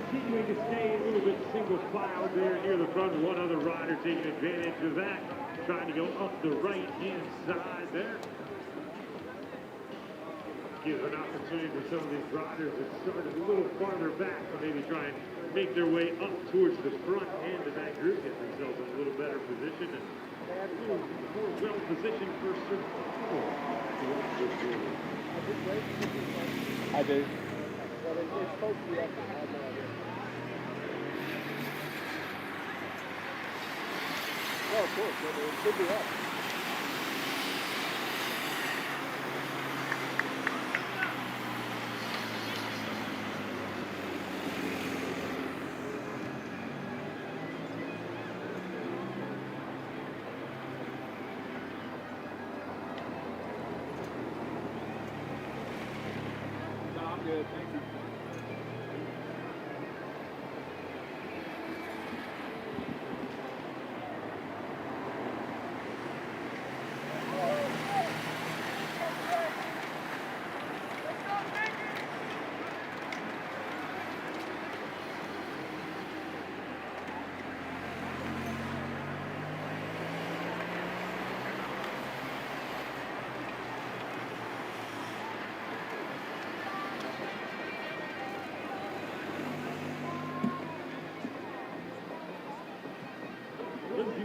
continuing to stay a little bit single file there near the front. One other rider taking advantage of that, trying to go up the right-hand side there. Gives an opportunity for some of these riders that started a little farther back to maybe try and make their way up towards the front end of that group, get themselves in a little better position and a little more well-positioned for survival. I do. Well, it's supposed to be up and I have no idea. Well, of course, it should be up. Good, thank you.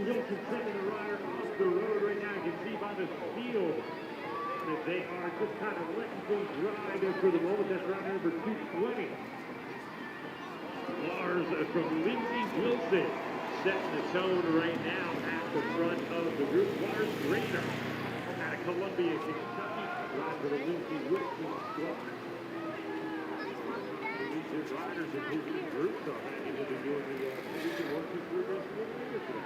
Wilson sending a rider off the road right now. You can see by the field that they are just kind of letting things ride there for the moment. That's rider number 220. Lars from Lindsey Wilson setting the tone right now at the front of the group. Lars Rayner out of Columbia, Kentucky, riding for the Lindsey Wilson squad. His riders and his groups are able to do the working through this today.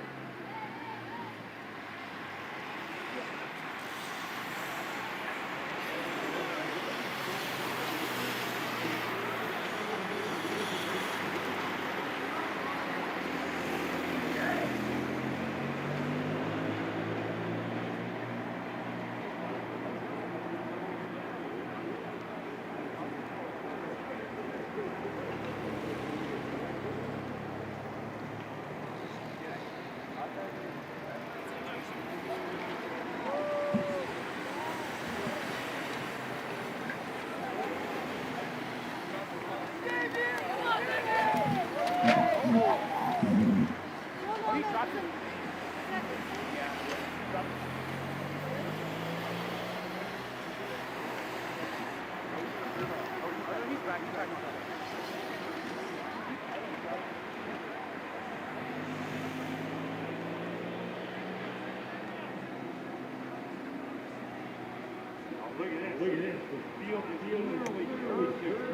Look at this. The field is really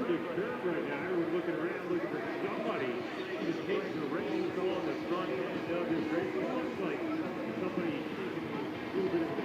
disturbed right now. We're looking around, looking for somebody who's taking the reins on the front end of this race. It looks like somebody taking a little bit of the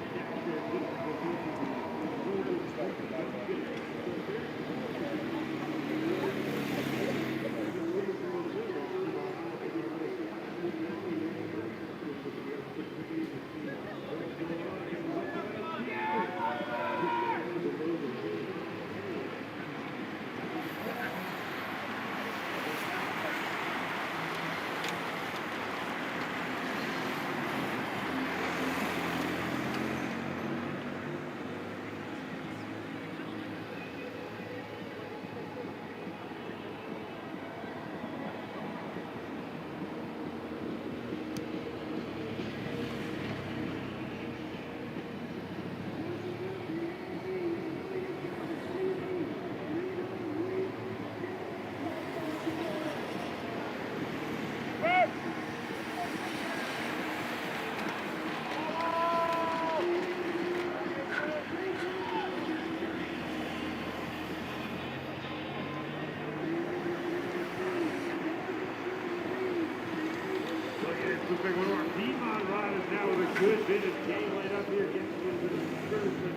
looks like one of our Piedmont riders now with a good bit of game right up here, getting a little bit of discouragement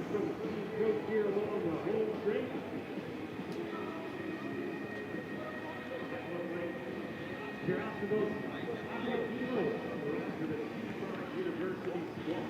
from the coach here along the home straight. Geronimo's Avellino for the Piedmont University squad.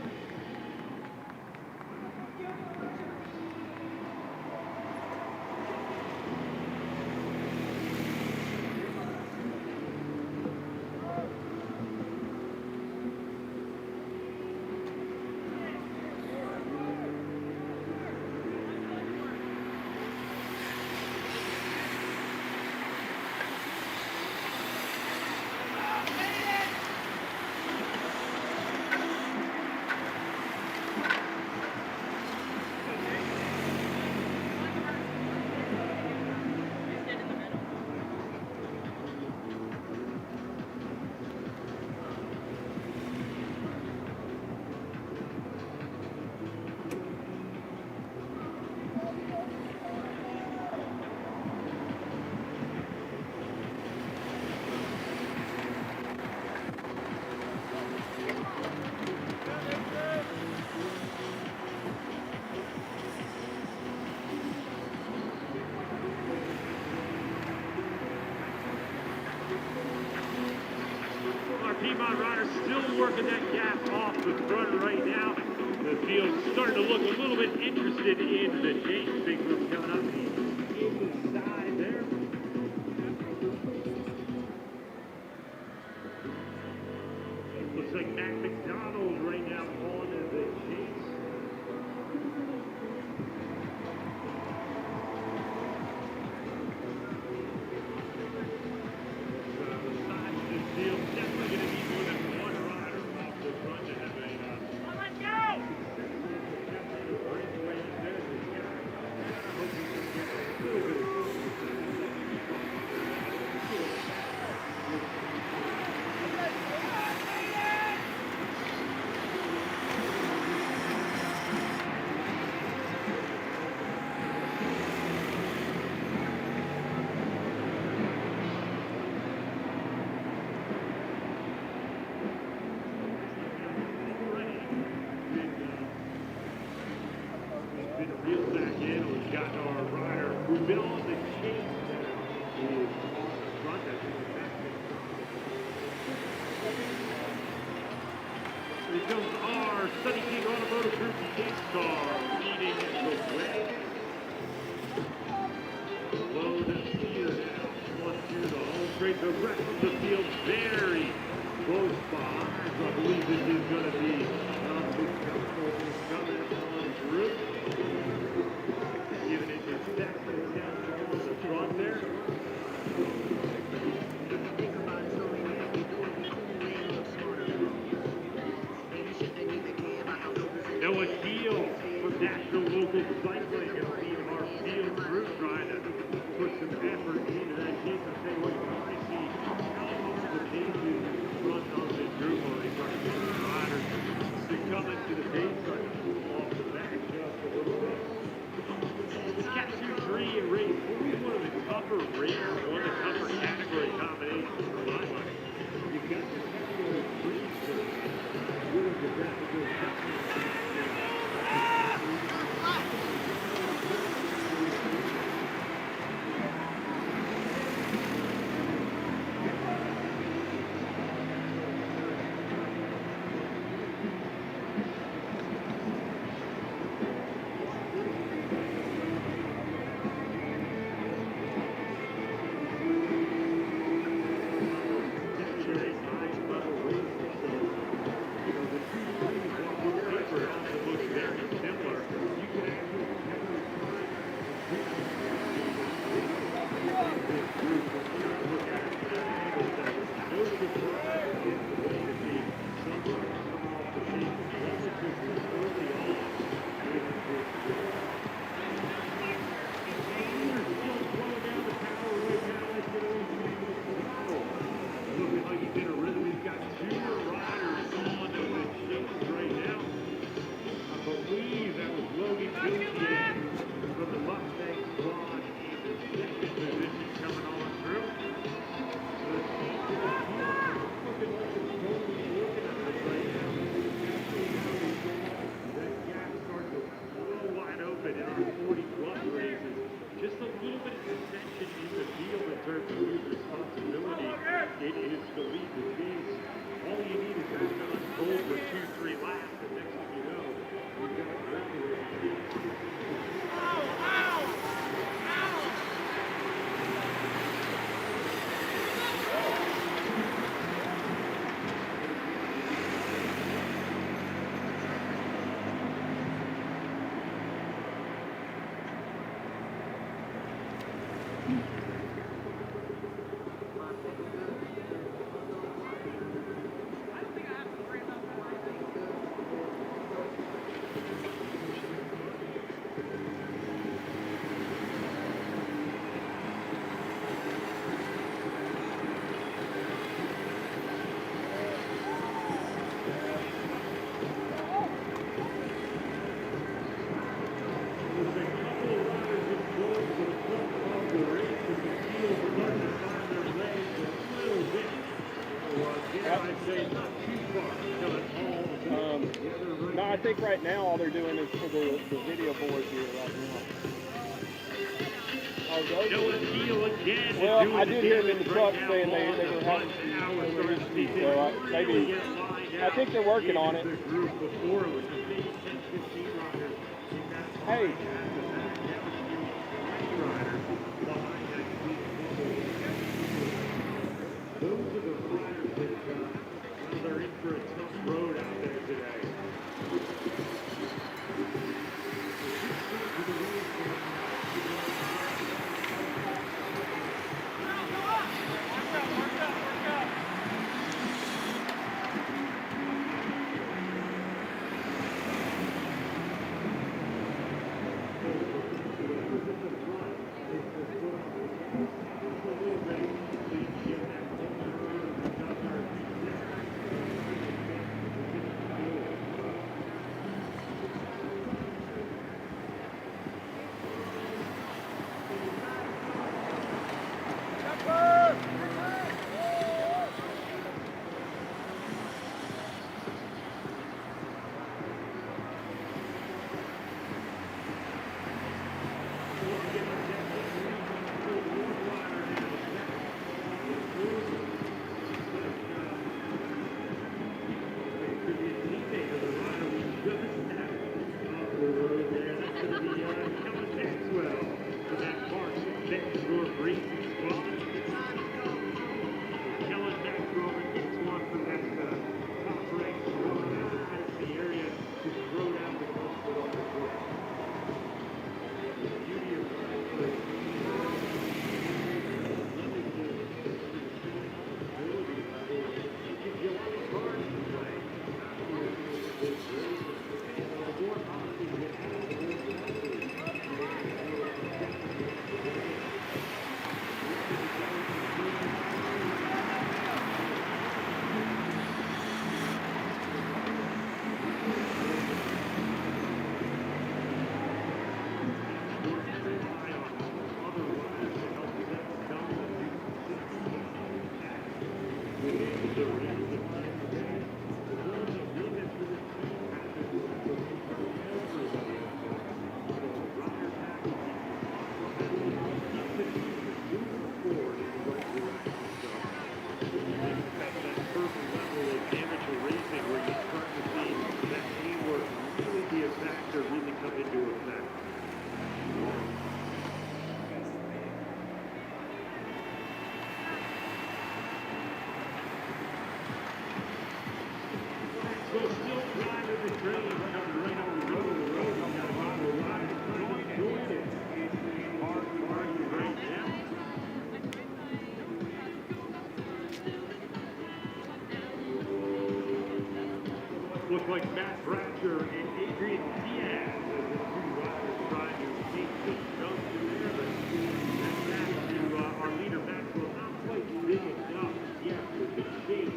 working that gap off the front right now. The field's starting to look a little bit interested in the chase. Big group coming up the inside there. Looks like Matt McDonald right now on the chase. Definitely going to need more than one rider off the front to have a let's go! We've been on the chase now. Is on the front. I think here comes our Sunny King Automotive Group chase car leading the way. Low to here now. 1-2 the home straight. The rest of the field very close by. I believe this is going to be coming on through. Giving it to Texas down on the front there. Noah Keel from National Local Cycling and lead our field group trying to put some effort into that chase. I'll tell you what, you can already see how hard the pace is run on this group while they start to get the riders to come into the pace, start to move off the back just a little bit. Cat 2-3 in race 4 is one of the tougher races, one of the tougher category combinations for my money. You've got the category 3 for willing to category 7. No, I think right now all they're doing is for the video board here right now. Well, I did hear them in the truck saying they were having some issues, so maybe I think they're working on it. The group before it was the big 10, 15 riders in that Hey. at the back. That was 20 riders behind that group. Those are the riders that they're in for a tough road out there today. Looks like Matt Bratcher and Adrian Diaz as the two riders trying to escape the junction there. But that's back to our leader, Maxwell. Not quite big enough yet with the chase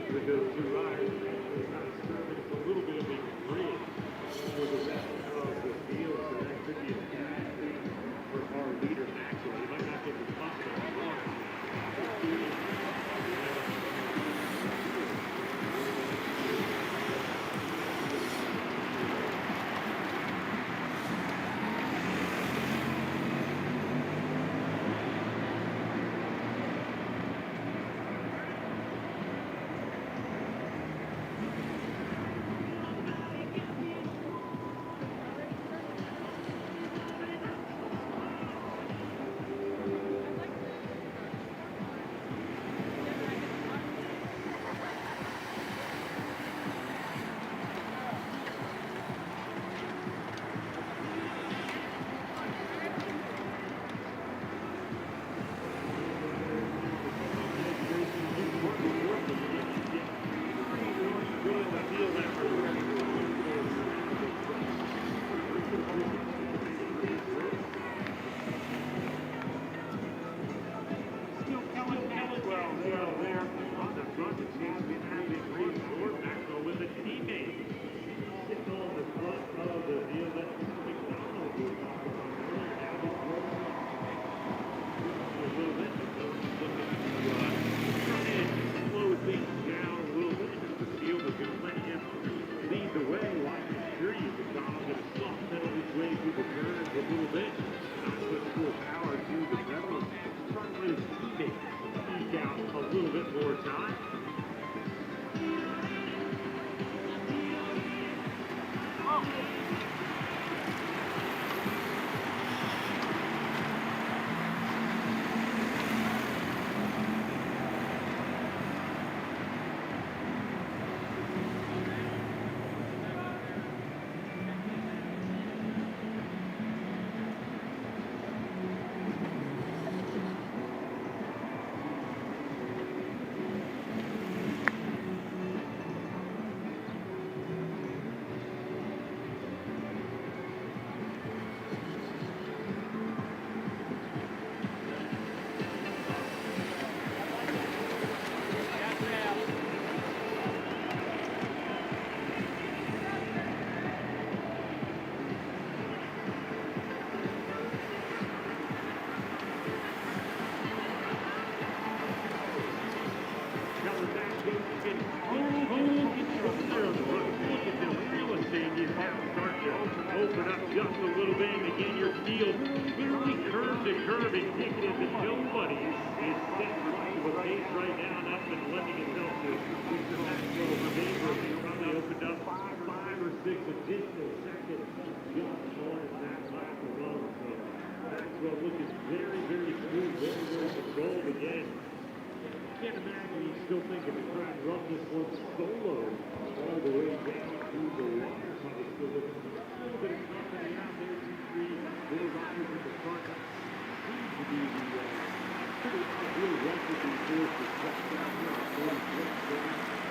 with those two riders. It's kind of serving a little bit of a bridge for the rest of the field. So that could be a bad thing for our leader, Maxwell. He might not get the spot that he wants. just a little bit. And again, your field literally curve to curve, indicative that nobody is set right to a pace right now. And that's been lending itself to the Maxwell for Baber. They probably opened up five or six additional seconds just on that lap alone. So Maxwell looking very, very smooth, very, very controlled again. I can't imagine he's still thinking to try and run this one solo all the way down to the water. Probably still looking for a little bit of company out there. 2, 3, 4 riders in the front. Seems to be the pretty ideal recipe for us to shut down here on 46.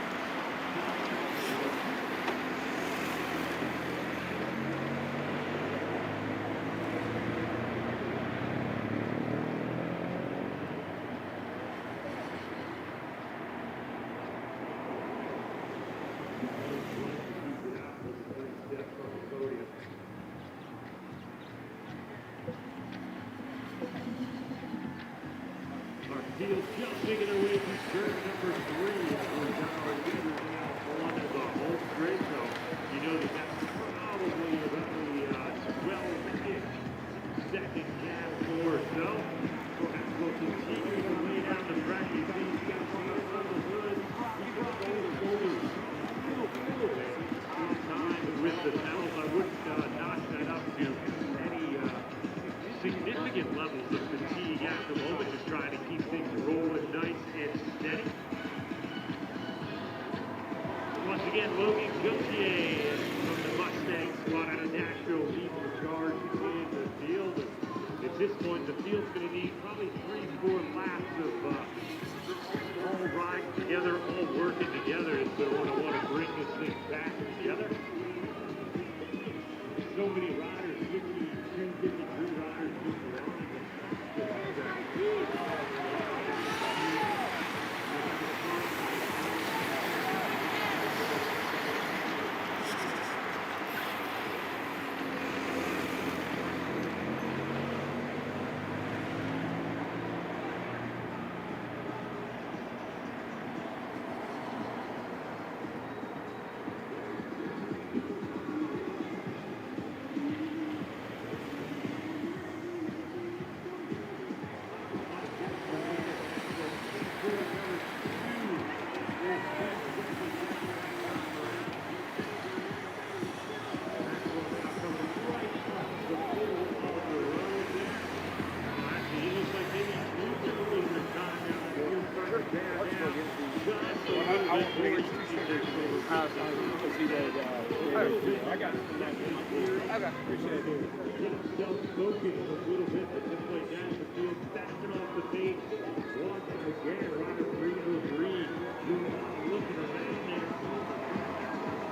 Steele just making their way to turn number 3 as we're down our leaders now on the home straight. So you know that that's probably about a 12-ish second gap or so. So as we'll continue to lay down the track, you see he's got some on the hood. He's got those shoulders a little bit in time with the pedals. I wouldn't notch that up to any significant levels of fatigue at the moment, just trying to keep things rolling nice and steady. Once again, Logan Gauthier from the Mustang squad out of Nashville leads the charge in the field. And at this point, the field's going to need probably 3-4 laps of all riding together, all working together, if they want to bring this thing back together. So many riders, 52, 53 riders just around. I got it. Okay, appreciate it. Self-focused a little bit, but this way down the field, backing off the pace. Once again, Ryder 303, looking around there.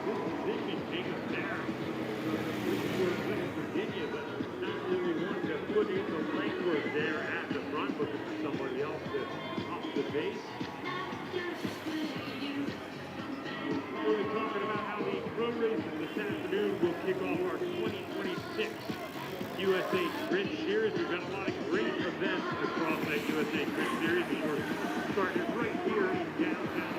Good position, Jacob Barrett from West Virginia, but not really wanting to put in the legwork there at the front, looking for somebody else to off the base. We'll be talking about how the pro races this afternoon will kick off our 2026 USA Grid Series. We've got a lot of great events across that USA Grid Series, and we're starting right here in downtown.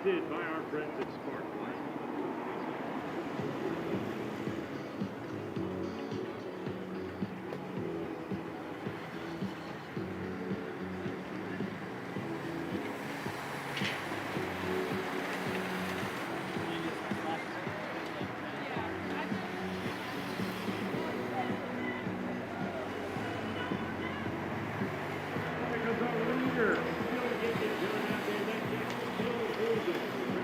presented by our friends at Spark. Here comes our leader. Still getting it done out there. That's Bill Golden.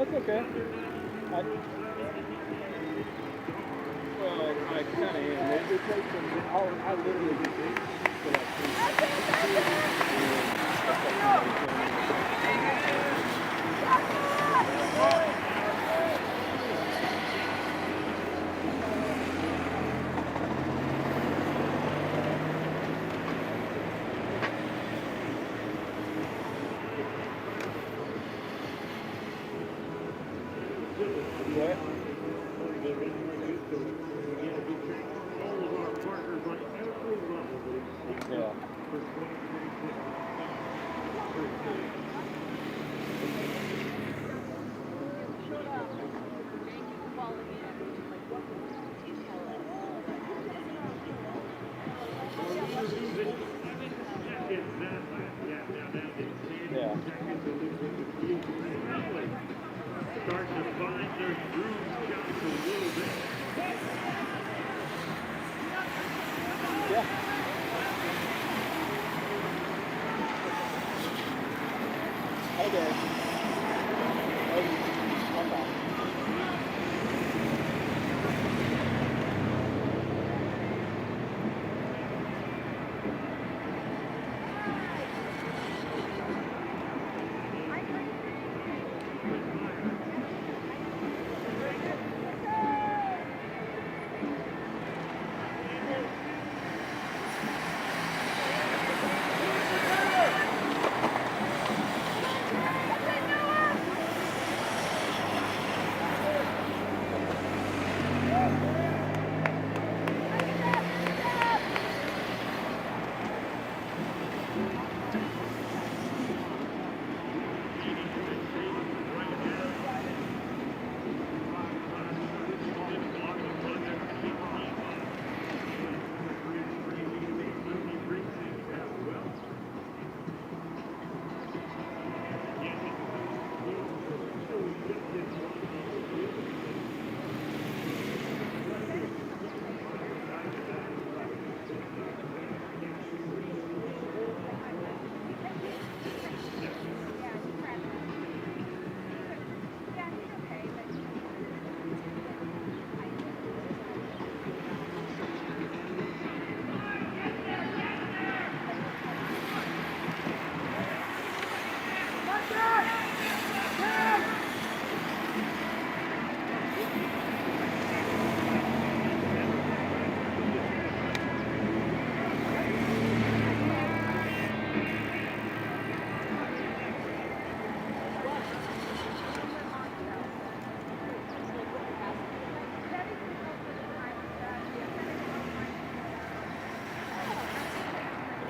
that's okay. Well, I kind of am. It takes some. I literally get this for like 3 What? Yeah. Yeah. Starting to find their groove just a little bit. Yeah. Okay.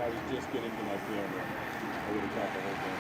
I was just getting to my camera. I would have shot the whole thing.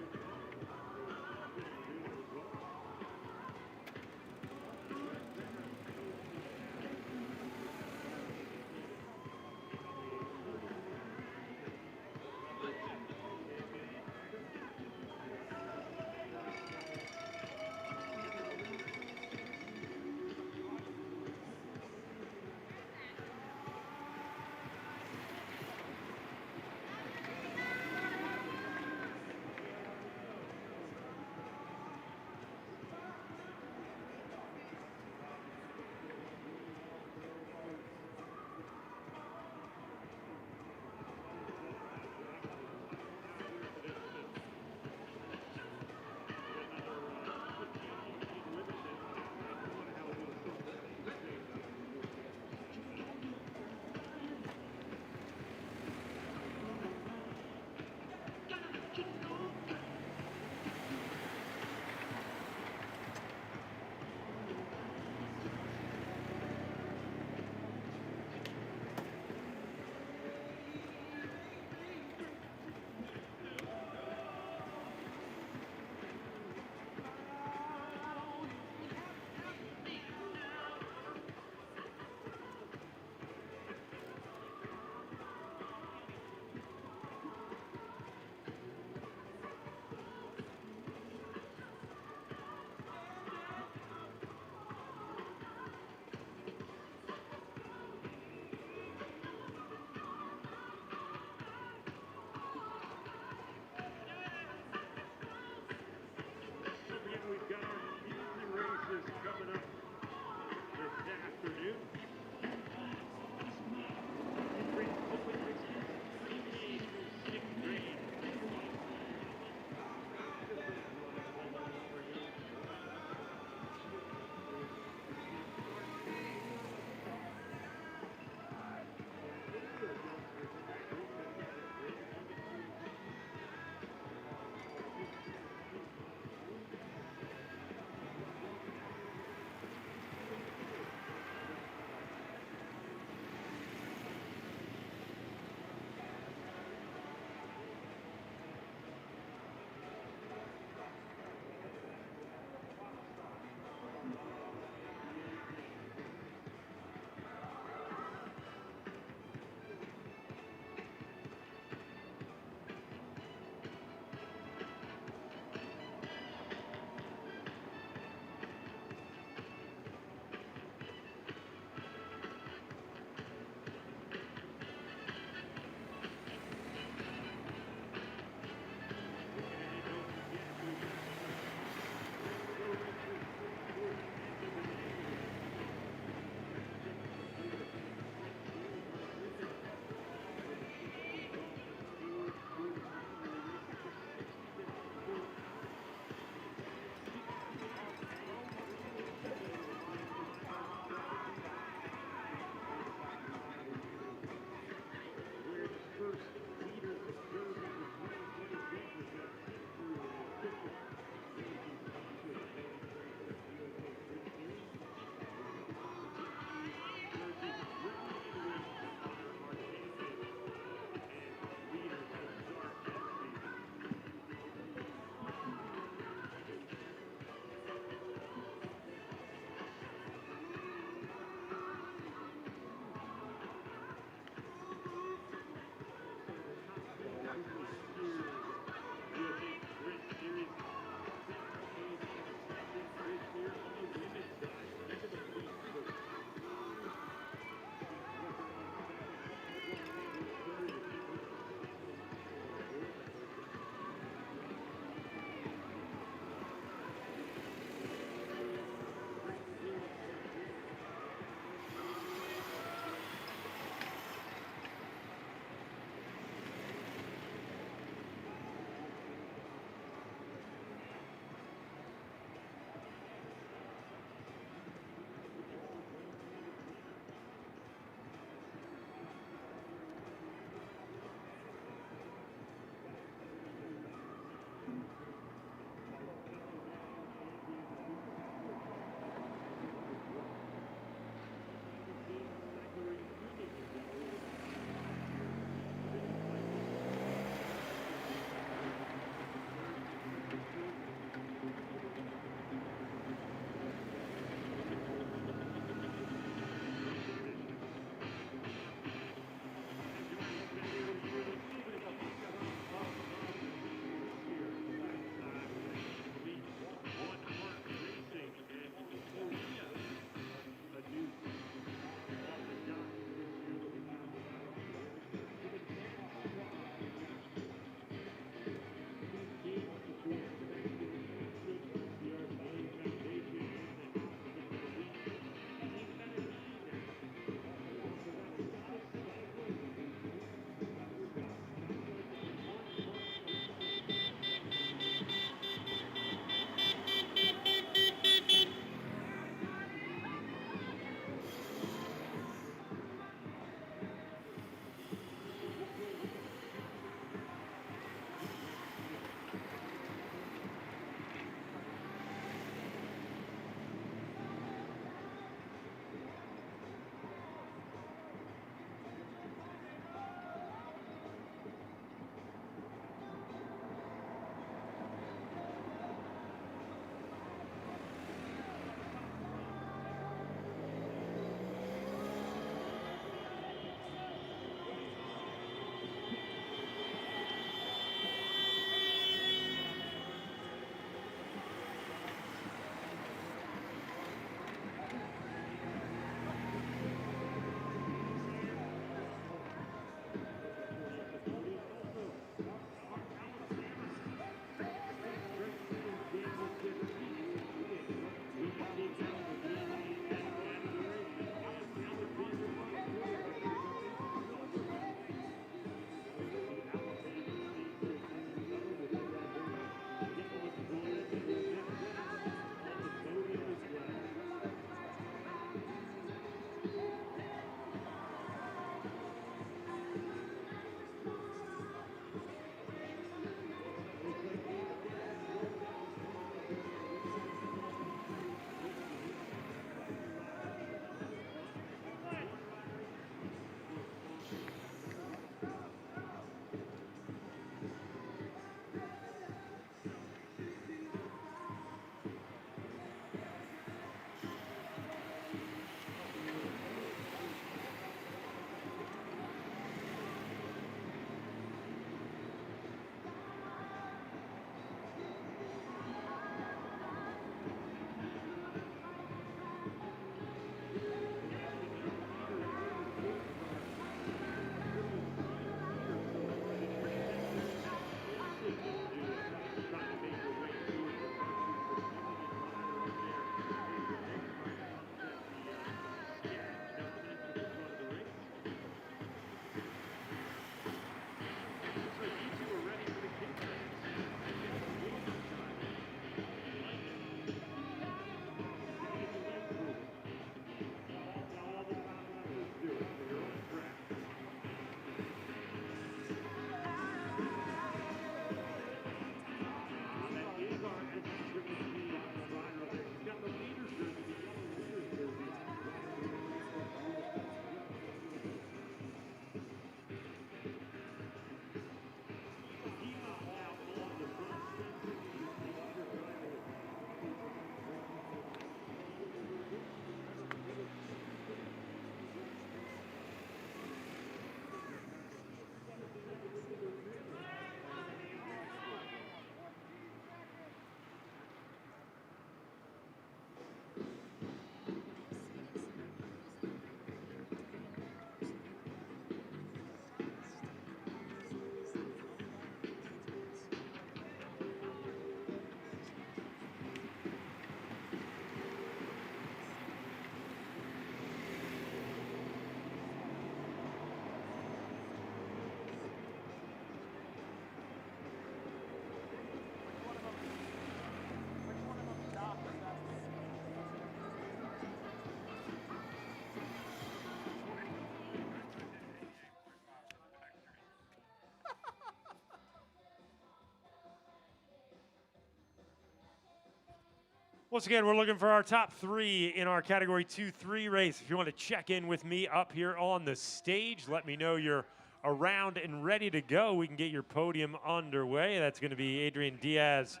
Once again, we're looking for our top 3 in our Category 2-3 race. If you want to check in with me up here on the stage, let me know you're around and ready to go. We can get your podium underway. That's going to be Adrian Diaz,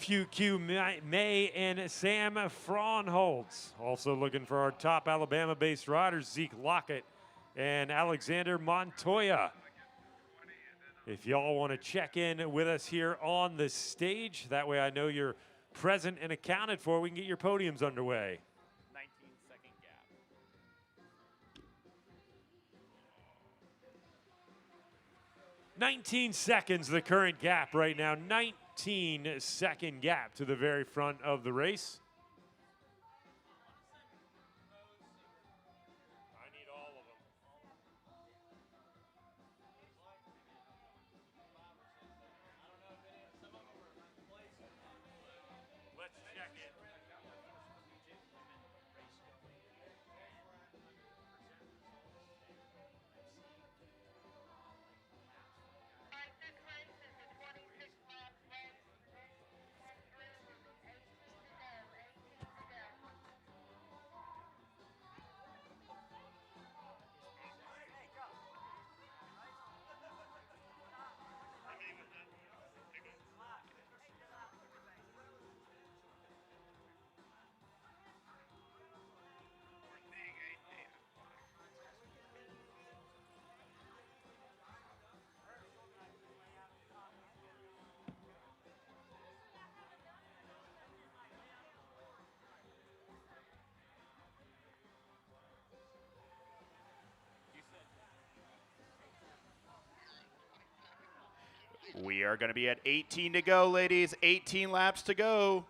Q May, and Sam Fraunholtz. Also looking for our top Alabama-based riders, Zeke Lockett and Alexander Montoya. If y'all want to check in with us here on the stage, that way I know you're present and accounted for, we can get your podiums underway. 19-second gap. 19 seconds, the current gap right now. 19-second gap to the very front of the race. I need all of them. Let's check it. We are going to be at 18 to go, ladies. 18 laps to go.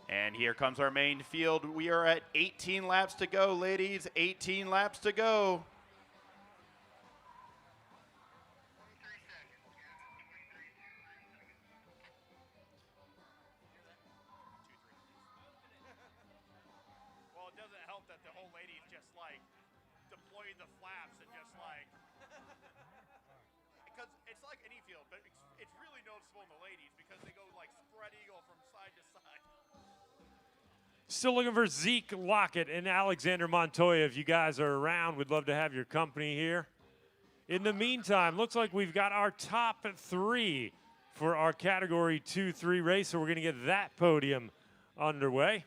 And here comes our main field. We are at 18 laps to go, ladies. 18 laps to go. Well, it doesn't help that the whole lady just like deployed the flaps and just like, because it's like any field, but it's really noticeable in the ladies because they go like spread eagle from side to side. Still looking for Zeke Lockett and Alexander Montoya. If you guys are around, we'd love to have your company here. In the meantime, looks like we've got our top 3 for our Category 2-3 race, so we're going to get that podium underway.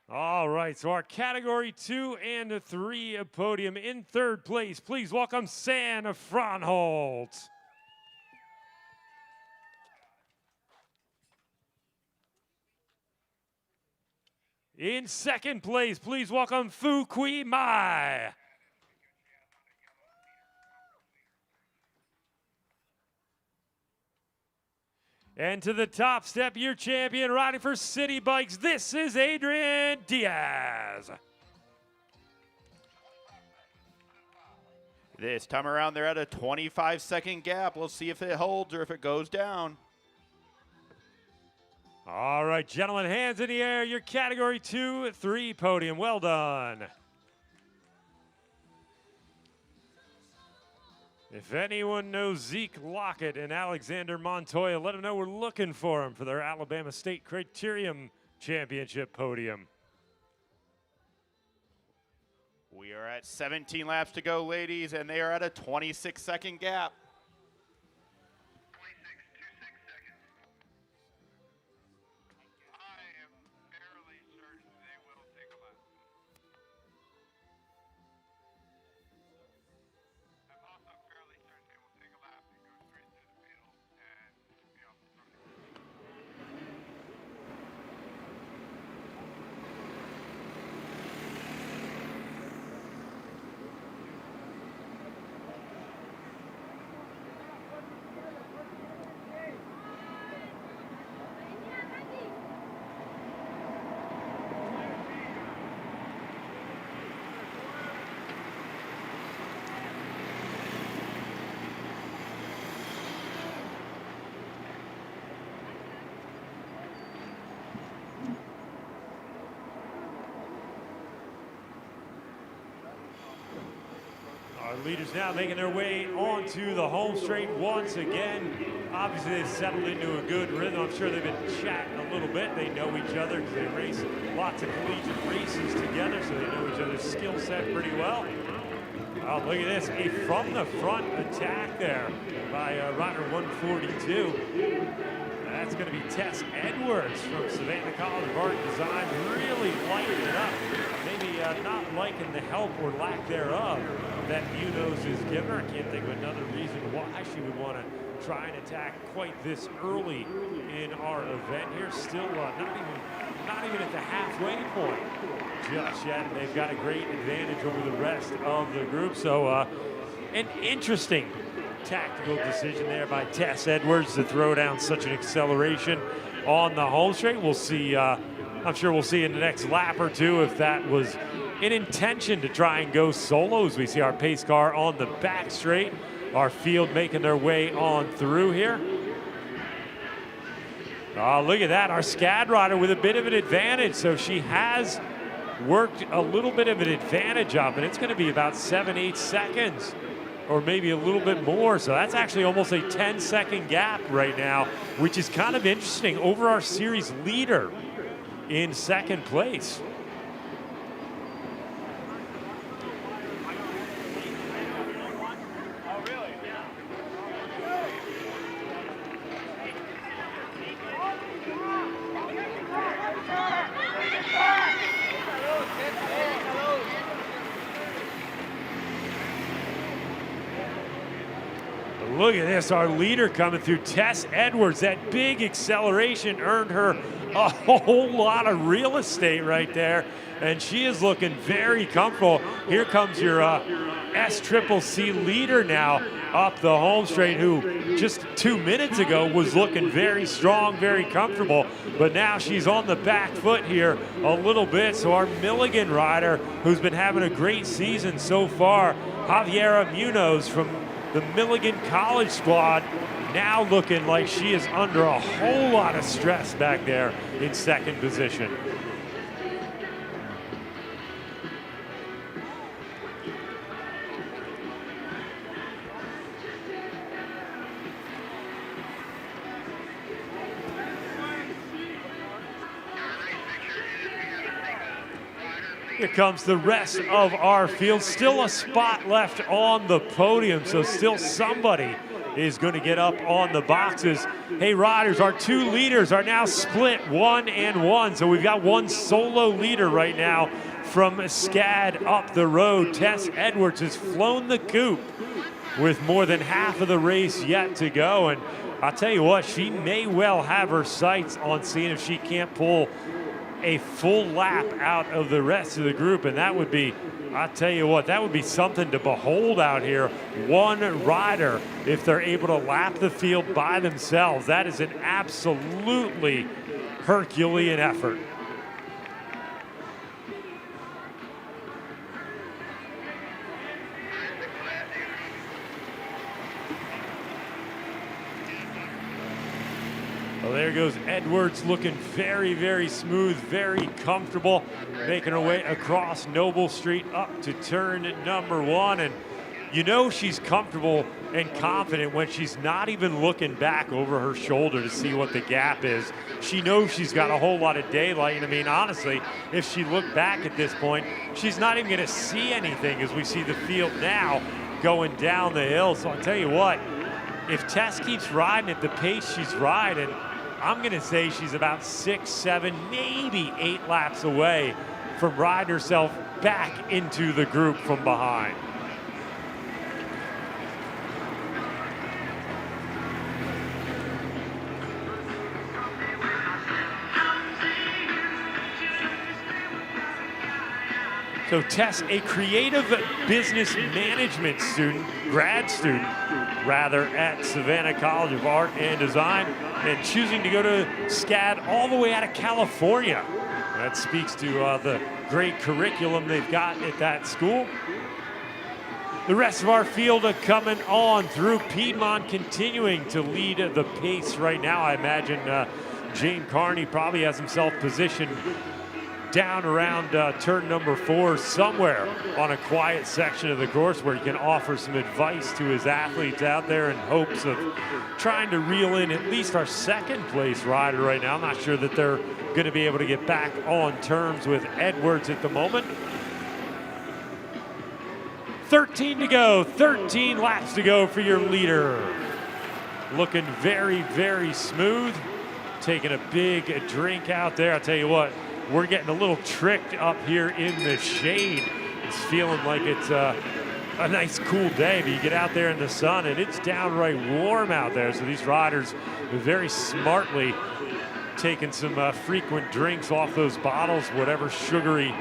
All right, so our Category 2 and 3 podium in 3rd place. Please welcome Sam Fraunholtz. In 2nd place, please welcome Fukui Mai. And to the top step, your champion riding for City Bikes, this is Adrian Diaz. This time around, they're at a 25-second gap. We'll see if it holds or if it goes down. All right, gentlemen, hands in the air, your Category 2-3 podium. Well done. If anyone knows Zeke Lockett and Alexander Montoya, let them know we're looking for them for their Alabama State Criterium Championship podium. We are at 17 laps to go, ladies, and they are at a 26-second gap. Our leaders now making their way onto the home straight once again. Obviously, they've settled into a good rhythm. I'm sure they've been chatting a little bit. They know each other because they race lots of collegiate races together, so they know each other's skill set pretty well. Oh, look at this, a from the front attack there by rider 142. That's going to be Tess Edwards from Savannah College of Art and Design, really lighting it up. Maybe not liking the help or lack thereof that Munoz is giving her. I can't think of another reason why she would want to try and attack quite this early in our event here. Still not even at the halfway point just yet. They've got a great advantage over the rest of the group. So an interesting tactical decision there by Tess Edwards to throw down such an acceleration on the home straight. We'll see, I'm sure we'll see in the next lap or two if that was an intention to try and go solos. We see our pace car on the back straight, our field making their way on through here. Oh, look at that, our SCAD rider with a bit of an advantage. So she has worked a little bit of an advantage up, and it's going to be about 7-8 seconds or maybe a little bit more. So that's actually almost a 10-second gap right now, which is kind of interesting over our series leader in second place. Look at this, our leader coming through, Tess Edwards. That big acceleration earned her a whole lot of real estate right there, and she is looking very comfortable. Here comes your SCCC leader now up the home straight, who just 2 minutes ago was looking very strong, very comfortable, but now she's on the back foot here a little bit. So our Milligan rider, who's been having a great season so far, Javiera Munoz from the Milligan College squad, now looking like she is under a whole lot of stress back there in second position. Here comes the rest of our field. Still a spot left on the podium, so still somebody is going to get up on the boxes. Hey, riders, our two leaders are now split 1-1. So we've got one solo leader right now from SCAD up the road. Tess Edwards has flown the coop with more than half of the race yet to go. And I'll tell you what, she may well have her sights on seeing if she can't pull a full lap out of the rest of the group, and that would be, I'll tell you what, that would be something to behold out here. One rider, if they're able to lap the field by themselves, that is an absolutely Herculean effort. Well, there goes Edwards, looking very, very smooth, very comfortable, making her way across Noble Street up to turn number 1. And you know she's comfortable and confident when she's not even looking back over her shoulder to see what the gap is. She knows she's got a whole lot of daylight. And I mean, honestly, if she looked back at this point, she's not even going to see anything as we see the field now going down the hill. So I'll tell you what, if Tess keeps riding at the pace she's riding, I'm going to say she's about 6, 7, maybe 8 laps away from riding herself back into the group from behind. So Tess, a creative business management student, grad student rather, at Savannah College of Art and Design, and choosing to go to SCAD all the way out of California. That speaks to the great curriculum they've got at that school. The rest of our field are coming on through. Piedmont continuing to lead the pace right now. I imagine Jane Carney probably has himself positioned down around turn number 4, somewhere on a quiet section of the course where he can offer some advice to his athletes out there in hopes of trying to reel in at least our second place rider right now. I'm not sure that they're going to be able to get back on terms with Edwards at the moment. 13 to go, 13 laps to go for your leader. Looking very, very smooth. Taking a big drink out there. I'll tell you what, we're getting a little tricked up here in the shade. It's feeling like it's a nice cool day, but you get out there in the sun and it's downright warm out there. So these riders very smartly taking some frequent drinks off those bottles, whatever sugary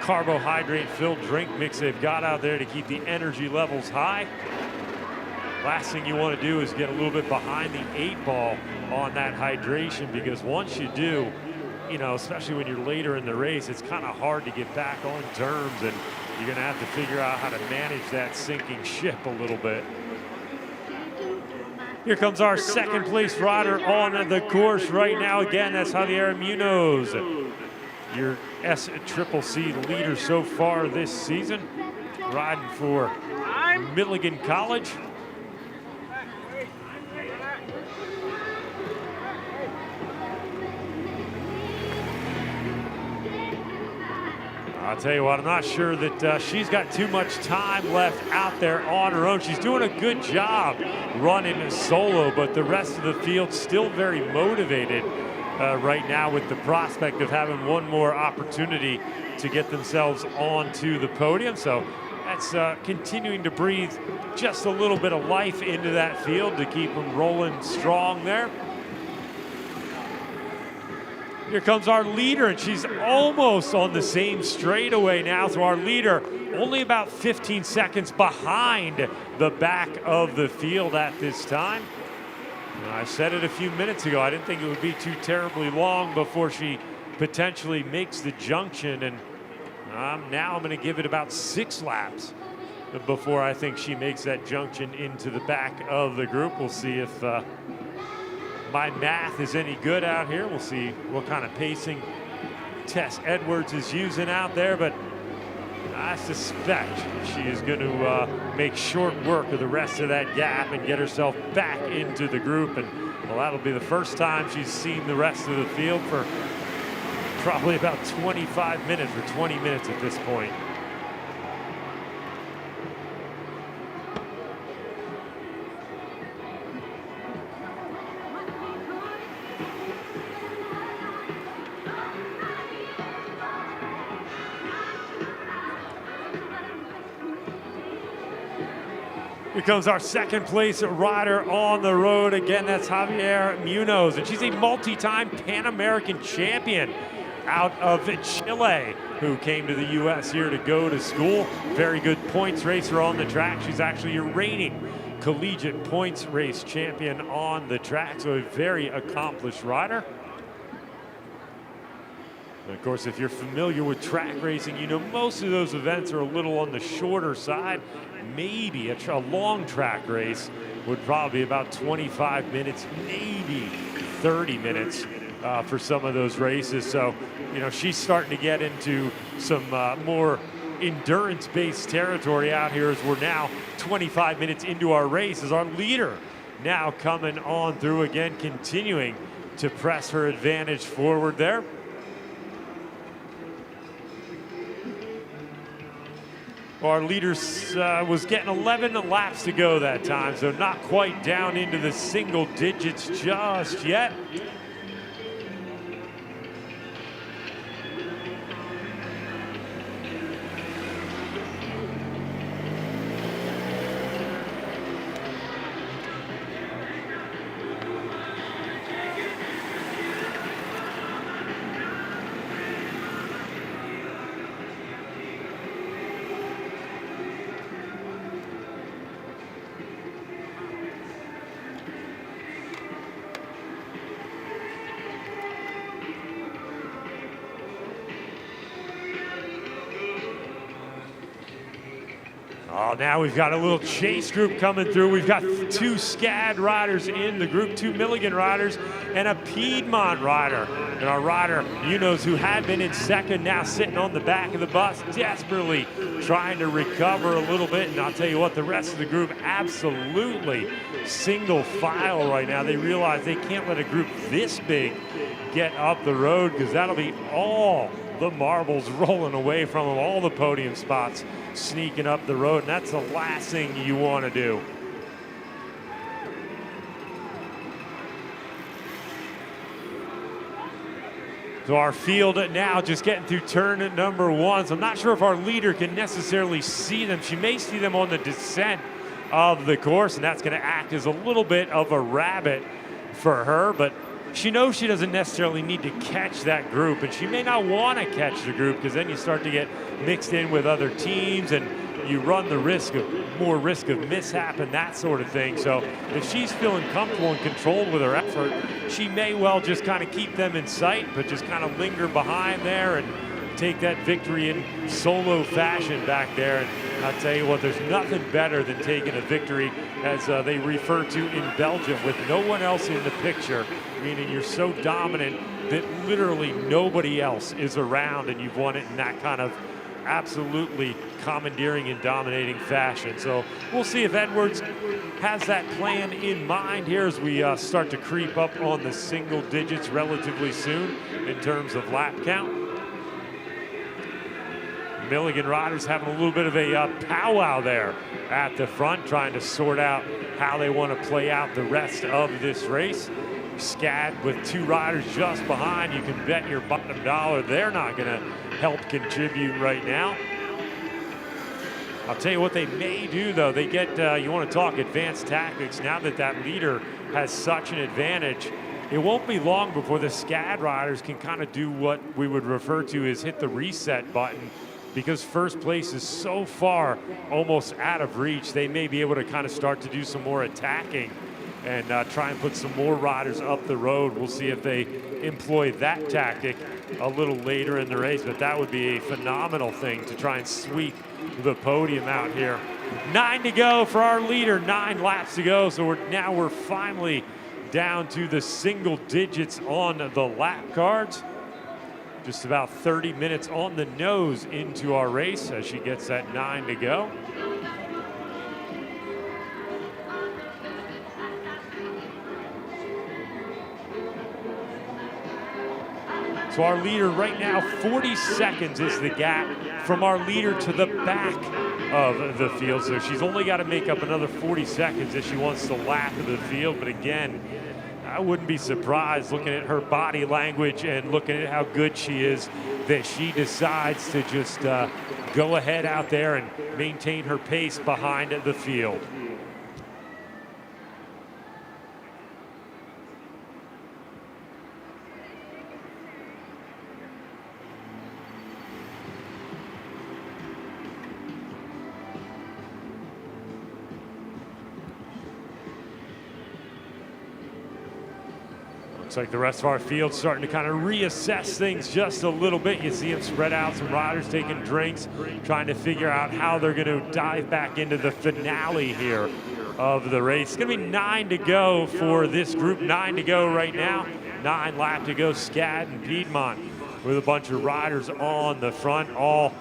carbohydrate-filled drink mix they've got out there to keep the energy levels high. Last thing you want to do is get a little bit behind the 8 ball on that hydration, because once you do, you know, especially when you're later in the race, it's kind of hard to get back on terms, and you're going to have to figure out how to manage that sinking ship a little bit. Here comes our second place rider on the course right now. Again, that's Javier Munoz, your SCCC leader so far this season, riding for Milligan College. I'll tell you what, I'm not sure that she's got too much time left out there on her own. She's doing a good job running solo, but the rest of the field's still very motivated right now with the prospect of having one more opportunity to get themselves onto the podium. So that's continuing to breathe just a little bit of life into that field to keep them rolling strong there. Here comes our leader, and she's almost on the same straightaway now. So our leader only about 15 seconds behind the back of the field at this time. And I said it a few minutes ago, I didn't think it would be too terribly long before she potentially makes the junction. And now I'm going to give it about 6 laps before I think she makes that junction into the back of the group. We'll see if my math is any good out here. We'll see what kind of pacing Tess Edwards is using out there, but I suspect she is going to make short work of the rest of that gap and get herself back into the group. And well, that'll be the first time she's seen the rest of the field for probably about 25 minutes or 20 minutes at this point. Here comes our second place rider on the road. Again, that's Javier Munoz, and she's a multi-time Pan American champion out of Chile, who came to the U.S. here to go to school. Very good points racer on the track. She's actually your reigning collegiate points race champion on the track, so a very accomplished rider. And of course, if you're familiar with track racing, you know most of those events are a little on the shorter side. Maybe a long track race would probably be about 25 minutes, maybe 30 minutes for some of those races. So, you know, she's starting to get into some more endurance-based territory out here as we're now 25 minutes into our race, as our leader now coming on through again, continuing to press her advantage forward there. Our leader was getting 11 laps to go that time, so not quite down into the single digits just yet. Oh, now we've got a little chase group coming through. We've got 2 SCAD riders in the group, 2 Milligan riders, and a Piedmont rider. And our rider, Munoz, who had been in second, now sitting on the back of the bus, desperately trying to recover a little bit. And I'll tell you what, the rest of the group absolutely single file right now. They realize they can't let a group this big get up the road, because that'll be all the marbles rolling away from them, all the podium spots sneaking up the road, and that's the last thing you want to do. So our field now just getting through turn number 1. So I'm not sure if our leader can necessarily see them. She may see them on the descent of the course, and that's going to act as a little bit of a rabbit for her, but she knows she doesn't necessarily need to catch that group, and she may not want to catch the group, because then you start to get mixed in with other teams and you run the more risk of mishap and that sort of thing. So if she's feeling comfortable and controlled with her effort, she may well just kind of keep them in sight, but just kind of linger behind there and take that victory in solo fashion back there. And I'll tell you what, there's nothing better than taking a victory, as they refer to in Belgium, with no one else in the picture, meaning you're so dominant that literally nobody else is around, and you've won it in that kind of absolutely commandeering and dominating fashion. So we'll see if Edwards has that plan in mind here as we start to creep up on the single digits relatively soon in terms of lap count. Milligan riders having a little bit of a powwow there at the front, trying to sort out how they want to play out the rest of this race. SCAD with 2 riders just behind, you can bet your bottom dollar they're not going to help contribute right now. I'll tell you what they may do, though. They get, you want to talk advanced tactics, now that that leader has such an advantage, it won't be long before the SCAD riders can kind of do what we would refer to as hit the reset button, because first place is so far almost out of reach. They may be able to kind of start to do some more attacking and try and put some more riders up the road. We'll see if they employ that tactic a little later in the race, but that would be a phenomenal thing to try and sweep the podium out here. 9 to go for our leader, 9 laps to go, so we're finally down to the single digits on the lap cards. Just about 30 minutes on the nose into our race as she gets that 9 to go. So our leader right now, 40 seconds is the gap from our leader to the back of the field. So she's only got to make up another 40 seconds if she wants to lap the field. But again, I wouldn't be surprised, looking at her body language and looking at how good she is, that she decides to just go ahead out there and maintain her pace behind the field. Looks like the rest of our field starting to kind of reassess things just a little bit. You see them spread out, some riders taking drinks, trying to figure out how they're going to dive back into the finale here of the race. It's going to be 9 to go for this group, 9 to go right now. 9 lap to go, SCAD and Piedmont with a bunch of riders on the front, all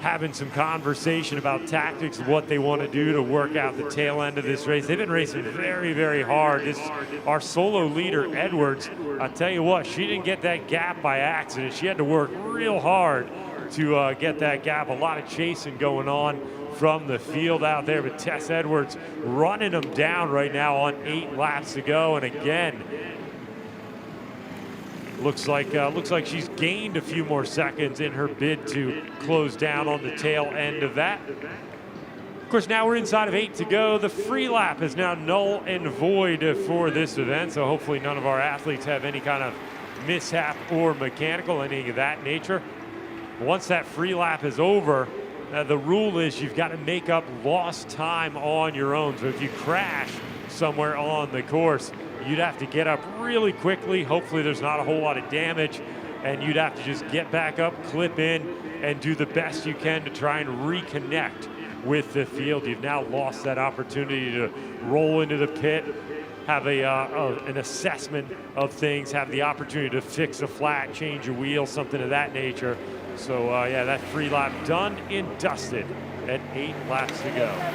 having some conversation about tactics, what they want to do to work out the tail end of this race. They've been racing very, very hard. Our solo leader, Edwards, I'll tell you what, she didn't get that gap by accident. She had to work real hard to get that gap. A lot of chasing going on from the field out there, but Tess Edwards running them down right now on 8 laps to go. And again, looks like she's gained a few more seconds in her bid to close down on the tail end of that. Of course, now we're inside of 8 to go. The free lap is now null and void for this event, so hopefully none of our athletes have any kind of mishap or mechanical, anything of that nature. Once that free lap is over, the rule is you've got to make up lost time on your own. So if you crash somewhere on the course, you'd have to get up really quickly. Hopefully there's not a whole lot of damage, and you'd have to just get back up, clip in, and do the best you can to try and reconnect with the field. You've now lost that opportunity to roll into the pit, have an assessment of things, have the opportunity to fix a flat, change a wheel, something of that nature. So yeah, that free lap done and dusted at 8 laps to go.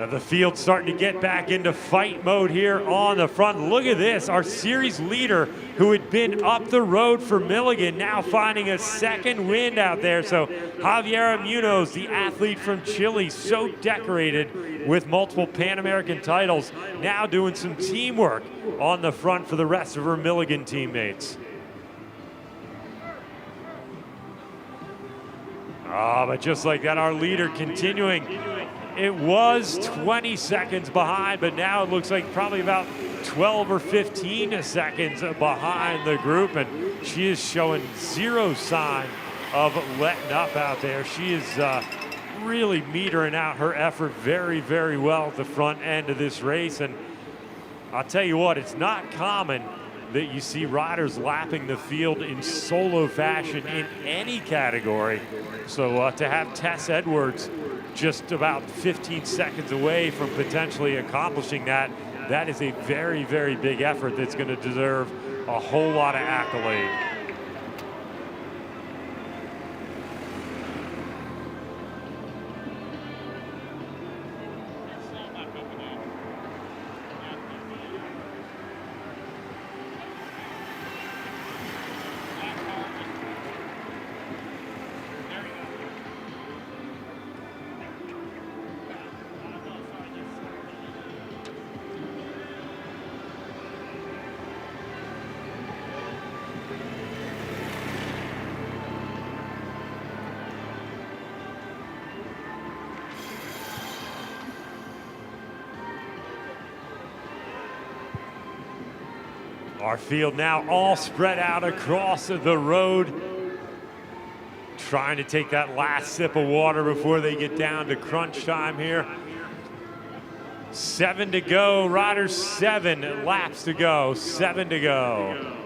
The field starting to get back into fight mode here on the front. Look at this, our series leader who had been up the road for Milligan now finding a second wind out there. So Javiera Munoz, the athlete from Chile, so decorated with multiple Pan American titles, now doing some teamwork on the front for the rest of her Milligan teammates. But just like that, our leader continuing. It was 20 seconds behind, but now it looks like probably about 12 or 15 seconds behind the group, and she is showing zero sign of letting up out there. She is really metering out her effort very, very well at the front end of this race, and I'll tell you what, it's not common that you see riders lapping the field in solo fashion in any category. So to have Tess Edwards just about 15 seconds away from potentially accomplishing that, that is a very, very big effort that's going to deserve a whole lot of accolade. Our field now all spread out across the road, trying to take that last sip of water before they get down to crunch time here. 7 to go, riders 7 laps to go, 7 to go.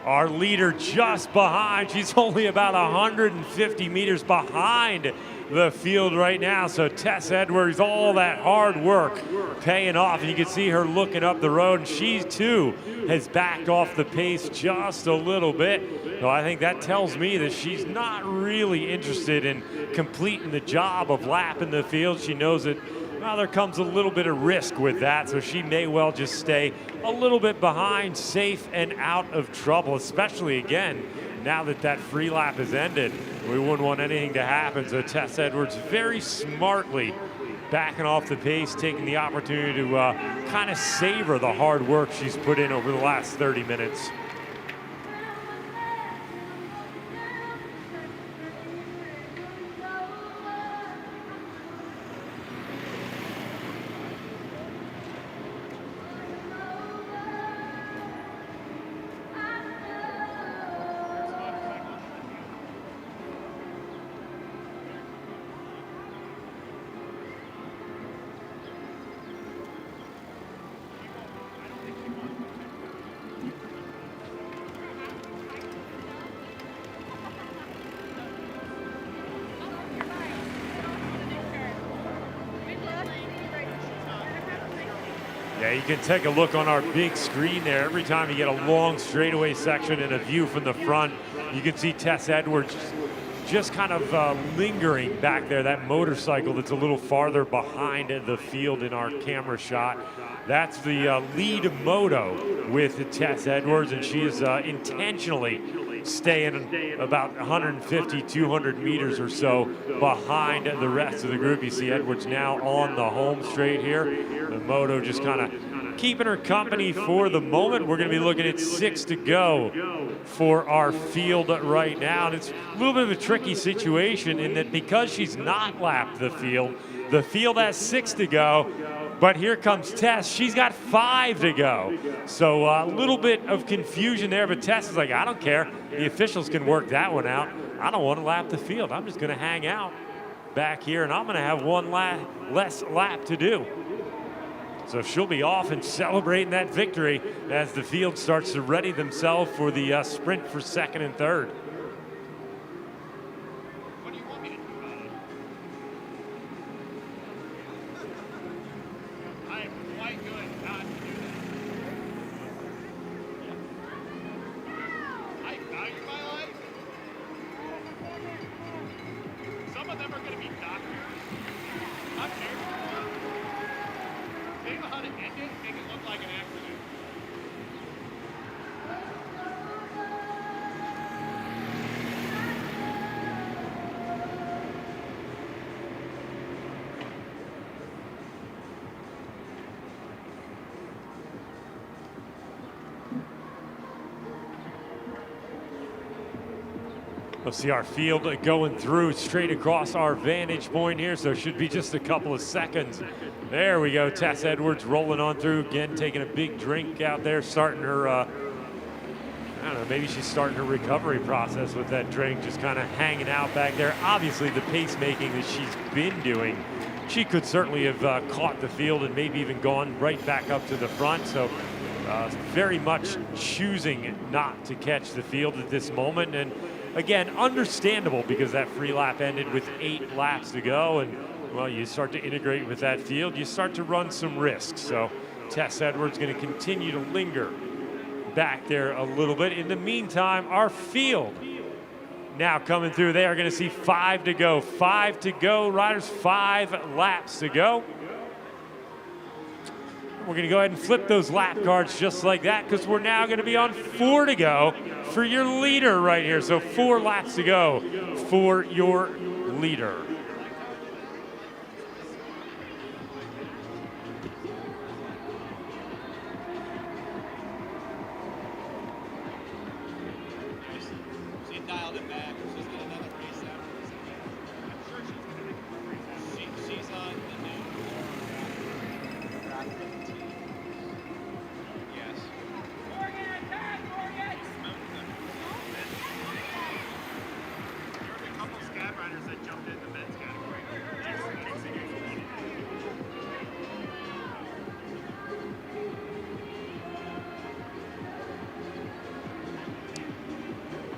Our leader just behind, she's only about 150 meters behind the field right now. So Tess Edwards, all that hard work paying off. And you can see her looking up the road, and she too has backed off the pace just a little bit. So I think that tells me that she's not really interested in completing the job of lapping the field. She knows that, well, there comes a little bit of risk with that, so she may well just stay a little bit behind, safe and out of trouble, especially again, now that that free lap has ended. We wouldn't want anything to happen, so Tess Edwards very smartly backing off the pace, taking the opportunity to kind of savor the hard work she's put in over the last 30 minutes. Yeah, you can take a look on our big screen there. Every time you get a long straightaway section and a view from the front, you can see Tess Edwards just kind of lingering back there, that motorcycle that's a little farther behind the field in our camera shot. That's the lead moto with Tess Edwards, and she is intentionally staying about 150, 200 meters or so behind the rest of the group. You see Edwards now on the home straight here. The moto just kind of keeping her company for the moment. We're going to be looking at 6 to go for our field right now. And it's a little bit of a tricky situation in that because she's not lapped the field has 6 to go. But here comes Tess. She's got 5 to go. So a little bit of confusion there, but Tess is like, I don't care. The officials can work that one out. I don't want to lap the field. I'm just going to hang out back here, and I'm going to have one less lap to do. So she'll be off and celebrating that victory as the field starts to ready themselves for the sprint for second and third. What do you want me to do about it? I am quite good not to do that. I value my life. Some of them are going to be doctors. I'm here. They know how to end it, make it look like an accident. We'll see our field going through straight across our vantage point here, so it should be just a couple of seconds. There we go, Tess Edwards rolling on through again, taking a big drink out there, starting her, I don't know, maybe she's starting her recovery process with that drink, just kind of hanging out back there. Obviously the pacemaking that she's been doing, she could certainly have caught the field and maybe even gone right back up to the front, so very much choosing not to catch the field at this moment. And again, understandable because that free lap ended with 8 laps to go, and well, you start to integrate with that field, you start to run some risks. So Tess Edwards going to continue to linger back there a little bit. In the meantime, our field now coming through. They are going to see 5 to go. 5 to go, riders, 5 laps to go. We're going to go ahead and flip those lap cards just like that because we're now going to be on 4 to go for your leader right here. So 4 laps to go for your leader. She dialed it back. She's got another race after this. I'm sure she's going to make another race after. She's on the new track 15. Yes. Morgan, attack, Morgan! There were a couple scab riders that jumped in the men's category.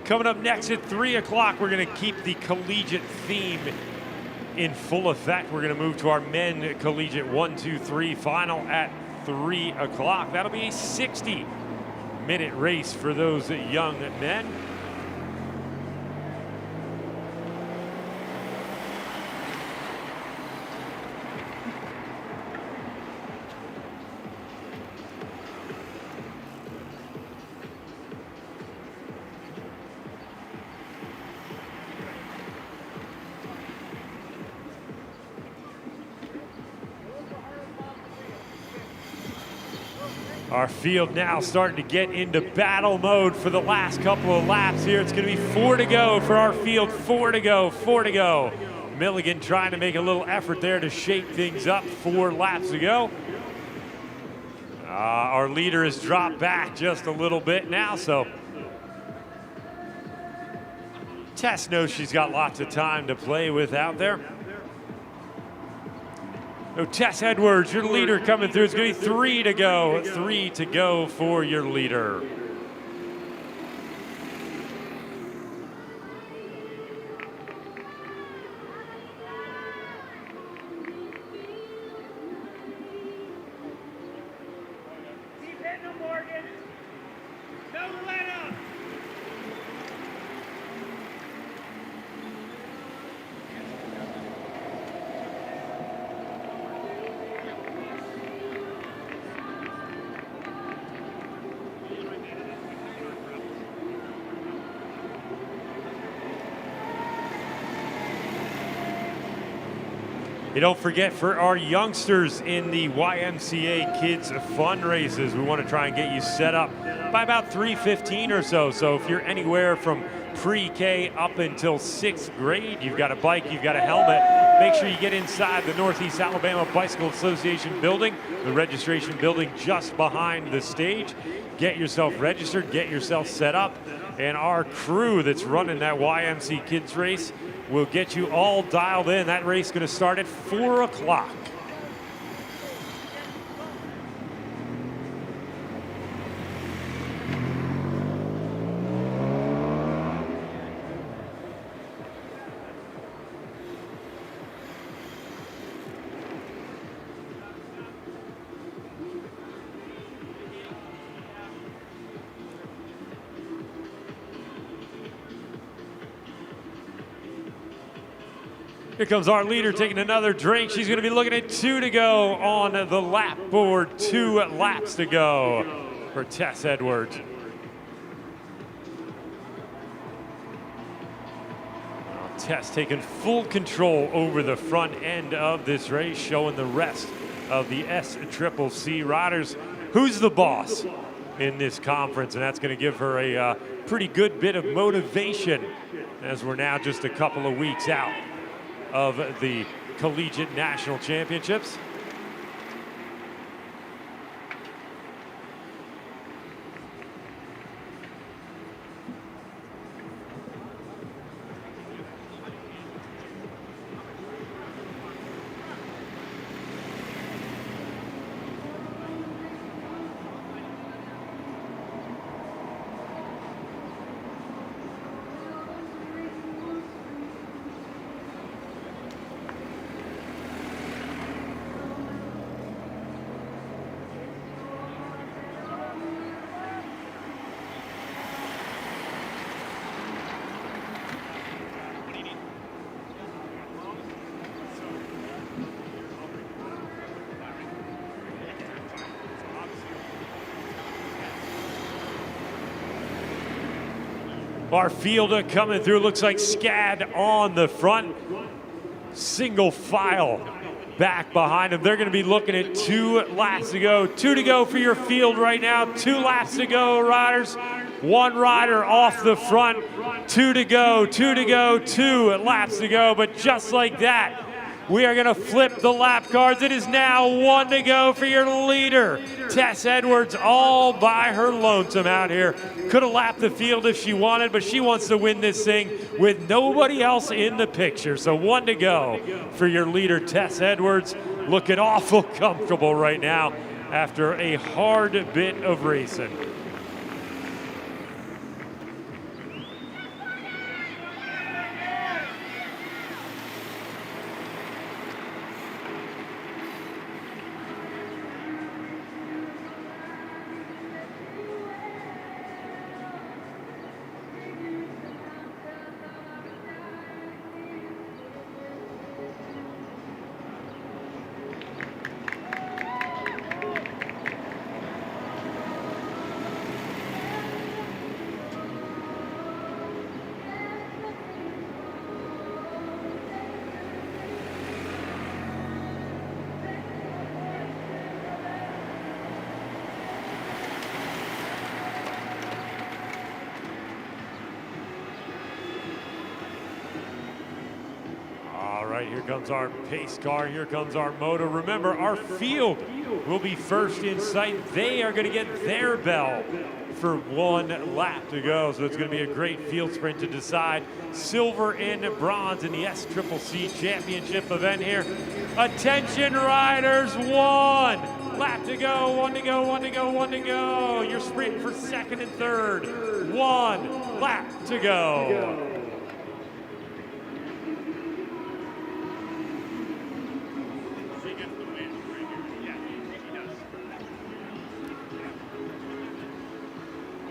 Coming up next at 3 o'clock, we're going to keep the collegiate theme in full effect. We're going to move to our men collegiate 1, 2, 3 final at 3 o'clock. That'll be a 60-minute race for those young men. Our field now starting to get into battle mode for the last couple of laps here. It's going to be 4 to go for our field. 4 to go, 4 to go. Milligan trying to make a little effort there to shake things up. 4 laps to go. Our leader has dropped back just a little bit now, so Tess knows she's got lots of time to play with out there. So Tess Edwards, your leader coming through. It's going to be 3 to go. 3 to go for your leader. Keep hitting them, Morgan. No let up. You don't forget, for our youngsters in the YMCA Kids Fun Races, we want to try and get you set up by about 3:15 or so. So if you're anywhere from pre-K up until 6th grade, you've got a bike, you've got a helmet, make sure you get inside the Northeast Alabama Bicycle Association building, the registration building just behind the stage. Get yourself registered, get yourself set up, and our crew that's running that YMC Kids race will get you all dialed in. That race is going to start at 4 o'clock. Here comes our leader taking another drink. She's going to be looking at 2 to go on the lap board. 2 laps to go for Tess Edwards. Tess taking full control over the front end of this race, showing the rest of the SCCC riders who's the boss in this conference, and that's going to give her a pretty good bit of motivation as we're now just a couple of weeks out of the Collegiate National Championships. Our fielder coming through, looks like Scad on the front. Single file back behind him. They're going to be looking at 2 laps to go. 2 to go for your field right now. 2 laps to go, riders. 1 rider off the front. 2 to go, 2 to go, 2 laps to go. But just like that, we are going to flip the lap cards. It is now 1 to go for your leader, Tess Edwards, all by her lonesome out here. Could have lapped the field if she wanted, but she wants to win this thing with nobody else in the picture. So 1 to go for your leader, Tess Edwards. Looking awful comfortable right now after a hard bit of racing. Here comes our pace car, here comes our moto. Remember, our field will be first in sight. They are going to get their bell for 1 lap to go. So it's going to be a great field sprint to decide silver and bronze in the SCCC Championship event here. Attention riders, 1 lap to go, 1 to go, 1 to go, 1 to go. You're sprinting for second and third. 1 lap to go.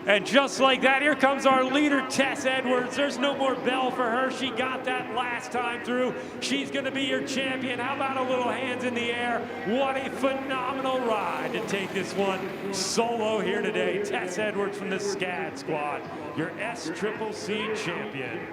And just like that, here comes our leader, Tess Edwards. There's no more bell for her. She got that last time through. She's going to be your champion. How about a little hands in the air? What a phenomenal ride to take this one solo here today. Tess Edwards from the SCAD squad, your SCCC champion.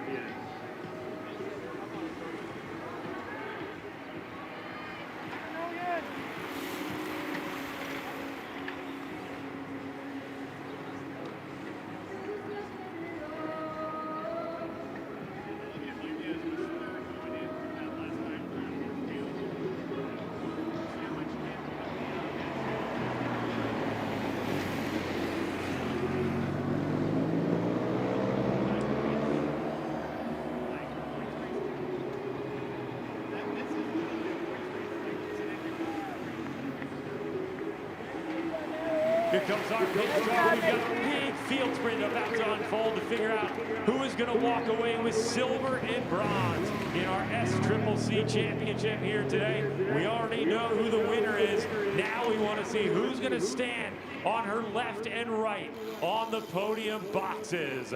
Here comes our pit car. We've got a big field sprint about to unfold to figure out who is going to walk away with silver and bronze in our SCCC championship here today. We already know who the winner is. Now we want to see who's going to stand on her left and right on the podium boxes.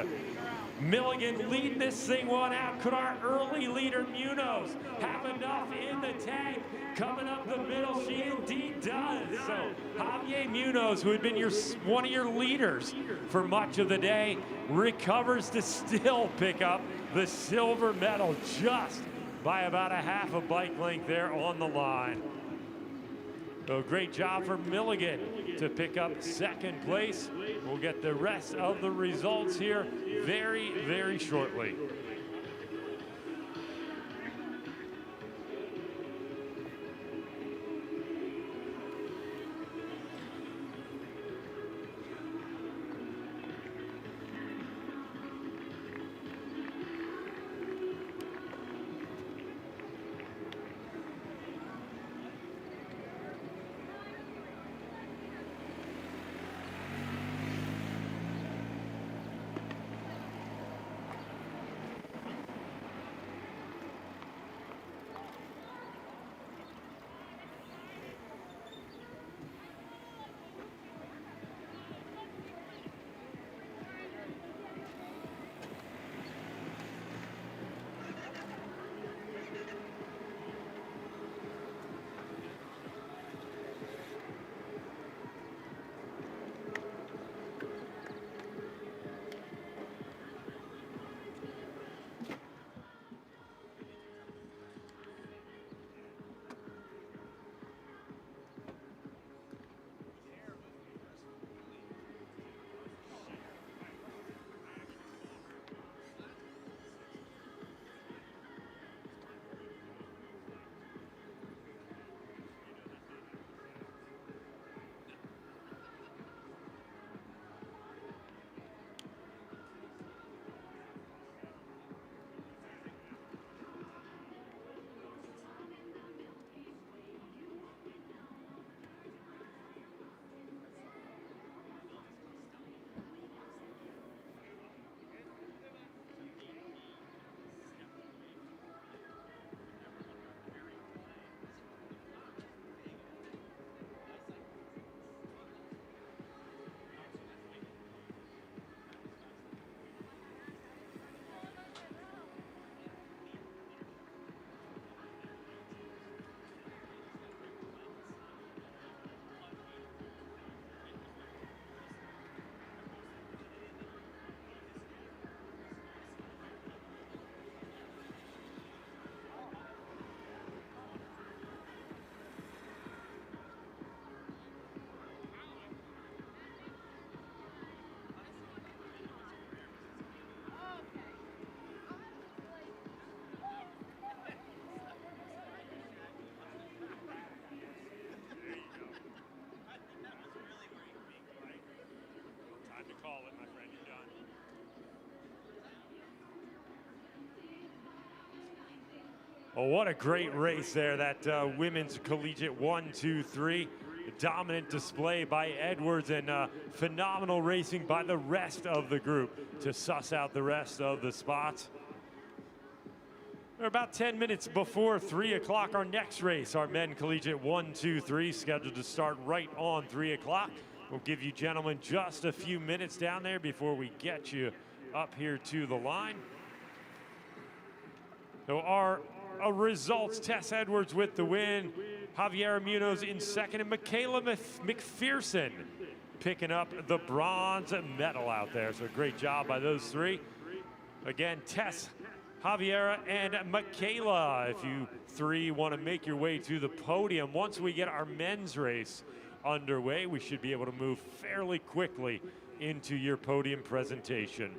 Milligan leading this thing one out. Could our early leader Munoz have enough in the tank? Coming up the middle, she indeed does. So Javier Munoz, who had been one of your leaders for much of the day, recovers to still pick up the silver medal just by about a half a bike length there on the line. So great job for Milligan to pick up second place. We'll get the rest of the results here very, very shortly. Oh, what a great race there, that women's collegiate 1, 2, 3. Dominant display by Edwards and phenomenal racing by the rest of the group to suss out the rest of the spots. We're about 10 minutes before 3 o'clock, our next race, our men collegiate 1, 2, 3, scheduled to start right on 3 o'clock. We'll give you gentlemen just a few minutes down there before we get you up here to the line. So our results, Tess Edwards with the win, Javier Munoz in second, and Michaela McPherson picking up the bronze medal out there. So great job by those three. Again, Tess, Javiera, and Michaela, if you three want to make your way to the podium. Once we get our men's race underway, we should be able to move fairly quickly into your podium presentation.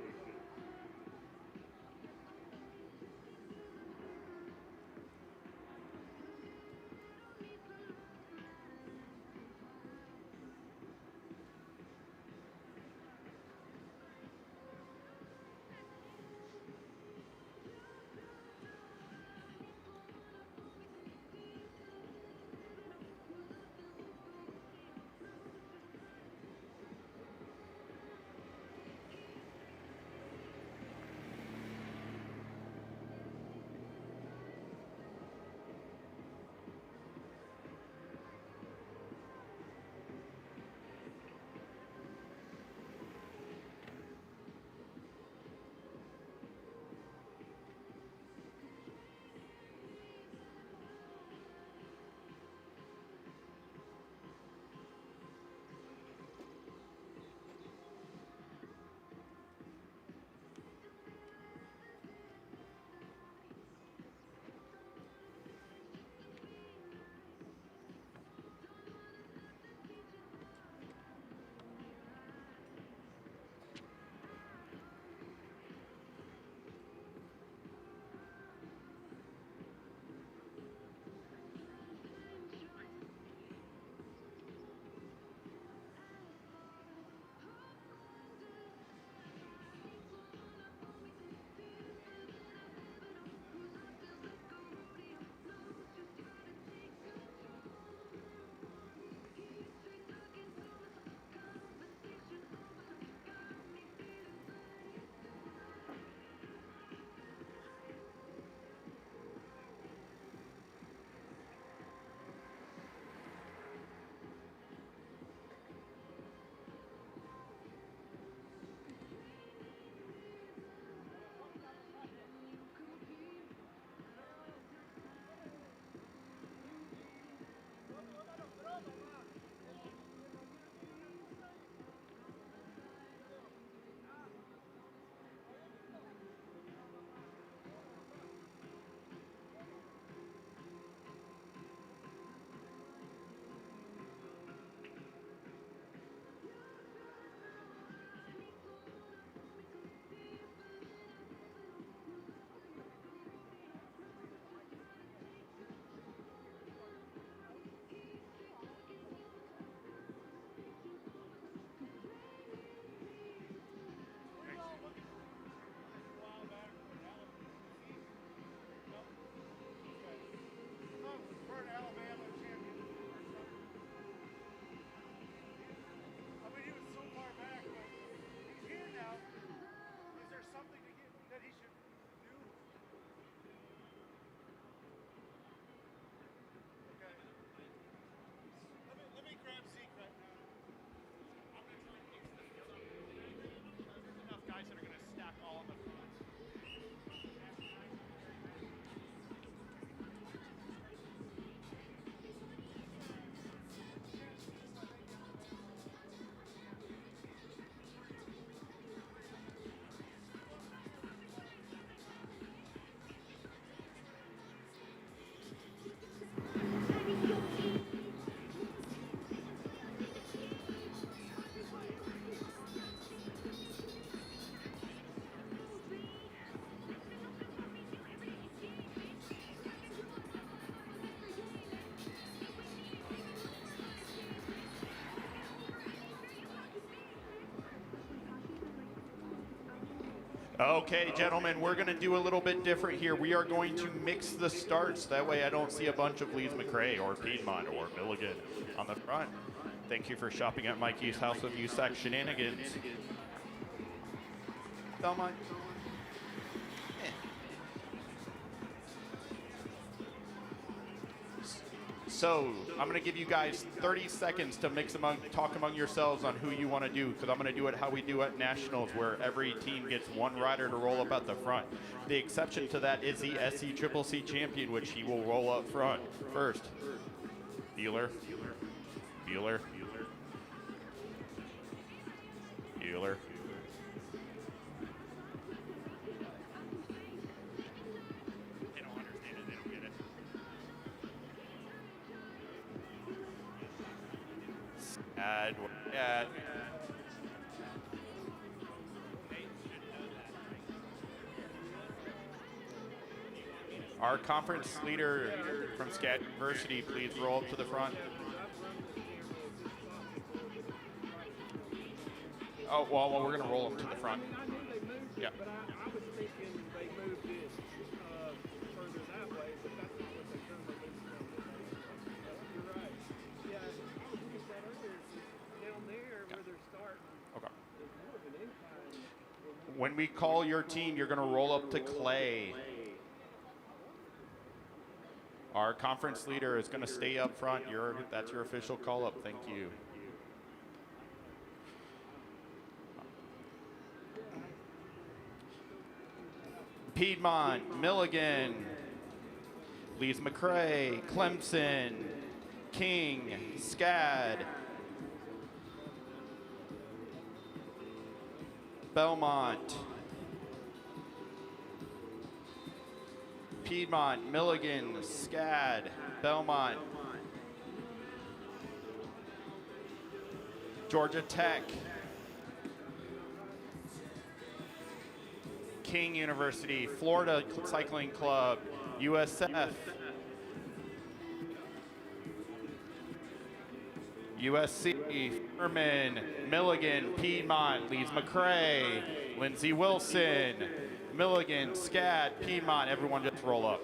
Okay, gentlemen, we're going to do a little bit different here. We are going to mix the starts. That way I don't see a bunch of Lees McRae or Piedmont or Milligan on the front. Thank you for shopping at Mikey's House of USAC Shenanigans. Belmont. So I'm going to give you guys 30 seconds to talk among yourselves on who you want to do, because I'm going to do it how we do at Nationals, where every team gets one rider to roll up at the front. The exception to that is the SCCC champion, which he will roll up front first. Bueller. Bueller. Bueller. They don't understand it. They don't get it. Add. Our conference leader from SCAD University, please roll up to the front. Oh, well, we're going to roll them to the front. Yeah. But I was thinking they moved it further that way, but that's not what they've done. You're right. Yeah, I was looking at that earlier. Down there where they're starting, Okay. there's more of an incline. When we call your team, you're going to roll up to Clay. Our conference leader is going to stay up front. That's your official call-up. Thank you. Piedmont, Milligan, Lees McRae, Clemson, King, SCAD, Belmont, Piedmont, Milligan, SCAD, Belmont, Georgia Tech, King University, Florida Cycling Club, USF, USC, Furman, Milligan, Piedmont, Lees McRae, Lindsey Wilson, Milligan, SCAD, Piedmont. Everyone just roll up.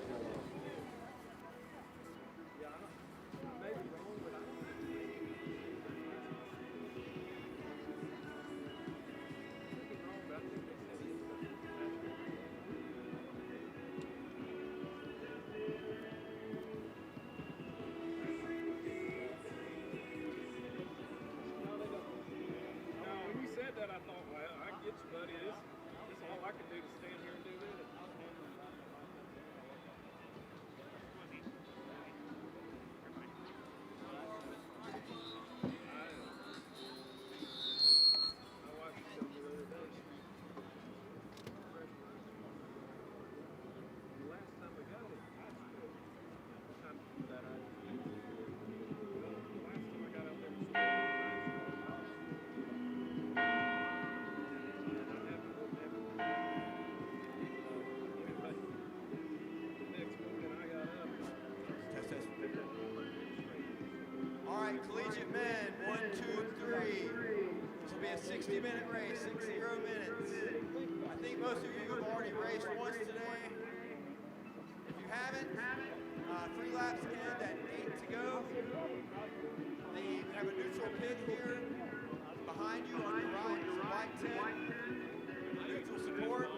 When you said that, I thought, well, I get you, buddy. This all I can do to stand here and do this. My wife showed me the other day. The last time we got it, I still kind of that idea. The last time I got out there, All right, collegiate men, 1, 2, 3. This will be a 60-minute race, 60 minutes. I think most of you have already raced once today. If you haven't, 3 laps end at 8 to go. We have a neutral pit here behind you on your right. It's a white tent. Neutral support.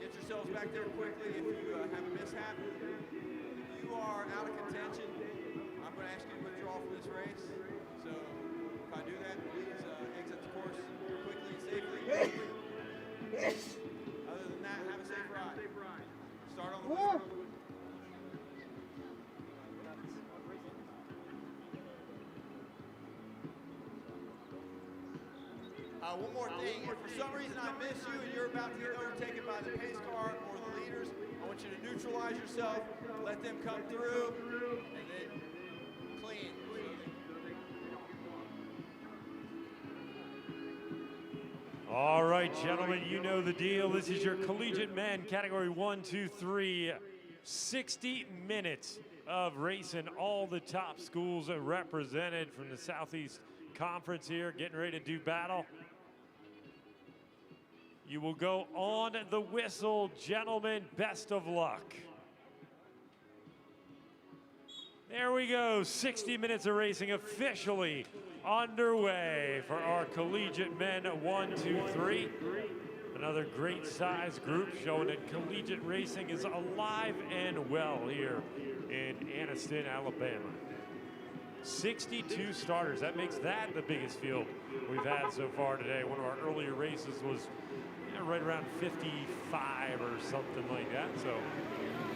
Get yourselves back there quickly if you have a mishap. If you are out of contention, I'm going to ask you to withdraw from this race. So if I do that, please exit the course quickly and safely. Other than that, have a safe ride. Start on the wheel. One more thing, if for some reason I miss you and you're about to get overtaken by the pace car or the leaders, I want you to neutralize yourself, let them come through, and then clean. All right, gentlemen, you know the deal. This is your collegiate men, category 1, 2, 3. 60 minutes of racing. All the top schools are represented from the Southeast Conference here, getting ready to do battle. You will go on the whistle, gentlemen. Best of luck. There we go. 60 minutes of racing officially underway for our collegiate men 1, 2, 3. Another great size group showing that collegiate racing is alive and well here in Anniston, Alabama. 62 starters. That makes that the biggest field we've had so far today. One of our earlier races was right around 55 or something like that. So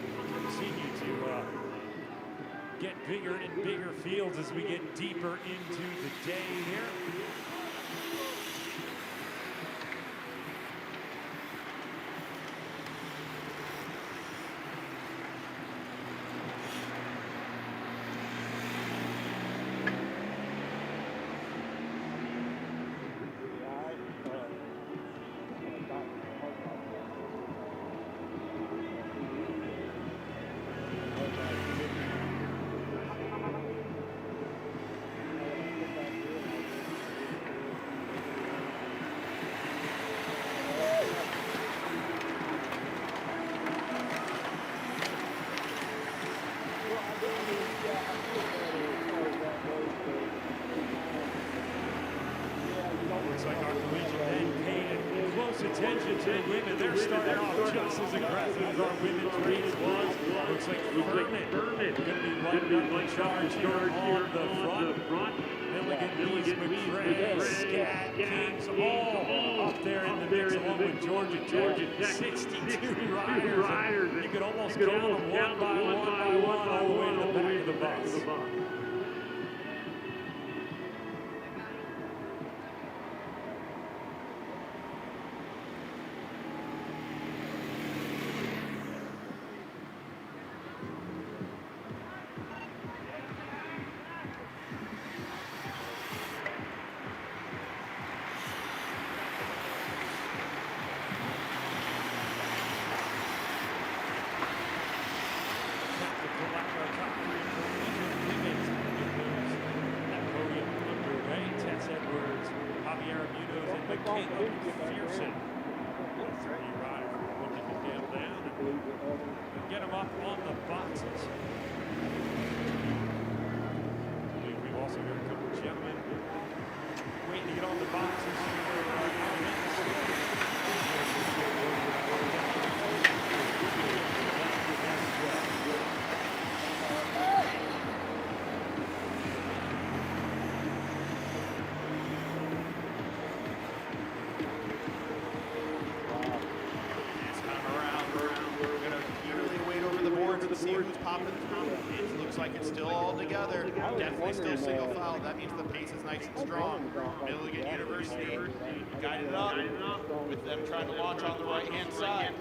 we continue to get bigger and bigger fields as we get deeper into the day here. Looks like our collegiate men paid close attention to the women. They're starting off just as aggressive as our women's race was. Looks like Furman going to be lighting up the charge here on the front. Milligan, Lees, McCray, Scat, Kings, all up there in the mix along with Georgia. 62 riders. You could almost count them one by one all the way to the back of the bus. Get them up on the boxes. We've also got a couple of gentlemen waiting to get on the boxes. See who's popping through. It looks like it's still all together. Definitely still single file. That means the pace is nice and strong. Milligan University guided up with them trying to launch on the right-hand side.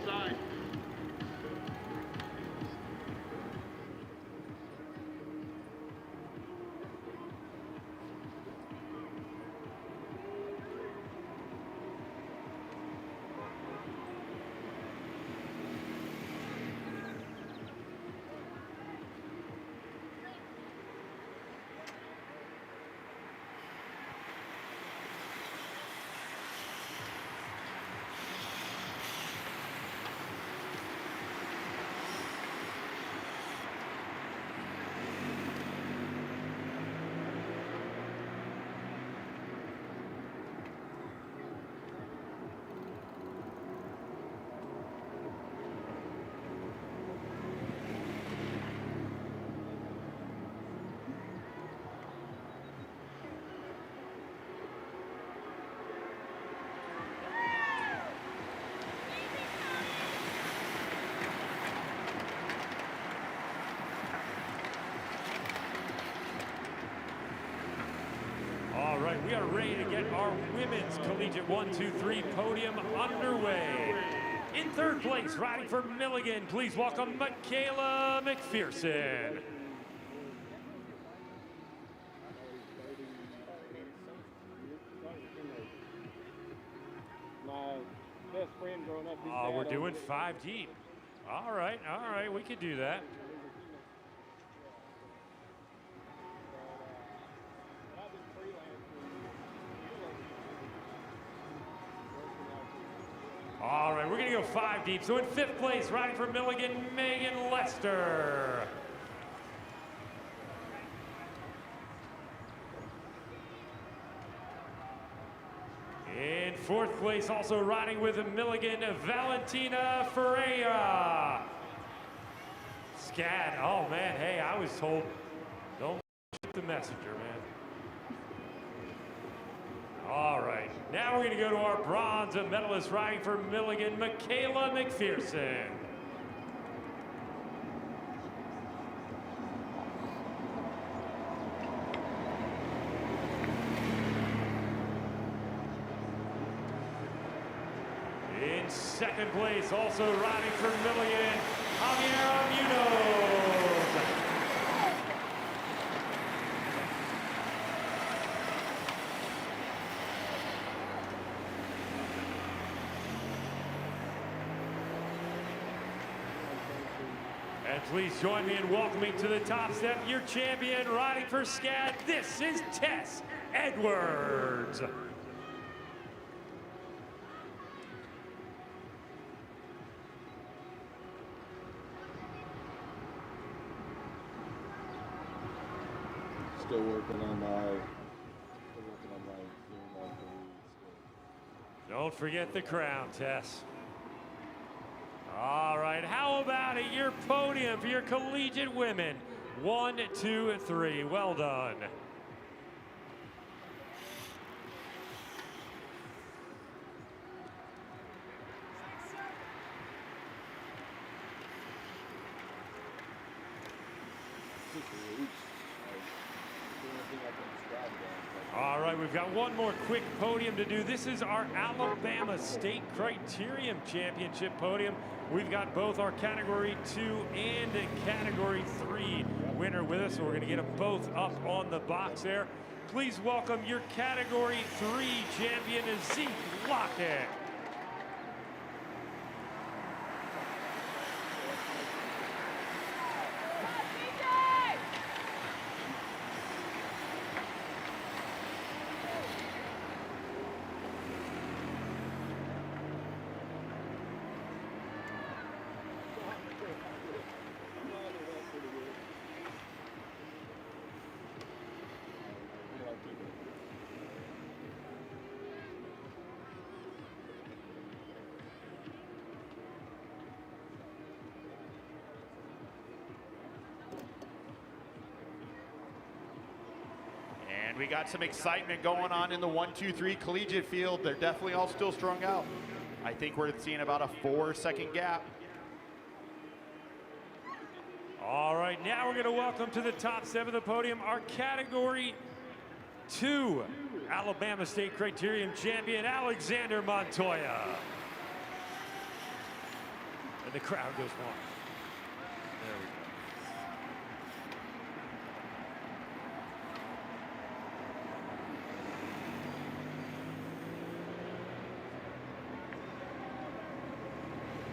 All right, we are ready to get our women's collegiate 1, 2, 3 podium underway. In third place, riding for Milligan, please welcome Michaela McPherson. My best friend growing up. Oh, we're doing 5 deep. All right, we could do that. All right, we're going to go 5 deep. So in 5th place, riding for Milligan, Megan Lester. In 4th place, also riding with Milligan, Valentina Ferreira. Scad, oh man, hey, I was told, don't shoot the messenger, man. All right, now we're going to go to our bronze medalist riding for Milligan, Michaela McPherson. In 2nd place, also riding for Milligan, Javier Munoz. And please join me in welcoming to the top step your champion riding for SCAD. This is Tess Edwards. Still working on my Don't forget the crown, Tess. All right, how about it? Your podium for your collegiate women. 1, 2, 3. Well done. All right, we've got one more quick podium to do. This is our Alabama State Criterium Championship podium. We've got both our Category 2 and Category 3 winner with us, so we're going to get them both up on the box there. Please welcome your Category 3 champion, Zeke Lockett. We got some excitement going on in the 1, 2, 3 collegiate field. They're definitely all still strung out. I think we're seeing about a 4-second gap. All right, now we're going to welcome to the top step of the podium our Category 2 Alabama State Criterium champion, Alexander Montoya. And the crowd goes wild. There we go.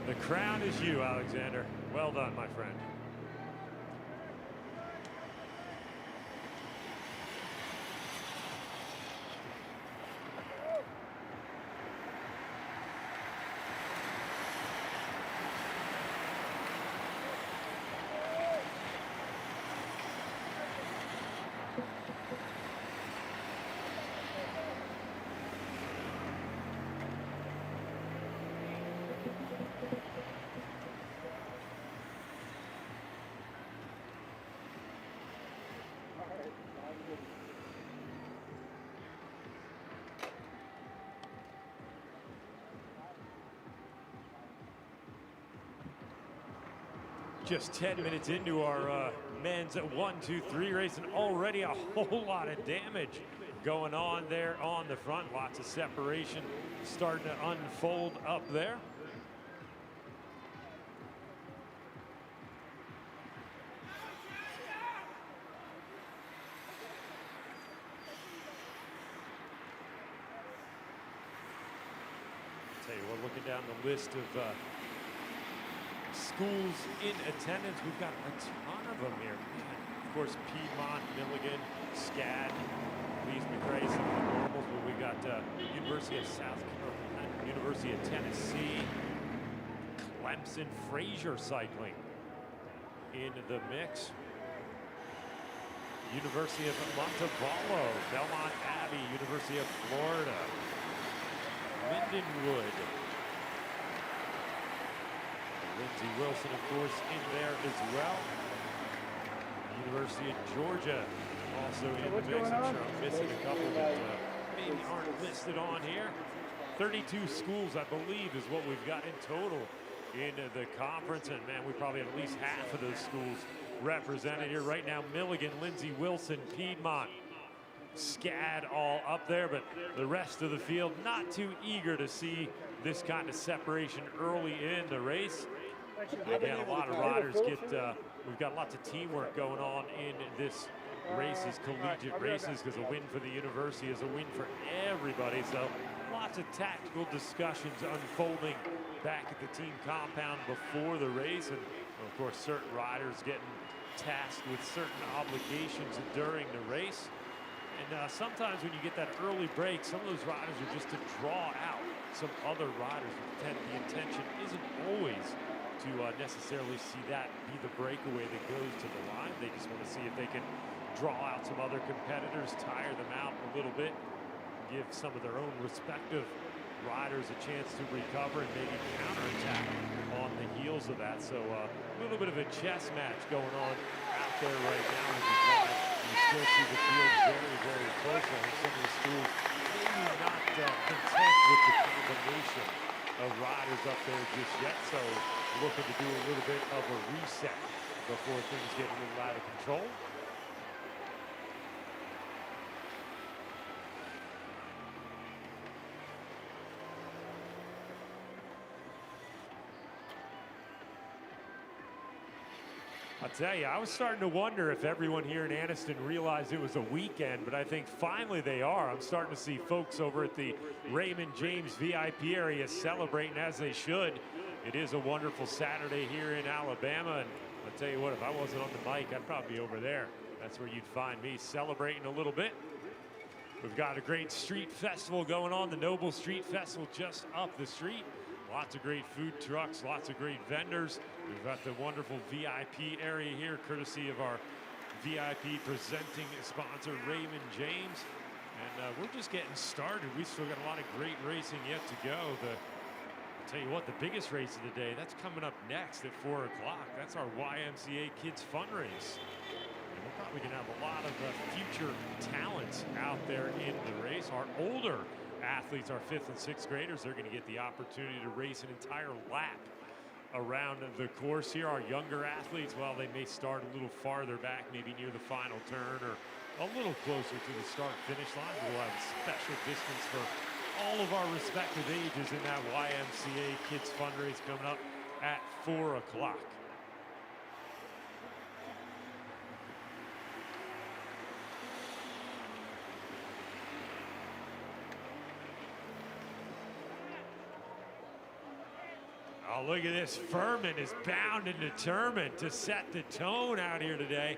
The crown is you, Alexander. Well done, my friend. Just 10 minutes into our men's 1, 2, 3 race, and already a whole lot of damage going on there on the front. Lots of separation starting to unfold up there. Tell you what, looking down the list of schools in attendance, we've got a ton of them here. Of course, Piedmont, Milligan, SCAD, Lees McRae, some of the normals, but we've got University of South Carolina, University of Tennessee, Clemson, Fraser Cycling in the mix. University of Montevallo, Belmont Abbey, University of Florida, Lindenwood. Lindsey Wilson, of course, in there as well. University of Georgia also in the mix. I'm sure I'm missing a couple that maybe aren't listed on here. 32 schools, I believe, is what we've got in total in the conference. And, man, we probably have at least half of those schools represented here right now. Milligan, Lindsey Wilson, Piedmont, SCAD all up there, but the rest of the field not too eager to see this kind of separation early in the race. Again, a lot of riders get, we've got lots of teamwork going on in this races, collegiate races, because a win for the university is a win for everybody. So lots of tactical discussions unfolding back at the team compound before the race. And of course, certain riders getting tasked with certain obligations during the race. And sometimes when you get that early break, some of those riders are just to draw out some other riders. The intention isn't always to necessarily see that be the breakaway that goes to the line. They just want to see if they can draw out some other competitors, tire them out a little bit, give some of their own respective riders a chance to recover and maybe counterattack on the heels of that. So a little bit of a chess match going on out there right now, which is why you still see the field very, very close. I think some of the schools maybe not content with the combination of riders up there just yet, so looking to do a little bit of a reset before things get a little out of control. I'll tell you, I was starting to wonder if everyone here in Anniston realized it was a weekend, but I think finally they are. I'm starting to see folks over at the Raymond James VIP area celebrating as they should. It is a wonderful Saturday here in Alabama, and I'll tell you what, if I wasn't on the mic, I'd probably be over there. That's where you'd find me celebrating a little bit. We've got a great street festival going on, the Noble Street Festival just up the street. Lots of great food trucks, lots of great vendors. We've got the wonderful VIP area here, courtesy of our VIP presenting sponsor, Raymond James. And we're just getting started. We've still got a lot of great racing yet to go. I'll tell you what, the biggest race of the day, that's coming up next at 4 o'clock. That's our YMCA Kids Fundraise. And we're probably going to have a lot of future talents out there in the race. Our older athletes, our 5th and 6th graders, they're going to get the opportunity to race an entire lap around the course here. Our younger athletes, well, they may start a little farther back, maybe near the final turn or a little closer to the start-finish line. We'll have a special distance for all of our respective ages in that YMCA Kids Fundraise coming up at 4 o'clock. Oh, look at this. Furman is bound and determined to set the tone out here today.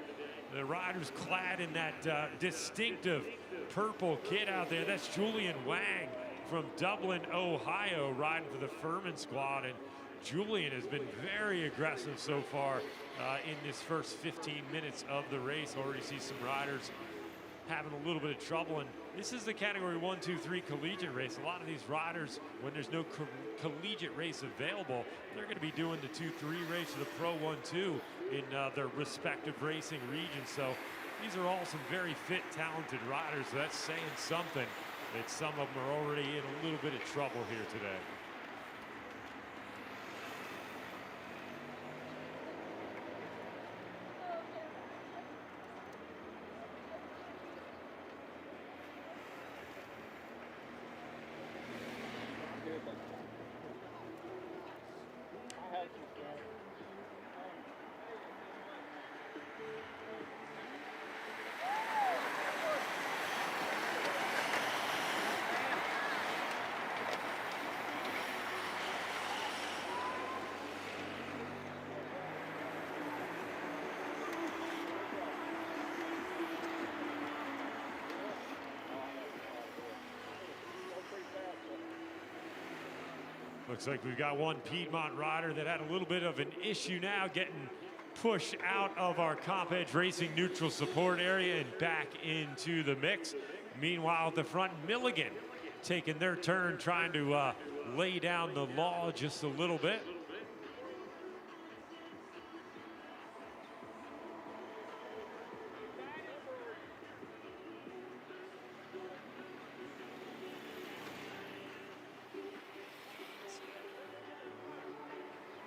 The riders clad in that distinctive purple kit out there. That's Julian Wang from Dublin, Ohio, riding for the Furman squad. And Julian has been very aggressive so far in this first 15 minutes of the race. Already see some riders having a little bit of trouble. And this is the category 1, 2, 3 collegiate race. A lot of these riders, when there's no collegiate race available, they're going to be doing the 2, 3 race or the Pro 1, 2 in their respective racing regions. So these are all some very fit, talented riders. So that's saying something that some of them are already in a little bit of trouble here today. Looks like we've got one Piedmont rider that had a little bit of an issue now, getting pushed out of our Comp Edge Racing neutral support area and back into the mix. Meanwhile, at the front, Milligan taking their turn, trying to lay down the law just a little bit.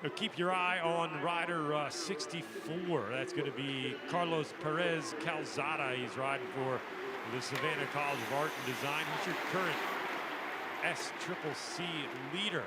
Now keep your eye on rider 64. That's going to be Carlos Perez Calzada. He's riding for the Savannah College of Art and Design. He's your current SCCC leader.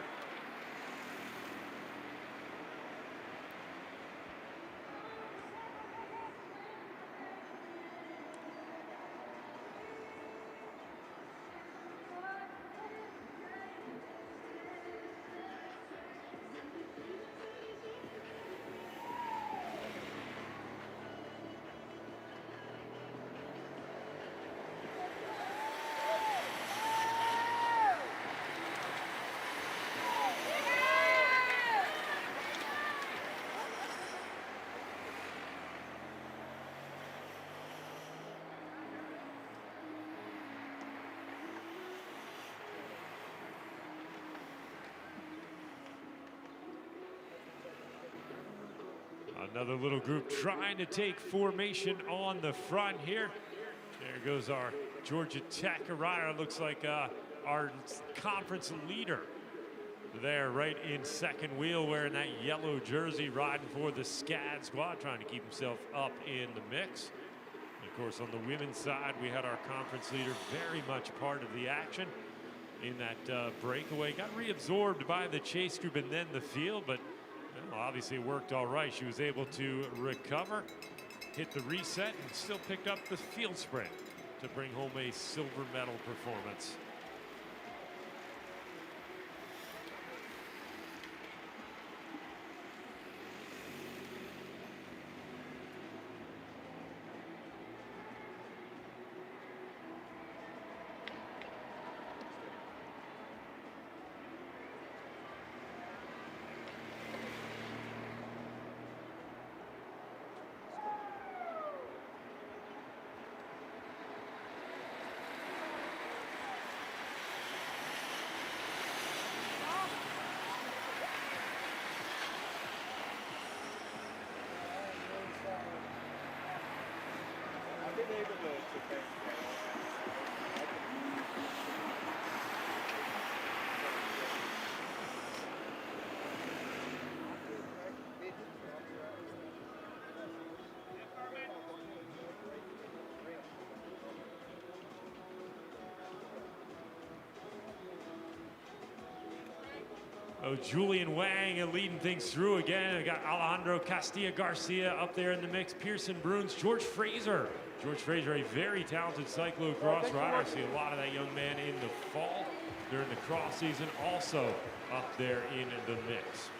Another little group trying to take formation on the front here. There goes our Georgia Tech rider. Looks like our conference leader there, right in second wheel, wearing that yellow jersey, riding for the SCAD squad, trying to keep himself up in the mix. And of course, on the women's side, we had our conference leader very much part of the action in that breakaway. Got reabsorbed by the chase group and then the field, but well, obviously it worked all right. She was able to recover, hit the reset, and still picked up the field sprint to bring home a silver medal performance. Oh, Julian Wang leading things through again. I got Alejandro Castilla Garcia up there in the mix. Pearson Bruns, George Fraser. George Fraser, a very talented cyclocross rider. I see a lot of that young man in the fall during the cross season, also up there in the mix.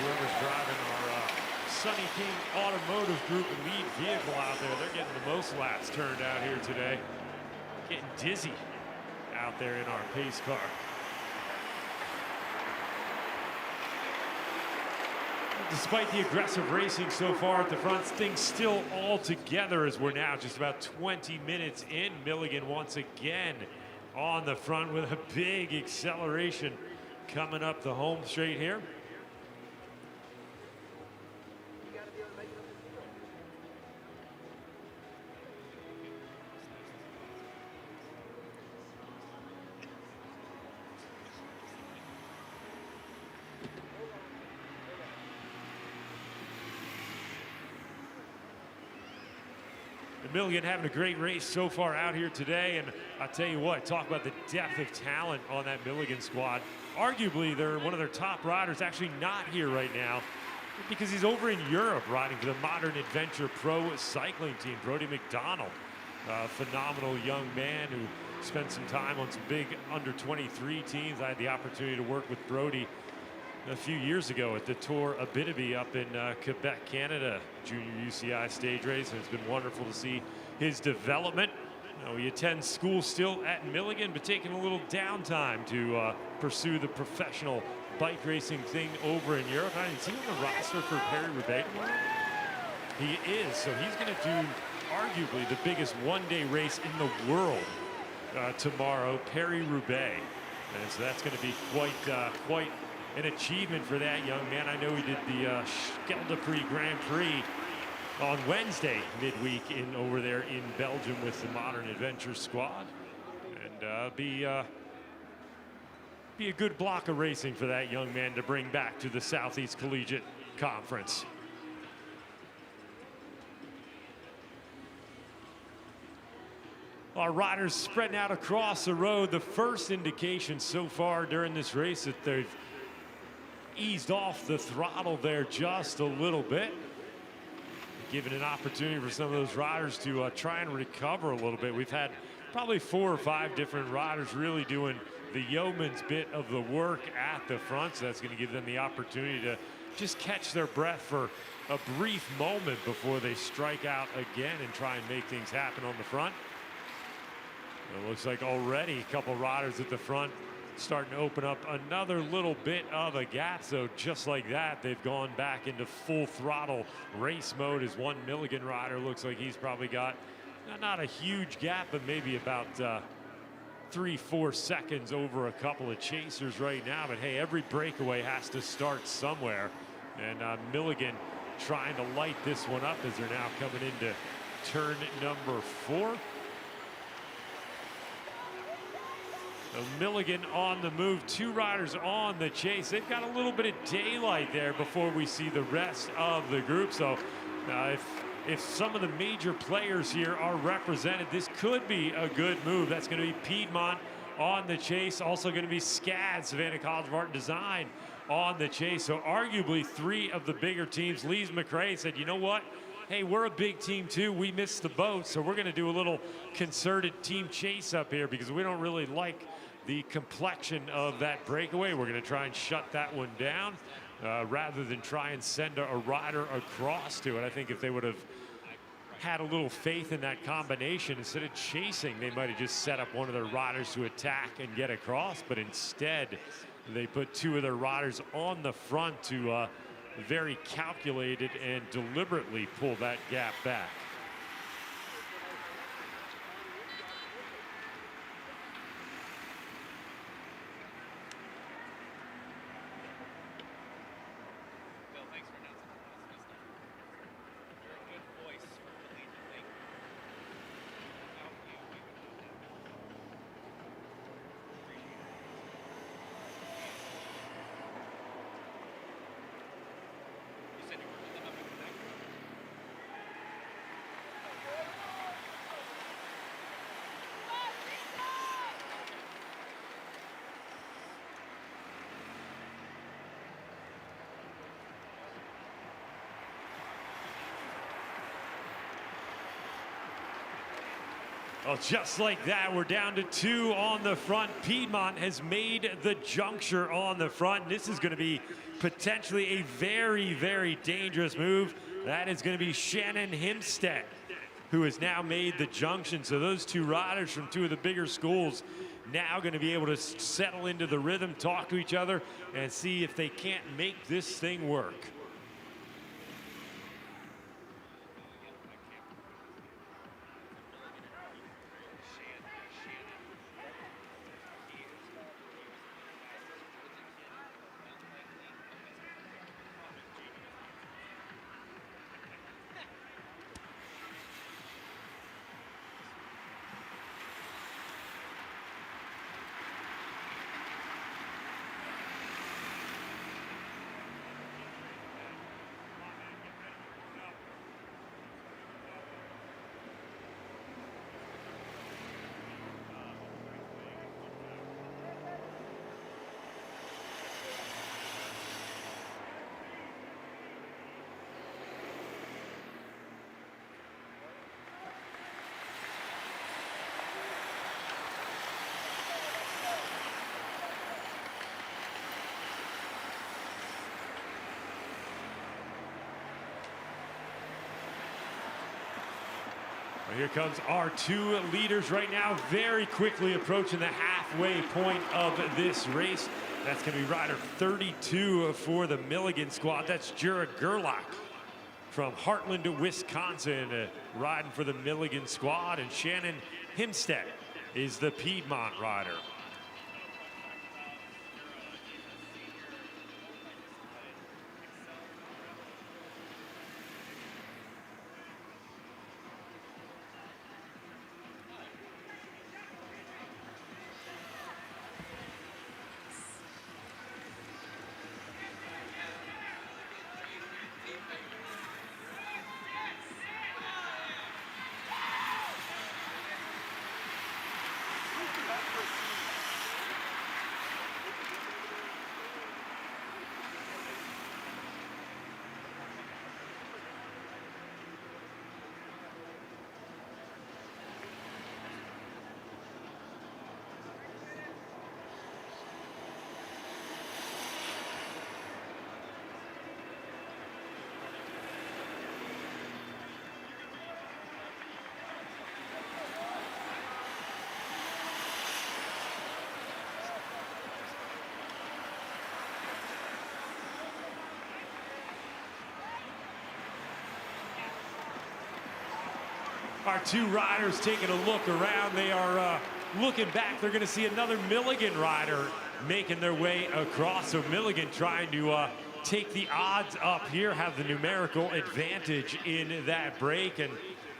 Whoever's driving our Sunny King Automotive Group lead vehicle out there, they're getting the most laps turned out here today. Getting dizzy out there in our pace car. Despite the aggressive racing so far at the front, things still all together as we're now just about 20 minutes in. Milligan once again on the front with a big acceleration coming up the home straight here. Milligan having a great race so far out here today, and I'll tell you what, talk about the depth of talent on that Milligan squad. Arguably, they're one of their top riders actually not here right now because he's over in Europe riding for the Modern Adventure Pro Cycling Team, Brody McDonald. A phenomenal young man who spent some time on some big under-23 teams. I had the opportunity to work with Brody a few years ago at the Tour Abitibi up in Quebec, Canada, junior UCI stage race, and it's been wonderful to see his development. You know, he attends school still at Milligan, but taking a little downtime to pursue the professional bike racing thing over in Europe. Is he on the roster for Paris-Roubaix? He is, so he's going to do arguably the biggest one-day race in the world tomorrow, Paris-Roubaix. And so that's going to be quite an achievement for that young man. I know he did the Scheldeprijs Grand Prix on Wednesday midweek over there in Belgium with the Modern Adventure squad, and be a good block of racing for that young man to bring back to the Southeast Collegiate Conference. Our riders spreading out across the road. The first indication so far during this race that they've eased off the throttle there just a little bit, giving an opportunity for some of those riders to try and recover a little bit. We've had probably 4 or 5 different riders really doing the yeoman's bit of the work at the front, so that's going to give them the opportunity to just catch their breath for a brief moment before they strike out again and try and make things happen on the front. It looks like already a couple riders at the front starting to open up another little bit of a gap. So just like that, they've gone back into full throttle race mode as one Milligan rider looks like he's probably got not a huge gap, but maybe about 3-4 seconds over a couple of chasers right now. But hey, every breakaway has to start somewhere, and Milligan trying to light this one up as they're now coming into turn number 4. So Milligan on the move, 2 riders on the chase. They've got a little bit of daylight there before we see the rest of the group. So if some of the major players here are represented, this could be a good move. That's going to be Piedmont on the chase. Also going to be SCAD, Savannah College of Art and Design, on the chase. So arguably 3 of the bigger teams. Lees McRae said, you know what? Hey, we're a big team too. We missed the boat, so we're going to do a little concerted team chase up here because we don't really like the complexion of that breakaway. We're going to try and shut that one down rather than try and send a rider across to it. I think if they would have had a little faith in that combination, instead of chasing, they might have just set up one of their riders to attack and get across, but instead they put 2 of their riders on the front to very calculated and deliberately pull that gap back. Bill, thanks for announcing that. You're a good voice for collegiate thing. Without you, we would not have it. Appreciate it. You said you worked with them up in Quebec? Well, just like that, we're down to 2 on the front. Piedmont has made the juncture on the front. This is going to be potentially a very, very dangerous move. That is going to be Shannon Himstead, who has now made the junction. So those 2 riders from 2 of the bigger schools now going to be able to settle into the rhythm, talk to each other, and see if they can't make this thing work. Here comes our two leaders right now, very quickly approaching the halfway point of this race. That's going to be rider 32 for the Milligan squad. That's Jura Gerlach from Heartland, Wisconsin, riding for the Milligan squad. And Shannon Himstead is the Piedmont rider. Our two riders taking a look around. They are looking back. They're going to see another Milligan rider making their way across. So Milligan trying to take the odds up here, have the numerical advantage in that break. And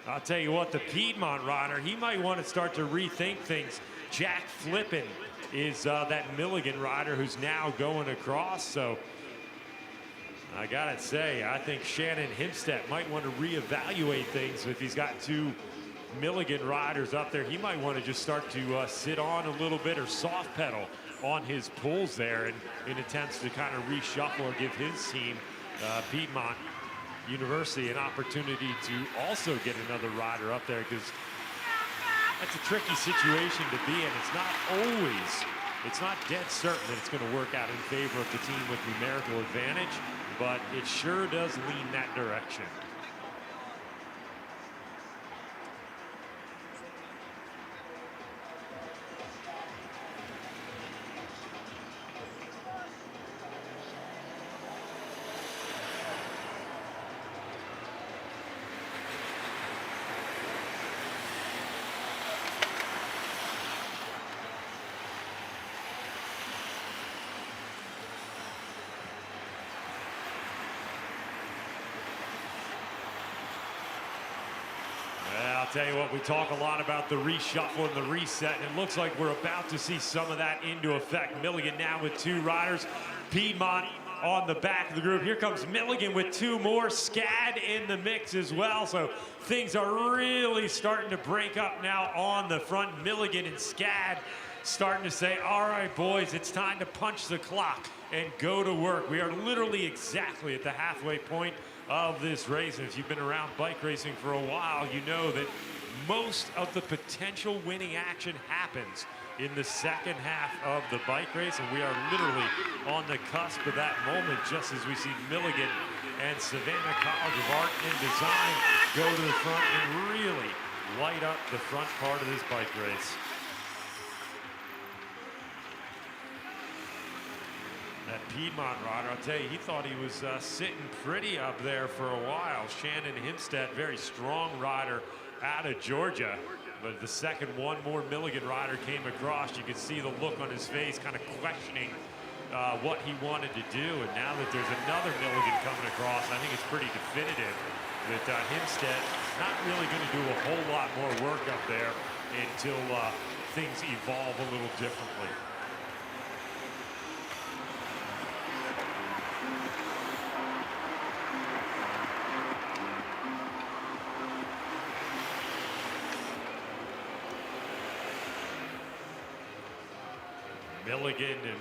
I'll tell you what, the Piedmont rider, he might want to start to rethink things. Jack Flippin is that Milligan rider who's now going across. So I gotta say, I think Shannon Himstead might want to reevaluate things. If he's got two Milligan riders up there, he might want to just start to sit on a little bit or soft pedal on his pulls there in attempts to kind of reshuffle or give his team, Piedmont University, an opportunity to also get another rider up there, because that's a tricky situation to be in. It's not dead certain that it's going to work out in favor of the team with numerical advantage, but it sure does lean that direction. I'll tell you what, we talk a lot about the reshuffle and the reset, and it looks like we're about to see some of that into effect. Milligan now with two riders. Piedmont on the back of the group. Here comes Milligan with two more. SCAD in the mix as well. So things are really starting to break up now on the front. Milligan and SCAD starting to say, all right, boys, it's time to punch the clock and go to work. We are literally exactly at the halfway point of this race. And if you've been around bike racing for a while, you know that most of the potential winning action happens in the second half of the bike race, and we are literally on the cusp of that moment, just as we see Milligan and Savannah College of Art and Design go to the front and really light up the front part of this bike race. That Piedmont rider, I'll tell you, he thought he was sitting pretty up there for a while. Shannon Himstead, very strong rider out of Georgia. But the second one more Milligan rider came across, you could see the look on his face, kind of questioning what he wanted to do. And now that there's another Milligan coming across, I think it's pretty definitive that Himstead not really going to do a whole lot more work up there until things evolve a little differently.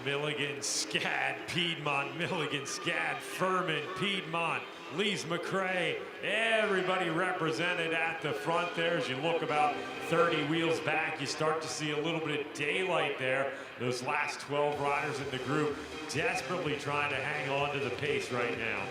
Milligan, SCAD, Piedmont, Milligan, SCAD, Furman, Piedmont, Lees McRae, everybody represented at the front there. As you look about 30 wheels back, you start to see a little bit of daylight there. Those last 12 riders in the group desperately trying to hang on to the pace right now.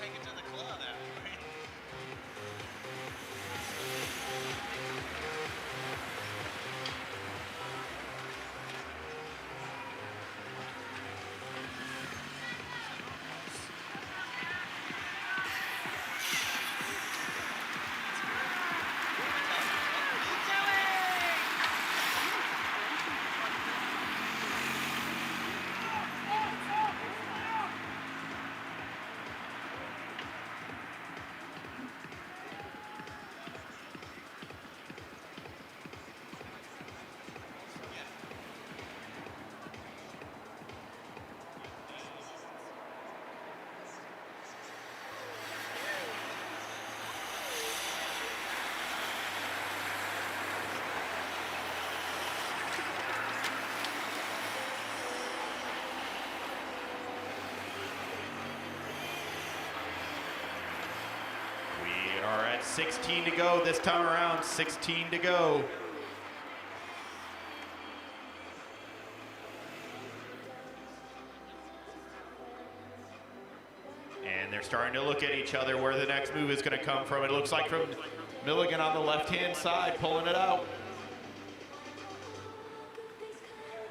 take it to the club after, right? We are at 16 to go this time around, 16 to go. And they're starting to look at each other where the next move is going to come from. It looks like from Milligan on the left-hand side, pulling it out.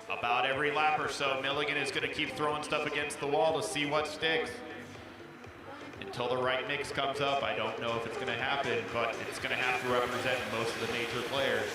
About every lap or so, Milligan is going to keep throwing stuff against the wall to see what sticks. Until the right mix comes up, I don't know if it's going to happen, but it's going to have to represent most of the major players.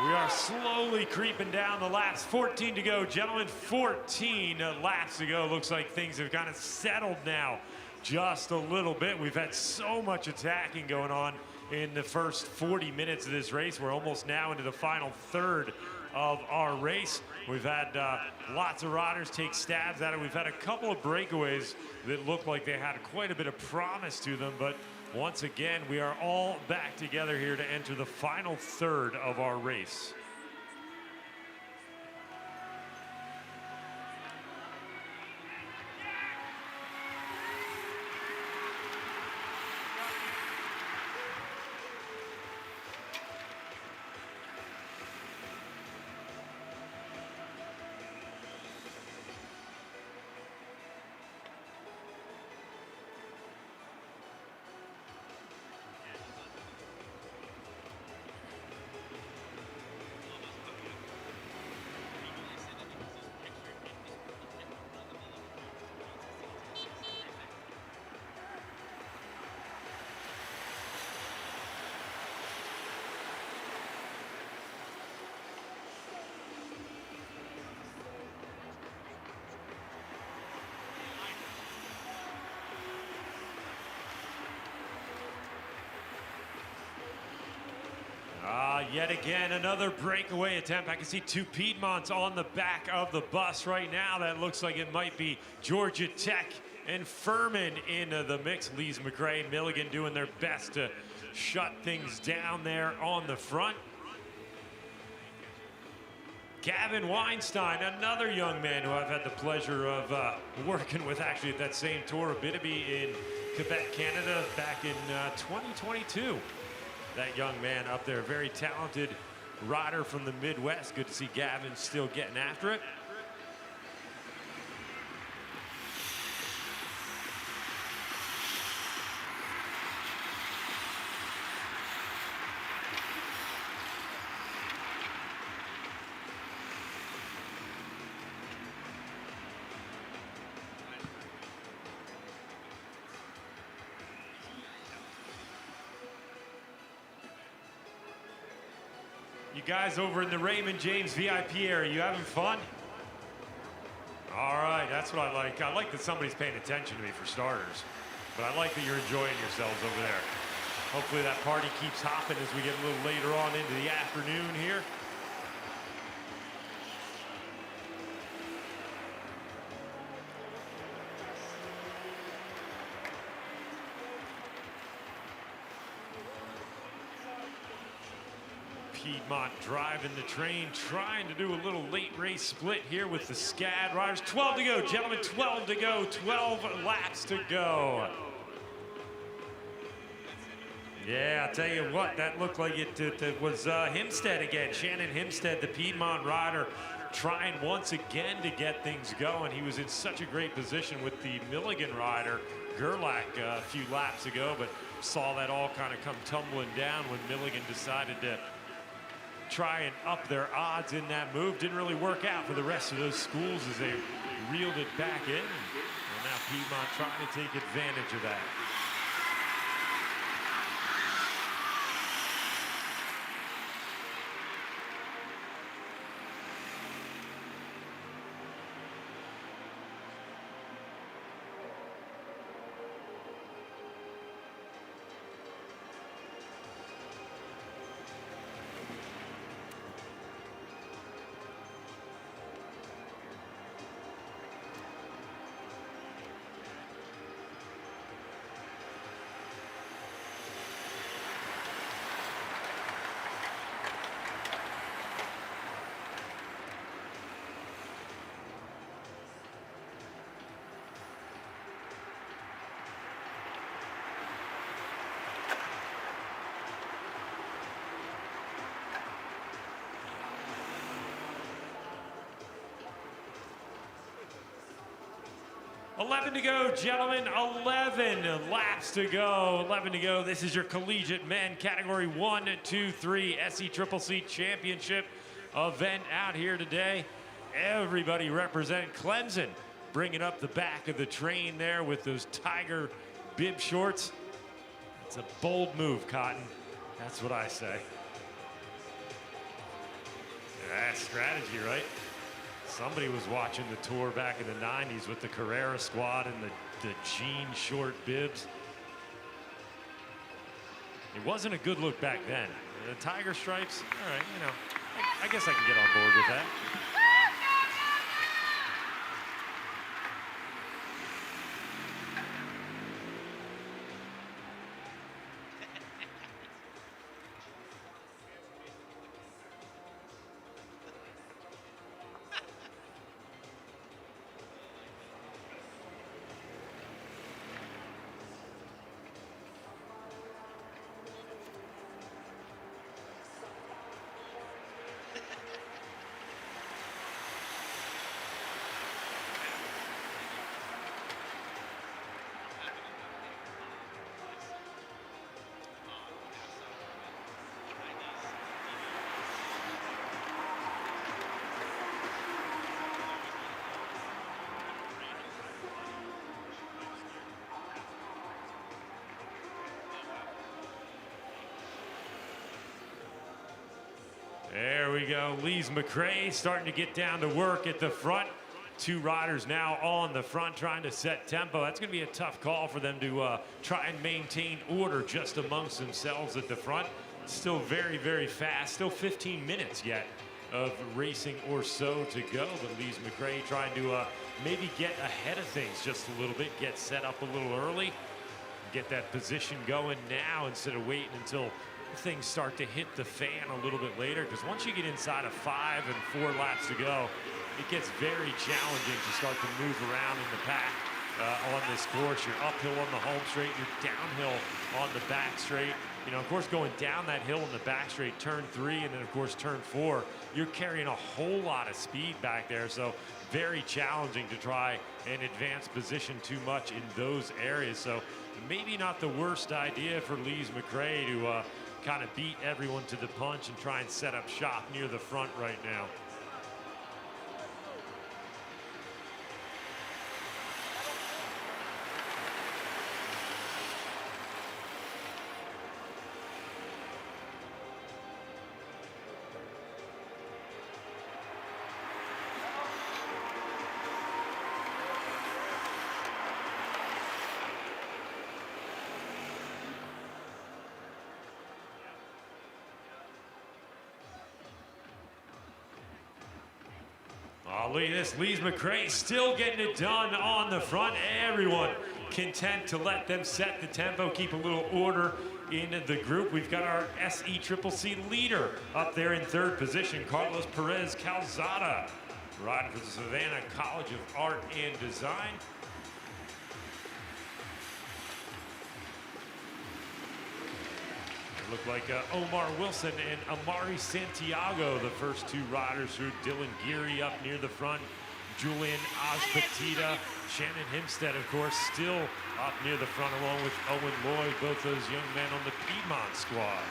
We are slowly creeping down the laps. 14 to go, gentlemen. 14 laps to go. Looks like things have kind of settled now just a little bit. We've had so much attacking going on in the first 40 minutes of this race. We're almost now into the final third of our race. We've had lots of riders take stabs at it. We've had a couple of breakaways that looked like they had quite a bit of promise to them, but once again, we are all back together here to enter the final third of our race. Yet again, another breakaway attempt. I can see two Piedmonts on the back of the bus right now. That looks like it might be Georgia Tech and Furman in the mix. Lees McRae, Milligan doing their best to shut things down there on the front. Gavin Weinstein, another young man who I've had the pleasure of working with actually at that same tour of Bideby in Quebec, Canada back in 2022. That young man up there, very talented rider from the Midwest. Good to see Gavin still getting after it. You guys over in the Raymond James VIP area, you having fun? All right, that's what I like. I like that somebody's paying attention to me for starters, but I like that you're enjoying yourselves over there. Hopefully that party keeps hopping as we get a little later on into the afternoon here. Piedmont driving the train, trying to do a little late race split here with the SCAD riders. 12 to go, gentlemen, 12 to go, 12 laps to go. Yeah, I'll tell you what, that looked like it was Himstead again. Shannon Himstead, the Piedmont rider, trying once again to get things going. He was in such a great position with the Milligan rider, Gerlach, a few laps ago, but saw that all kind of come tumbling down when Milligan decided to try and up their odds in that move. Didn't really work out for the rest of those schools as they reeled it back in. And now Piedmont trying to take advantage of that. $11 to go, gentlemen. 11 laps to go. 11 to go. This is your collegiate men category 1, 2, 3 SECCC championship event out here today. Everybody representing Clemson, bringing up the back of the train there with those Tiger bib shorts. It's a bold move, Cotton. That's what I say. That's strategy, right? Somebody was watching the tour back in the 90s with the Carrera squad and the jean short bibs. It wasn't a good look back then. The Tiger stripes, all right, you know, I guess I can get on board with that. There we go. Lees McRae starting to get down to work at the front. Two riders now on the front trying to set tempo. That's going to be a tough call for them to try and maintain order just amongst themselves at the front. still very, very fast. Still 15 minutes yet of racing or so to go. But Lees McRae trying to maybe get ahead of things just a little bit, get set up a little early, get that position going now instead of waiting until things start to hit the fan a little bit later. Because once you get inside of 5 and 4 laps to go, it gets very challenging to start to move around in the pack on this course. You're uphill on the home straight, you're downhill on the back straight. You know, of course, going down that hill in the back straight, turn 3, and then of course turn 4, you're carrying a whole lot of speed back there. So very challenging to try and advance position too much in those areas. So maybe not the worst idea for Lees McRae to kind of beat everyone to the punch and try and set up shop near the front right now. Oh, look at this, Lees McRae still getting it done on the front. Everyone content to let them set the tempo, keep a little order in the group. We've got our SECCC leader up there in 3rd position, Carlos Perez Calzada, riding for the Savannah College of Art and Design. Look like Omar Wilson and Amari Santiago, the first 2 riders through. Dylan Geary up near the front. Julian Ojpatita. Shannon Hempstead, of course, still up near the front along with Owen Lloyd, both those young men on the Piedmont squad.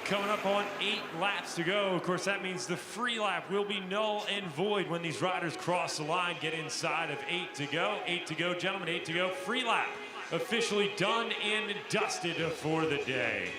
Coming up on 8 laps to go. Of course, that means the free lap will be null and void when these riders cross the line, get inside of 8 to go. 8 to go, gentlemen, 8 to go. Free lap officially done and dusted for the day.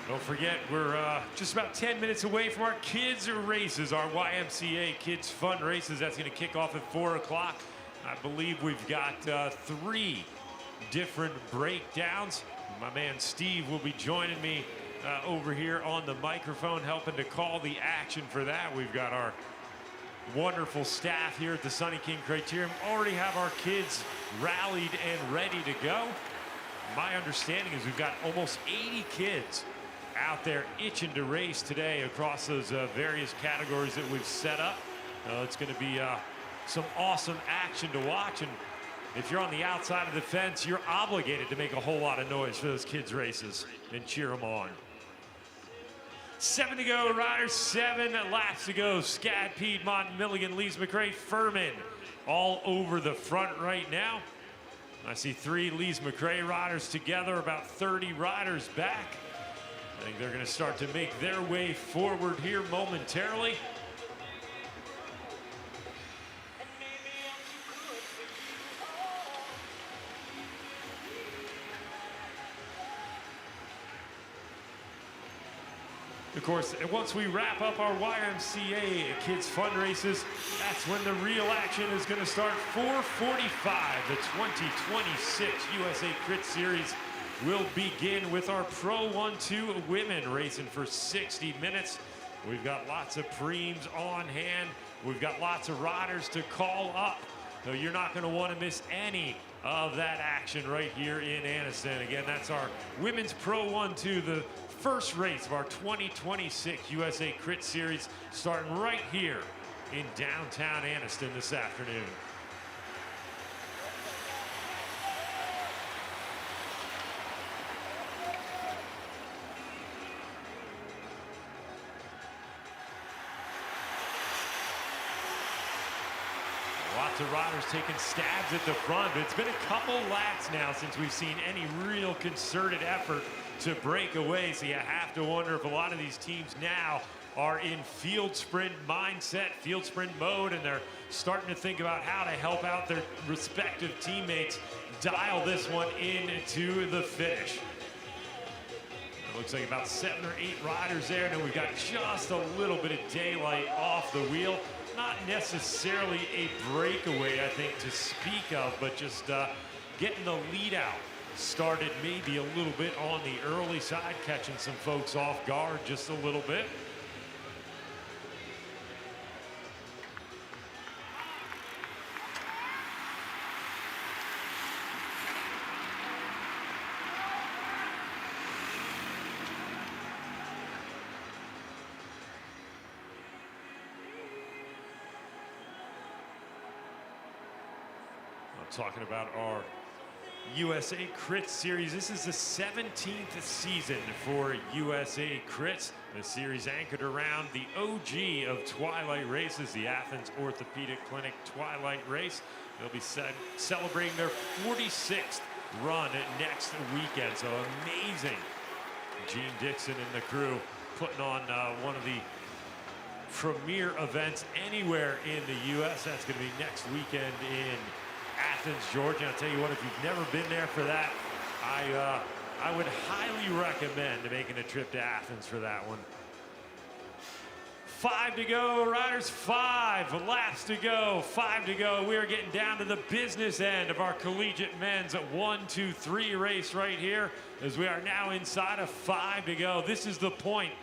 Don't forget, we're just about 10 minutes away from our kids' races, our YMCA Kids Fun Races. That's going to kick off at 4 o'clock. I believe we've got 3 different breakdowns. My man Steve will be joining me over here on the microphone, helping to call the action for that. We've got our wonderful staff here at the Sunny King Criterium. Already have our kids rallied and ready to go. My understanding is we've got almost 80 kids out there itching to race today across those various categories that we've set up. It's going to be some awesome action to watch, and if you're on the outside of the fence, you're obligated to make a whole lot of noise for those kids' races and cheer them on. 7 to go, riders, 7 laps to go. Scad, Piedmont, Milligan, Lees McRae, Furman all over the front right now. I see 3 Lees McRae riders together, about 30 riders back. I think they're going to start to make their way forward here momentarily. Of course, once we wrap up our YMCA Kids Fun Races, that's when the real action is going to start. 4:45, the 2026 USA Crit Series will begin with our Pro 1-2 women racing for 60 minutes. We've got lots of preems on hand. We've got lots of riders to call up. So you're not going to want to miss any of that action right here in Anniston. Again, that's our Women's Pro 1-2, the first race of our 2026 USA Crit Series, starting right here in downtown Anniston this afternoon. Lots of riders taking stabs at the front, but it's been a couple laps now since we've seen any real concerted effort to break away. So you have to wonder if a lot of these teams now are in field sprint mindset, field sprint mode, and they're starting to think about how to help out their respective teammates dial this one into the finish. It looks like about 7 or 8 riders there, and we've got just a little bit of daylight off the wheel. Not necessarily a breakaway, I think, to speak of, but just getting the lead out started maybe a little bit on the early side, catching some folks off guard just a little bit. Talking about our USA Crit Series. This is the 17th season for USA Crits. The series anchored around the OG of Twilight races, the Athens Orthopedic Clinic Twilight race. They'll be celebrating their 46th run next weekend. So amazing. Gene Dixon and the crew putting on one of the premier events anywhere in the U.S. That's going to be next weekend in Athens, Georgia. I'll tell you what, if you've never been there for that, I would highly recommend making a trip to Athens for that one. 5 to go, riders, 5 laps to go, 5 to go. We are getting down to the business end of our collegiate men's 1-2-3 race right here, as we are now inside of 5 to go. This is the point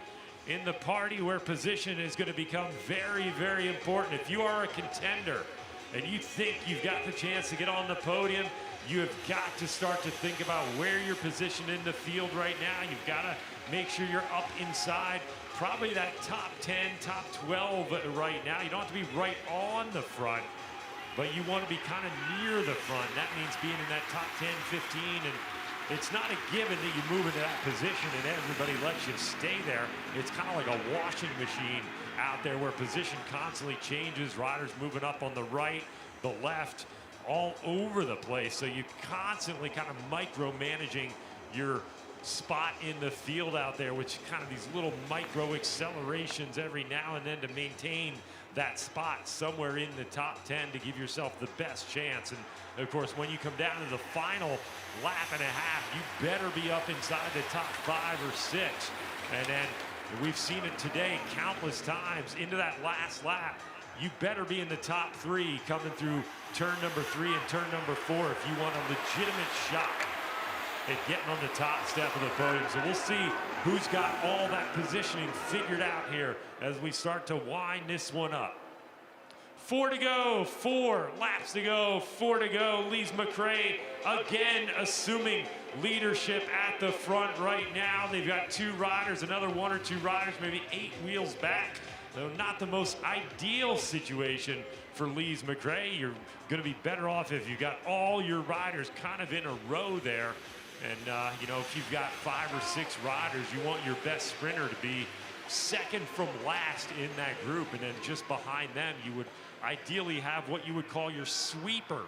in the party where position is going to become very, very important. If you are a contender and you think you've got the chance to get on the podium, you have got to start to think about where you're positioned in the field right now. You've got to make sure you're up inside probably that top 10, top 12 right now. You don't have to be right on the front, but you want to be kind of near the front. That means being in that top 10, 15, and it's not a given that you move into that position and everybody lets you stay there. It's kind of like a washing machine out there where position constantly changes, riders moving up on the right, the left, all over the place. So you constantly kind of micromanaging your spot in the field out there, which kind of these little micro accelerations every now and then to maintain that spot somewhere in the top 10 to give yourself the best chance. And of course, when you come down to the final lap and a half, you better be up inside the top 5 or 6. And then we've seen it today countless times into that last lap. You better be in the top 3 coming through turn number 3 and turn number 4 if you want a legitimate shot at getting on the top step of the podium. So we'll see who's got all that positioning figured out here as we start to wind this one up. 4 to go, 4 laps to go, 4 to go. Lees McRae again assuming leadership at the front right now. They've got 2 riders, another 1 or 2 riders, maybe 8 wheels back. So not the most ideal situation for Lees McRae. You're going to be better off if you got all your riders kind of in a row there. And, you know, if you've got 5 or 6 riders, you want your best sprinter to be second from last in that group. And then just behind them, you would ideally have what you would call your sweeper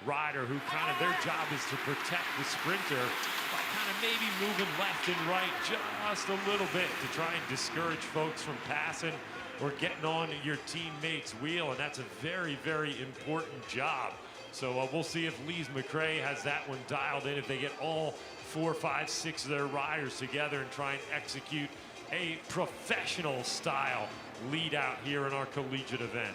rider, who kind of their job is to protect the sprinter by kind of maybe moving left and right just a little bit to try and discourage folks from passing or getting on your teammate's wheel. And that's a very, very important job. So we'll see if Lees McRae has that one dialed in, if they get all 4, 5, 6 of their riders together and try and execute a professional style lead out here in our collegiate event.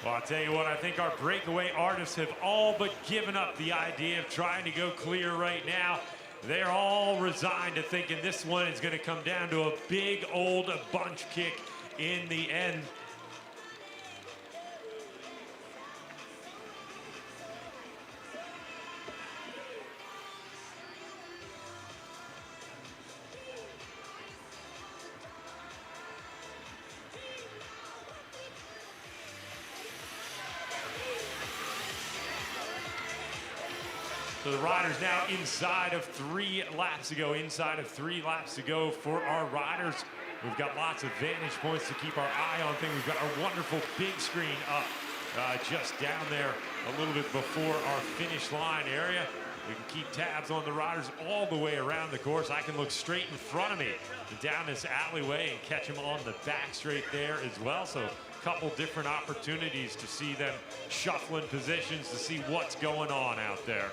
Well, I'll tell you what, I think our breakaway artists have all but given up the idea of trying to go clear right now. They're all resigned to thinking this one is going to come down to a big old bunch kick in the end. So the riders now inside of 3 laps to go. Inside of 3 laps to go for our riders. We've got lots of vantage points to keep our eye on things. We've got our wonderful big screen up just down there a little bit before our finish line area. We can keep tabs on the riders all the way around the course. I can look straight in front of me down this alleyway and catch them on the back straight there as well. So a couple different opportunities to see them shuffling positions to see what's going on out there.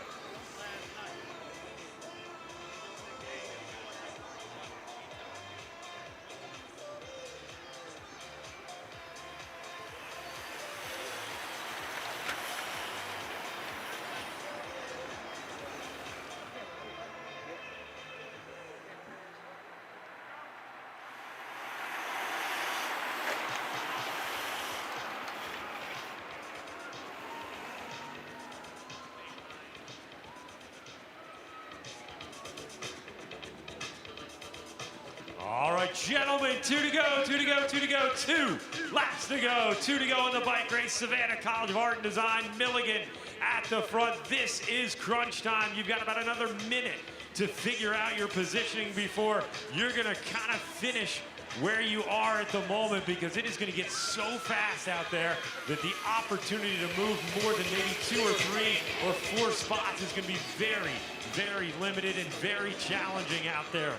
All right, gentlemen, 2 to go, 2 to go, 2 to go, 2 laps to go, 2 to go in the bike race. Savannah College of Art and Design, Milligan at the front. This is crunch time. You've got about another minute to figure out your positioning before you're gonna kind of finish where you are at the moment, because it is gonna get so fast out there that the opportunity to move more than maybe 2 or 3 or 4 spots is gonna be very, very limited and very challenging out there.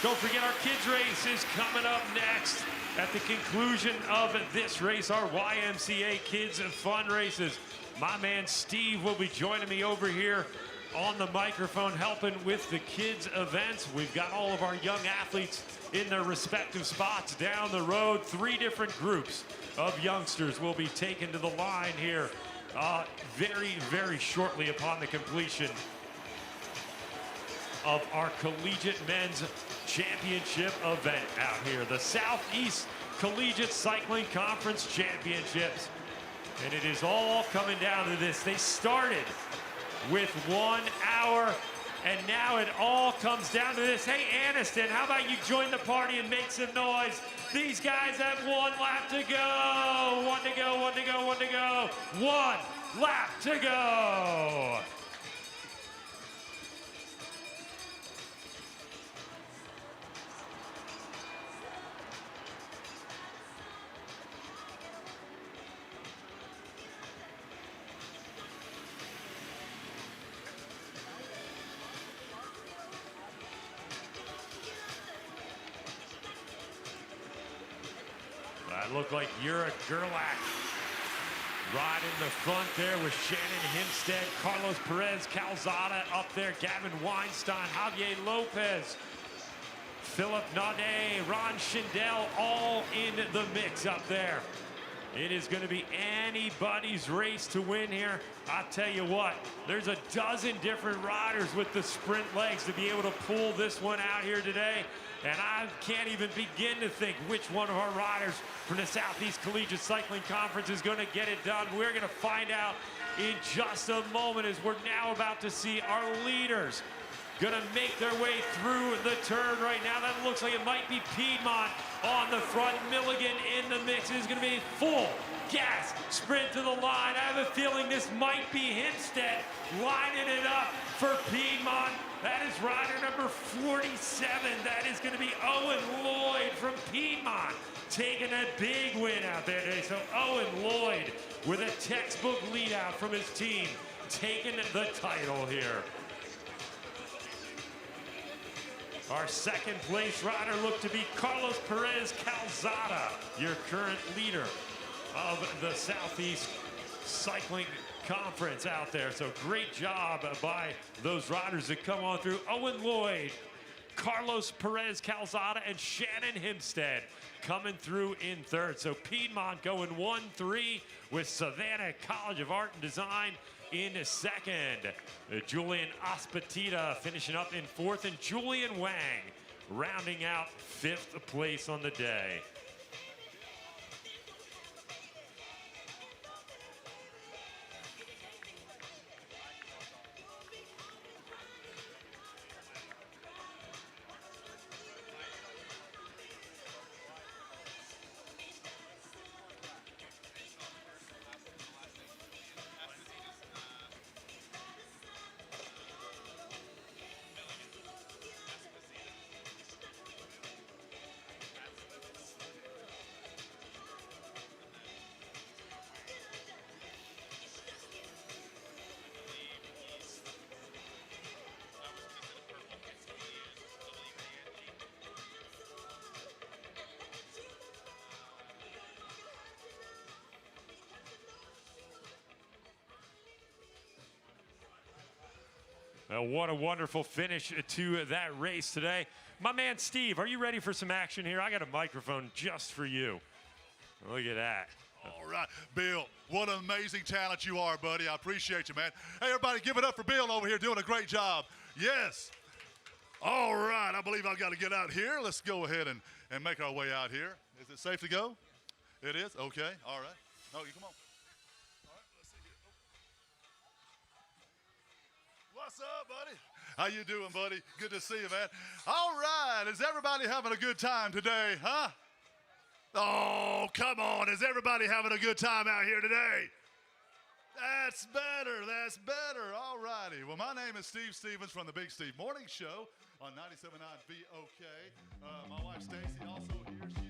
Don't forget our kids race is coming up next. At the conclusion of this race, our YMCA Kids Fun Races. My man Steve will be joining me over here on the microphone helping with the kids events. We've got all of our young athletes in their respective spots down the road. 3 different groups of youngsters will be taken to the line here very, very shortly upon the completion of our collegiate men's championship event out here, the Southeast Collegiate Cycling Conference Championships. And it is all coming down to this. They started with 1 hour, and now it all comes down to this. Hey, Anniston, how about you join the party and make some noise? These guys have 1 lap to go. 1 to go, 1 to go, 1 to go. 1 lap to go. That looked like Yura Gerlach right in the front there with Shannon Hempstead, Carlos Perez, Calzada up there, Gavin Weinstein, Javier Lopez, Philip Nade, Ron Schindel, all in the mix up there. It is going to be anybody's race to win here. I'll tell you what, there's a dozen different riders with the sprint legs to be able to pull this one out here today. And I can't even begin to think which one of our riders from the Southeast Collegiate Cycling Conference is going to get it done. We're going to find out in just a moment, as we're now about to see our leaders going to make their way through the turn right now. That looks like it might be Piedmont on the front. Milligan in the mix. It is going to be full gas sprint to the line. I have a feeling this might be Hempstead lining it up for Piedmont. That is rider number 47. That is going to be Owen Lloyd from Piedmont, taking that big win out there today. So Owen Lloyd with a textbook lead out from his team, taking the title here. Our second place rider looked to be Carlos Perez Calzada, your current leader of the Southeast Cycling Conference out there. So great job by those riders that come on through. Owen Lloyd Carlos Perez Calzada and Shannon Hempstead coming through in third. So Piedmont going 1-3 with Savannah College of Art and Design in second. Julian Aspatita finishing up in fourth, and Julian Wang rounding out fifth place on the day. What a wonderful finish to that race today. My man Steve, are you ready for some action here? I got a microphone just for you. Look at that. All right, Bill, what an amazing talent you are, buddy. I appreciate you, man. Hey, everybody, give it up for Bill over here doing a great job. Yes. All right, I believe I've got to get out here. Let's go ahead and make our way out here. Is it safe to go? It is? Okay, all right. No, you come on. All right, let's see here. What's up, buddy? How you doing, buddy? Good to see you, man. All right, is everybody having a good time today, huh? Oh, come on. Is everybody having a good time out here today? That's better. That's better. All righty. Well, my name is Steve Stevens from the Big Steve Morning Show on 97.9 VOK. My wife, Stacy, also here. She's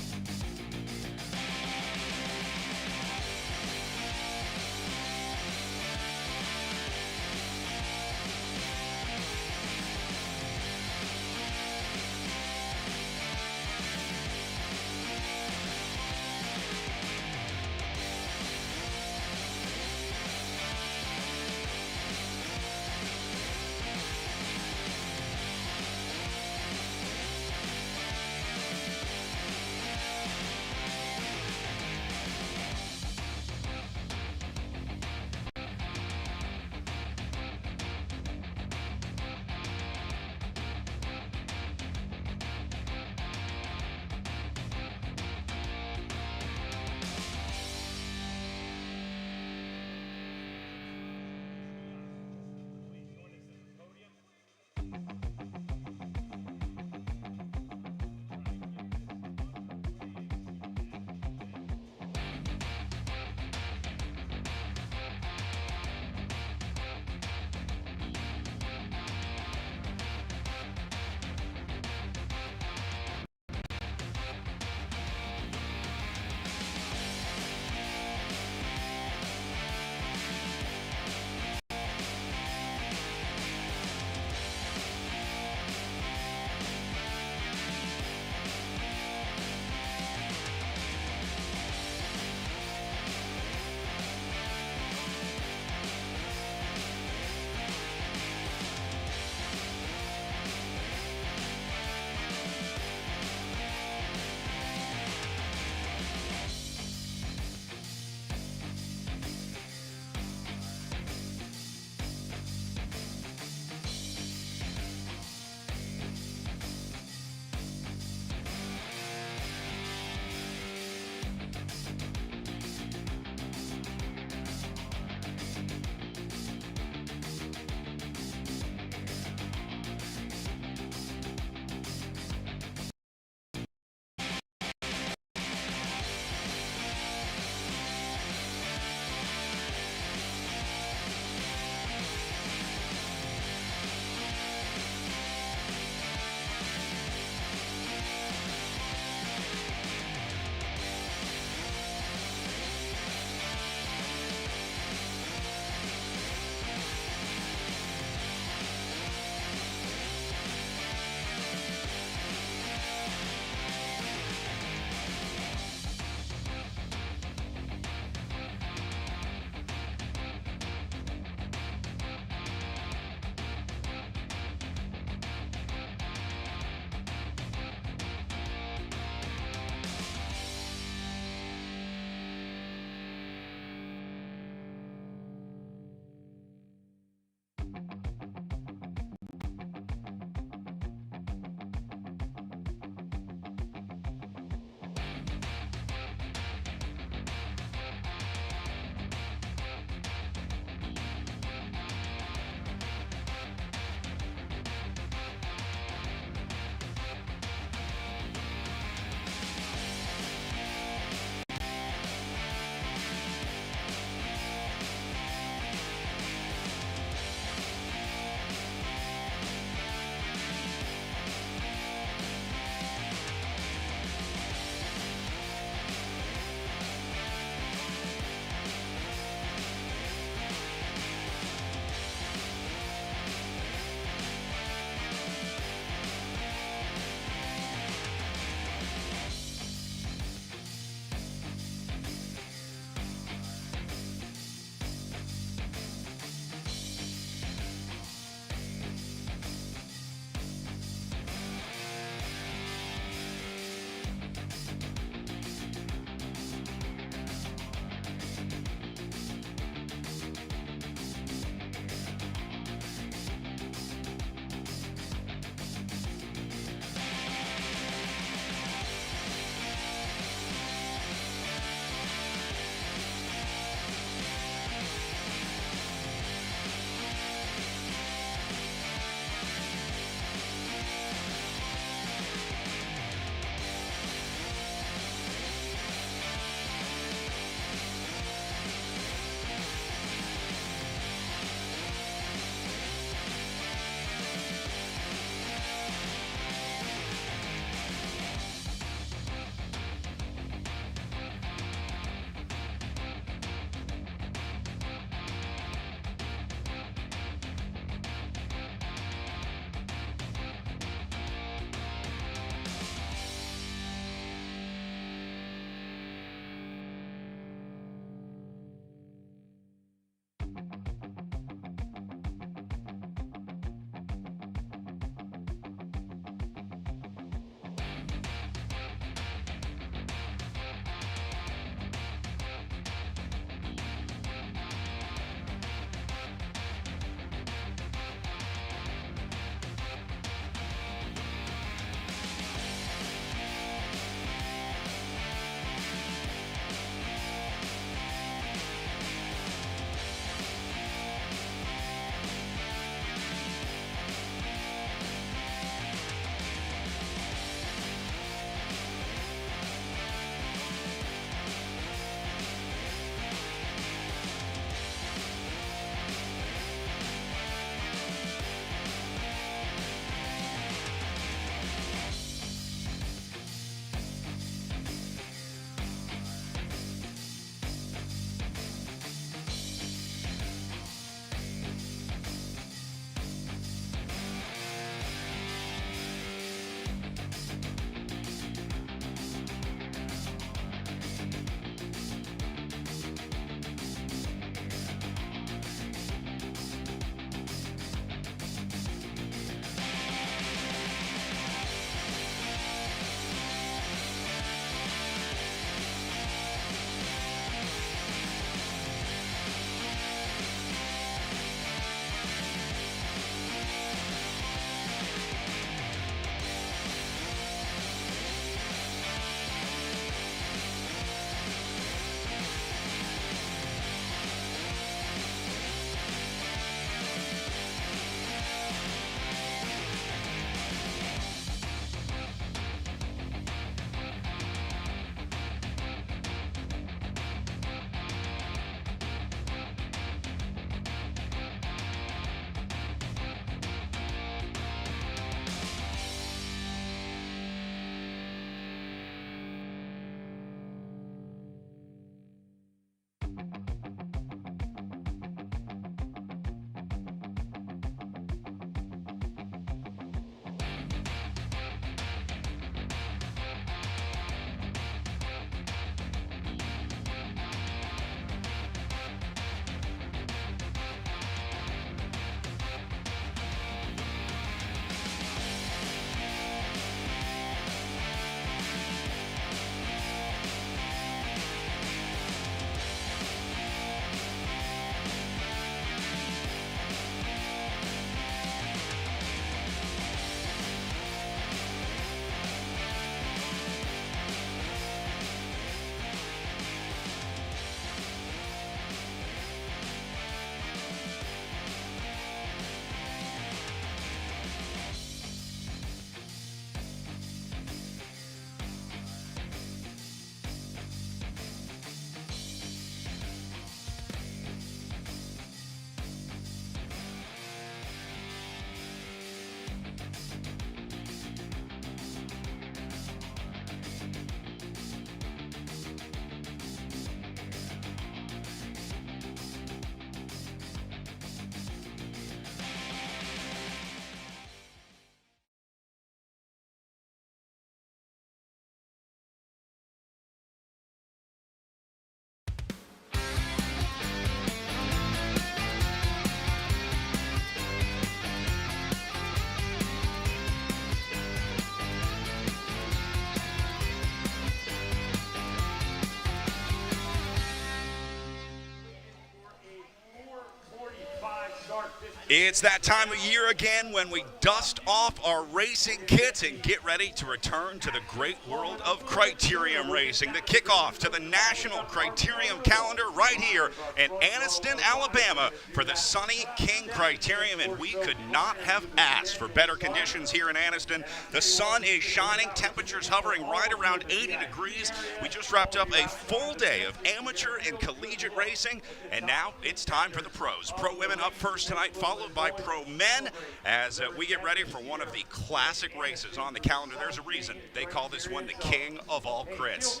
It's that time of year again when we dust off our racing kits and get ready to return to the great world of criterium racing. The kickoff to the National Criterium calendar right here in Anniston, Alabama for the Sunny King Criterium, and we could not have asked for better conditions here in Anniston. The sun is shining, temperatures hovering right around 80 degrees. We just wrapped up a full day of amateur and collegiate racing, and now it's time for the pros. Pro women up first tonight, followed by pro men as we get ready for one of the classic races on the calendar. There's a reason they call this one the king of all crits.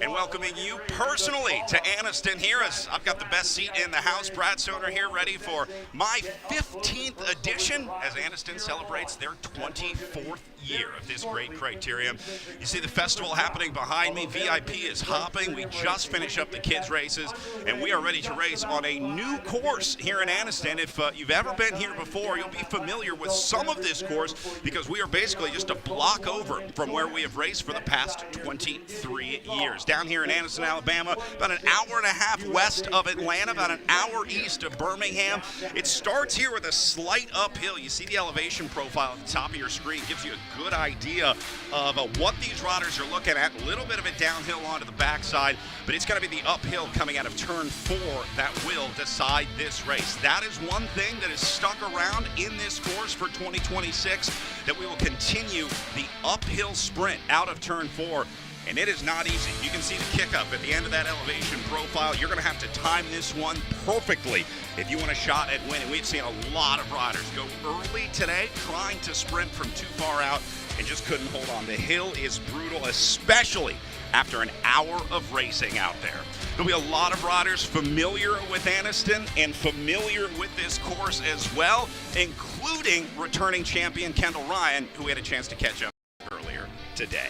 And welcoming you personally to Anniston here, as I've got the best seat in the house. Brad Stoner here, ready for my 15th edition as Anniston celebrates their 24th year of this great criterium. You see the festival happening behind me. VIP is hopping. We just finished up the kids races, and we are ready to race on a new course here in Anniston. If you've ever been here before, you'll be familiar with some of this course because we are basically just a block over from where we have raced for the past 23 years. Down here in Anniston, Alabama, about an hour and a half west of Atlanta, about an hour east of Birmingham. It starts here with a slight uphill. You see the elevation profile at the top of your screen. Gives you a good idea of what these riders are looking at. A little bit of it downhill onto the backside, but it's going to be the uphill coming out of turn 4 that will decide this race. That is one thing that is stuck around in this course for 2026, that we will continue the uphill sprint out of turn 4. And it is not easy. You can see the kick up at the end of that elevation profile. You're going to have to time this one perfectly if you want a shot at winning. We've seen a lot of riders go early today trying to sprint from too far out and just couldn't hold on. The hill is brutal, especially after an hour of racing out there. There'll be a lot of riders familiar with Anniston and familiar with this course as well, including returning champion Kendall Ryan, who we had a chance to catch up earlier today.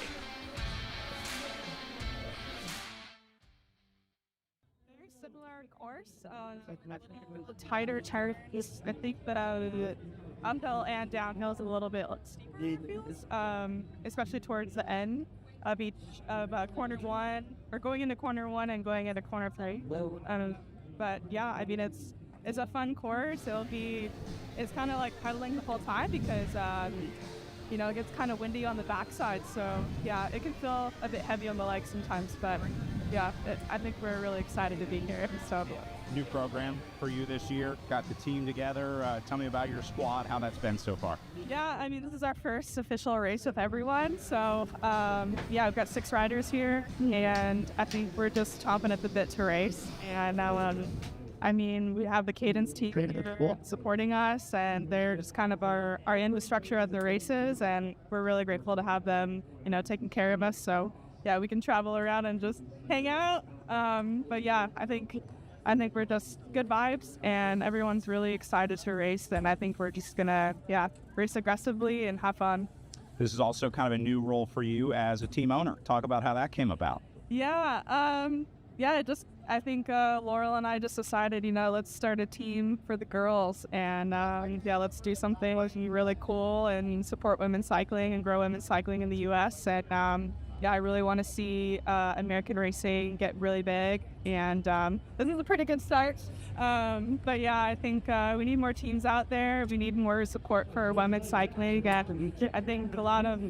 Similar course, tighter piece. I think that uphill and downhill is a little bit especially towards the end of each of corner 1, or going into corner 1 and going into corner 3. But yeah, I mean it's a fun course. It's kind of like pedaling the whole time because you know, it gets kind of windy on the backside, so yeah, it can feel a bit heavy on the legs sometimes, but yeah, I think we're really excited to be here. So new program for you this year, got the team together. Tell me about your squad, how that's been so far. Yeah, I mean, this is our first official race with everyone, so yeah, we've got 6 riders here, and I think we're just chomping at the bit to race. And I mean, we have the Cadence team supporting us, and they're just kind of our infrastructure of the races, and we're really grateful to have them, you know, taking care of us. So yeah, we can travel around and just hang out. But yeah, I think we're just good vibes, and everyone's really excited to race, and I think we're just gonna, race aggressively and have fun. This is also kind of a new role for you as a team owner. Talk about how that came about. I think Laurel and I just decided, you know, let's start a team for the girls, and let's do something really cool and support women's cycling and grow women's cycling in the U.S. And I really want to see American racing get really big, and this is a pretty good start. But yeah, I think we need more teams out there. We need more support for women's cycling, and I think a lot of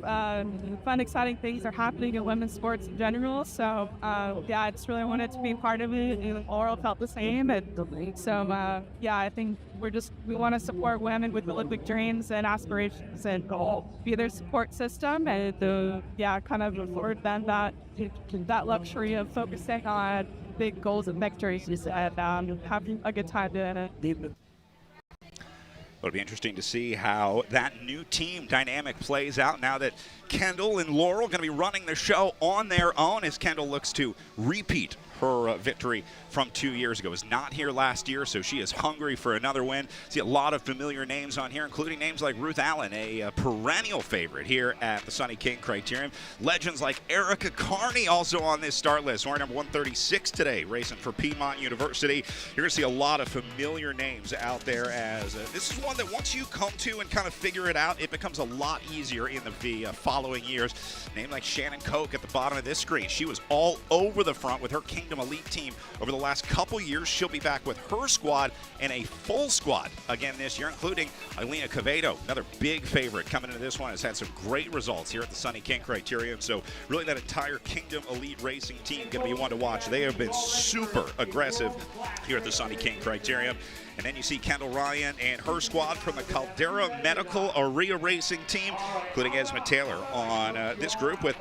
fun, exciting things are happening in women's sports in general. So I just really wanted to be part of it, and Laurel felt the same. And so I think we want to support women with Olympic dreams and aspirations, and be their support system, and kind of afford them that luxury of focusing on big goals and victories, and having a good time doing it. It'll be interesting to see how that new team dynamic plays out now that Kendall and Laurel are going to be running the show on their own, as Kendall looks to repeat her victory from 2 years ago. Was not here last year, so she is hungry for another win. See a lot of familiar names on here, including names like Ruth Allen, a perennial favorite here at the Sunny King Criterium. Legends like Erica Carney also on this start list. We're number 136 today, racing for Piedmont University. You're going to see a lot of familiar names out there, as this is one that once you come to and kind of figure it out, it becomes a lot easier in the following years. Name like Shannon Koch at the bottom of this screen. She was all over the front with her Kingdom Kingdom Elite team over the last couple years. She'll be back with her squad and a full squad again this year, including Alina Quevedo, another big favorite coming into this one, has had some great results here at the Sunny King Criterium. So really that entire Kingdom Elite Racing team going to be one to watch. They have been super aggressive here at the Sunny King Criterium. And then you see Kendall Ryan and her squad from the Caldera Medical Area Racing team, including Esma Taylor on this group, with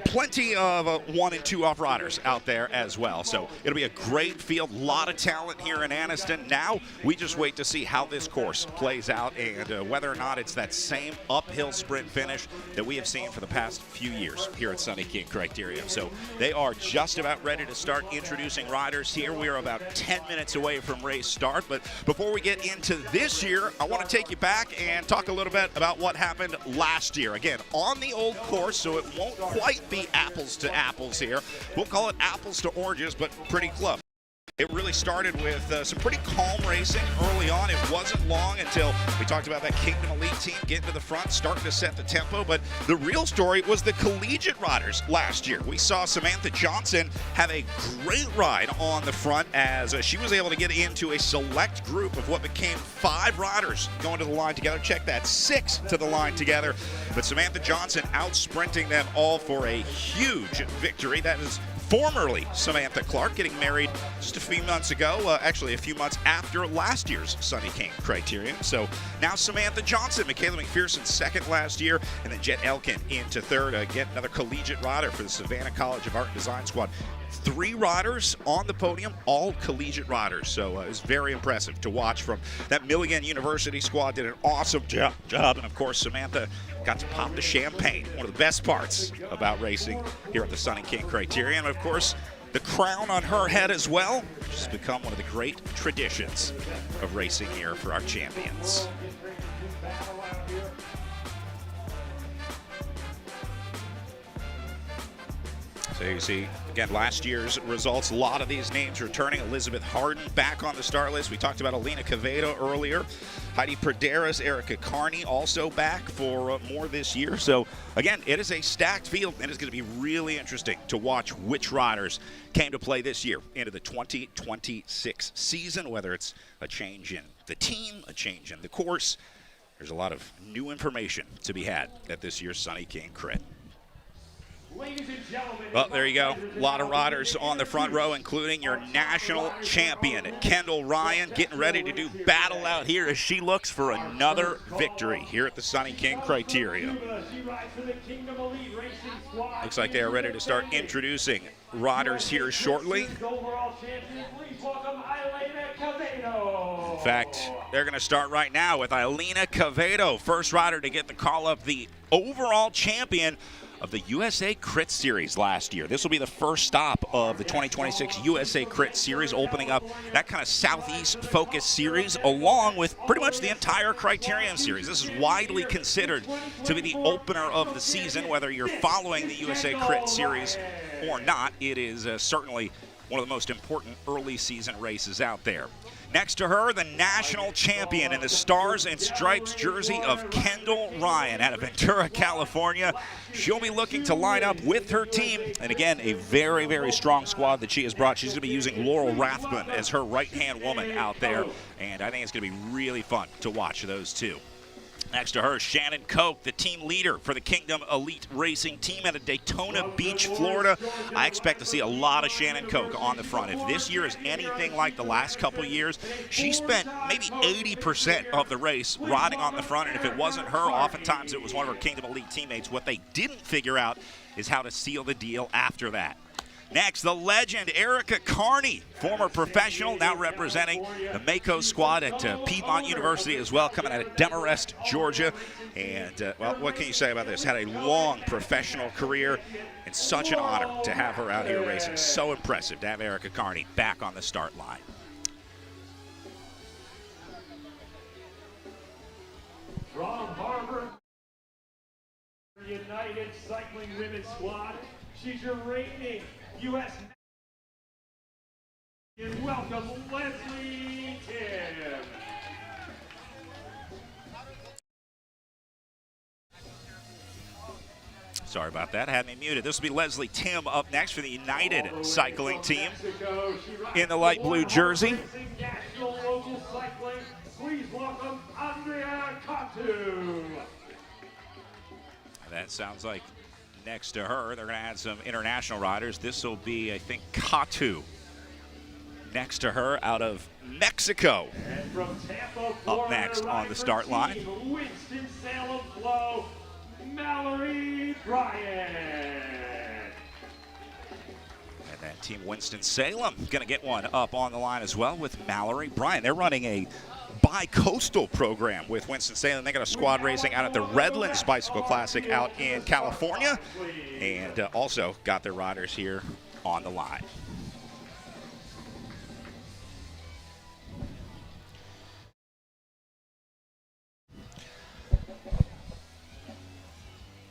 plenty of 1 and 2 off riders out there as well. So it'll be a great field, a lot of talent here in Anniston. Now we just wait to see how this course plays out and whether or not it's that same uphill sprint finish that we have seen for the past few years here at Sunny King Criterium. So they are just about ready to start introducing riders here. We are about 10 minutes away from race start, but before we get into this year, I want to take you back and talk a little bit about what happened last year. Again, on the old course, so it won't quite be apples to apples here. We'll call it apples to oranges, but pretty close. It really started with some pretty calm racing early on. It wasn't long until we talked about that Kingdom Elite team getting to the front, starting to set the tempo. But the real story was the collegiate riders last year. We saw Samantha Johnson have a great ride on the front as she was able to get into a select group of what became 5 riders going to the line together. Check that, 6 to the line together. But Samantha Johnson out-sprinting them all for a huge victory. That is formerly Samantha Clark, getting married just a few months ago, actually a few months after last year's Sunny King Criterium. So now Samantha Johnson, Michaela McPherson second last year, and then Jet Elkin into third. Again, another collegiate rider for the Savannah College of Art and Design squad. 3 riders on the podium, all collegiate riders. So it's very impressive to watch from that Milligan University squad. Did an awesome job. And of course, Samantha got to pop the champagne. One of the best parts about racing here at the Sunny King Criterium. And of course, the crown on her head as well, which has become one of the great traditions of racing here for our champions. So you see, again, last year's results, a lot of these names returning. Elizabeth Harden back on the start list. We talked about Alina Quevedo earlier. Heidi Praderas, Erica Carney also back for more this year. So, again, it is a stacked field, and it's going to be really interesting to watch which riders came to play this year into the 2026 season, whether it's a change in the team, a change in the course. There's a lot of new information to be had at this year's Sunny King Crit. Well, there you go. A lot of riders on the front row, including your national champion, Kendall Ryan, getting ready to do battle out here as she looks for another victory here at the Sunny King Criterium. Looks like they are ready to start introducing riders here shortly. In fact, they're going to start right now with Alina Quevedo, first rider to get the call up, the overall champion of the USA Crit Series last year. This will be the first stop of the 2026 USA Crit Series, opening up that kind of Southeast focused series along with pretty much the entire Criterium Series. This is widely considered to be the opener of the season, whether you're following the USA Crit Series or not. It is certainly one of the most important early season races out there. Next to her, the national champion in the Stars and Stripes jersey of Kendall Ryan out of Ventura, California. She'll be looking to line up with her team. And again, a very, very strong squad that she has brought. She's going to be using Laurel Rathbun as her right-hand woman out there. And I think it's going to be really fun to watch those two. Next to her, Shannon Koch, the team leader for the Kingdom Elite Racing team out of Daytona Beach, Florida. I expect to see a lot of Shannon Koch on the front. If this year is anything like the last couple years, she spent maybe 80% of the race riding on the front, and if it wasn't her, oftentimes it was one of her Kingdom Elite teammates. What they didn't figure out is how to seal the deal after that. Next, the legend, Erica Carney, former professional, now representing the Mako squad at Piedmont University as well, coming out of Demarest, Georgia. And, well, what can you say about this? Had a long professional career, and such an honor to have her out here racing. So impressive to have Erica Carney back on the start line. From Harvard United Cycling Women's Squad, she's your reigning U.S. and welcome Leslie Kim. Sorry about that. I had me muted. This will be Leslie Tim up next for the United Cycling Team in the light blue jersey. National Local Cycling. Please welcome Andrea Katu. That sounds like next to her, they're going to add some international riders. This will be, I think, Katu next to her out of Mexico. And from Tampa, Up next on the start line. Winston-Salem Flow, Mallory Bryant. And that team Winston-Salem going to get one up on the line as well with Mallory Bryant. They're running a bi-coastal program with Winston-Salem. They got a squad racing out at the Redlands Bicycle Classic out in California, and also got their riders here on the line.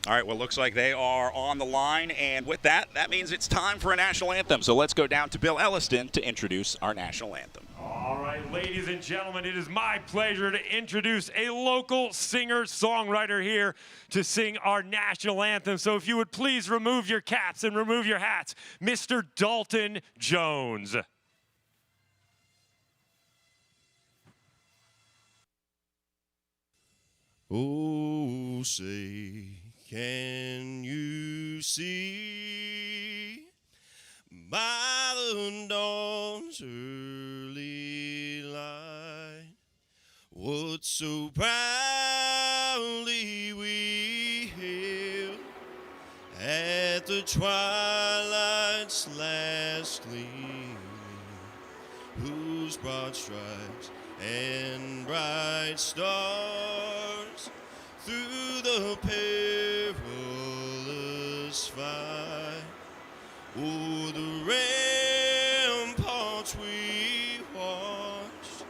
All right, well, looks like they are on the line, and with that, that means it's time for a national anthem. So let's go down to Bill Elliston to introduce our national anthem. All right, ladies and gentlemen, it is my pleasure to introduce a local singer-songwriter here to sing our national anthem. So if you would please remove your caps and remove your hats, Mr. Dalton Jones. Oh, say, can you see by the dawn's early light what so proudly we hailed at the twilight's last gleaming, whose broad stripes and bright stars through the perilous fight o'er the ramparts we watched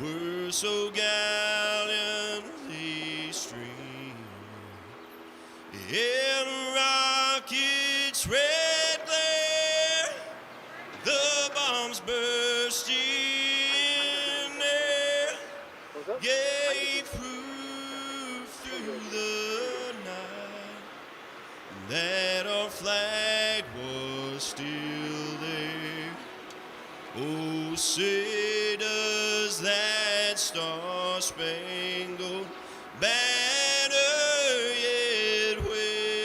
were so gallantly streaming in rocket's red glare, the bombs bursting gave proof through the night that our flag was still there. Oh, say does that star-spangled banner yet wave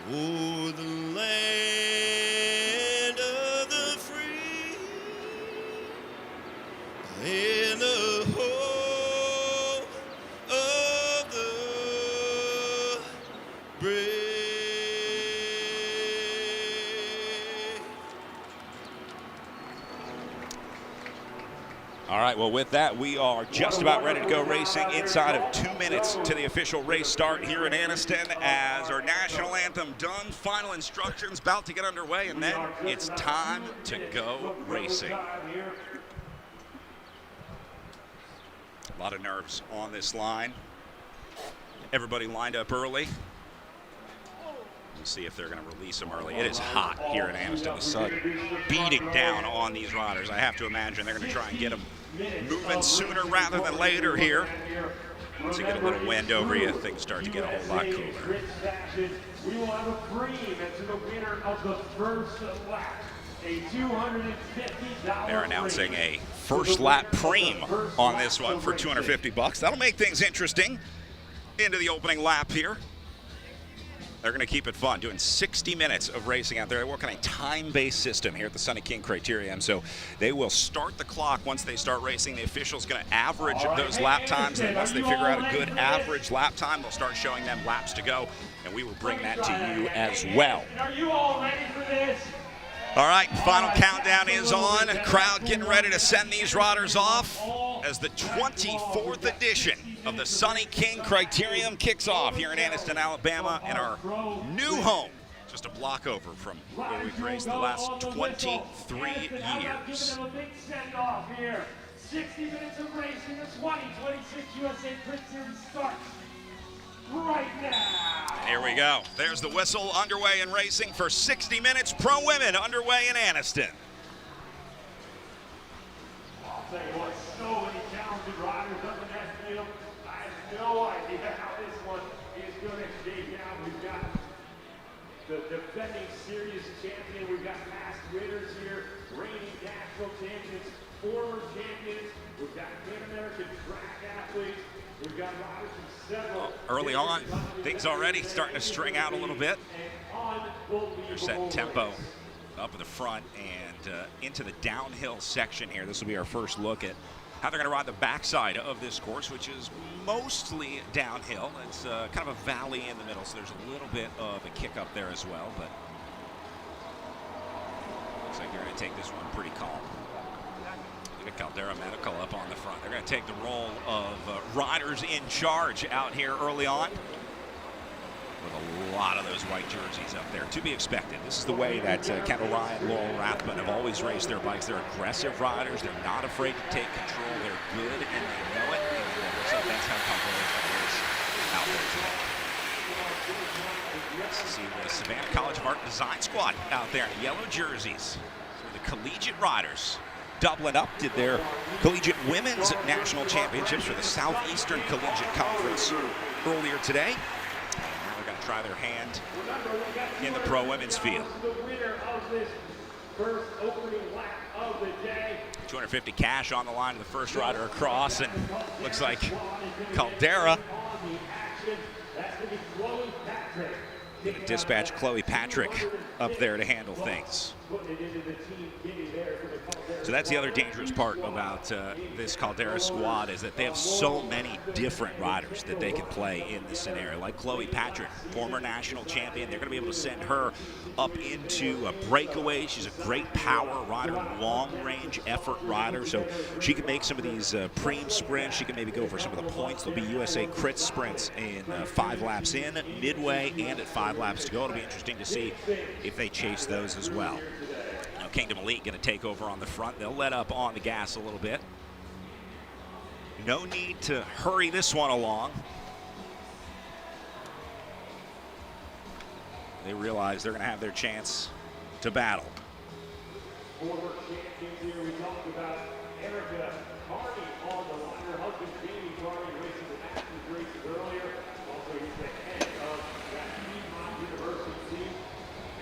o'er the land of the free in the home of the brave. All right, well, with that, we are just about ready to go racing inside of 2 minutes to the official race start here in Anniston as our national anthem done, final instructions about to get underway, and then it's time to go racing. A lot of nerves on this line. Everybody lined up early. We'll see if they're going to release them early. It is hot here in Anniston. The sun beating down on these riders. I have to imagine they're going to try and get them moving sooner rather than later here. Once you get a little wind over you, things start to get a whole lot cooler. We will have a preem to the winner of the first lap. A $250. They're announcing a first lap preem on this one for $250. That'll make things interesting into the opening lap here. They're going to keep it fun, doing 60 minutes of racing out there. They work on a time-based system here at the Sunny King Criterium, so they will start the clock once they start racing. The official's going to average those lap times, and once they figure out a good average lap time, they'll start showing them laps to go, and we will bring that to you as well. Are you all ready for this? All right, final countdown is on. Crowd getting ready to send these riders off as the 24th edition of the Sunny King Criterium kicks off here in Anniston, Alabama, in our new home, just a block over from where we've raced the last 23 years. 60 minutes of racing, the 2026 USA Crit Series starts right now. Here we go. There's the whistle underway in racing for 60 minutes. Pro Women underway in Anniston. I'll tell you what, so many talented riders up in that field. I have no idea how this one is going to shake out. We've got the defending series champion. We've got past winners here, reigning national champions, former champions. We've got Pan-American track athletes. We've got riders from several. Early on, things already starting to string out a little bit. They're setting tempo up in the front and into the downhill section here. This will be our first look at how they're going to ride the backside of this course, which is mostly downhill. It's kind of a valley in the middle, so there's a little bit of a kick up there as well, but looks like they're going to take this one pretty calm. Look at Caldera Medical up on the front. They're going to take the role of riders in charge out here early on, with a lot of those white jerseys up there. To be expected. This is the way that Kendall Ryan, Laurel Rathbun have always raced their bikes. They're aggressive riders. They're not afraid to take control. They're good, and they know it. And so that's how Caldera is out there today. Let's see the Savannah College of Art and Design squad out there in yellow jerseys. So the collegiate riders doubling up, did their collegiate women's national championships for the Southeastern Collegiate Conference earlier today. Try their hand in the pro women's field. $250 cash on the line to the first rider across, and looks like Caldera gonna dispatch Chloe Patrick up there to handle things. So that's the other dangerous part about this Caldera squad, is that they have so many different riders that they can play in this scenario. Like Chloe Patrick, former national champion. They're going to be able to send her up into a breakaway. She's a great power rider, long-range effort rider. So she can make some of these preem sprints. She can maybe go for some of the points. There'll be USA Crit sprints in 5 laps in, midway, and at 5 laps to go. It'll be interesting to see if they chase those as well. Kingdom Elite going to take over on the front. They'll let up on the gas a little bit. No need to hurry this one along. They realize they're going to have their chance to battle. Former champions here, we talked about Erica Carney on the line. Her husband, Jamie Carney, racing the Masters races earlier. Also, he's the head of that Piedmont University team.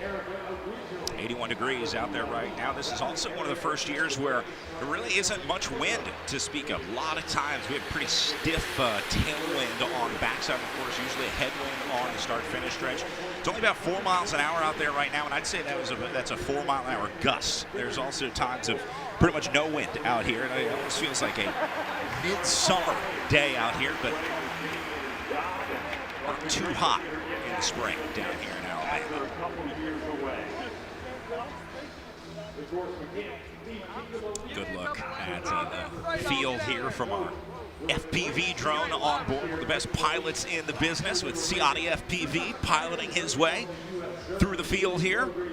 Erica, originally 81 degrees out there right now. This is also one of the first years where there really isn't much wind to speak of. A lot of times we have pretty stiff tailwind on the backside of the course, usually a headwind on the start-finish stretch. It's only about 4 miles an hour out there right now, and I'd say that's a 4 mile an hour gust. There's also times of pretty much no wind out here, and it almost feels like a midsummer day out here, but not too hot in the spring down here in Alabama. Good look at the field here from our FPV drone on board. One of the best pilots in the business, with Ciotti FPV piloting his way through the field here. One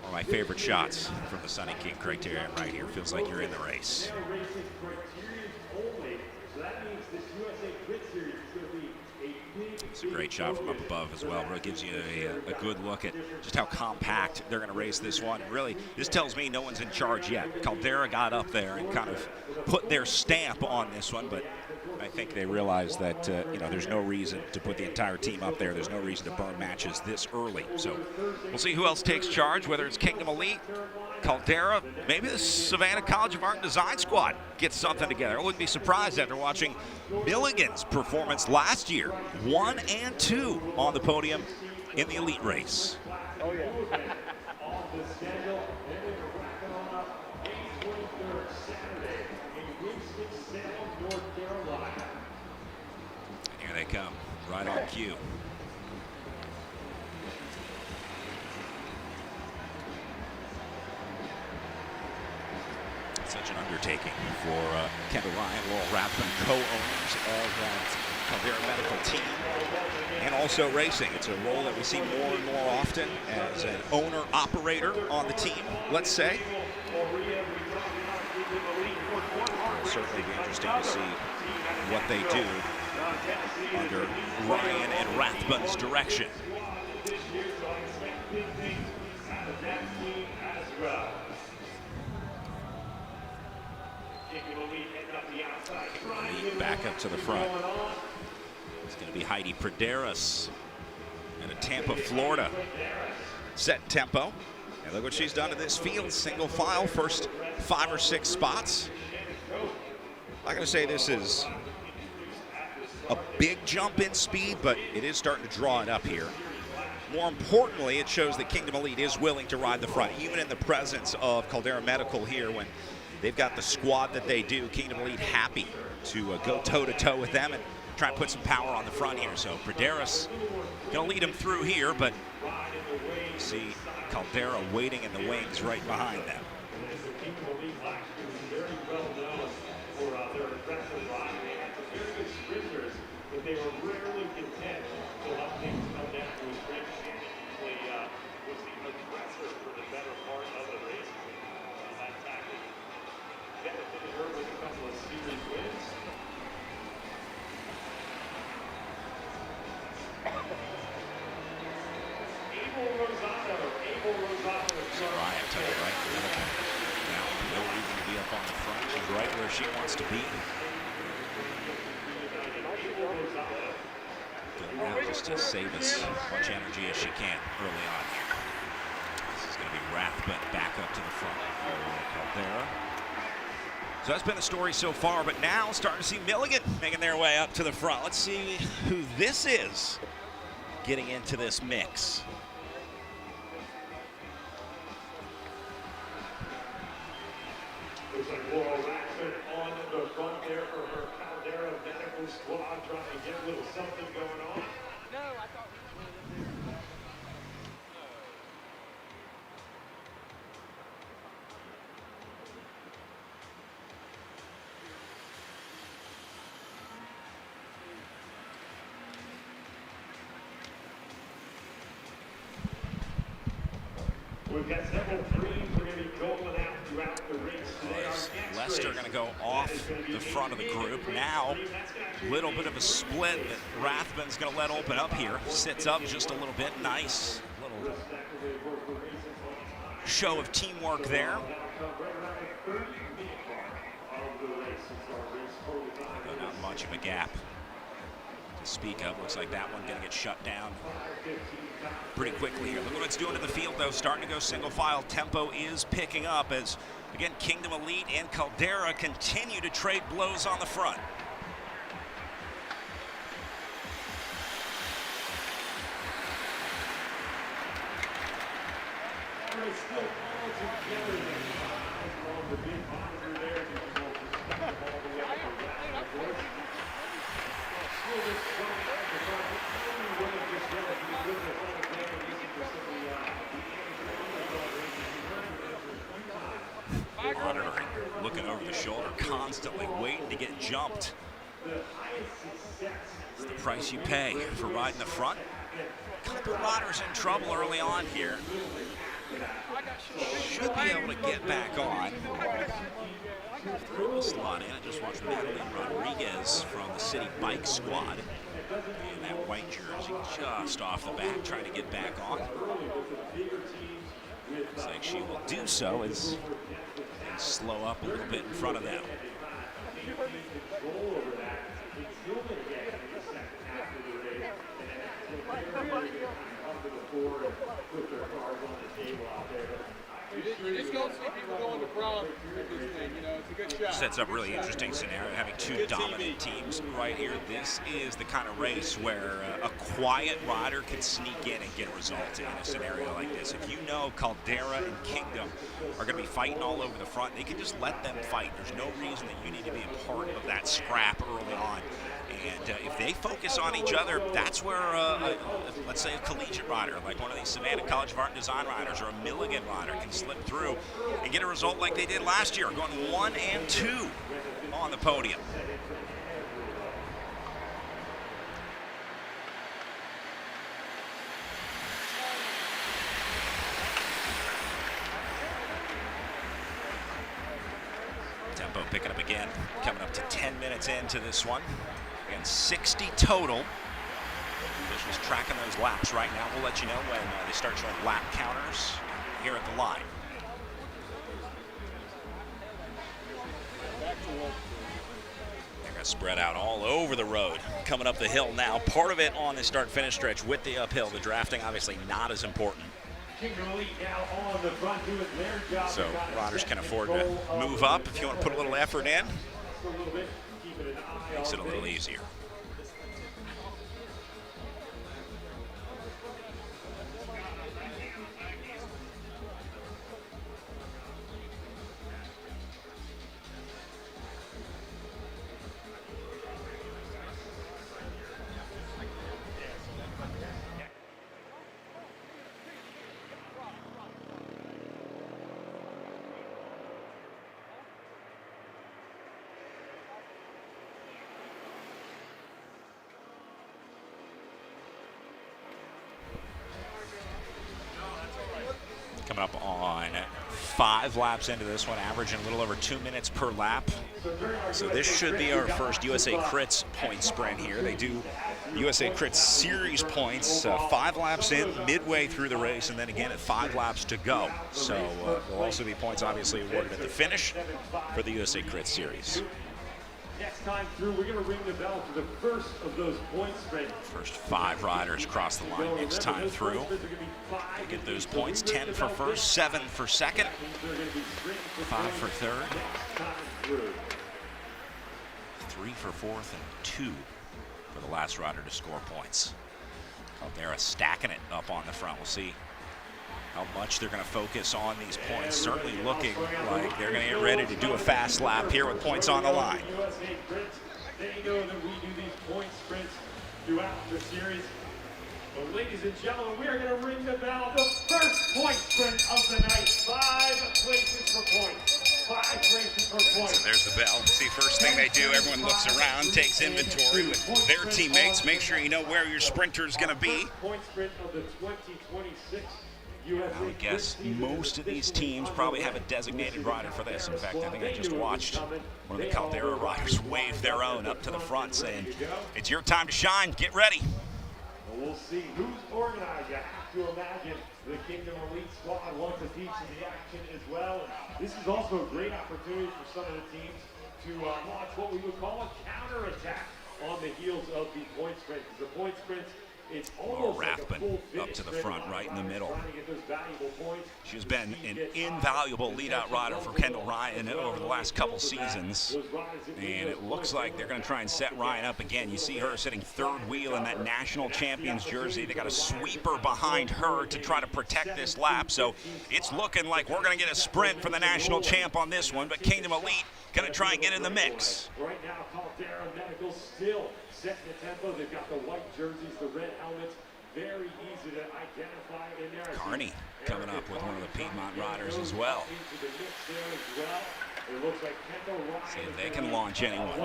of my favorite shots from the Sunny King Criterium right here. Feels like you're in the race. It's a great shot from up above as well. Really gives you a good look at just how compact they're going to race this one. And really, this tells me no one's in charge yet. Caldera got up there and kind of put their stamp on this one, but I think they realize that there's no reason to put the entire team up there. There's no reason to burn matches this early. So we'll see who else takes charge, whether it's Kingdom Elite, Caldera, maybe the Savannah College of Art and Design squad gets something together. I wouldn't be surprised after watching Milligan's performance last year. 1 and 2 on the podium in the Elite race. Oh, yeah. Here they come, right on cue. Such an undertaking for Kendall Ryan, Laurel Rathbun, co-owners of that Caldera Medical team, and also racing. It's a role that we see more and more often as an owner-operator on the team, let's say. It'll certainly be interesting to see what they do under Ryan and Rathbun's direction. Lead back up to the front. It's going to be Heidi Praderas out of Tampa, Florida. Set tempo. And look what she's done to this field. Single file, first 5 or 6 spots. I'm going to say this is a big jump in speed, but it is starting to draw it up here. More importantly, it shows that Kingdom Elite is willing to ride the front, even in the presence of Caldera Medical here when they've got the squad that they do. Kingdom Elite happy to go toe-to-toe with them and try and put some power on the front here. So Praderas going to lead them through here, but you see Caldera waiting in the wings right behind them. They were rarely content to let things come down to a stretch. Was the aggressor for the better part of the race. That tactic benefited her with a couple of series wins. Abel Rosado. Ryan to the right. Now, no reason to be up on the front. She's right where she wants to be. Now just to save as much energy as she can early on here. This is going to be Rathbun back up to the front for Caldera. So that's been the story so far, but now starting to see Milligan making their way up to the front. Let's see who this is getting into this mix. Looks like Laurel Rathbun on the front there for her Caldera Medical squad, trying to get a little something going on. No, I thought We've got several dreams we're going to be going out throughout the race. Leicester going to go off the front of the group. Now, a little bit of a split that Rathbun's going to let open up here. Sits up just a little bit. Nice little show of teamwork there. Not much of a gap to speak of. Looks like that one going to get shut down pretty quickly here. Look what it's doing in the field, though. Starting to go single file. Tempo is picking up as, again, Kingdom Elite and Caldera continue to trade blows on the front. Monitoring, looking over the shoulder, constantly waiting to get jumped. It's the price you pay for riding the front. Couple riders in trouble early on here. Should be able to get back on. Throw the slot in. I just watched Madeline Rodriguez from the City Bike Squad in that white jersey just off the back, trying to get back on. Looks like she will do so as they slow up a little bit in front of them. you just don't see people going to prom with this thing, you know, it's a good shot. Sets up a really interesting scenario, having two dominant teams right here. This is the kind of race where a quiet rider can sneak in and get a result in a scenario like this. If you know Caldera and Kingdom are going to be fighting all over the front, they can just let them fight. There's no reason that you need to be a part of that scrap early on. And if they focus on each other, that's where, let's say, a collegiate rider, like one of these Savannah College of Art and Design riders or a Milligan rider can slip through and get a result like they did last year, going 1 and 2 on the podium. Tempo picking up again, coming up to 10 minutes into this one. Again, 60 total. Officials tracking those laps right now. We'll let you know when they start showing lap counters here at the line. They're going to spread out all over the road. Coming up the hill now. Part of it on the start-finish stretch with the uphill. The drafting obviously not as important. So riders can afford to move up if you want to put a little effort in. Makes it a little easier. Coming up on 5 laps into this one, averaging a little over 2 minutes per lap. So this should be our first USA Crits point sprint here. They do USA Crits series points 5 laps in, midway through the race, and then again at 5 laps to go. So there'll also be points obviously awarded at the finish for the USA Crits series. Next time through, we're going to ring the bell for the first of those point sprints. First 5 riders cross the line next time through. They get those points, 10 for first, 7 for second, 5 for third, 3 for fourth, and 2 for the last rider to score points. Caldera stacking it up on the front. We'll see how much they're going to focus on these points. Certainly looking like they're going to get ready to do a fast lap here with points on the line. They know that we do these point sprints throughout the series. But ladies and gentlemen, we are going to ring the bell. The first point sprint of the night. 5 places for points. 5 places for points. So there's the bell. See, first thing they do, everyone looks around, takes inventory with their teammates. Make sure you know where your sprinter is going to be. Point sprint of the 2026. I would guess most of these teams probably have a designated rider for this. In fact, I think I just watched one of the Caldera riders wave their own up to the front saying, it's your time to shine, get ready. We'll see who's organized. You have to imagine the Kingdom Elite squad wants a piece of the action as well. And this is also a great opportunity for some of the teams to launch what we would call a counterattack on the heels of the point sprint. The point sprints, it's almost like a full finish up to the front, right in the middle. Trying to get those valuable points. She's been an invaluable lead-out rider for Kendall Ryan over the last couple seasons. And it looks like they're going to try and set Ryan up again. You see her sitting third wheel in that national champions jersey. They got a sweeper behind her to try to protect this lap. So it's looking like we're going to get a sprint for the national champ on this one. But Kingdom Elite going to try and get in the mix. Right now, Caldera Medical still setting the tempo. They've got the white jerseys, the red helmets. Very easy to identify in there. Carney coming up with one of the Piedmont riders as well. See if they can launch anyone.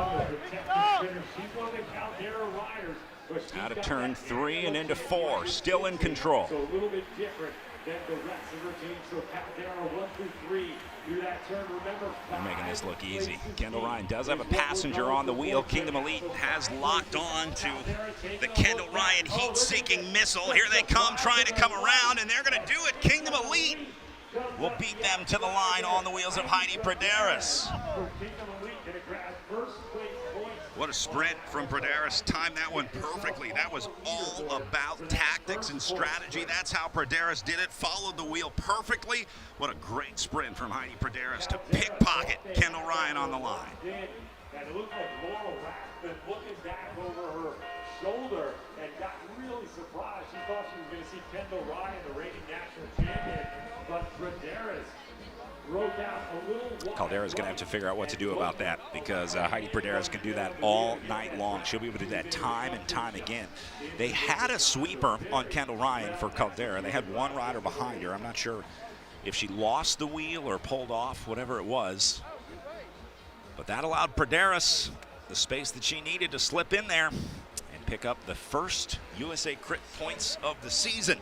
Out of turn 3 and into 4, still in control. So a little bit different than the rest of her team. So Caldera 1 through 3 through that turn. Remember, they're making this look easy. Kendall Ryan does have a passenger on the wheel. Kingdom Elite has locked on to the Kendall Ryan heat-seeking missile. Here they come, trying to come around, and they're going to do it. Kingdom Elite will beat them to the line on the wheels of Heidi Praderis. What a sprint from Praderis. Timed that one perfectly. That was all about tactics and strategy. That's how Praderis did it. Followed the wheel perfectly. What a great sprint from Heidi Praderis to pickpocket Kendall Ryan on the line. And it looked like Laurel been looking back over her shoulder and got really surprised. She thought she was going to see Kendall Ryan, the reigning national champion, but Praderis broke out a little. Caldera's going to have to figure out what to do about that because Heidi Praderis can do that all night long. She'll be able to do that time and time again. They had a sweeper on Kendall Ryan for Caldera. They had one rider behind her. I'm not sure if she lost the wheel or pulled off, whatever it was. But that allowed Praderis the space that she needed to slip in there and pick up the first USA Crit points of the season.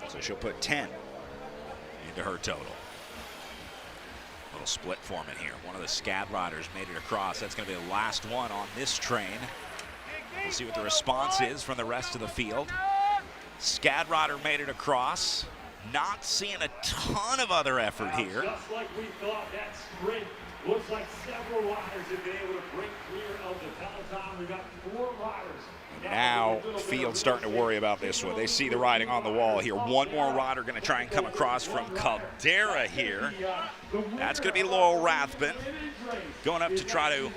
So she'll put 10 into her total. Little split forming here. One of the SCAD riders made it across. That's going to be the last one on this train. We'll see what the response is from the rest of the field. SCAD rider made it across. Not seeing a ton of other effort here. Just like we thought, that sprint Looks like several riders have been able to break clear of the peloton. We've got 4 riders. Now, Field's starting to worry about this one. They see the riding on the wall here. One more rider going to try and come across from Caldera here. That's going to be Laurel Rathbun going up to try to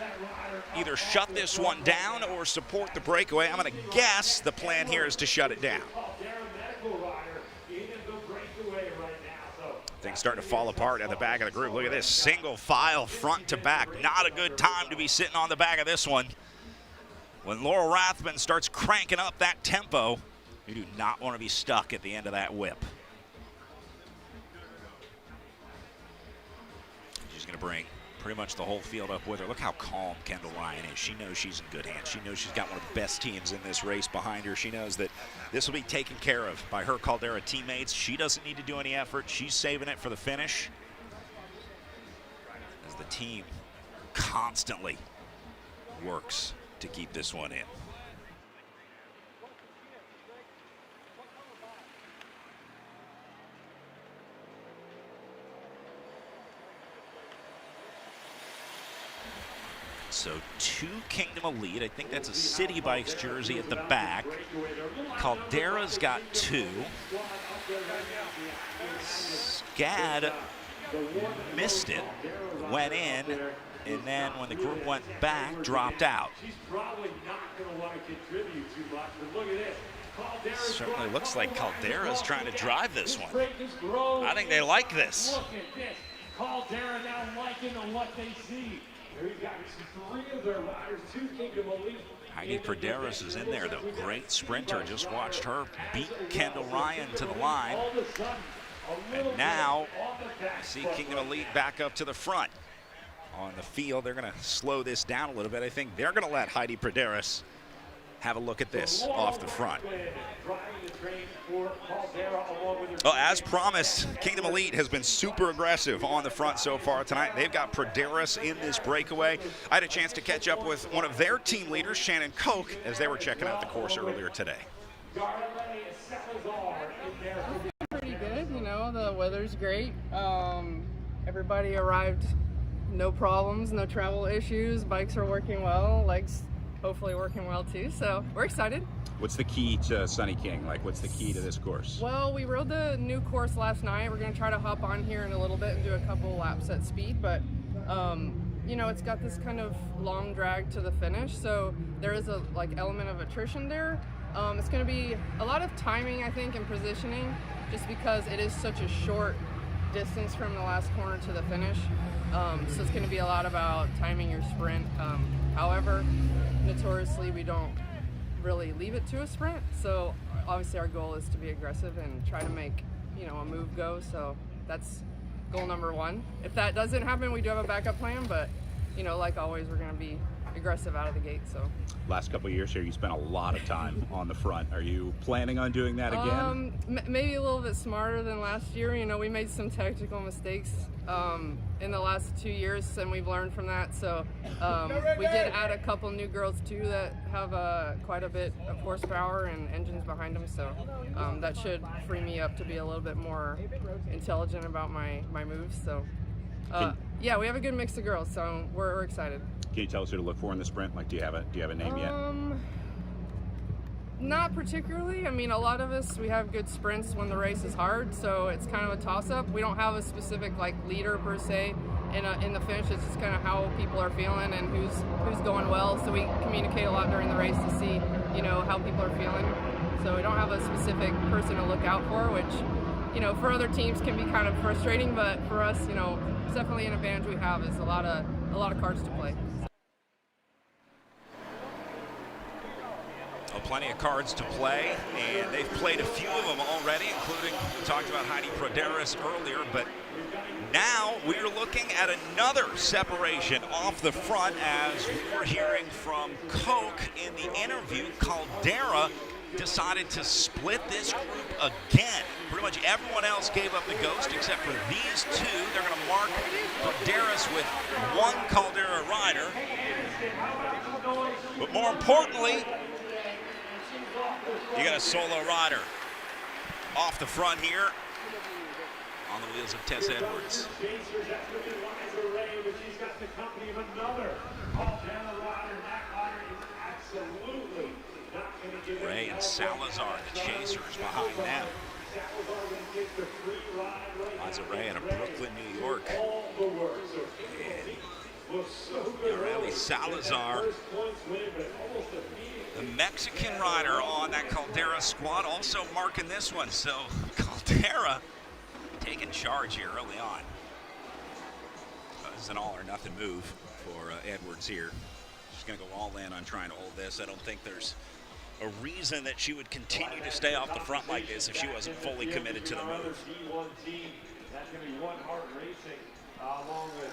either shut this one down or support the breakaway. I'm going to guess the plan here is to shut it down. Things starting to fall apart at the back of the group. Look at this, single file front to back. Not a good time to be sitting on the back of this one. When Laurel Rathbun starts cranking up that tempo, you do not want to be stuck at the end of that whip. She's going to bring pretty much the whole field up with her. Look how calm Kendall Ryan is. She knows she's in good hands. She knows she's got one of the best teams in this race behind her. She knows that this will be taken care of by her Caldera teammates. She doesn't need to do any effort. She's saving it for the finish. As the team constantly works to keep this one in. So 2 Kingdom Elite. I think that's a City Bikes jersey at the back. Caldera's got 2. Scad missed it, went in, and then when the group went back, dropped out. Certainly looks like Caldera's trying to drive this one. I think they like this. Caldera now liking what they see. There you got 3 of their riders, 2 Kingdom Elite. Heidi Praderis is in there, though. Great sprinter. Just watched her beat Kendall Ryan to the line. And now, see Kingdom Elite back up to the front. On the field, they're going to slow this down a little bit. I think they're going to let Heidi Praderis have a look at this off the front. Well, as promised, Kingdom Elite has been super aggressive on the front so far tonight. They've got Praderis in this breakaway. I had a chance to catch up with one of their team leaders, Shannon Koch, as they were checking out the course earlier today. Pretty good, you know, the weather's great. Everybody arrived, no problems, no travel issues. Bikes are working well, legs hopefully working well too, so we're excited. What's the key to Sunny King? Like, what's the key to this course? Well, we rode the new course last night. We're going to try to hop on here in a little bit and do a couple laps at speed, but you know, it's got this kind of long drag to the finish, so there is a element of attrition there. It's going to be a lot of timing, I think, and positioning, just because it is such a short distance from the last corner to the finish. So it's going to be a lot about timing your sprint. However, notoriously, we don't really leave it to a sprint. So obviously our goal is to be aggressive and try to make, you know, a move go. So that's goal number 1. If that doesn't happen, we do have a backup plan, but you know, like always, we're going to be aggressive out of the gate. So last couple of years here, you spent a lot of time on the front. Are you planning on doing that again? Maybe a little bit smarter than last year. You know, we made some tactical mistakes in the last 2 years, and we've learned from that. So we did add a couple new girls too that have quite a bit of horsepower and engines behind them. So that should free me up to be a little bit more intelligent about my moves. So yeah, we have a good mix of girls, so we're excited. Can you tell us who to look for in the sprint? Like, do you have a name yet? Not particularly. I mean, a lot of us, we have good sprints when the race is hard, so it's kind of a toss-up. We don't have a specific leader per se in the finish. It's just kind of how people are feeling and who's going well. So we communicate a lot during the race to see, you know, how people are feeling. So we don't have a specific person to look out for, which, you know, for other teams can be kind of frustrating, but for us, you know, it's definitely an advantage we have is a lot of cards to play. Well, plenty of cards to play, and they've played a few of them already, including, we talked about Heidi Praderis earlier, but now we're looking at another separation off the front as we were hearing from Koch in the interview. Caldera decided to split this group again. Pretty much everyone else gave up the ghost except for these 2. They're going to mark Praderis with 1 Caldera rider. But more importantly, you got a solo rider off the front here on the wheels of Tess Edwards. Chasers, that's going to be Liza Ray, but she's got the company of another Caldera rider. That rider is absolutely not going to give Ray and Salazar, the chasers behind them. Liza Ray out of Brooklyn, New York. And Riley Salazar, the Mexican rider on that Caldera squad, also marking this one. So Caldera taking charge here early on. This is an all or nothing move for Edwards here. She's going to go all in on trying to hold this. I don't think there's a reason that she would continue to stay off the front like this if she wasn't fully committed to the move. That's going to be One Heart Racing along with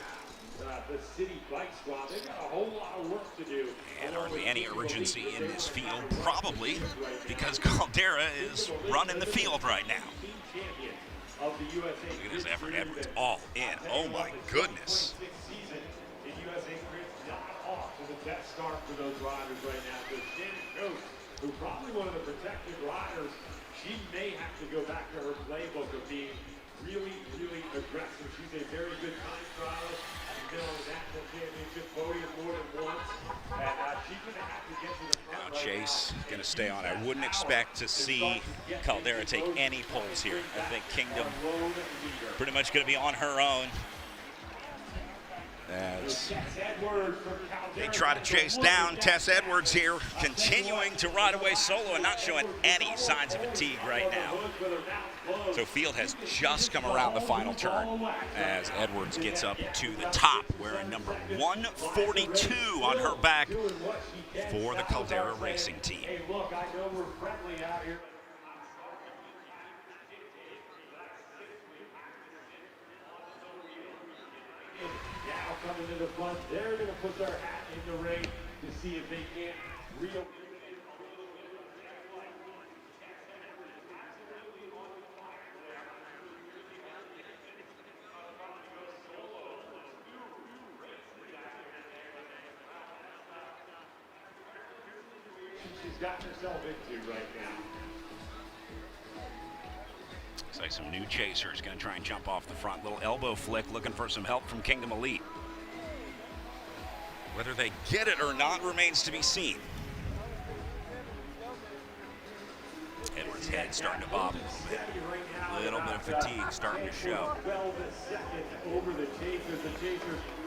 the City Bike Squad. They've got a whole lot of work to do. And hardly any urgency in this field, probably because Caldera is running the field right now. Of the USA. Look at this effort, Edwards all in. Oh my goodness. The USA not off to the best start for those riders right now. So Shannon Coates, who's probably one of the protected riders, she may have to go back to her playbook of being really, really aggressive. She's a very good time trialist. She's been on the national championship podium more than once. And she's going to have to get to the front. Now Chase going to stay on. I wouldn't expect to see Caldera take any pulls here. I think Kingdom pretty much going to be on her own as they try to chase down Tess Edwards here, continuing to ride away solo and not showing any signs of fatigue right now. So field has just come around the final turn as Edwards gets up to the top, wearing number 142 on her back for the Caldera Racing team. Hey, look, I know we're friendly out here. Now coming to the front, they're going to put their hat in the ring to see if they can't real. She's gotten herself into right now. Looks like some new chasers going to try and jump off the front. Little elbow flick, looking for some help from Kingdom Elite. Whether they get it or not remains to be seen. Edwards' head starting to bob a little bit of fatigue starting to show.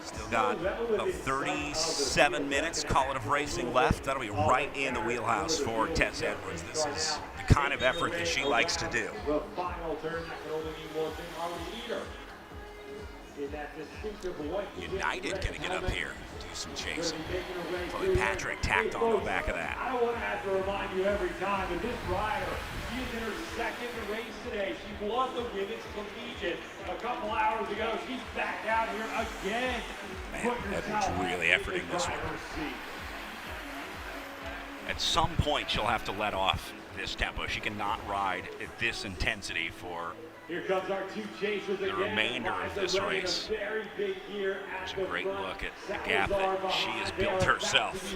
Still got about 37 minutes, call it, of racing left. That'll be right in the wheelhouse for Tess Edwards. This is the kind of effort that she likes to do. The final turn, that can only mean one thing, our leader. In that distinctive white. United gonna get up here, do some chasing. Chloe Patrick tacked on the back of that. I don't want to have to remind you every time, but this rider, she is in her second race today. She won the women's collegiate a couple hours ago. She's back out here again. Man, Edwards really efforting this one. At some point, she'll have to let off this tempo. She cannot ride at this intensity for Here comes our two chasers the remainder of this race. There's a great look at the gap that she has built herself.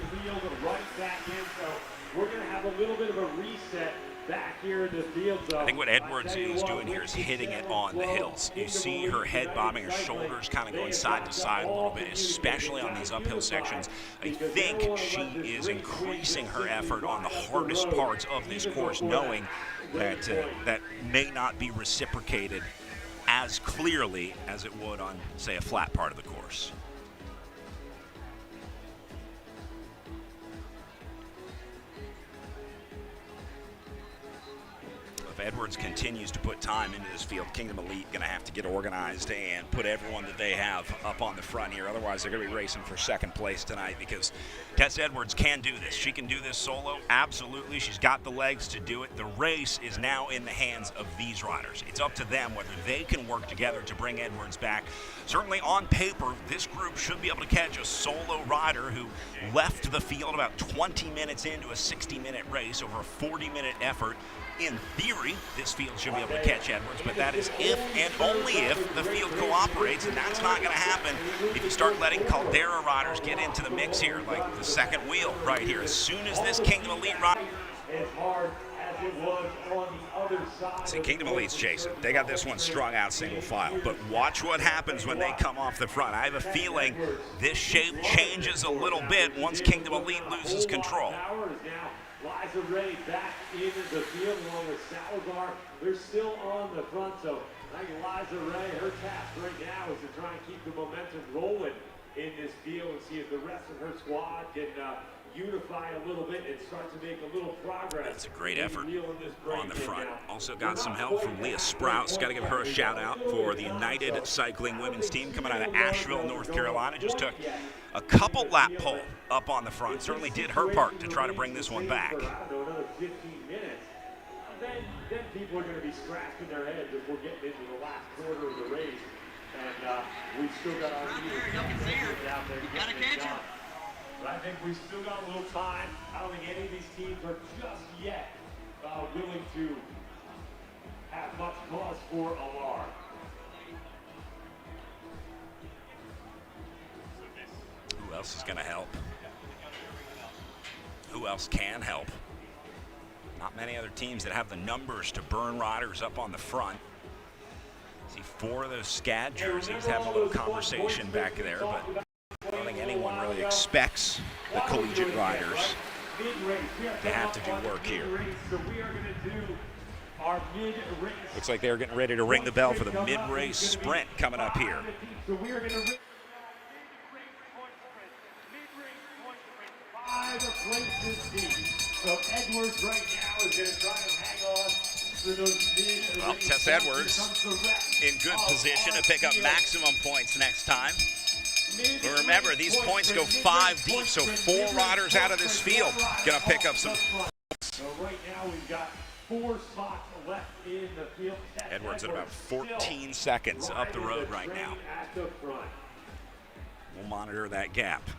We're going to have a little bit of a reset back here in the field. I think what Edwards is doing here is hitting it on the hills. You see her head bobbing, her shoulders kind of going side to side a little bit, especially on these uphill sections. I think she is increasing her effort on the hardest parts of this course, knowing that that may not be reciprocated as clearly as it would on, say, a flat part of the course. If Edwards continues to put time into this field, Kingdom Elite going to have to get organized and put everyone that they have up on the front here. Otherwise, they're going to be racing for second place tonight, because Tess Edwards can do this. She can do this solo, absolutely. She's got the legs to do it. The race is now in the hands of these riders. It's up to them whether they can work together to bring Edwards back. Certainly on paper, this group should be able to catch a solo rider who left the field about 20 minutes into a 60-minute race over a 40-minute effort. In theory, this field should be able to catch Edwards, but that is if and only if the field cooperates, and that's not going to happen if you start letting Caldera riders get into the mix here, like the second wheel right here. As soon as this Kingdom Elite rider... As hard as it was on the other side. See, Kingdom Elite's Jason. They got this one strung out single file. But watch what happens when they come off the front. I have a feeling this shape changes a little bit once Kingdom Elite loses control. Liza Ray back in the field along with Salazar. They're still on the front, so I think Liza Ray, her task right now is to try and keep the momentum rolling in this field and see if the rest of her squad can unify a little bit and start to make a little progress. That's a great effort on the front. Also got some help from Leah Sprouts. Got to give her a shout out for the United Cycling women's team coming out of Asheville, North Carolina. Just took a couple lap pole up on the front. Certainly did her part to try to bring this one back. Another 15 minutes. Then people are going to be scratching their heads if we're getting into the last quarter of the race. And we've still got our leaders out there getting it done. But I think we've still got a little time. I don't think any of these teams are just yet willing to have much cause for alarm. Who else is going to help? Who else can help? Not many other teams that have the numbers to burn riders up on the front. See 4 of those SCAD jerseys having a little conversation back there, but I don't think anyone really expects the collegiate riders to have to do work here. Looks like they're getting ready to ring the bell for the mid-race sprint coming up here. So Edwards right now is going to try and hang on for those Well, Tess Edwards in good position to pick up maximum points next time. But remember, these points go 5 deep, so 4 riders out of this field going to pick up some points. So right now we've got 4 spots left in the field. Edwards at about 14 seconds up the road right now. We'll monitor that gap.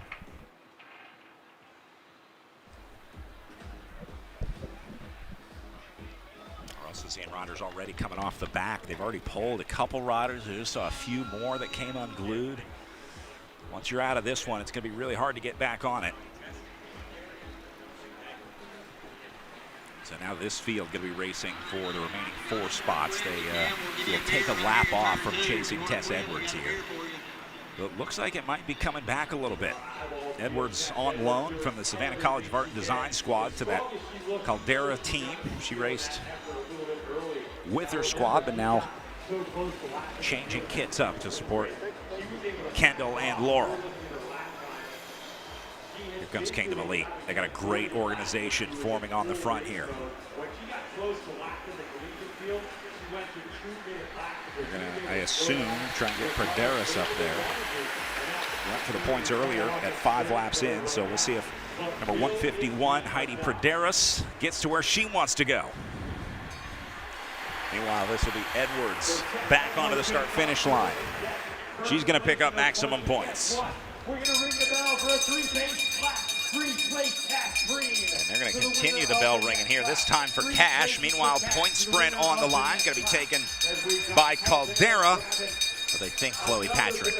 Also seeing riders already coming off the back. They've already pulled a couple riders. They just saw a few more that came unglued. Once you're out of this one, it's going to be really hard to get back on it. So now this field going to be racing for the remaining 4 spots. They will take a lap off from chasing Tess Edwards here. But it looks like it might be coming back a little bit. Edwards on loan from the Savannah College of Art and Design squad to that Caldera team. She raced with her squad, but now changing kits up to support Kendall and Laurel. Here comes Kingdom Elite. They got a great organization forming on the front here. They're gonna, I assume, try and get Praderis up there. Went for the points earlier at 5 laps in, so we'll see if number 151, Heidi Praderis, gets to where she wants to go. Meanwhile, this will be Edwards back onto the start-finish line. She's going to pick up maximum points. We're going to ring the bell for a 3-place flat, 3-place cash green. And they're going to continue the bell ringing here, this time for cash. Meanwhile, point sprint on the line, going to be taken by Caldera, but they think Chloe Patrick.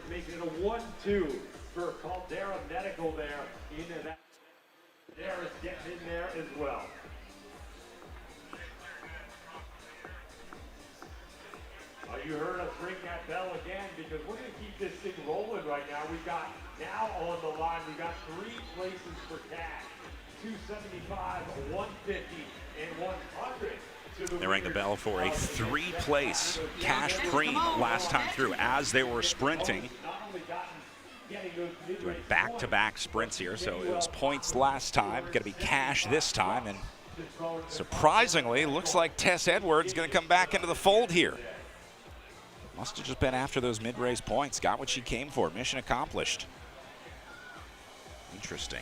Making it a 1-2 for Caldera Medical there. Into that. Caldera's getting in there as well. You heard us ring that bell again because we're going to keep this thing rolling right now. We've got now on the line, we've got 3 places for cash. 275, 150, and 100. They rang the bell for a 3-place cash premium last time through as they were sprinting. Doing back-to-back sprints here, so it was points last time, going to be cash this time, and surprisingly, looks like Tess Edwards going to come back into the fold here. Must have just been after those mid-race points. Got what she came for. Mission accomplished. Interesting.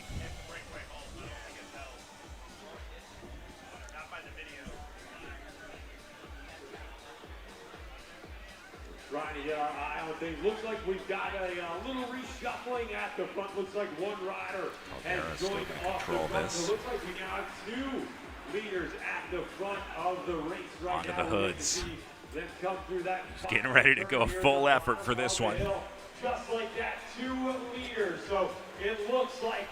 Trying to get our eye on things. Looks like we've got a little reshuffling at the front. Looks like one rider has joined off the front. So it looks like we now have 2 leaders at the front of the race right now. Onto the hoods. Come through that. Getting ready to go full effort for this one. Just like that, 2 leaders So it looks like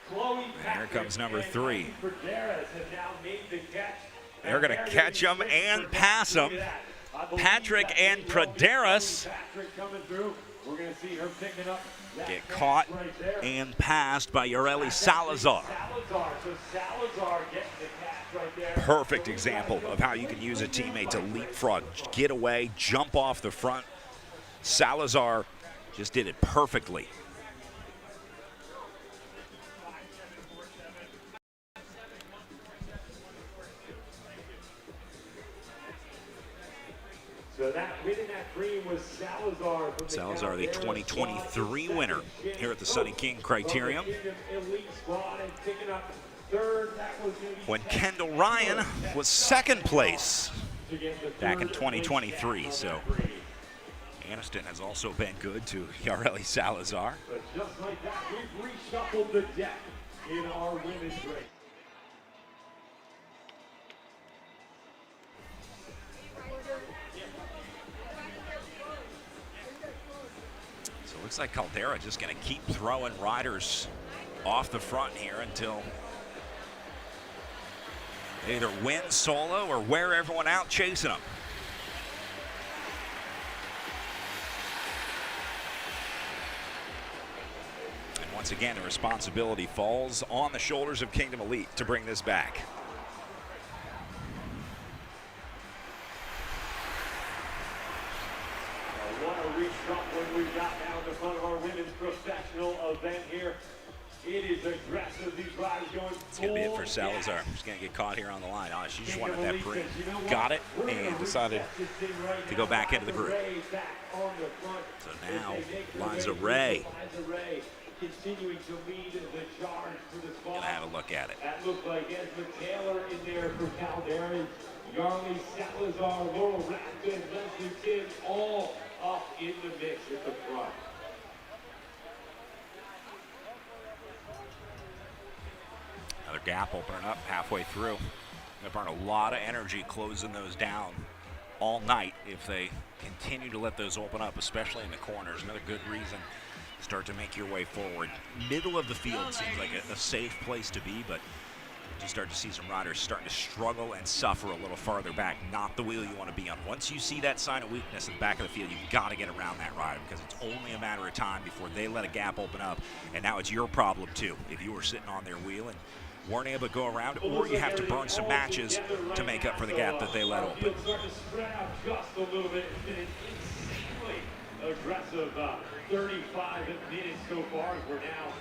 Chloe Here comes number 3. Praderas have now made the catch. They're going to catch him and pass him. Patrick and Praderas Patrick coming through. We're going to see her picking up that get catch caught right there. and passed by Yareli Salazar. So Salazar getting the catch right there. Perfect example of how you can use a teammate to leapfrog, get away, jump off the front. Salazar just did it perfectly. So that winning that green was Salazar. Salazar, the 2023 winner here at the Sunny King Criterium. When Kendall Ryan was second place back in 2023. So Anniston has also been good to Yareli Salazar. But just like that, we've reshuffled the deck in our women's race. So it looks like Caldera just going to keep throwing riders off the front here until they either win solo or wear everyone out chasing them. And once again, the responsibility falls on the shoulders of Kingdom Elite to bring this back. What a reshuffling we've got now in the front of our women's professional event here. It is aggressive. These riders going It's going to be it for Salazar. She's going to get caught here on the line. Oh, she just wanted that pre. Got it and decided to go back into the group. So now, Liza Ray continuing to lead the charge for the squad. going to have a look at it. That looked like Esma Taylor in there for Caldera. Yareli Salazar, Laurel Rathbun, Leslie Kim, all up in the mix at the front. Another gap opening up halfway through. They burn a lot of energy closing those down all night if they continue to let those open up, especially in the corners. Another good reason to start to make your way forward. Middle of the field seems like a safe place to be, but you start to see some riders starting to struggle and suffer a little farther back. Not the wheel you want to be on. Once you see that sign of weakness in the back of the field, you've got to get around that rider because it's only a matter of time before they let a gap open up. And now it's your problem too. If you were sitting on their wheel and weren't able to go around, or you have to burn some matches to make up for the gap that they let open. Aggressive 35 minutes so far as we're now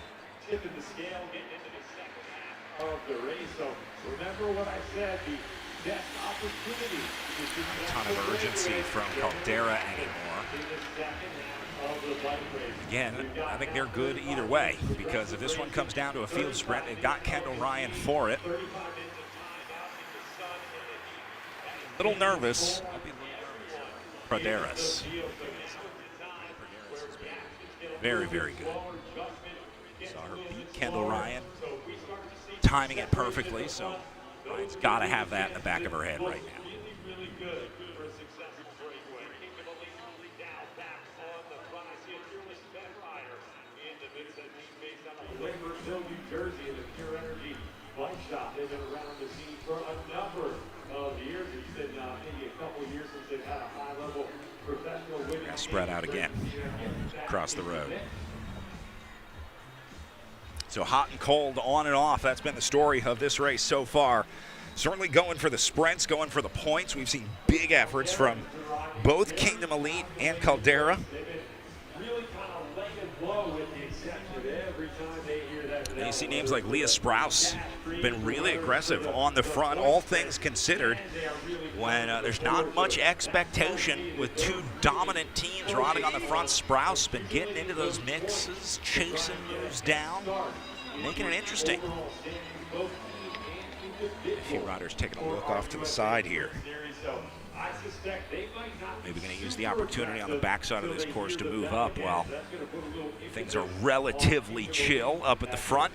tipping the scale, getting into the second half of the race. So remember what I said, the best opportunity. A ton of urgency from Caldera anymore. Again, I think they're good either way, because if this one comes down to a field sprint, they've got Kendall Ryan for it. A little nervous. Praderas. Very, very good. Saw her beat Kendall Ryan, timing it perfectly, so Ryan's got to have that in the back of her head right now. New Jersey and the Pure Energy Bike Shop. They've been around the scene for a number of years. It's been maybe a couple years since they've had a high-level professional winning. Spread out again across the road. So hot and cold, on and off. That's been the story of this race so far. Certainly going for the sprints, going for the points. We've seen big efforts from both Kingdom Elite and Caldera. And you see names like Leah Sprouse, been really aggressive on the front, all things considered. When there's not much expectation with two dominant teams riding on the front, Sprouse been getting into those mixes, chasing moves down, making it interesting. A few riders taking a look off to the side here. Maybe going to use the opportunity on the backside of this course to move up while things are relatively chill up at the front.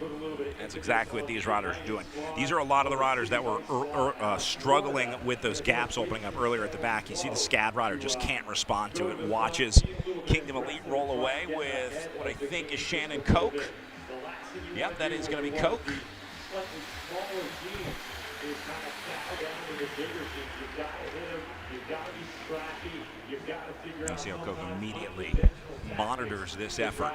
That's exactly what these riders are doing. These are a lot of the riders that were struggling with those gaps opening up earlier at the back. You see the SCAD rider just can't respond to it. Watches Kingdom Elite roll away with what I think is Shannon Koch. Yep, that is going to be Koch. You see how Koch immediately monitors this effort.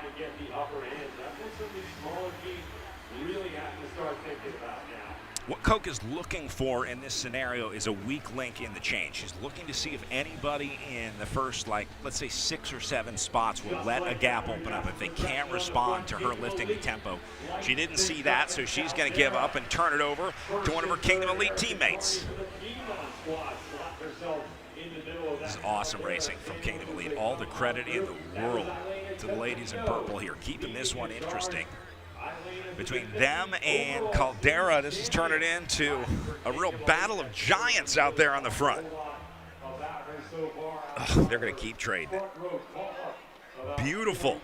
What Koch is looking for in this scenario is a weak link in the chain. She's looking to see if anybody in the first, like, let's say 6 or 7 spots will let a gap open up if they can't respond to her lifting the tempo. She didn't see that, so she's going to give up and turn it over to one of her Kingdom Elite teammates. This is awesome racing from Kingdom Elite. All the credit in the world to the ladies in purple here, keeping this one interesting. Between them and Caldera, this is turning into a real battle of giants out there on the front. Oh, they're going to keep trading it. Beautiful.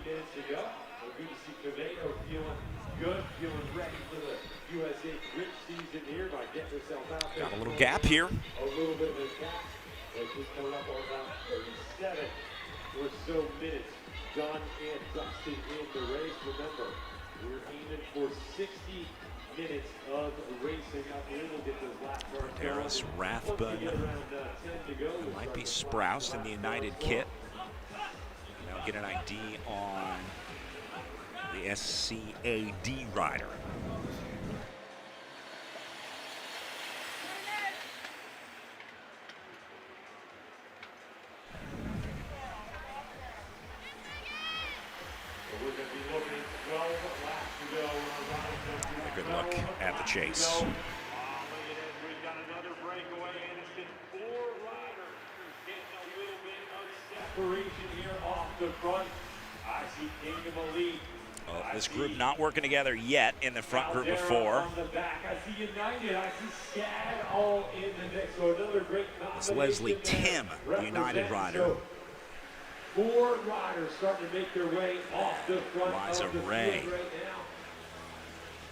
Got a little gap here. Coming up on about 37 or so minutes. John and Dustin in the race. Remember, we're aiming for 60 minutes of racing. We'll get those lap cars. There's Rathbun. It might be Sprouse in the United kit. Now get an ID on the SCAD rider. A good look at the chase. We've got another breakaway. Anniston, 4 riders getting a little bit of separation here off the front. I see Kingdom Elite. Well, this group not working together yet in the front group of 4. On the back. I see United. I see SCAD all in the mix. So another great It's Leslie Tim, the United rider. 4 riders starting to make their way off the front Liza of the Ray. field right now.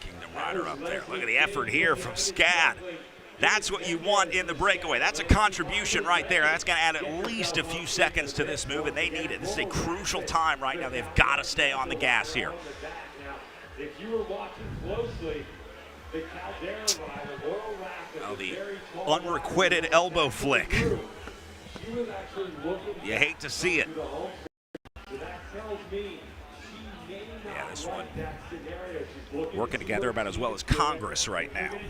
Kingdom rider up there. Look at the effort here from SCAD. That's what you want in the breakaway. That's a contribution right there. That's going to add at least a few seconds to this move, and they need it. This is a crucial time right now. They've got to stay on the gas here. If you were watching closely, the Caldera rider, Laurel Rapids, Oh, the unrequited elbow flick. she was actually looking. You hate to see it. So that tells me she may not Yeah, this one like that scenario. She's looking working together about as well as Congress right now. If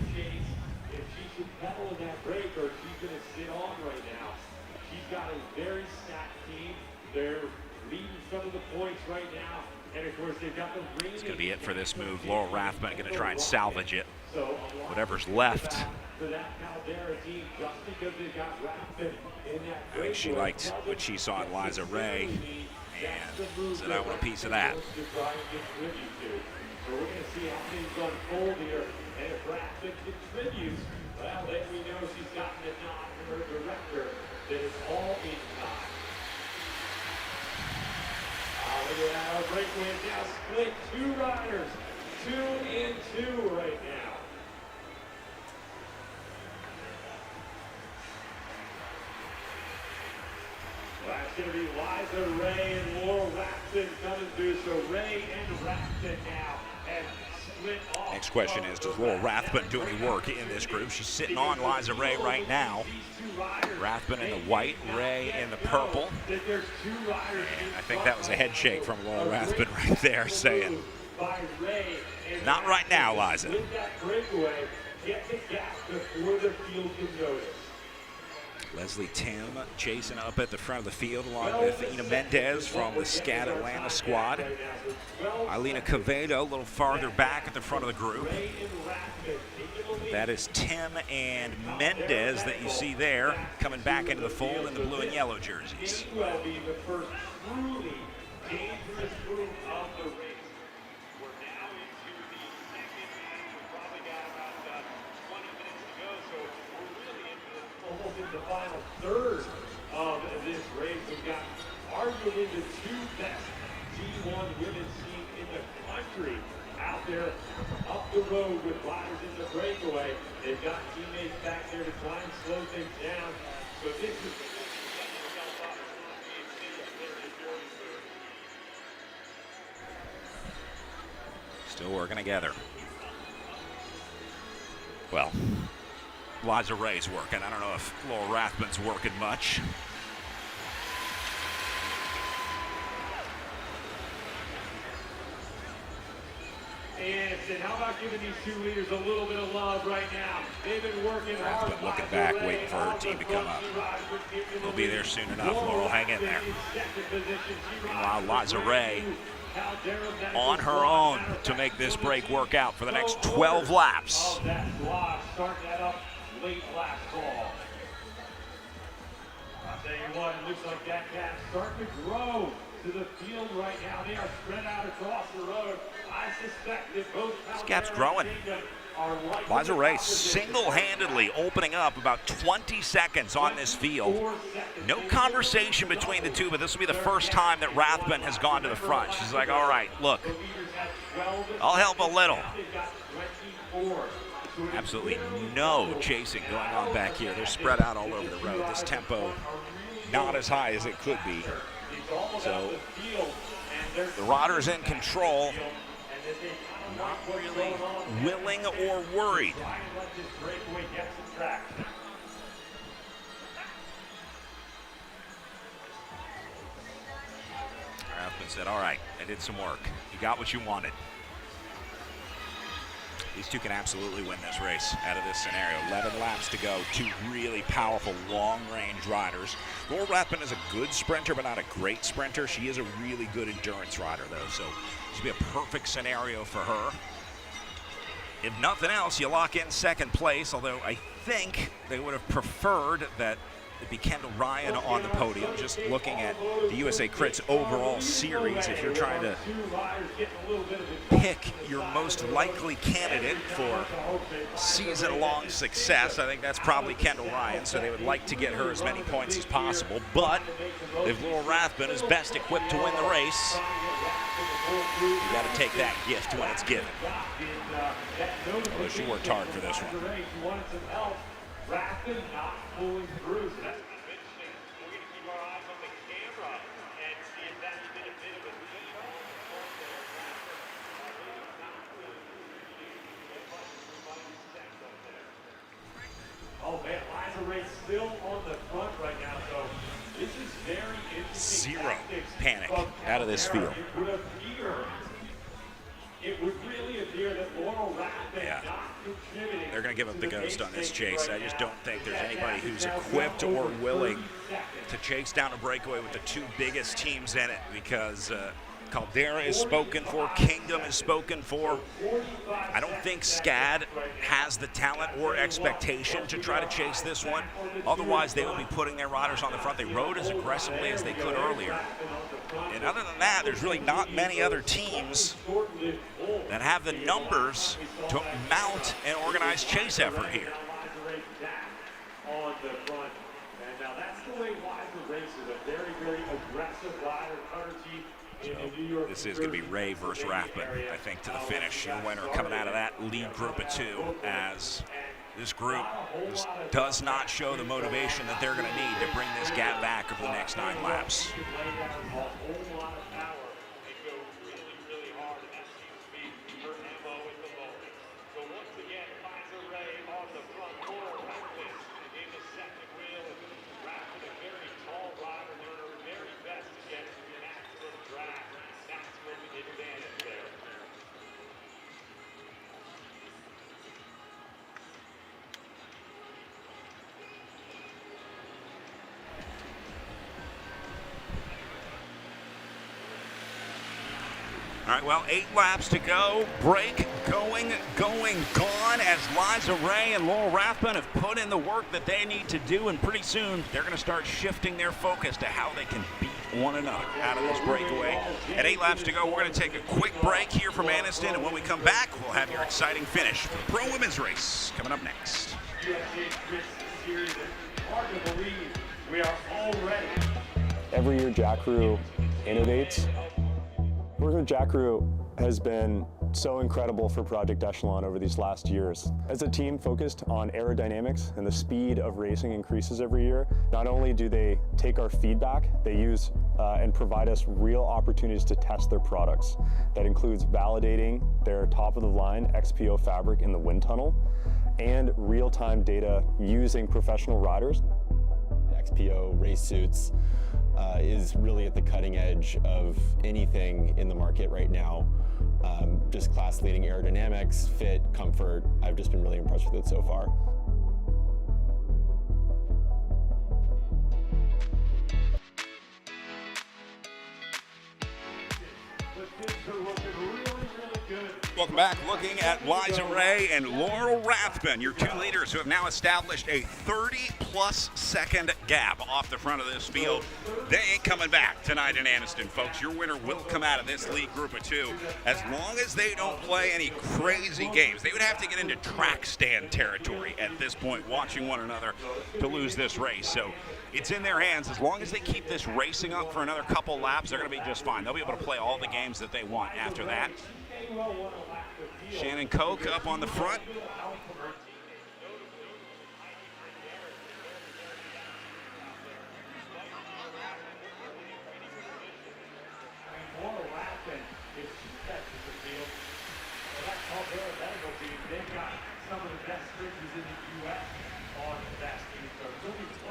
she should pedal in that break or if she's going to sit on right now. She's got a very stacked team. They're leading some of the points right now. And of course, they've got the ring. It's going to be it for this move. Laurel Rathbun going to try and salvage it. So Whatever's left. for that Caldera team, just because they've got Rathbun in that I think she liked what she saw in Liza Ray and said, I want a piece of that. So we're going to see how things unfold here. And if Rathbun contributes, well, then we know she's gotten a nod from her director that it's all in time. Look at that, our breakaway is now split. 2 riders, 2 and 2 right now. Well, that's going to be Liza Ray and Laurel Rathbun coming through. So Ray and Rathbun now have split off. Next question is, does Laurel Rathbun do any work in this group? She's sitting on Liza Ray right now. Rathbun in the white, Ray in the purple. And I think that was a head shake from Laurel Rathbun right there saying, not right now, Liza. With that breakaway, get the gap before the field can notice. Leslie Tim chasing up at the front of the field along with Ina Mendez from the SCAD Atlanta squad. Eilina Quevedo a little farther back at the front of the group. That is Tim and Mendez that you see there coming back into the fold in the blue and yellow jerseys. Will be the first truly dangerous group of the race. We're now into the second half. We've probably got about 20 minutes to go, so we're really almost into the final third arguably the two best G1 women's teams in the country out there up the road with riders in the breakaway. They've got teammates back there to try and slow things down. So this is Still working together. Well, Liza Ray's working. I don't know if Laura Rathman's working much. Anniston, how about giving these two leaders a little bit of love right now? They've been working hard. Rathman looking back, waiting for her team to come up. They'll be there soon enough. Laurel, hang in there. Meanwhile, Liza Ray on her own to make this break work out for the next 12 laps. That block, start that up late last call. I'll tell you what, it looks like that gap starting to grow to the field right now. They are spread out across the road. I suspect that both this gap's growing. Liza Ray single-handedly opening up about 20 seconds on this field. No conversation between the two, but this will be the first time that Rathman has gone to the front. She's like, all right, look, I'll help a little. Absolutely no chasing going on back here. They're spread out all over the road. This tempo not as high as it could be. So the riders in control, not really willing or worried. Rathman said, all right, I did some work. You got what you wanted. These two can absolutely win this race out of this scenario. 11 laps to go. Two really powerful long-range riders. Laura Rathman is a good sprinter, but not a great sprinter. She is a really good endurance rider, though, so this would be a perfect scenario for her. If nothing else, you lock in second place, although I think they would have preferred that it be Kendall Ryan on the podium. Just looking at the USA Crits overall series, if you're trying to pick your most likely candidate for season-long success, I think that's probably Kendall Ryan, so they would like to get her as many points as possible. But if Laura Rathman is best equipped to win the race, you got to take that gift when it's given. Although she worked hard for this one. Rathman not pulling through. So that's interesting. We're going to keep our eyes on the camera and see if that's been a bit of a lead. Oh man, Liza Ray still on the front right now, so this is very interesting. Zero panic out of this field. It would really appear that Laurel Rathman not contributing. They're going to give up the ghost on this chase. I just don't think there's anybody who's equipped or willing to chase down a breakaway with the two biggest teams in it, because Caldera is spoken for, Kingdom is spoken for. I don't think SCAD has the talent or expectation to try to chase this one. Otherwise, they will be putting their riders on the front. They rode as aggressively as they could earlier. And other than that, there's really not many other teams that have the numbers to mount an organized chase effort here. On the front. And now that's the way Liza races, a very, very aggressive rider, cutter team in New York. This is going to be Ray versus Rathman, I think, to the finish. The winner coming out of that lead group of two, as this group just does not show the motivation that they're going to need to bring this gap back over the next 9 laps. All right, well, 8 laps to go. Break going, gone, as Liza Ray and Laurel Rathman have put in the work that they need to do, and pretty soon they're going to start shifting their focus to how they can beat one another out of this breakaway. At 8 laps to go, we're going to take a quick break here from Anniston, and when we come back, we'll have your exciting finish for the Pro Women's Race coming up next. USA Crits series, hard to believe we are already Every year Jack Crew innovates. Working with Jack Crew has been so incredible for Project Echelon over these last years. As a team focused on aerodynamics and the speed of racing increases every year, not only do they take our feedback, they use and provide us real opportunities to test their products. That includes validating their top-of-the-line XPO fabric in the wind tunnel and real-time data using professional riders. XPO race suits is really at the cutting edge of anything in the market right now. Just class-leading aerodynamics, fit, comfort. I've just been really impressed with it so far. Welcome back. Looking at Liza Ray and Laurel Rathbun, your two leaders who have now established a 30-plus second gap off the front of this field. They ain't coming back tonight in Anniston, folks. Your winner will come out of this lead group of two. As long as they don't play any crazy games, they would have to get into track stand territory at this point, watching one another to lose this race. So it's in their hands. As long as they keep this racing up for another couple laps, they're going to be just fine. They'll be able to play all the games that they want after that. Shannon Koch up on the front.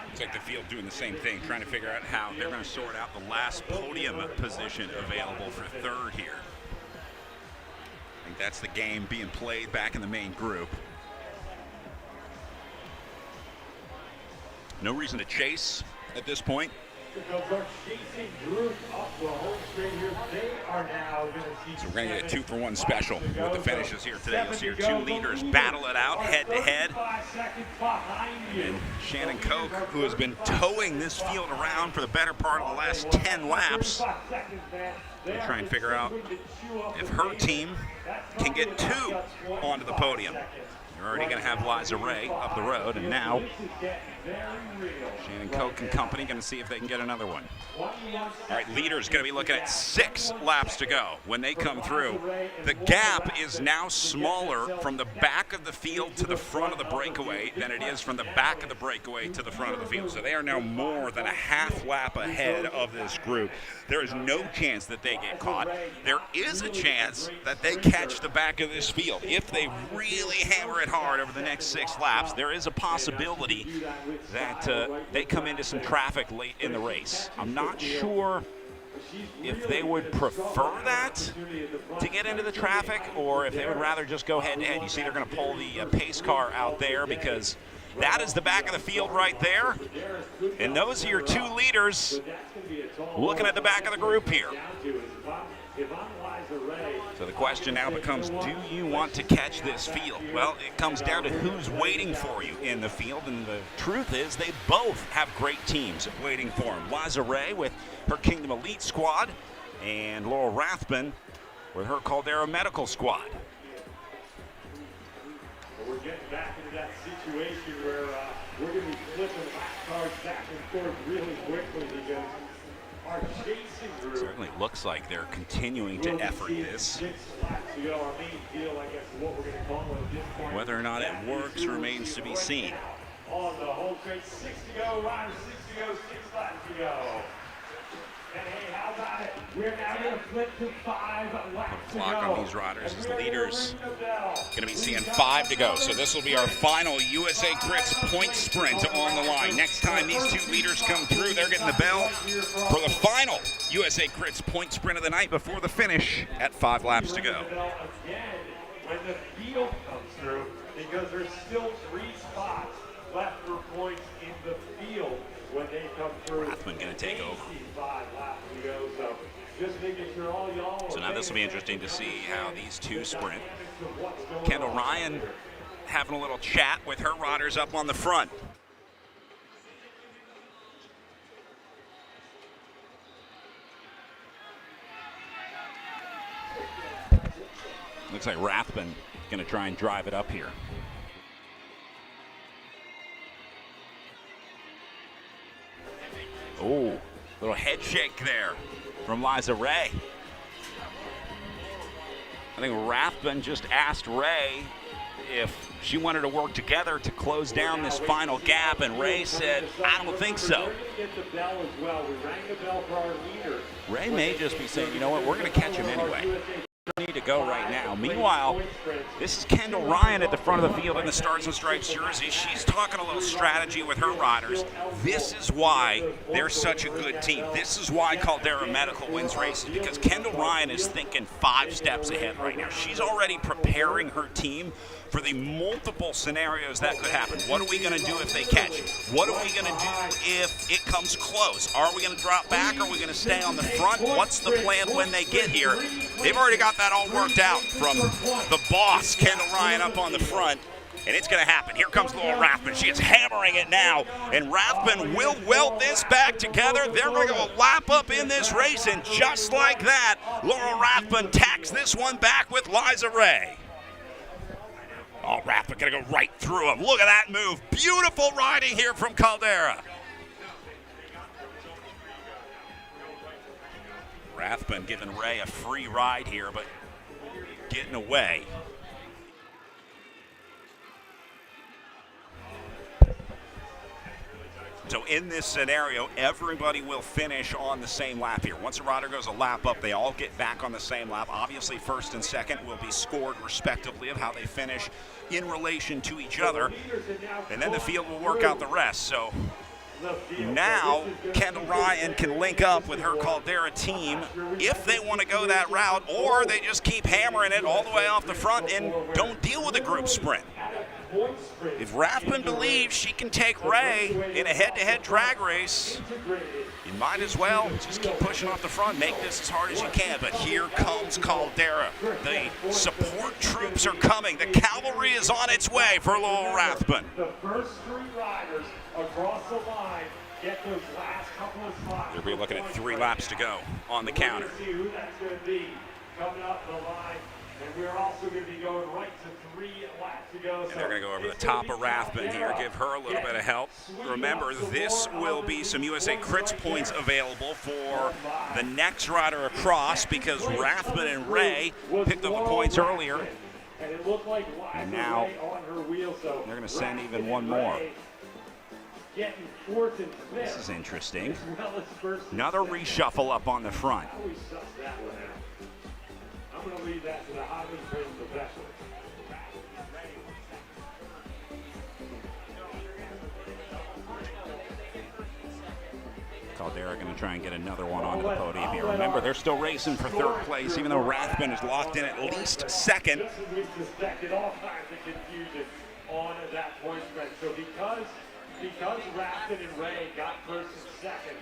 Looks like the field doing the same thing, trying to figure out how they're going to sort out the last podium position available for third here. I think that's the game being played back in the main group. No reason to chase at this point. Our chasing group up the home straight here. They are now going to see. So we're going to get a 2-for-1 special with the finishes here today. You'll see your two leaders battle it out head to head. And Shannon Koch, who has been towing this field around for the better part of the last 10 laps, will try and figure out if her team can get two onto the podium. You're already going to have Liza Ray up the road, and now Shannon Koch and company going to see if they can get another one. All right, leaders going to be looking at 6 laps to go when they come through. The gap is now smaller from the back of the field to the front of the breakaway than it is from the back of the breakaway to the front of the field. So they are now more than a half lap ahead of this group. There is no chance that they get caught. There is a chance that they catch the back of this field. If they really hammer it hard over the next 6 laps, there is a possibility that they come into some traffic late in the race. I'm not sure if they would prefer that to get into the traffic or if they would rather just go head-to-head. You see they're going to pull the pace car out there because that is the back of the field right there. And those are your two leaders looking at the back of the group here. So the question now becomes, do you want to catch this field? Well, it comes down to who's waiting for you in the field, and the truth is they both have great teams waiting for them. Liza Ray with her Kingdom Elite squad, and Laurel Rathbun with her Caldera Medical squad. We're getting back into that situation where we're going to be flipping lap cars back and forth really quickly because our chasing group Certainly looks like they're continuing to effort this. Whether or not it works remains to be seen. On the home straight, 6 to go, riders 6 to go, 6 laps to go. And hey, how about it? We're now going to flip to 5 laps to go. Clock on these riders as leaders going to be seeing 5 to go. So this will be our final USA Crits point sprint on the line. Next time these two leaders come through, they're getting the bell for the final USA Crits point sprint of the night before the finish at 5 laps to go. Again, when the field comes through, because there's still 3 spots left for points in the field when they come through. Rathbun going to take over. 5 laps to go, so just making sure all y'all. So now this will be interesting to see how these two sprint. Kendall Ryan having a little chat with her riders up on the front. Looks like Rathbun going to try and drive it up here. Oh, Little head shake there from Liza Ray. I think Rathbun just asked Ray if she wanted to work together to close down this final gap, and Ray said, I don't think so. Ray may just be saying, you know what, we're going to catch him anyway. Need to go right now. Meanwhile, this is Kendall Ryan at the front of the field in the Stars and Stripes jersey. She's talking a little strategy with her riders. This is why they're such a good team. This is why Caldera Medical wins races, because Kendall Ryan is thinking 5 steps ahead right now. She's already preparing her team for the multiple scenarios that could happen. What are we going to do if they catch? What are we going to do if it comes close? Are we going to drop back? Are we going to stay on the front? What's the plan when they get here? They've already got that all worked out from the boss, Kendall Ryan, up on the front. And it's going to happen. Here comes Laurel Rathbun. She is hammering it now. And Rathbun will weld this back together. They're going to go a lap up in this race. And just like that, Laurel Rathbun tacks this one back with Liza Ray. Oh, Rathbun going to go right through him. Look at that move. Beautiful riding here from Caldera. Rathbun giving Ray a free ride here, but getting away. So in this scenario, everybody will finish on the same lap here. Once a rider goes a lap up, they all get back on the same lap. Obviously, first and second will be scored respectively of how they finish in relation to each other. And then the field will work out the rest. So now Kendall Ryan can link up with her Caldera team if they want to go that route, or they just keep hammering it all the way off the front and don't deal with a group sprint. If Rathbun believes she can take Ray in a head-to-head drag race, you might as well just keep pushing off the front, make this as hard as you can. But here comes Caldera. The support troops are coming. The cavalry is on its way for Laurel Rathbun. The first 3 riders across the line get those last couple of spots. We're looking at 3 laps to go on the counter. See who that's going to be coming up the line. And we're also going to be going right to 3 laps to go. And they're going to go over the top of Rathbun here, give her a little bit of help. Remember, this will be some USA Crits points available for the next rider across, because Rathbun and Ray picked up the points earlier. And now they're going to send even one more. This is interesting. Another reshuffle up on the front. I'm going to leave that to the highly trained professionals. Caldera going to try and get another one onto the podium here. Remember, they're still racing for 3rd place, even though Rathbun is locked in at least 2nd. This is we've suspected all kinds of confusion on that point spread. So because Rathbun and Ray got 1st and 2nd,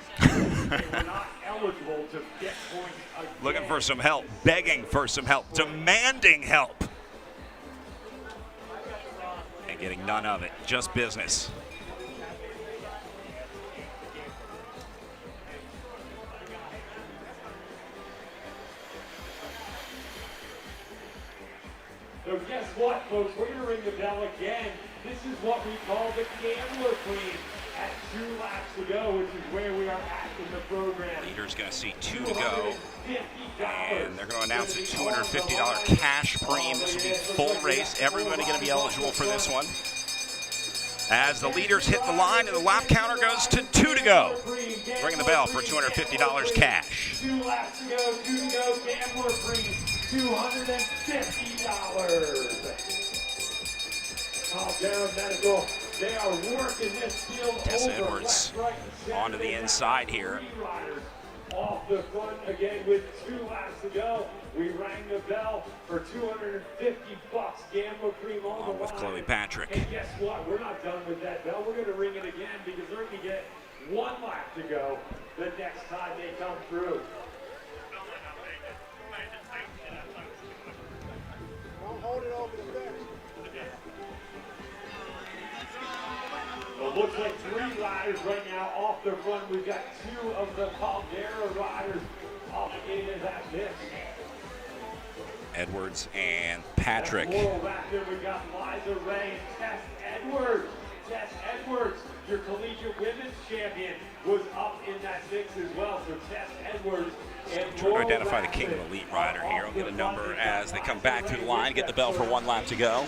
they were not eligible to get points again. Looking for some help, begging for some help, demanding help. And getting none of it, just business. So guess what, folks? We're going to ring the bell again. This is what we call the Gambler Queen at 2 laps to go, which is where we are at in the program. Leader's going to see 2 to go. And they're going to announce a $250 cash premium. This will be full race. Everybody going to be eligible for this one. As the leaders hit the line and the lap counter goes to 2 to go. Ringing the bell for $250 cash. 2 laps to go, 2 to go, Gambler Queen, $250. Caldera Medical, they are working this field Tessa over. Edwards onto the inside here. Off the front again with 2 laps to go. We rang the bell for $250. Gambler Cream on the line. With Chloe Patrick. And guess what? We're not done with that bell. We're going to ring it again because they're going to get 1 lap to go the next time they come through. Don't hold it over the bench. It looks like 3 riders right now off the front. We've got 2 of the Caldera riders obligated at this. Edwards and Patrick. We've got Liza Ray and Tess Edwards Tess Edwards, your collegiate women's champion, was up in that mix as well. So Tess Edwards and Trying to identify the King of Elite rider here. We'll get a number as they come back through the line, get the bell for 1 lap to go.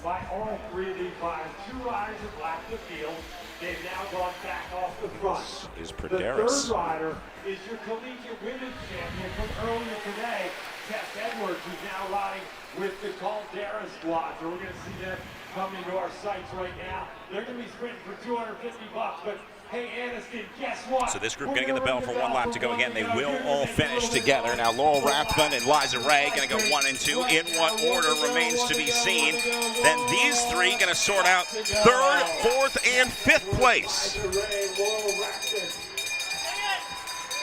By all 3 of these riders, 2 riders have left the field. They've now gone back off the front. Is The Praderis. 3rd rider is your collegiate women's champion from earlier today, Tess Edwards, who's now riding with the Caldera squad. So we're going to see them come into our sights right now. They're going to be sprinting for $250, but hey, Anniston, guess what? So this group going to get the bell for 1 lap to go again. They will all finish together. Now Laurel Rathbun and Liza Ray going to go 1 and 2. In what order remains to be seen. Then these 3 going to sort out 3rd, 4th, and 5th place.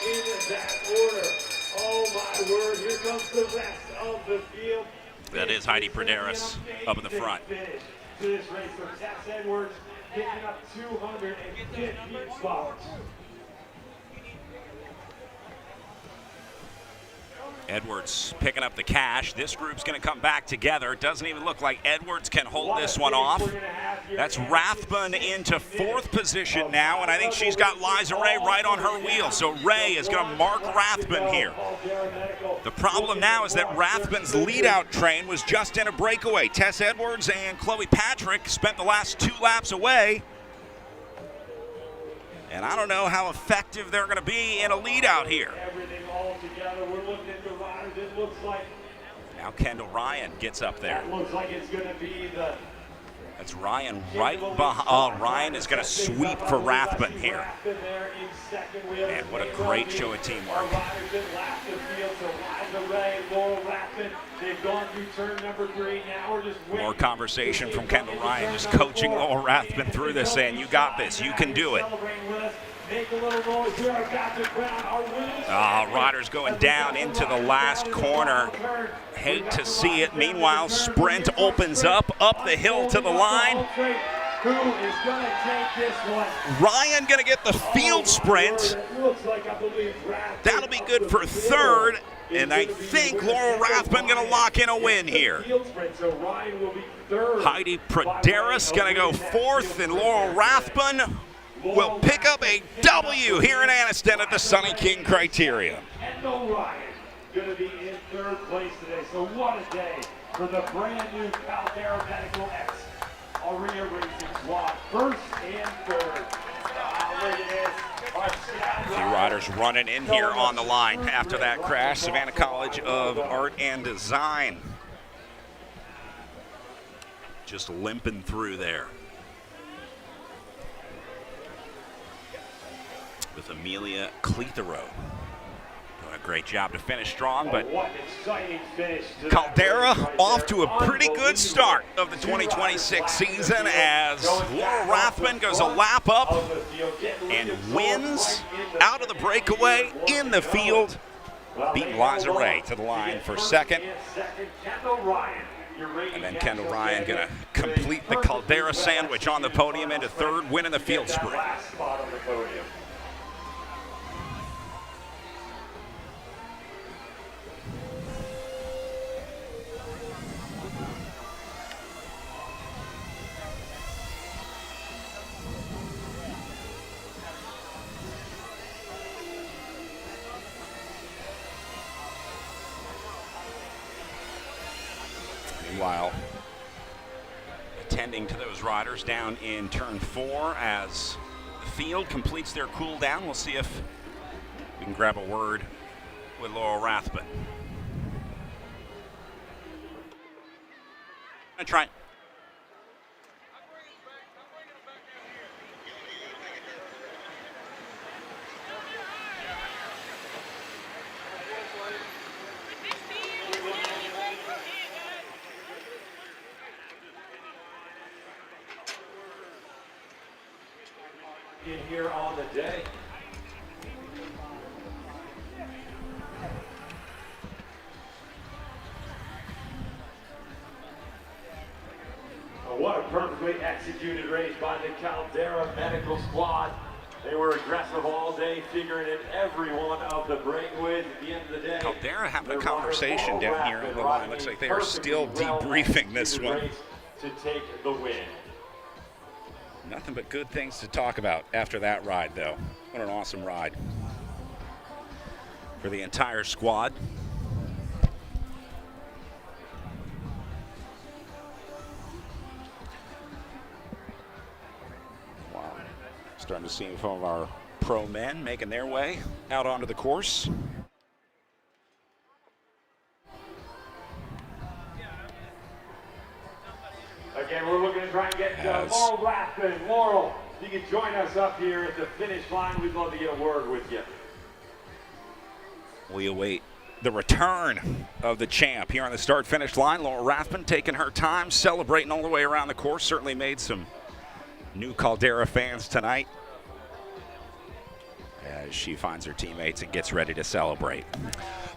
In that order. Oh my word, here comes the rest of the field. That is Heidi Praderis up in the front. To this race from Tess Edwards, picking up $250. Edwards picking up the cash. This group's going to come back together. It doesn't even look like Edwards can hold this one off. That's Rathbun into 4th position now, and I think she's got Liza Ray right on her wheel. So Ray is going to mark Rathbun here. The problem now is that Rathbun's lead-out train was just in a breakaway. Tess Edwards and Chloe Patrick spent the last 2 laps away. And I don't know how effective they're going to be in a lead-out here. Everything all together. We're looking at the riders. It looks like Now Kendall Ryan gets up there. that looks like it's going to be the That's Ryan right behind. Oh, Ryan is going to sweep for Rathbun here. And what a great show of teamwork. More conversation from Kendall Ryan, just coaching Laurel Rathbun through this, saying, you got this, you can do it. Riders going down into the last corner. Hate to see it. Meanwhile, sprint opens up the hill to the line. Who is going to take this one? Ryan going to get the field sprint. That'll be good for 3rd. And I think Laurel Rathbun going to lock in a win here. Heidi Praderis going to go 4th, and Laurel Rathbun will pick up a W here in Anniston at the Sunny King Criterium. Kendall Ryan going to be in 3rd place today. So what a day for the brand new Caldera Medical X Arena Racing Squad. 1st and 3rd. Look at this. A few riders running in here on the line after that crash. Savannah College of Art and Design just limping through there. With Amelia Clethero. Doing a great job to finish strong, but What an exciting finish to Caldera off to a pretty good start of the 2026 season as Laurel Rathbun goes a lap up and wins out of the breakaway in the field, beating Liza Ray to the line for 2nd. And then Kendall Ryan going to complete the Caldera sandwich on the podium into 3rd, winning the field sprint. Meanwhile, attending to those riders down in turn 4 as the field completes their cool down. We'll see if we can grab a word with Laurel Rathbun. I'm trying. In here on the day. What a perfectly executed race by the Caldera Medical Squad. They were aggressive all day, figuring in every one of the breakaways. At the end of the day, Caldera having a conversation down here on the line. Looks like they are still debriefing this one. To take the win. Nothing but good things to talk about after that ride, though. What an awesome ride for the entire squad. Wow. Starting to see some of our pro men making their way out onto the course. Again, we're looking to try and get Laurel Rathbun. Laurel, you can join us up here at the finish line. We'd love to get a word with you. We await the return of the champ here on the start-finish line. Laurel Rathbun taking her time, celebrating all the way around the course. Certainly made some new Caldera fans tonight as she finds her teammates and gets ready to celebrate.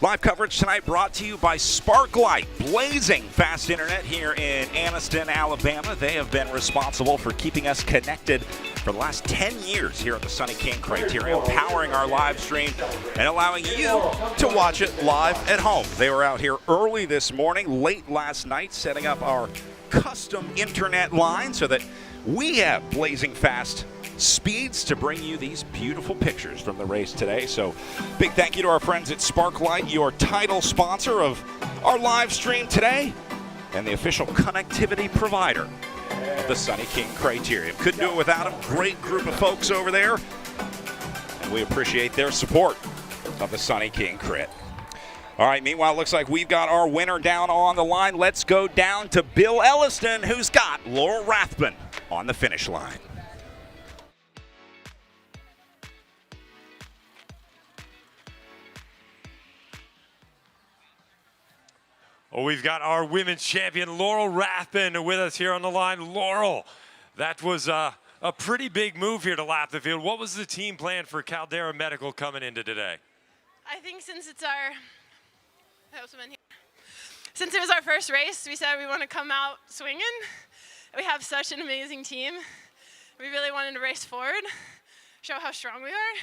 Live coverage tonight brought to you by Sparklight, blazing fast internet here in Anniston, Alabama. They have been responsible for keeping us connected for the last 10 years here at the Sunny King Criterium, powering our live stream and allowing you to watch it live at home. They were out here early this morning, late last night, setting up our custom internet line so that we have blazing fast speeds to bring you these beautiful pictures from the race today. So big thank you to our friends at Sparklight, your title sponsor of our live stream today and the official connectivity provider of the Sunny King Criterium. Couldn't do it without them. Great group of folks over there, and we appreciate their support of the Sunny King Crit. All right, meanwhile, it looks like we've got our winner down on the line. Let's go down to Bill Elliston, who's got Laurel Rathbun on the finish line. Well, we've got our women's champion, Laurel Rathbun, with us here on the line. Laurel, that was a pretty big move here to lap the field. What was the team plan for Caldera Medical coming into today? I think since it was our first race, we said we want to come out swinging. We have such an amazing team. We really wanted to race forward, show how strong we are,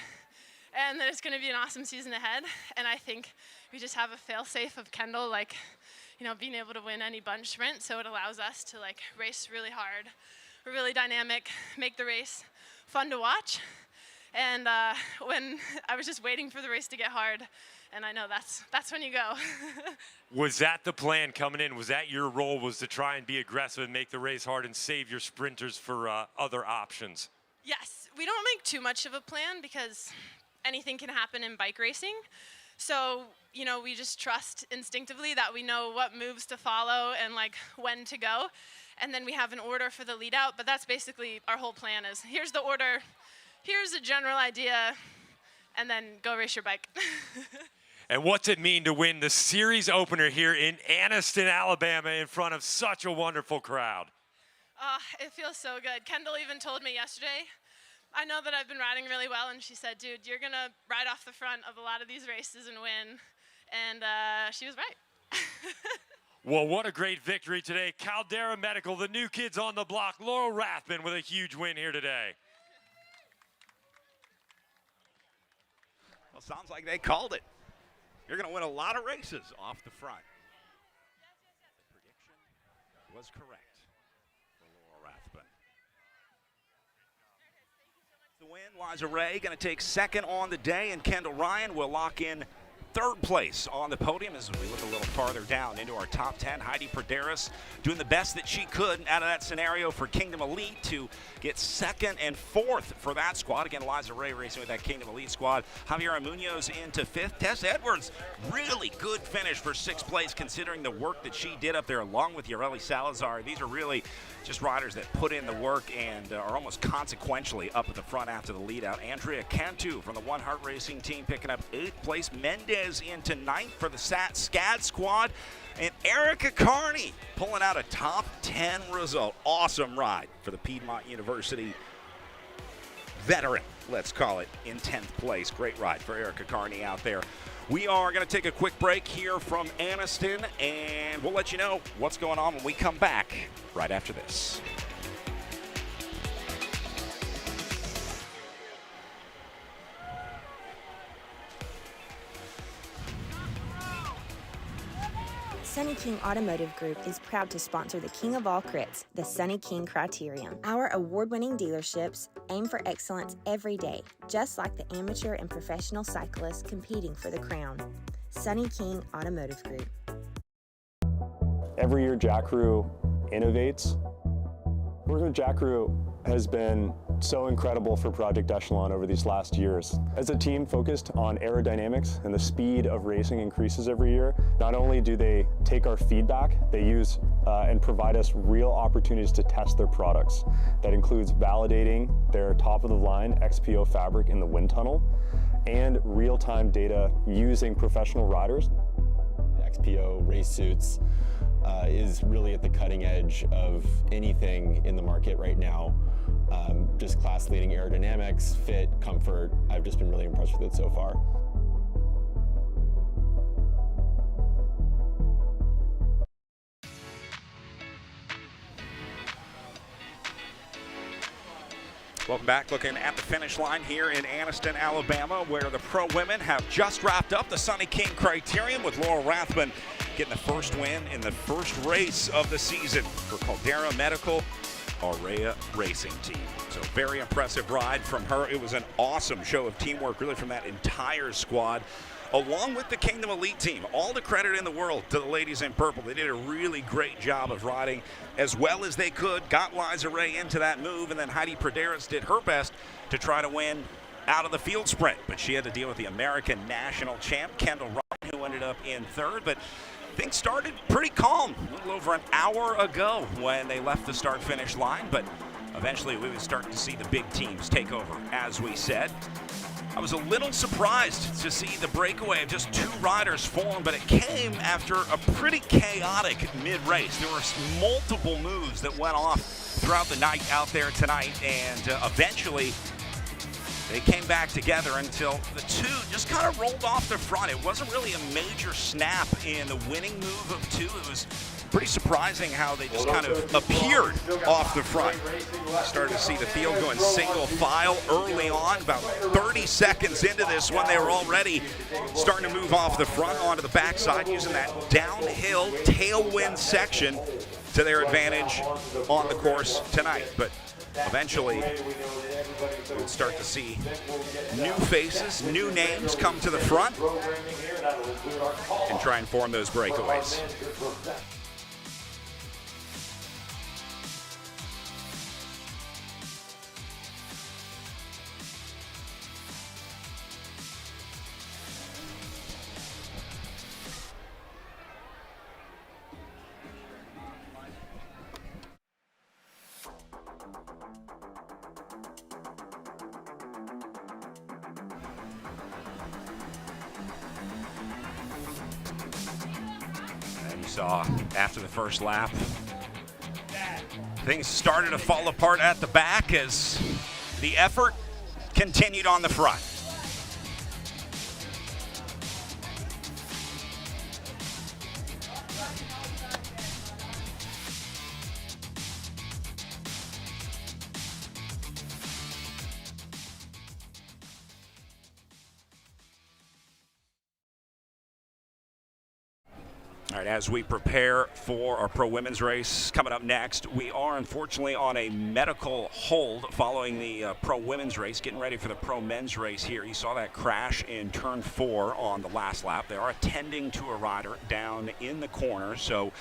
and that it's going to be an awesome season ahead. And I think we just have a fail-safe of Kendall, like, you know, being able to win any bunch sprint, so it allows us to like race really hard. We're really dynamic, make the race fun to watch. And when I was just waiting for the race to get hard, and I know that's when you go. Was that the plan coming in? Was that your role, was to try and be aggressive and make the race hard and save your sprinters for other options? Yes, we don't make too much of a plan because anything can happen in bike racing. So, you know, we just trust instinctively that we know what moves to follow and like when to go. And then we have an order for the lead out, but that's basically our whole plan is here's the order, here's a general idea, and then go race your bike. And what's it mean to win the series opener here in Anniston, Alabama in front of such a wonderful crowd? It feels so good. Kendall even told me yesterday, I know that I've been riding really well, and she said, dude, you're going to ride off the front of a lot of these races and win. And she was right. Well, what a great victory today. Caldera Medical, the new kids on the block, Laurel Rathbun with a huge win here today. Well, sounds like they called it. You're going to win a lot of races off the front. The prediction was correct for Laurel Rathbun. The win, Liza Ray going to take second on the day, and Kendall Ryan will lock in third place on the podium as we look a little farther down into our top 10. Heidi Praderis doing the best that she could out of that scenario for Kingdom Elite to get second and fourth for that squad. Again, Liza Ray racing with that Kingdom Elite squad. Javiera Munoz into fifth. Tess Edwards, really good finish for sixth place considering the work that she did up there along with Yareli Salazar. These are really just riders that put in the work and are almost consequentially up at the front after the lead out. Andrea Cantu from the One Heart Racing team picking up 8th place. Mendez into 9th for the SCAD squad. And Erica Carney pulling out a top 10 result. Awesome ride for the Piedmont University veteran, let's call it, in 10th place. Great ride for Erica Carney out there. We are going to take a quick break here from Anniston, and we'll let you know what's going on when we come back right after this. Sunny King Automotive Group is proud to sponsor the king of all crits, the Sunny King Criterium. Our award-winning dealerships aim for excellence every day, just like the amateur and professional cyclists competing for the crown. Sunny King Automotive Group. Every year Jack Crew innovates. Working with Jack Crew has been so incredible for Project Echelon over these last years. As a team focused on aerodynamics and the speed of racing increases every year, not only do they take our feedback, they use and provide us real opportunities to test their products. That includes validating their top-of-the-line XPO fabric in the wind tunnel and real-time data using professional riders. XPO race suits is really at the cutting edge of anything in the market right now. Just class-leading aerodynamics, fit, comfort. I've just been really impressed with it so far. Welcome back. Looking at the finish line here in Anniston, Alabama, where the pro women have just wrapped up the Sunny King Criterium with Laura Rathman getting the first win in the first race of the season for Caldera Medical Aurea Racing Team. So very impressive ride from her. It was an awesome show of teamwork really from that entire squad, along with the Kingdom Elite team. All the credit in the world to the ladies in purple. They did a really great job of riding as well as they could, got Liza Ray into that move, and then Heidi Praderas did her best to try to win out of the field sprint. But she had to deal with the American national champ, Kendall Ryan, who ended up in third. But things started pretty calm a little over an hour ago when they left the start-finish line, but eventually we would start to see the big teams take over, as we said. I was a little surprised to see the breakaway of just two riders form, but it came after a pretty chaotic mid-race. There were multiple moves that went off throughout the night out there tonight, and eventually they came back together until the two just kind of rolled off the front. It wasn't really a major snap in the winning move of two. It was pretty surprising how they just kind of appeared off the front. Started to see the field going single file early on. About 30 seconds into this one, they were already starting to move off the front onto the backside, using that downhill tailwind section to their advantage on the course tonight. But eventually, we'll start to see new faces, new names come to the front and try and form those breakaways. Saw after the first lap, things started to fall apart at the back as the effort continued on the front. All right, as we prepare for our pro women's race coming up next, we are unfortunately on a medical hold following the pro women's race, getting ready for the pro men's race here. You saw that crash in turn 4 on the last lap. They are attending to a rider down in the corner, so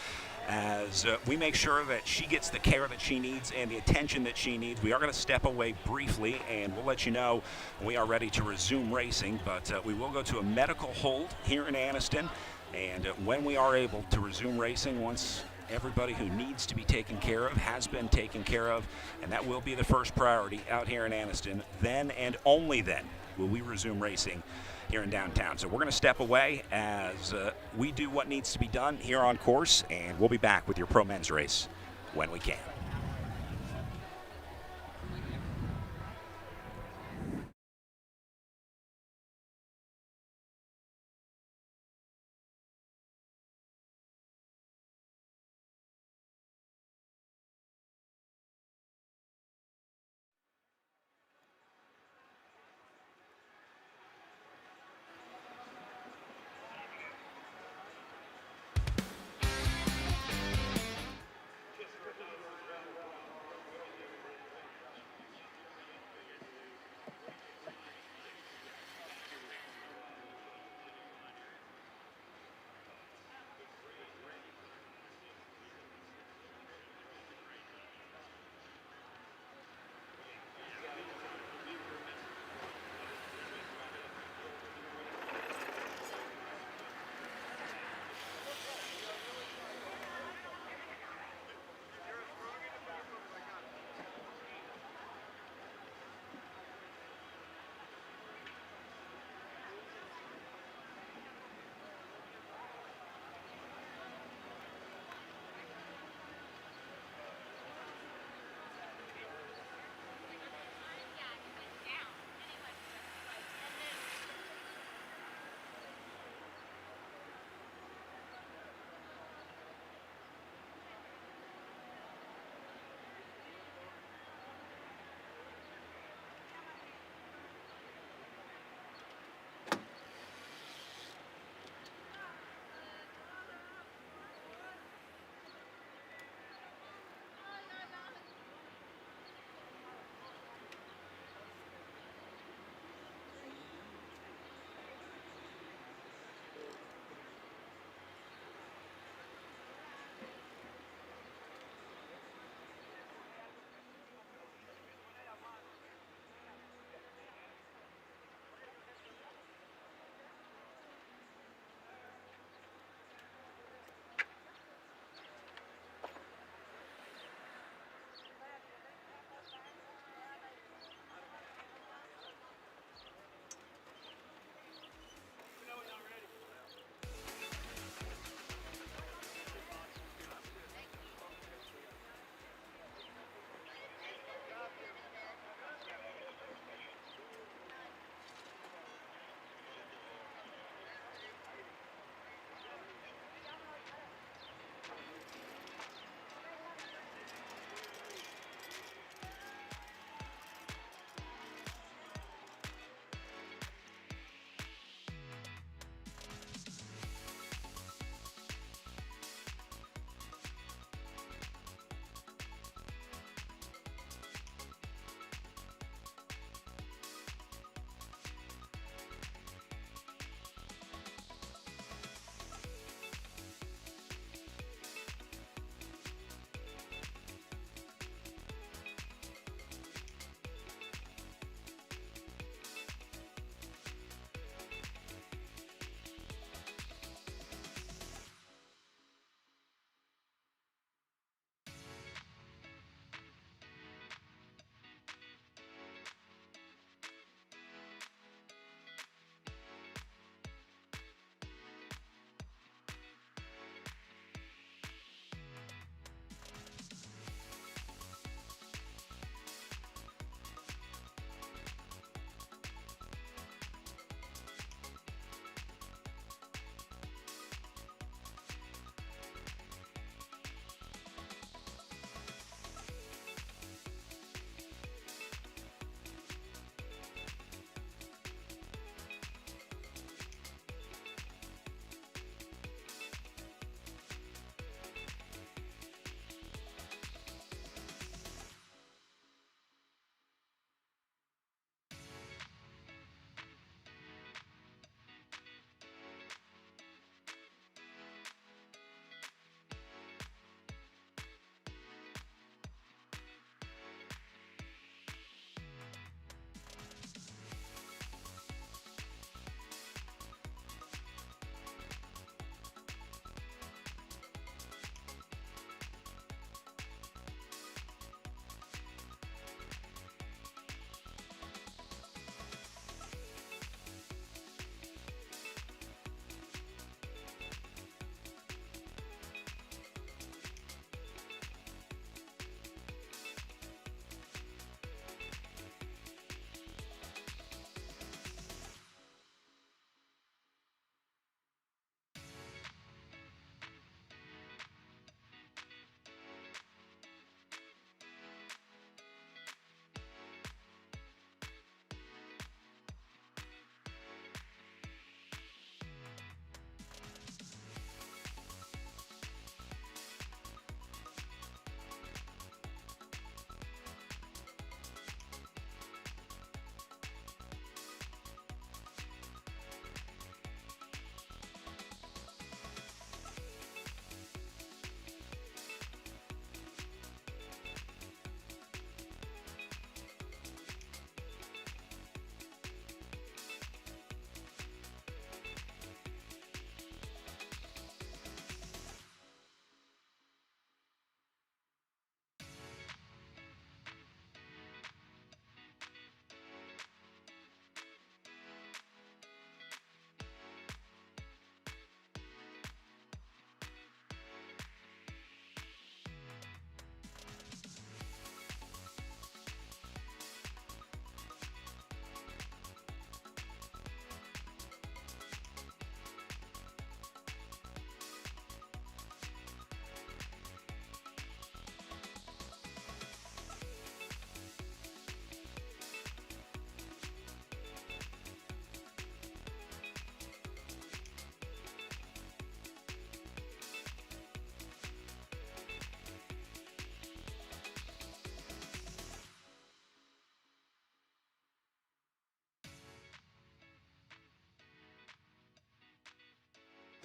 as we make sure that she gets the care that she needs and the attention that she needs, we are going to step away briefly, and we'll let you know when we are ready to resume racing. But we will go to a medical hold here in Anniston. And when we are able to resume racing, once everybody who needs to be taken care of has been taken care of, and that will be the first priority out here in Anniston, then and only then will we resume racing here in downtown. So we're going to step away as we do what needs to be done here on course, and we'll be back with your pro men's race when we can.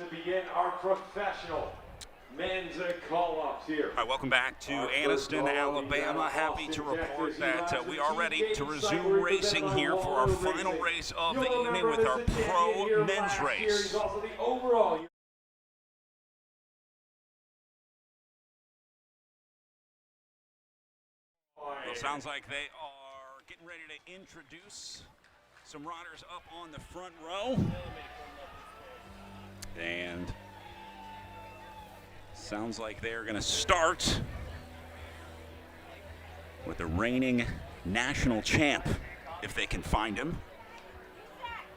begin our professional men's call-ups here. All right, welcome back to Anniston, Alabama. Happy to report that we are ready to resume racing here for our final race of the evening with our pro men's race. Well, sounds like they are getting ready to introduce some riders up on the front row. And sounds like they're going to start with the reigning national champ, if they can find him,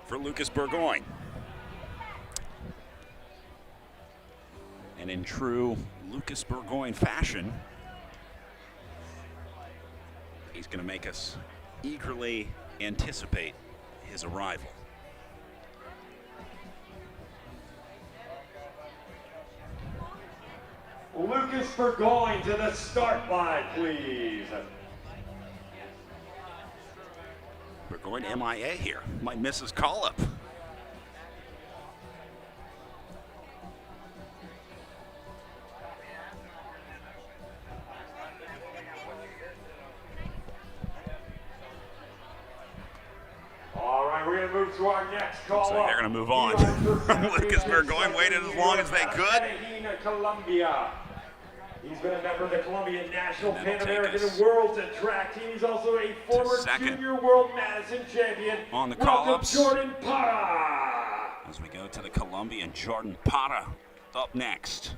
for Lucas Burgoyne. And in true Lucas Burgoyne fashion, he's going to make us eagerly anticipate his arrival. Lucas Burgoyne to the start line, please. Burgoyne MIA here. Might miss his call-up. All right, we're going to move to our next call. Looks like they're going to move on. Lucas Burgoyne waited as long as they could. Columbia. He's been a member of the Colombian National Pan American World Track Team. He's also a former Junior World Madison champion. On the Welcome, call-ups, Jordan Parra. as we go to the Colombian, Jordan Parra up next.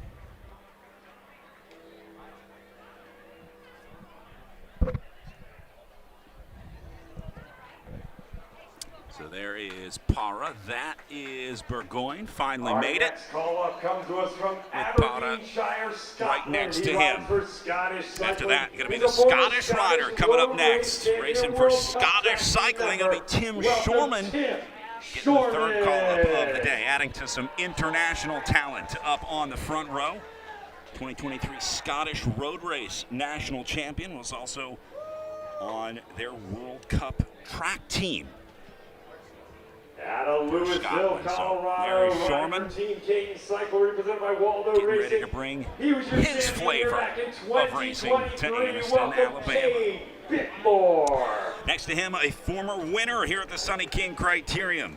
So there is Parra. That is Burgoyne. Finally made it. Next call-up comes to us from Parra Aberdeenshire, Scotland. right next to He him. rides for Scottish After Cycling. that, going to be He's the a former Scottish rider coming up next. champion, Racing for World Cup Scottish track Cycling. It'll be Tim Welcome, Shorman. Tim Getting the third call-up of the day, adding to some international talent up on the front row. 2023 Scottish Road Race national champion, was also on their World Cup track team. Out of Louisville, Scotland. So Colorado, Larry Shorman Team Caden Cycle represented by Waldo getting Racing. ready to bring He was your his champion flavor back in of racing to 2023. Anniston, Welcome, Alabama. Cade Bickmore. Next to him, a former winner here at the Sunny King Criterium.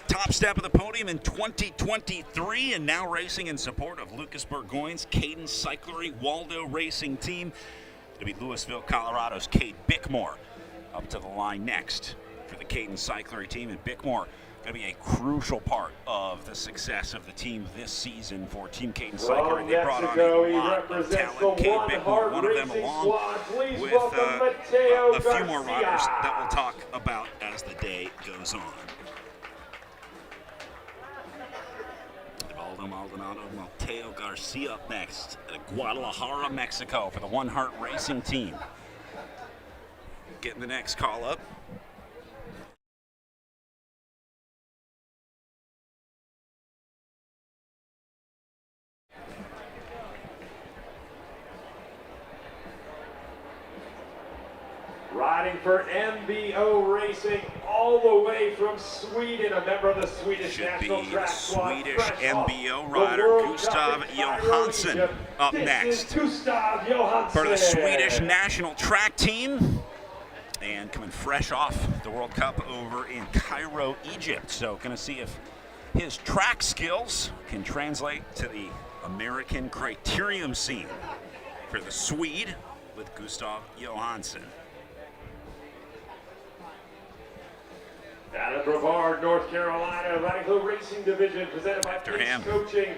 Top step of the podium in 2023, and now racing in support of Lucas Burgoyne's Caden Cyclery Waldo Racing team. It'll be Louisville, Colorado's Cade Bickmore up to the line next for the Caden Cyclery team. And Bickmore going to be a crucial part of the success of the team this season for Team Caden Cyclery. They brought on a lot of talent. Cade Bickmore, one of them, along with a few more riders that we'll talk about as the day goes on. Valdo Maldonado, Mateo Garcia up next at Guadalajara, Mexico for the One Heart Racing team. Getting the next call up. Riding for MBO Racing all the way from Sweden, a member of the Swedish National Track Squad. Swedish MBO rider Gustav Johansson up next Gustav Johansson for the Swedish National Track Team, and coming fresh off the World Cup over in Cairo, Egypt. So going to see if his track skills can translate to the American criterium scene for the Swede with Gustav Johansson. Out of Brevard, North Carolina, riding the racing division presented by After Pace him, Coaching.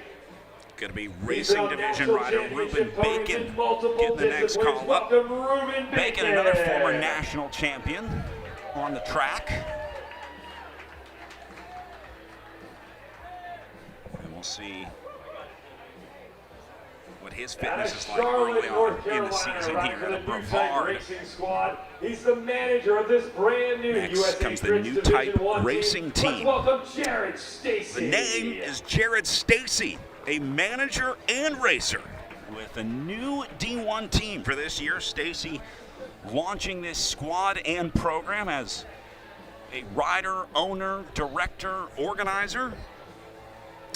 Going to be racing division rider Ruben Bacon getting the next call up. Bacon, another former national champion on the track. And we'll see what his fitness is like early on in the season here at the Brevard. He's the manager of this brand new Next USA comes the Crits new Division type 1 racing team. team. Let's welcome Jared Stacy. The name is Jared Stacy, a manager and racer with a new D1 team for this year. Stacy launching this squad and program as a rider, owner, director, organizer.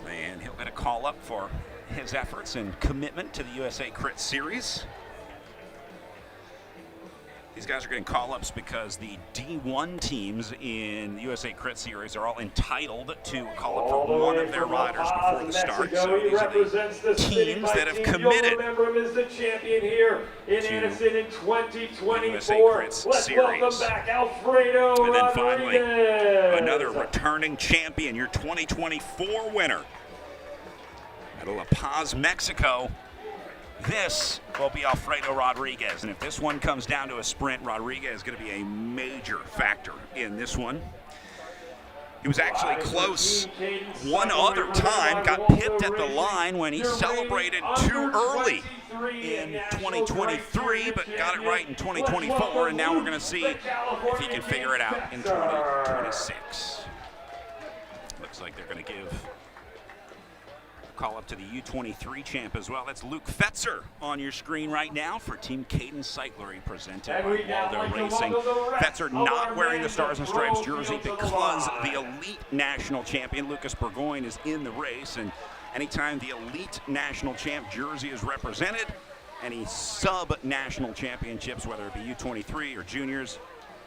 And he'll get a call up for his efforts and commitment to the USA Crit Series. These guys are getting call-ups because the D1 teams in the USA Crit Series are all entitled to a call-up for one of their riders before the start. So these are the teams that have committed is the champion here in Anniston in 2024. USA Crits Let's Series. welcome back Alfredo And then finally, Rodriguez. another returning champion, your 2024 winner out of La Paz, Mexico. This will be Alfredo Rodriguez, and if this one comes down to a sprint, Rodriguez is going to be a major factor in this one. He was actually close one other time, got pipped at the line when he celebrated too early in 2023, but got it right in 2024, and now we're going to see if he can figure it out in 2026. Looks like they're going to give call up to the U23 champ as well. That's Luke Fetzer on your screen right now for Team Cadence Cyclery, presented by Waldo Racing. Fetzer not wearing the Stars and Stripes jersey because the elite national champion Lucas Burgoyne is in the race, and anytime the elite national champ jersey is represented, any sub-national championships, whether it be U23 or juniors,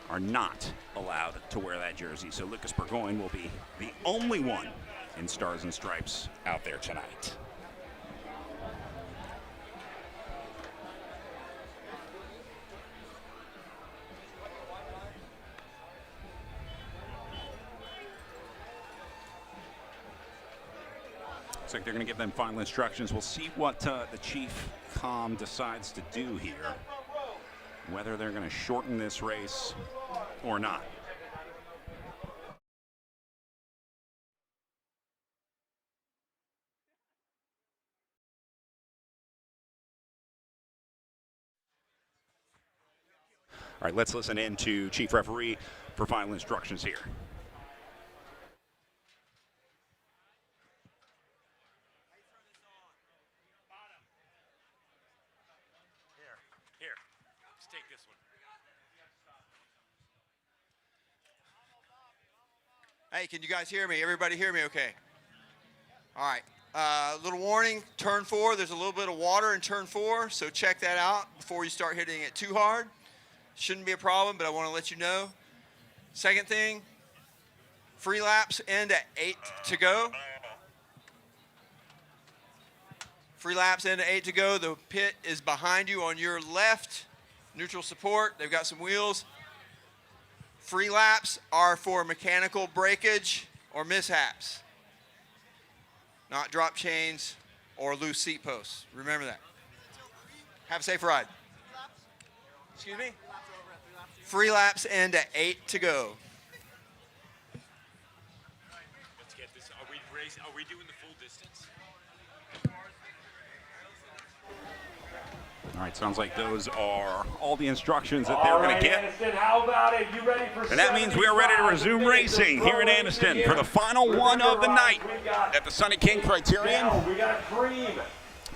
are not allowed to wear that jersey. So Lucas Burgoyne will be the only one in Stars and Stripes out there tonight. Looks like they're going to give them final instructions. We'll see what the Chief Com decides to do here, whether they're going to shorten this race or not. All right, let's listen in to Chief Referee for final instructions here. Here, let's take this one. Hey, can you guys hear me? Everybody hear me okay? All right. Little warning, turn 4, there's a little bit of water in turn 4, so check that out before you start hitting it too hard. Shouldn't be a problem, but I want to let you know. Second thing, free laps end at 8 to go. Free laps end at 8 to go. The pit is behind you on your left. Neutral support, they've got some wheels. Free laps are for mechanical breakage or mishaps, not drop chains or loose seat posts. Remember that. Have a safe ride. Excuse me? Free laps end at 8 to go. Let's get this. Are we doing the full distance? All right, sounds like those are all the instructions that they're going to get. Anniston, how about it? You ready for And that means we are ready to resume racing here in Anniston for the final one of the night at the Sunny King Criterium. We got a cream.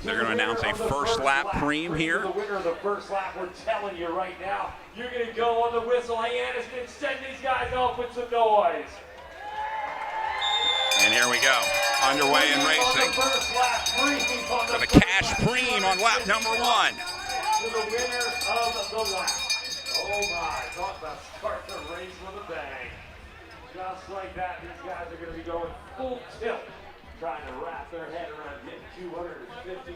They're going to announce a first lap cream here. The winner of the first lap, we're telling you right now. You're going to go on the whistle. Hey, Anniston, send these guys off with some noise. And here we go, underway in racing. For the cash preem on lap number 1. To the winner of the lap. Oh my, talk about start the race with a bang. Just like that, these guys are going to be going full tilt, trying to wrap their head around getting $250.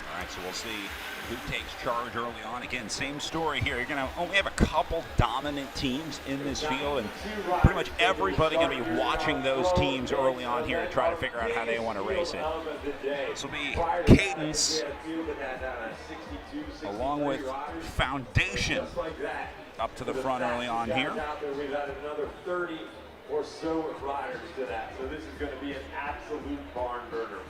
All right, so we'll see who takes charge early on. Again, same story here. You're going to only have a couple dominant teams in this field, and pretty much everybody going to be watching those teams early on here to try to figure out how they want to race it. This will be Cadence along with Foundation up to the front early on here. We've added another 30 or so riders to that, so this is going to be an absolute barn burner.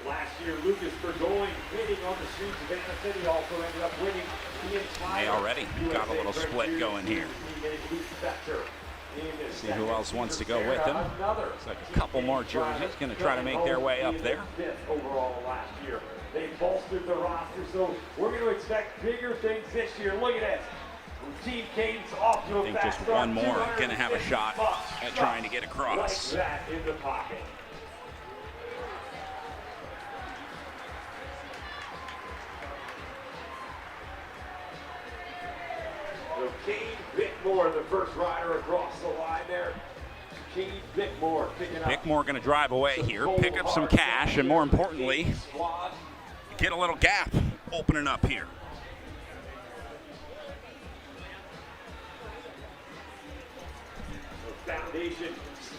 Last year, Lucas Burgoyne winning on the streets of Anniston. He also ended up winning the entire They already got a little split going here. See who else wants to go with him. Looks like a couple more jerseys going to try to make their way up there. Overall last year. They bolstered the roster, so we're going to expect bigger things this year. Look at this. Team Cade's off to a I think fast just one start. more going to have a shot at trying to get across. Like that in the pocket. So Cade Bickmore, the first rider across the line there. Cade Bickmore picking up. Bickmore going to drive away here, pick up some cash, and more importantly, get a little gap opening up here. Foundation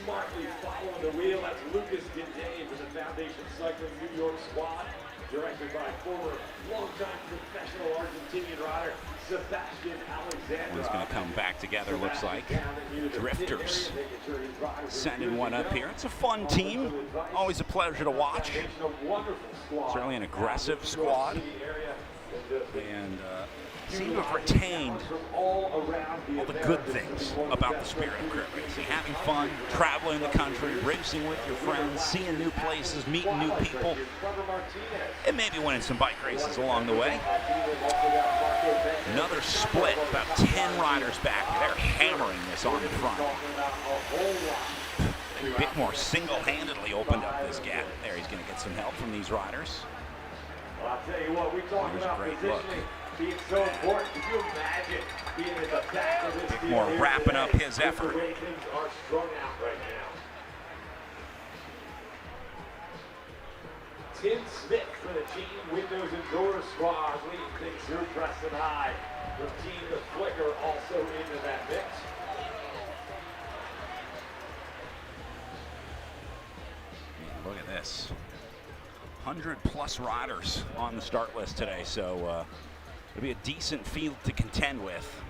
smartly following the wheel. That's Lucas Ginde for the Foundation Cycling New York squad, directed by former longtime professional Argentinian rider Sebastian Alexander. One's going to come back together, looks like. Drifters sending one up here. It's a fun team. Always a pleasure to watch. Certainly an aggressive squad. And seem to have retained all the good things about the spirit of crit racing. Having fun, traveling the country, racing with your friends, seeing new places, meeting new people, and maybe winning some bike races along the way. Another split, about 10 riders back. They're hammering this on the front. Bickmore single-handedly opened up this gap. There, he's going to get some help from these riders. Well, I'll tell you what, we talk about positioning being so important. Could you imagine being at the back of this Bickmore wrapping up his effort. The way things are strung out right now. Tim Smith for the Team Windows and Doors squad leading things through Preston High. From Team The Flicker also into that mix. Man, look at this. 100+ riders on the start list today, so it'll be a decent field to contend with.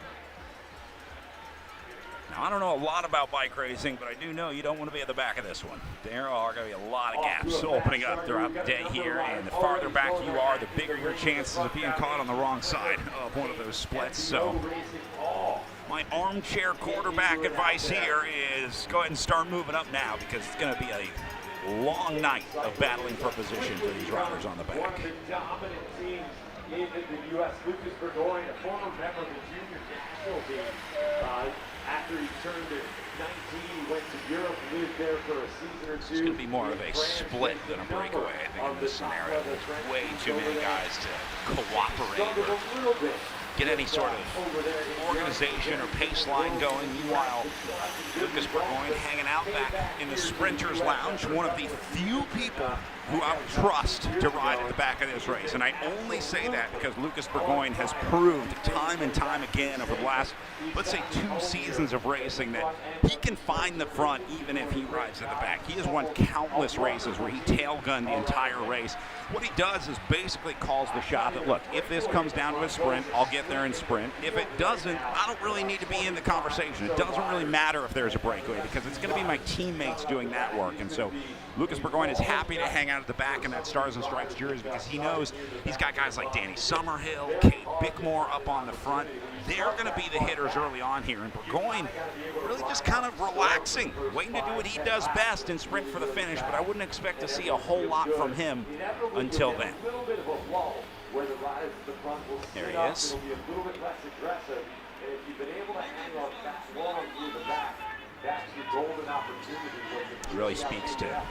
Now, I don't know a lot about bike racing, but I do know you don't want to be at the back of this one. There are going to be a lot of gaps opening up throughout the day here, and the farther back you are, the bigger your chances of being caught on the wrong side of one of those splits. So my armchair quarterback advice here is go ahead and start moving up now, because it's going to be a long night of battling for position for these riders on the back. One of the dominant teams in the U.S., Lucas Burgoyne, a former member of the junior national team. After he turned 19, he went to Europe, lived there for a season or two. It's going to be more of a split than a breakaway, I think, in this scenario. There's way too many guys to cooperate or get any sort of organization or pace line going. Meanwhile, Lucas Burgoyne hanging out back in the Sprinters Lounge, one of the few people who I would trust to ride at the back of this race. And I only say that because Lucas Burgoyne has proved time and time again over the last, let's say, 2 seasons of racing that he can find the front even if he rides at the back. He has won countless races where he tail-gunned the entire race. What he does is basically calls the shot that, look, if this comes down to a sprint, I'll get there and sprint. If it doesn't, I don't really need to be in the conversation. It doesn't really matter if there's a breakaway because it's going to be my teammates doing that work. And so Lucas Burgoyne is happy to hang out at the back in that Stars and Stripes jersey because he knows he's got guys like Danny Summerhill, Cade Bickmore up on the front. They're going to be the hitters early on here, and Burgoyne really just kind of relaxing, waiting to do what he does best and sprint for the finish, but I wouldn't expect to see a whole lot from him until then. There he is. Really speaks to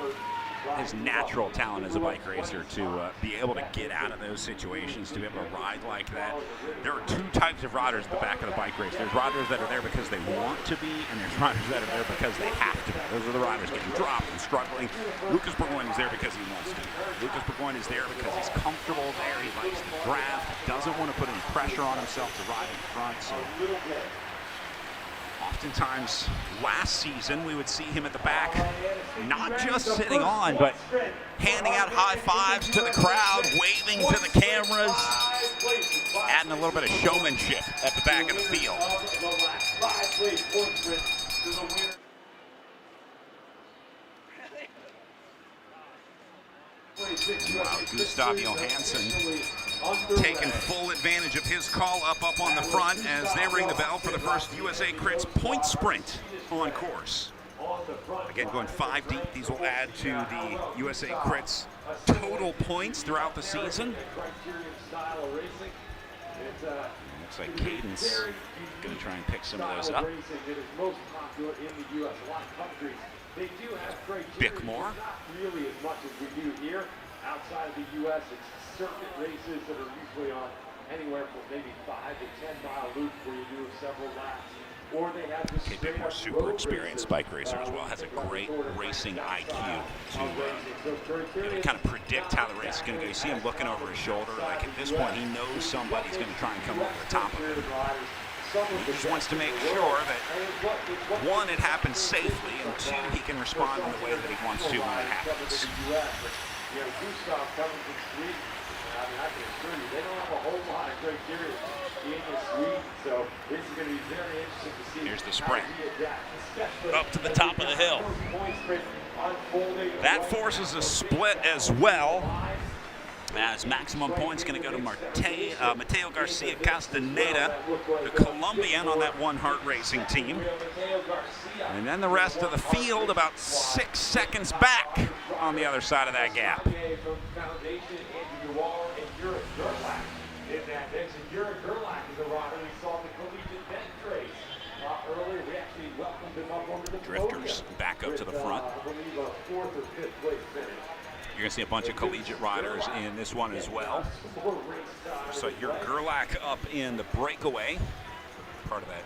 his natural talent as a bike racer to be able to get out of those situations, to be able to ride like that. There are 2 types of riders at the back of the bike race. There's riders that are there because they want to be, and there's riders that are there because they have to be. Those are the riders getting dropped and struggling. Lucas Burgoyne is there because he wants to. Lucas Burgoyne is there because he's comfortable there. He likes the draft. He doesn't want to put any pressure on himself to ride in front. So oftentimes last season we would see him at the back, not just sitting on, but handing out high fives to the crowd, waving to the cameras, adding a little bit of showmanship at the back of the field. Wow, Gustav Johansson taking full advantage of his call up on the front as they ring the bell for the first USA Crits point sprint on course. Again, going 5 deep. These will add to the USA Crits total points throughout the season. Looks like Cadence going to try and pick some of those up. Bickmore. Really as much as we do here. Outside of the U.S., it's circuit races that are usually on anywhere from maybe 5 to 10 mile loops where you do several laps. Or they have just Bickmore, super experienced bike racer as well, has a great racing IQ to kind of predict how the race is going to go. You see him looking over his shoulder, like at this point he knows somebody's going to try and come over the top of him. He just wants to make sure that, one, it happens safely, and two, he can respond in the way that he wants to when it happens. I can assure you, they don't have a whole lot of criteria in this week, so this is going to be very interesting to see. Here's the sprint. Up to the top of the hill. That forces a split as well, as maximum points going to go to Mateo Garcia Castaneda, the Colombian on that One Heart Racing team. And then the rest of the field about 6 seconds back on the other side of that gap. Drifters back up to the front. You're going to see a bunch of collegiate riders in this one as well. So your Gerlach up in the breakaway, part of that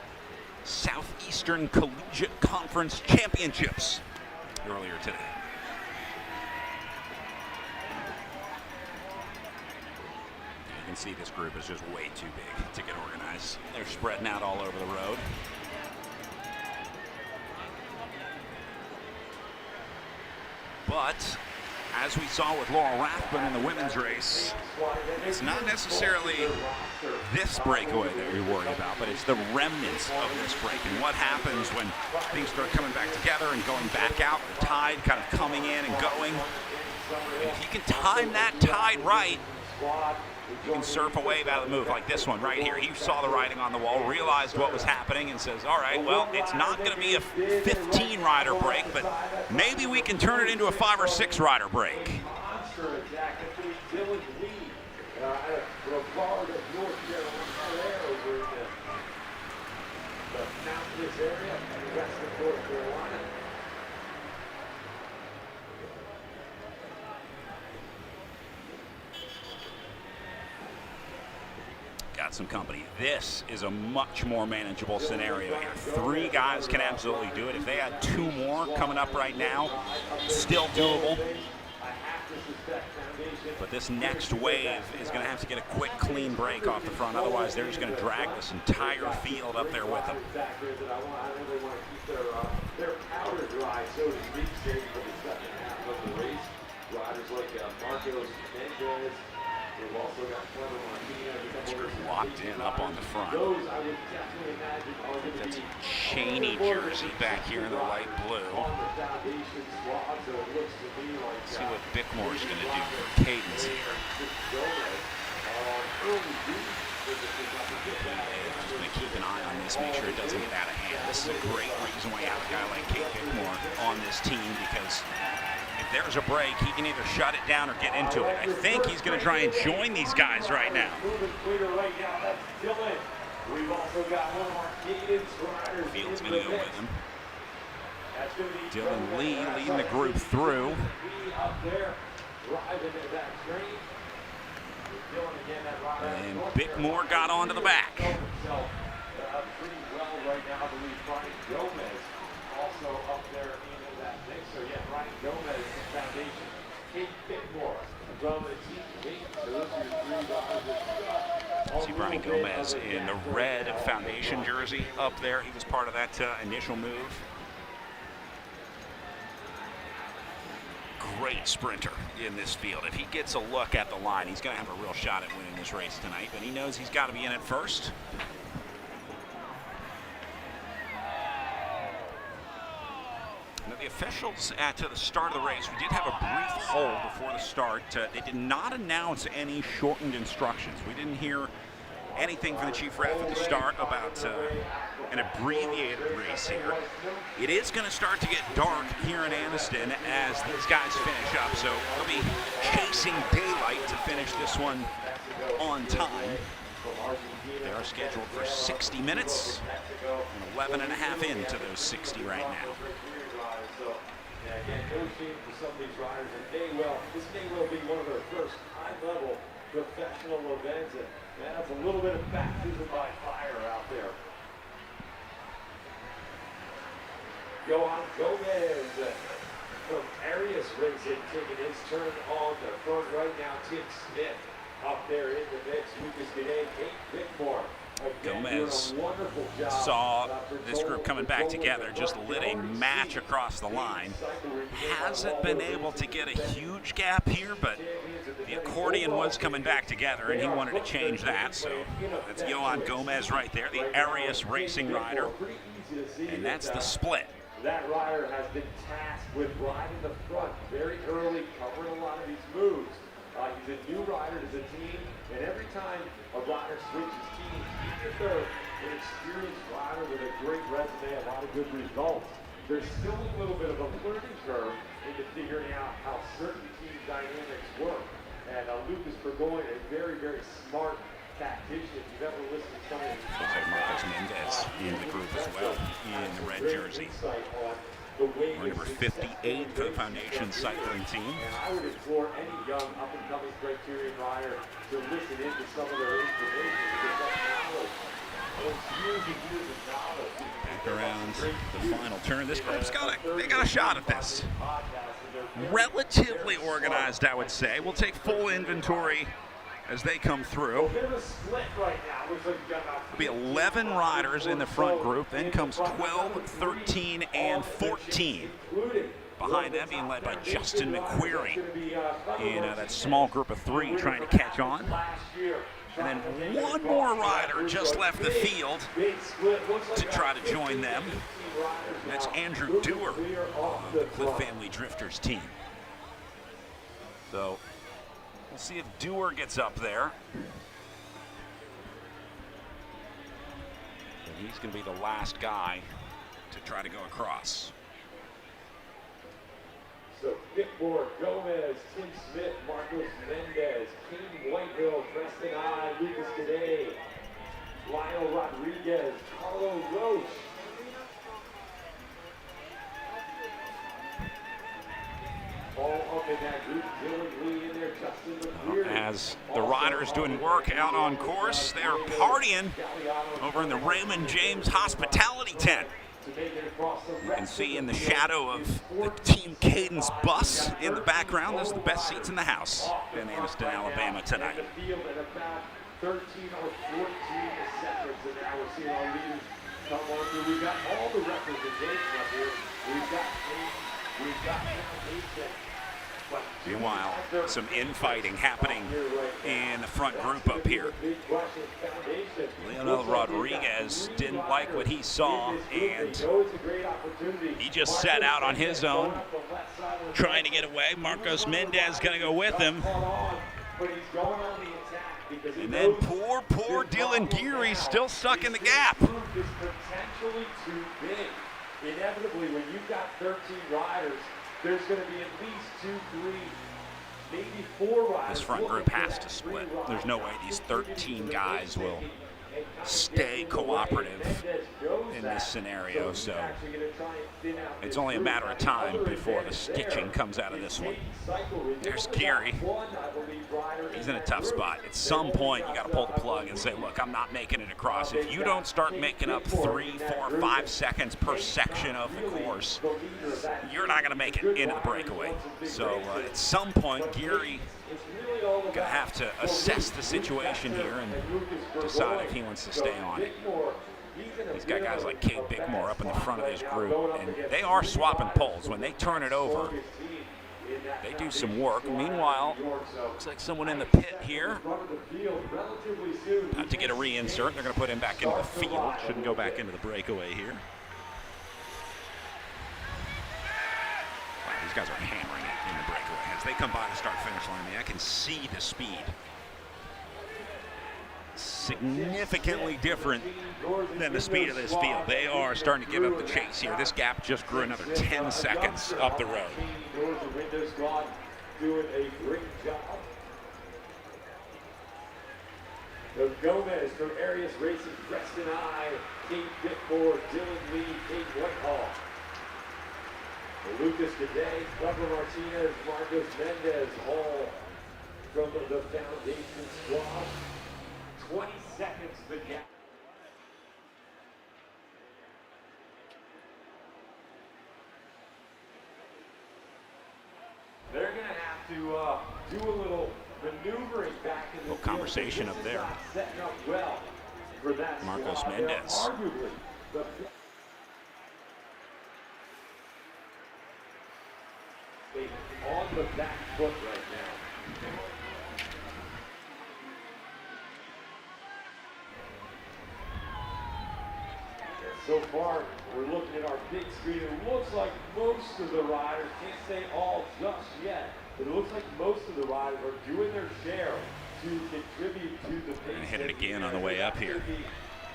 Southeastern Collegiate Conference Championships earlier today. You can see this group is just way too big to get organized. They're spreading out all over the road. But as we saw with Laurel Rathbun in the women's race, it's not necessarily this breakaway that we worry about, but it's the remnants of this break and what happens when things start coming back together and going back out, the tide kind of coming in and going. And if you can time that tide right, you can surf a wave out of the move like this one right here. He saw the writing on the wall, realized what was happening, and says, all right, well, it's not going to be a 15-rider break, but maybe we can turn it into a 5 or 6-rider break. Got some company. This is a much more manageable scenario here. 3 guys can absolutely do it. If they had 2 more coming up right now, still doable. But this next wave is going to have to get a quick, clean break off the front. Otherwise, they're just going to drag this entire field up there with them. Their powder dry, so to speak, saved for the second half of the race. Riders like Marcos Mendez. We've also got Clever Martina. Screw locked in up on the front. That's a Cheney jersey back here in the light blue. Let's see what Bickmore's going to do for Cadence here. Just going to keep an eye on this, make sure it doesn't get out of hand. This is a great reason why you have a guy like Kate Bickmore on this team, because if there's a break, he can either shut it down or get into it. I think he's going to try and join these guys right now. Field's going to go with him. Dylan Lee leading the group through. And Bickmore got onto the back. See Brian Gomez in the red foundation jersey up there. He was part of that initial move. Great sprinter in this field. If he gets a look at the line, he's going to have a real shot at winning this race tonight, but he knows he's got to be in it first. Now the official officials at the start of the race, we did have a brief hold before the start. They did not announce any shortened instructions. We didn't hear anything from the chief ref at the start about an abbreviated race here. It is going to start to get dark here in Anniston as these guys finish up, so they'll be chasing daylight to finish this one on time. They are scheduled for 60 minutes, and 11 and a half into those 60 right now. Again, no shame for some of these riders, and this may well be one of their first high-level professional events, and that's a little bit of baptism by fire out there. Johan Gomez from Arias Racing taking his turn on the front right now. Tim Smith up there in the mix. Lucas Gade, Kate Bickmore. Gomez saw this group coming back together, just lit a match across the line. Hasn't been able to get a huge gap here, but the accordion was coming back together, and he wanted to change that. So that's Johan Gomez right there, the Arias Racing rider, and that's the split. That rider has been tasked with riding the front very early, covering a lot of these moves. He's a new rider to the team, and every time a rider switches teams, even if they're an experienced rider with a great resume, a lot of good results, there's still a little bit of a learning curve into figuring out how certain team dynamics work. And Lucas Burgoyne, a very, very smart tactician. If you've ever listened to some of his... Looks like Marcos Mendez in the group as well, in the red jersey. We're number 58 for the Foundation cycling team. And I would implore any young up-and-coming Criterium rider to listen into some of their information, because that knowledge, those years and years of knowledge. Back around the final turn. This group's they got a shot at this. Relatively organized, I would say. We'll take full inventory as they come through. There'll be 11 riders in the front group, then comes 12, 13, and 14. Behind them being led by Justin McQuarrie in that small group of 3 trying to catch on. And then one more rider just left the field to try to join them. And that's Andrew Dewar of the Cliff Family Drifters team. So we'll see if Dewar gets up there. And he's going to be the last guy to try to go across. So Bickmore, Gomez, Tim Smith, Marcos Mendez, King Whitehill, Preston I, Lucas Gade, Lionel Rodriguez, Carlo Roche. As the riders doing work out on course, they're partying over in the Raymond James Hospitality Tent. You can see in the shadow of the Team Cadence bus in the background, those are the best seats in the house in Anniston, Alabama tonight. 13 or 14 seconds, and now we're seeing our leaders come on through. We've got all the representation up here. We've got foundation. Meanwhile, some infighting happening in the front group up here. Leonel Rodriguez didn't like what he saw, and he just set out on his own, trying to get away. Marcos Mendez going to go with him. And then poor Dylan Geary still stuck in the gap. Potentially too big. Inevitably, when you've got 13 riders, there's going to be at least 2, 3, maybe 4 riders. This front group has to split. There's no way these 13 guys will stay cooperative in this scenario, so it's only a matter of time before the stitching comes out of this one. There's Geary. He's in a tough spot. At some point, you got to pull the plug and say, look, I'm not making it across. If you don't start making up 3, 4, 5 seconds per section of the course, you're not going to make it into the breakaway. So at some point, Geary going to have to assess the situation here and decide if he wants to stay on it. He's got guys like Kate Bickmore up in the front of his group, and they are swapping poles. When they turn it over, they do some work. Meanwhile, looks like someone in the pit here. About to get a reinsert. They're going to put him back into the field. Shouldn't go back into the breakaway here. they come by the start-finish line, I can see the speed. Significantly different than the speed of this field. They are starting to give up the chase here. This gap just grew another 10 seconds up the road. Doing a great job. So Gomez from Arias Racing, Preston I, Kate Bickmore, Dylan Lee, Kate Whitehall. Lucas Cadet, Pablo Martinez, Marcos Mendez, all from the Foundation squad. 20 seconds the gap. They're going to have to do a little maneuvering back in the little conversation up there. Setting up well for that Marcos squad. Mendez. Arguably the on the back foot right now. So far, we're looking at our big screen. It looks like most of the riders, can't say all just yet, but it looks like most of the riders are doing their share to contribute to the pace. And hit it again on the way up here.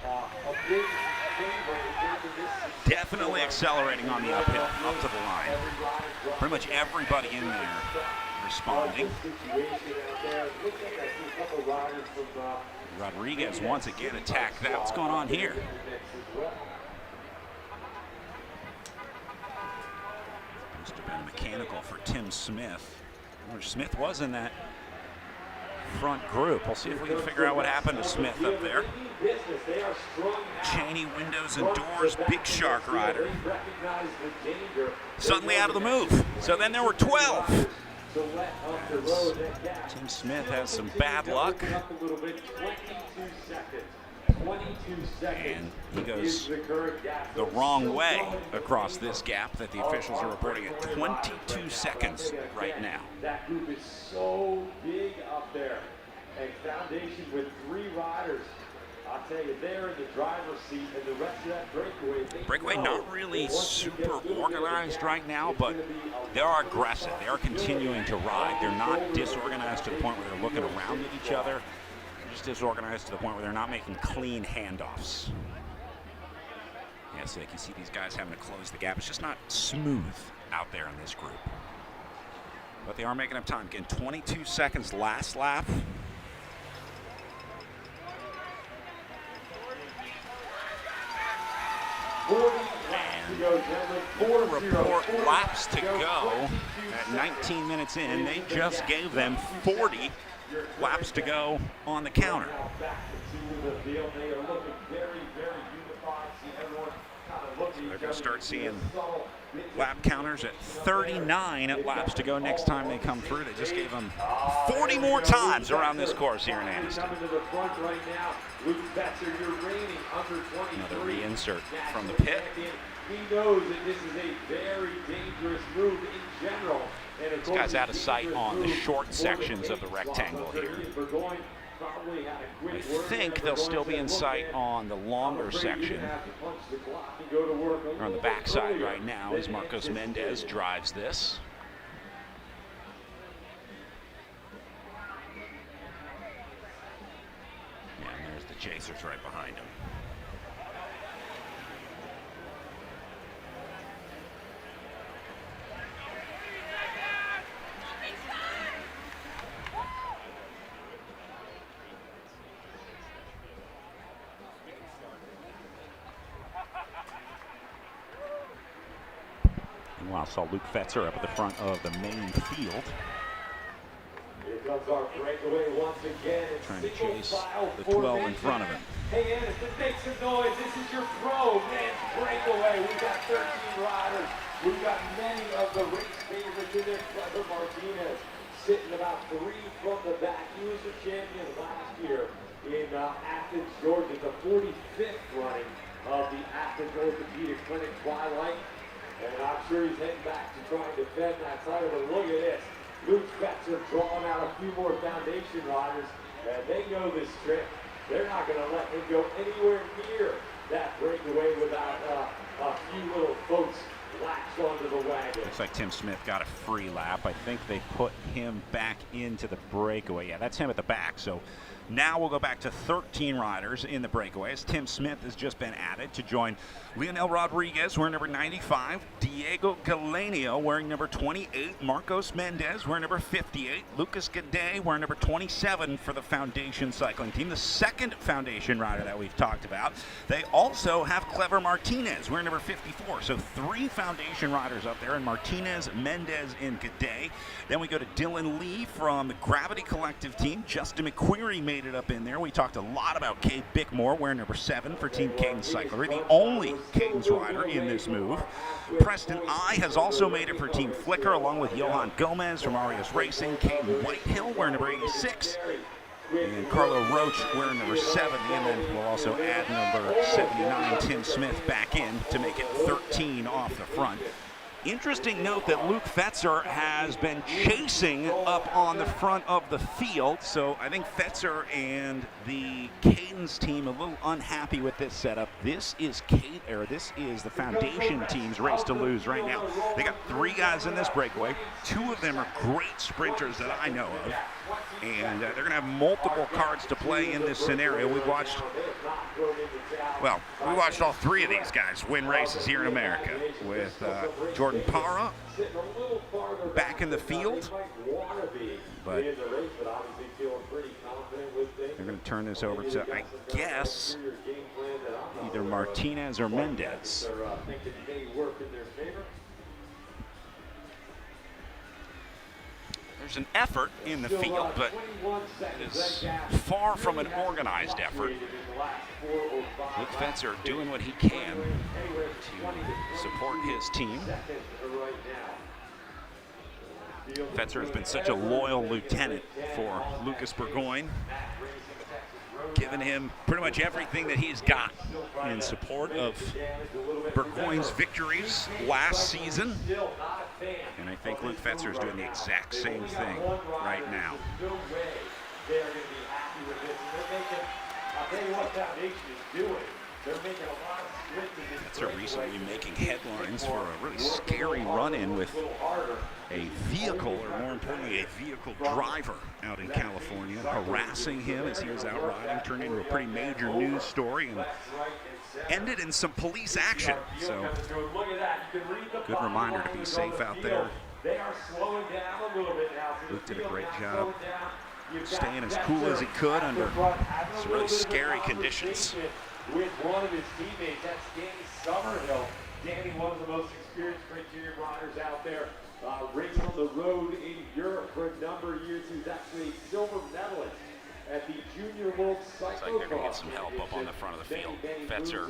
A big Definitely accelerating on the uphill, up to the line. Pretty much everybody in there responding. Rodriguez once again attacked that. What's going on here? Must have been mechanical for Tim Smith. Smith was in that front group. We'll see if we can figure out what happened to Smith up there. Cheney windows and doors, big shark rider. Suddenly out of the move. So then there were 12. Tim Smith has some bad luck. And he goes the wrong way across this gap that the officials are reporting at 22 seconds right now. That group is so big up there. And Foundation with 3 riders. I'll tell you, they're in the driver's seat, and the rest of that breakaway. Breakaway not really super organized right now, but they are aggressive. They are continuing to ride. They're not disorganized to the point where they're looking around at each other. They're just disorganized to the point where they're not making clean handoffs. Yeah, so you can see these guys having to close the gap. It's just not smooth out there in this group. But they are making up time. Again, 22 seconds last lap. And report laps to go at 19 minutes in. They just gave them 40 laps to go on the counter. They're going to start seeing lap counters at 39 at laps to go next time they come through. They just gave them 40 more times around this course here in Anniston. Another reinsert from the pit. He knows that this is a very dangerous move in general. This guy's out of sight on the short sections of the rectangle here. I think they'll still be in sight on the longer section. They're on the backside right now as Marcos Mendez drives this. Yeah, and there's the chasers right behind him. Meanwhile, saw Luke Fetzer up at the front of the main field. Here comes our breakaway once again. It's trying to chase the 12 in front of him. Hey, Anniston, make some noise. This is your pro man's breakaway. We've got 13 riders. We've got many of the race favorites in there. Trevor Martinez sitting about 3 from the back. He was the champion last year in Athens, Georgia, the 45th running of the Athens Orthopedic Clinic Twilight. And I'm sure he's heading back to try and defend that title. But look at this. Luke Fetzer drawing out a few more Foundation riders. And they know this trick. They're not going to let him go anywhere near that breakaway without a few little folks Looks like Tim Smith got a free lap. I think they put him back into the breakaway. Yeah, that's him at the back. So now we'll go back to 13 riders in the breakaways. Tim Smith has just been added to join Leonel Rodriguez wearing number 95, Diego Galenio wearing number 28, Marcos Mendez wearing number 58, Lucas Gade wearing number 27 for the Foundation Cycling Team, the second Foundation rider that we've talked about. They also have Clever Martinez wearing number 54. So 3 Foundation riders up there, and Martinez, Mendez, and Gade. Then we go to Dylan Lee from the Gravity Collective team. Justin McQuarrie made it up in there. We talked a lot about Cade Bickmore wearing number 7 for Team Cadence Cyclery, the only Cadence rider in this move. Preston I has also made it for Team Flickr, along with Johan Gomez from Arias Racing, Caden Whitehill wearing number 86, and Carlo Roach wearing number 70, and then we'll also add number 79, Tim Smith, back in to make it 13 off the front. Interesting note that Luke Fetzer has been chasing up on the front of the field, so I think Fetzer and the Cadence team a little unhappy with this setup. This is the Foundation team's race to lose right now. They got 3 guys in this breakaway. 2 of them are great sprinters that I know of, and they're going to have multiple cards to play in this scenario. We watched all 3 of these guys win races here in America, with Jordan Parra back in the field, but they're going to turn this over to, I guess, either Martinez or Mendez. There's an effort in the field, but it is far from an organized effort. Luke Fetzer doing what he can to support his team. Fetzer has been such a loyal lieutenant for Lucas Burgoyne, giving him pretty much everything that he's got in support of Burgoyne's victories last season. And I think Luke Fetzer is doing the exact same thing right now. Fetzer recently making headlines for a really scary run-in with a vehicle, or more importantly, a vehicle driver out in California, harassing him as he was out riding, turned into a pretty major news story and ended in some police action. So, good reminder to be safe out there. Luke did a great job staying as cool as he could under some really scary conditions. With one of his teammates, that's Danny Summerhill. Danny, one of the most experienced Criterium riders out there, racing on the road in Europe for a number of years. He's actually a silver medalist at the Junior World Cyclocross. Looks like they're going to get some help up on the front of the field. Fetzer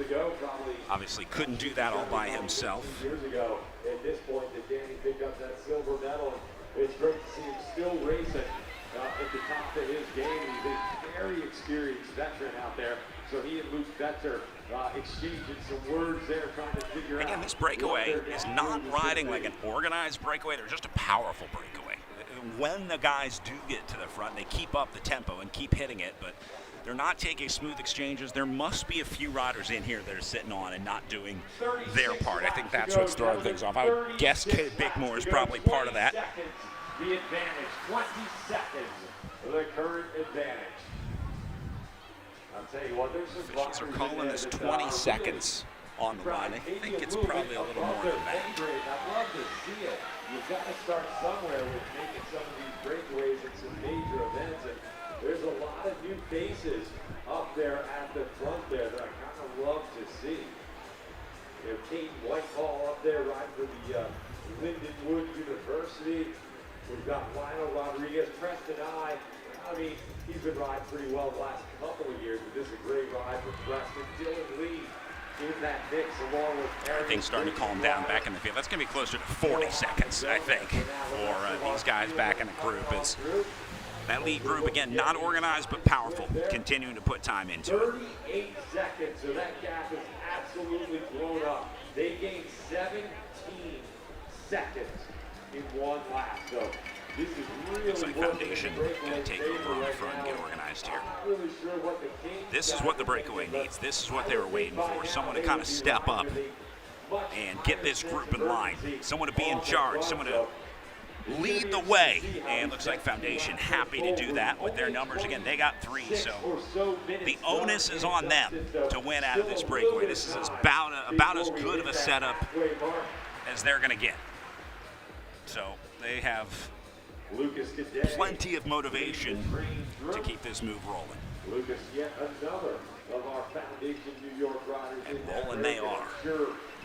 obviously couldn't do that all by himself. Years ago, at this point, that Danny picked up that silver medal. It's great to see him still racing at the top of his game. He's a very experienced veteran out there. So he and Luke Fetzer exchanging some words there, trying to figure out. Again, this breakaway is not riding like an organized breakaway. They're just a powerful breakaway. When the guys do get to the front, they keep up the tempo and keep hitting it, but they're not taking smooth exchanges. There must be a few riders in here that are sitting on and not doing their part. I think that's what's throwing things off. I would guess Cade Bickmore is probably part of that. The advantage, 20 seconds, the current advantage. I'll tell you what, there's some officials are calling this 20 seconds on the line. I think it's probably a little more than that. I'd love to see it. You've got to start somewhere with making some of these breakaways and some major events. And there's a lot of new faces up there at the front there that I kind of love to see. You know, Caden Whitehall up there riding for the Lindenwood University. We've got Lionel Rodriguez, Preston I mean, he's been riding pretty well the last couple of years, but this is a great ride for Preston. Dylan Lee in that mix along with Everything's starting to calm down back in the field. That's going to be closer to 40 seconds, I think, for these guys back in the group. Is that lead group, again, not organized but powerful, continuing to put time into it. 38 seconds, so that gap is absolutely blown up. They gained 17 seconds in one lap, so this is really looks like Foundation going to take over on the front and get organized here. This is what the breakaway needs. This is what they were waiting for. Someone to kind of step up and get this group in line. Someone to be in charge, someone to lead the way, and looks like Foundation happy to do that with their numbers. Again, they got 3, so the onus is on them to win out of this breakaway. This is about as good of a setup as they're going to get. So they have plenty of motivation to keep this move rolling. Lucas, yet another of our Foundation New York riders. And rolling they are.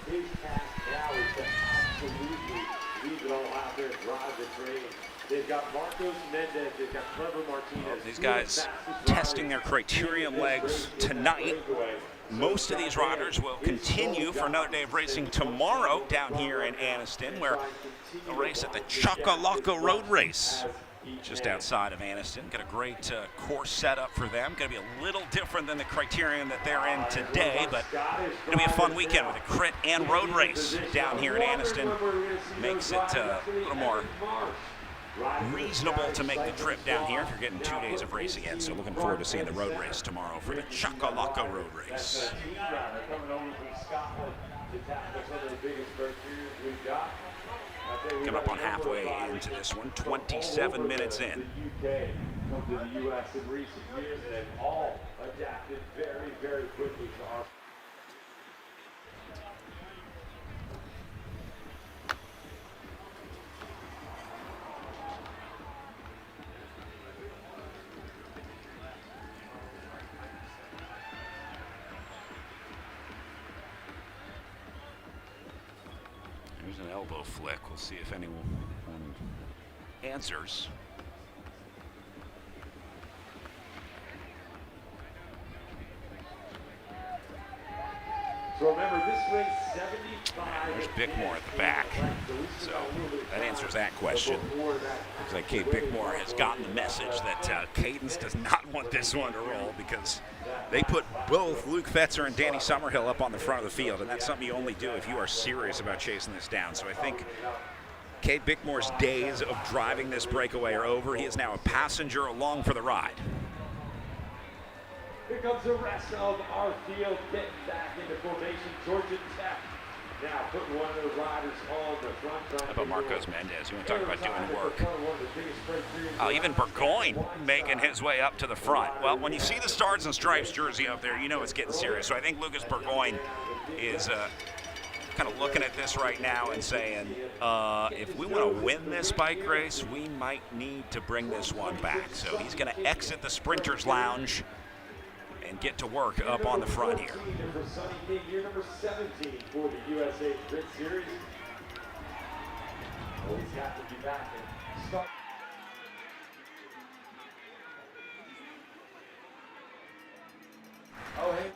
His task now is to absolutely leave it all out there and drive the train. They've got Marcos Mendez, they've got Trevor Martinez. These guys testing their Criterium legs tonight. Most of these riders will continue for another day of racing tomorrow down here in Anniston, where they'll race at the Chakalaka Road Race just outside of Anniston. Got a great course set up for them. Going to be a little different than the Criterium that they're in today, but going to be a fun weekend with a crit and road race down here in Anniston. Makes it a little more reasonable to make the trip down here if you're getting 2 days of racing in. So looking forward to seeing the road race tomorrow for the Chakalaka Road Race. Coming up on halfway into this one, 27 minutes in. Come to the U.S. in recent years, and they've all adapted very, very quickly to our. There's an elbow flick. We'll see if anyone answers. So remember, this wins 75. There's Bickmore at the back. So that answers that question. Looks like Cade Bickmore has gotten the message that Cadence does not want this one to roll, because they put both Luke Fetzer and Danny Summerhill up on the front of the field, and that's something you only do if you are serious about chasing this down. So I think Cade Bickmore's days of driving this breakaway are over. He is now a passenger along for the ride. Here comes the rest of our field getting back into formation. Georgia Tech now putting one of the riders on the front. How about Marcos Mendez? You want to talk about doing work? Even Burgoyne making his way up to the front. Well, when you see the Stars and Stripes jersey up there, you know it's getting serious. So I think Lucas Burgoyne is kind of looking at this right now and saying, if we want to win this bike race, we might need to bring this one back. So he's going to exit the Sprinters Lounge and get to work up on the front here. For Sunny King, year number 17 for the USA Crit Series. Always have to be back and start. Oh, hey.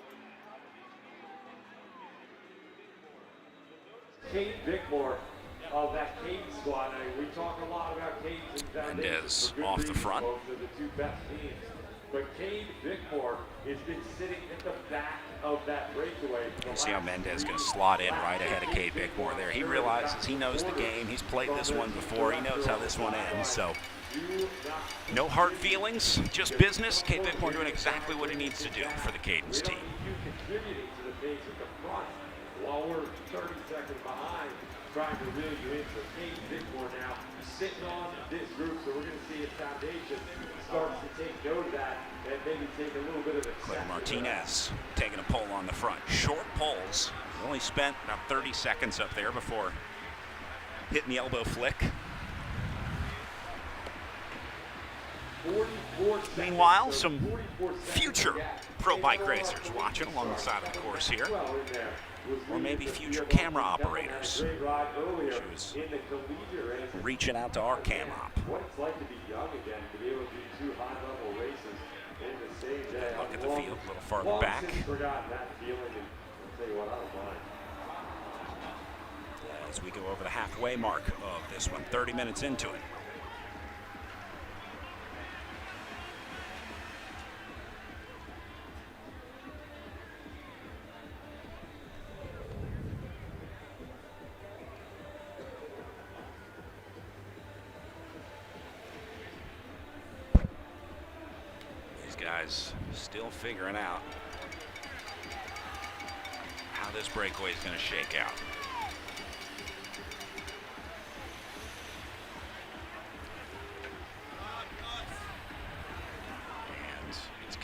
Cade Bickmore of that Cadence squad. I mean, we talk a lot about Cadence and Foundation. Mendez off the front. Both of the two best teams. But Cade Bickmore has been sitting at the back of that breakaway. You see how Mendez is going to slot in right ahead of Cade Bickmore there. He realizes he knows the game. He's played this one before. He knows how this one ends. So no hard feelings, just business. Cade Bickmore doing exactly what he needs to do for the Cadence team. Contributing to the pace at the front while we're 30 seconds behind, trying to reel you in. So Cade Bickmore now sitting on this group. So we're going to see if Foundation starts to take note of that and maybe take a little bit of a Clint Martinez taking a pole on the front. Short poles. Only spent about 30 seconds up there before hitting the elbow flick. Meanwhile, some future pro bike racers watching along the side of the course here. Or maybe future camera operators. Who's reaching out to our cam op. What it's like to be young again, to be able to do 2 high-level races in the same day. Look at the field a little farther back. Forgotten that feeling, and I'll tell you what, I don't mind. As we go over the halfway mark of this one, 30 minutes into it. Guys still figuring out how this breakaway is going to shake out.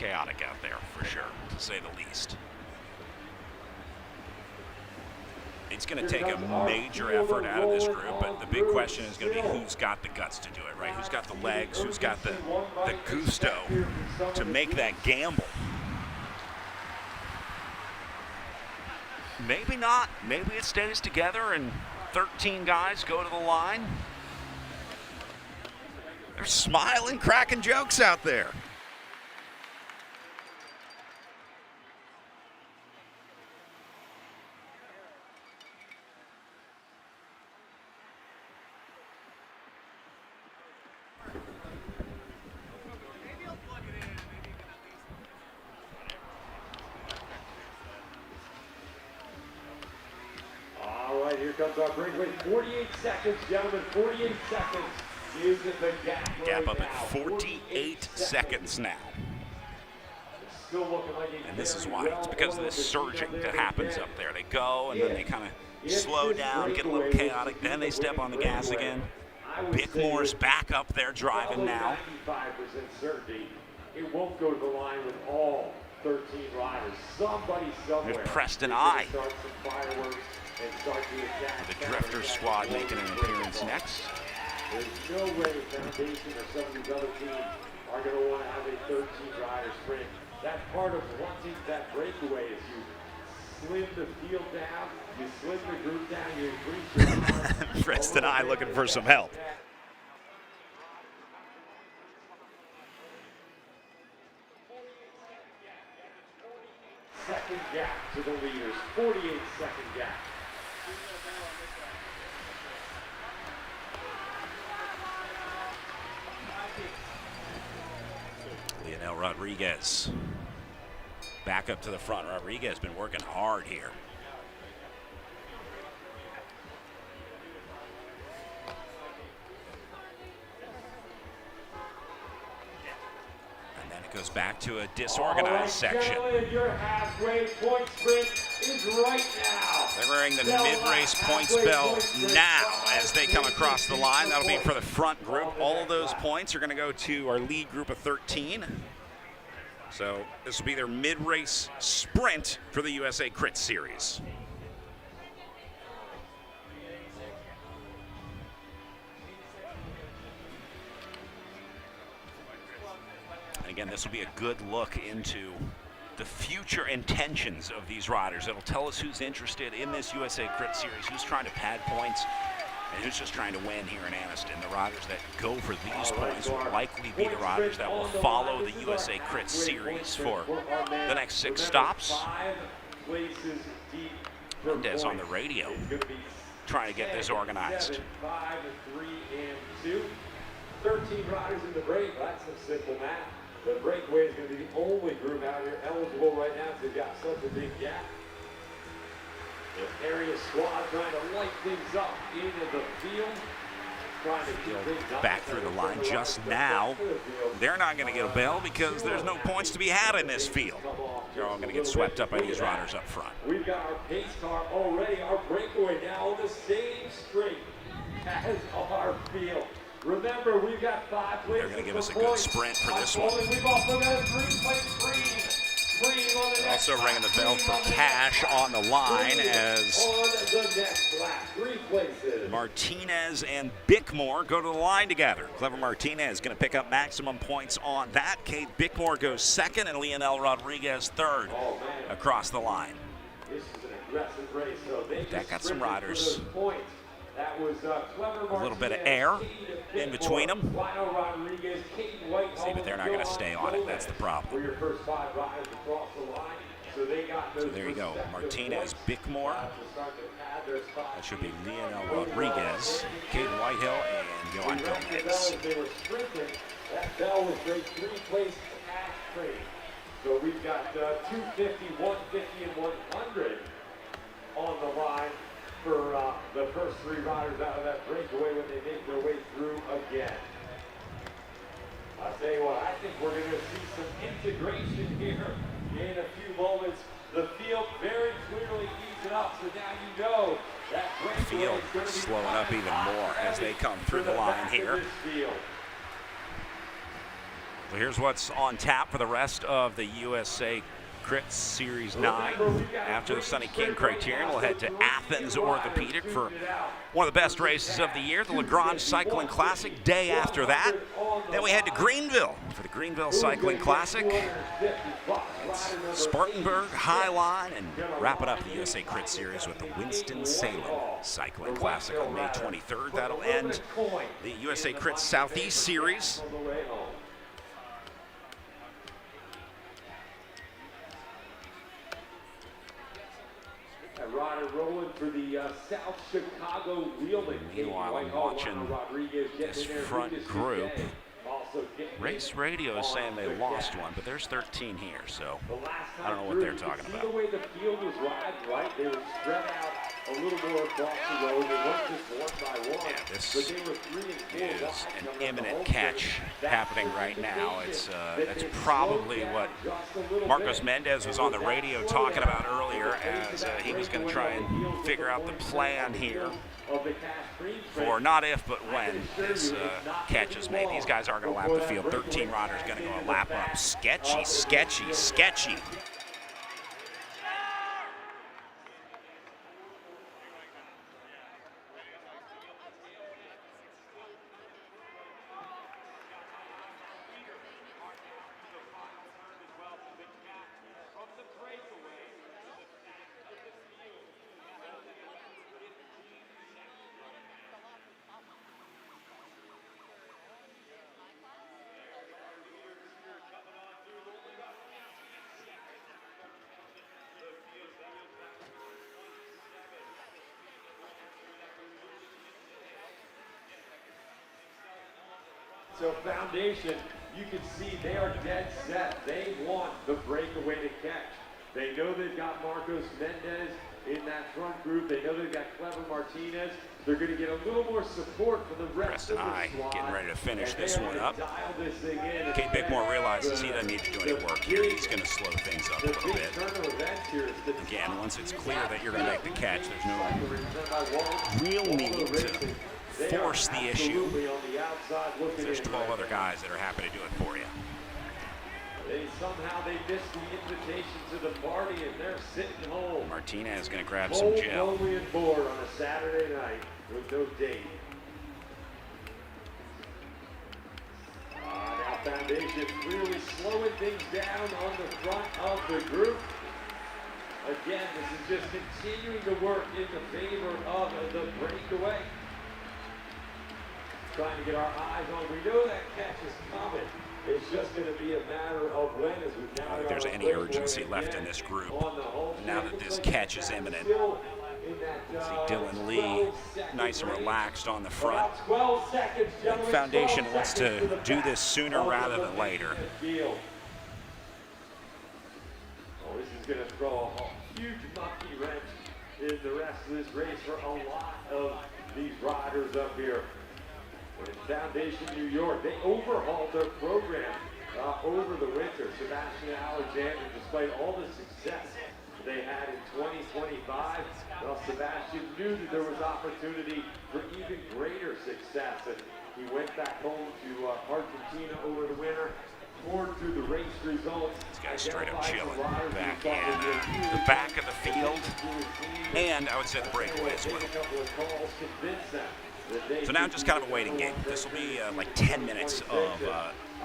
chaotic out there, for sure, to say the least. It's going to take a major effort out of this group, but the big question is going to be who's got the guts to do it, right? Who's got the legs, who's got the gusto to make that gamble. Maybe not. Maybe it stays together and 13 guys go to the line. They're smiling, cracking jokes out there. All right, here comes our breakaway. 48 seconds, gentlemen, 48 seconds. Is it the gap? Gap up at 48 seconds now. And this is why. It's because of this surging that happens up there. They go, and then they kind of slow down, get a little chaotic, then they step on the gas again. Bickmore's back up there driving now. 95% certainty it won't go to the line with all 13 riders. Somebody somewhere. There's Preston I. Start some fireworks and start the attack. The Drifter squad making an appearance next. There's no way Foundation or some of these other teams are going to want to have a 13-rider sprint. That's part of wanting that breakaway is you slim the field down, you slim the group down, you increase your Preston I looking for some help. Second gap to the leaders, 48-second gap. Leonel Rodriguez back up to the front. Rodriguez has been working hard here. And then it goes back to a disorganized section. Your halfway point sprint is right now. They're wearing the mid-race points bell now as they come across the line. That'll be for the front group. All of those points are going to go to our lead group of 13. So this will be their mid-race sprint for the USA Crit Series. Again, this will be a good look into the future intentions of these riders. It'll tell us who's interested in this USA Crit Series, who's trying to pad points, and who's just trying to win here in Anniston. The riders that go for these points will likely be the riders that will follow the USA Crit Series for the next 6 stops. Mendez on the radio trying to get this organized. 5, 3, and 2. 13 riders in the break. That's some simple math. The breakaway is going to be the only group out here eligible right now because they've got such a big gap. The area squad trying to light things up into the field. Trying to keep things up. Back through the line just now. They're not going to get a bell because there's no points to be had in this field. They're all going to get swept up by these riders up front. We've got our pace car already. Our breakaway now on the same straight as our field. Remember, we've got 5 places. They're going to give us a good sprint for this one. We've also got a green. Also ringing the bell for cash on the line as Martinez and Bickmore go to the line together. Clever Martinez going to pick up maximum points on that. Cade Bickmore goes second and Leonel Rodriguez third across the line. This is an aggressive race, so that got some riders. That was Clever a little bit of air in between them. See, but they're not going to stay on it. That's the problem. So there you go. Martinez, Bickmore. That should be Leonel Rodriguez, Cade Whitehill, and Johan Gomez. That bell was great. 3-place cash trade. So we've got 250, 150, and 100 on the line for the first 3 riders out of that breakaway when they make their way through again. I'll tell you what, I think we're going to see some integration here in a few moments. The field very clearly easing up, so now you know that breakaway is going to be slowing up even more as they come through the line here. Well, here's what's on tap for the rest of the USA Crit Series 9. After the Sunny King Criterium, we'll head to Athens Orthopedic for one of the best races of the year, the Lagrange Cycling Classic. Day after that, then we head to Greenville for the Greenville Cycling Classic. It's Spartanburg, Highline, and wrap it up the USA Crit Series with the Winston-Salem Cycling Classic on May 23rd. That'll end the USA Crit Southeast Series. Rider rolling for the South Chicago Wheelman. Meanwhile, I'm watching this front group. Race Radio is saying they lost one, but there's 13 here, so I don't know what they're talking about. The way the field was right? They were spread out a little more across the road. They weren't just one by one. Yeah, this but they were 3 and 4 is an imminent catch happening right now. That's probably what Marcos Mendez was on the radio talking about earlier, as he was going to try and figure out the plan here for not if, but when this catch is made. These guys aren't going to lap the field. 13 riders going to go a lap up. Sketchy, sketchy, sketchy. So Foundation, you can see they are dead set. They want the breakaway to catch. They know they've got Marcos Mendez in that front group. They know they've got Clever Martinez. They're going to get a little more support from the rest of the squad. Getting ready to finish this one up. This thing in. Kate Bickmore realizes he doesn't need to do any work here. He's going to slow things up a little bit. Again, once it's clear that you're going to make the catch, there's no real need to force the issue. There's 12 other guys that are happy to do it for you. Somehow they missed the invitation to the party and they're sitting home. Martinez is going to grab some gel. Only and board on a Saturday night with no date. Now Foundation really slowing things down on the front of the group. Again, this is just continuing to work in the favor of the breakaway. Trying to get our eyes on. We know that catch is coming. It's just going to be a matter of when, as we I don't think there's any urgency left in this group. Now that this catch is imminent, see Dylan Lee nice and relaxed on the front. And Foundation wants to do this sooner rather than later. Oh, this is going to throw a huge monkey wrench in the rest of this race for a lot of these riders up here. In Foundation New York, they overhauled their program over the winter. Sebastian Alexander, despite all the success they had in 2025, well, Sebastian knew that there was opportunity for even greater success. And he went back home to Argentina over the winter, poured through the race results. This guy's straight up chilling back in the back of the field, and I would say the breakaway as well. So now just kind of a waiting game. This will be like 10 minutes of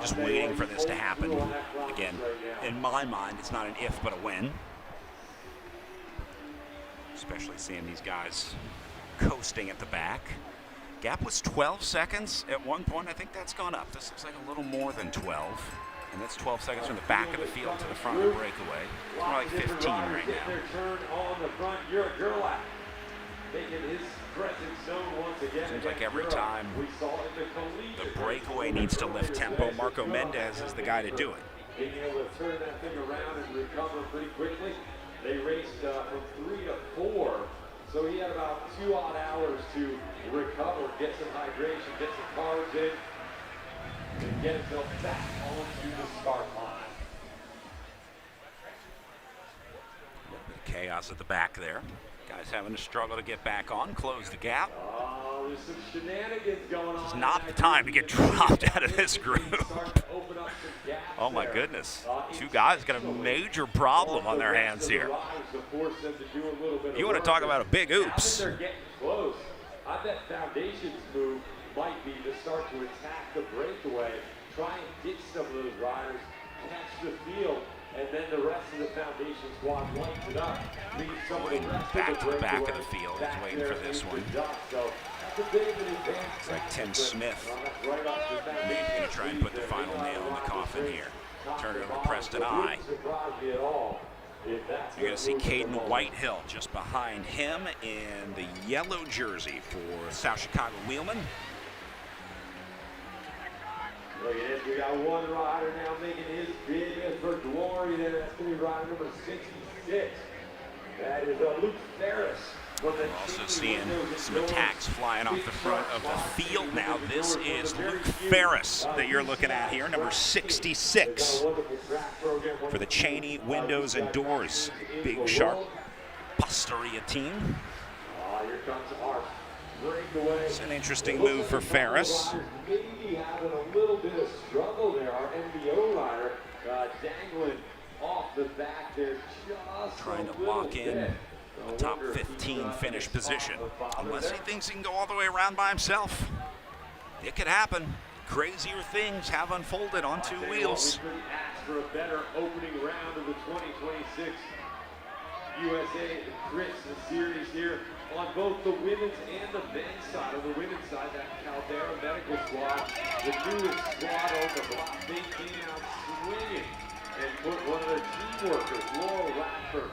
just waiting for this to happen. Again, in my mind, it's not an if, but a when. Especially seeing these guys coasting at the back. Gap was 12 seconds at one point. I think that's gone up. This looks like a little more than 12. And that's 12 seconds from the back of the field to the front of the breakaway. It's more like 15 right now. Their turn on the front. You're a girl out. Making his presence known once again. Seems like every time the breakaway needs to lift tempo, Marco Mendez is the guy to do it. Being able to turn that thing around and recover pretty quickly. They raced from 3 to 4, so he had about 2 odd hours to recover, get some hydration, get some carbs in, and get himself back onto the start line. Chaos at the back there. Guys having to struggle to get back on, close the gap. All there's some shenanigans going on. It's not the time to get dropped out of this group. Oh my goodness. Two guys got a major problem on their hands here. You want to talk about a big oops. They're getting close. I bet Foundation's move might be to start to attack the breakaway, try and ditch some of those riders, catch the field, and then the rest of the Foundation squad lights it up. Leave some of the rest Back of to the the back of breakaway the field, back waiting there for this in one. the dust. So that's a bit of an advance. It's like Tim Smith. Right off the bat. Maybe going to try and put the final nail in the coffin here. Turn it over to Preston I. You're going to see Caden Whitehill just behind him in the yellow jersey for South Chicago Wheelman. Look at this, we got one rider now making his bid for glory there. That's going to be rider number 66. That is Luke Ferris. We're also seeing some attacks flying off the front of the field now. This is Luke Ferris that you're looking at here, number 66 for the Cheney Windows and Doors Big Sharp Pastoria team. Here comes our breakaway. It's an interesting move for Ferris. Maybe having a little bit of struggle there. Our NBO rider dangling off the back there just trying to lock in a top 15 finish position. Unless he thinks he can go all the way around by himself. It could happen. Crazier things have unfolded on two wheels. We asked for a better opening round of the 2026 USA Crits Series here on both the women's and the men's side. On the women's side, that Caldera Medical Squad, the newest squad on the block, they came out swinging and put one of their team workers, Laurel Radford,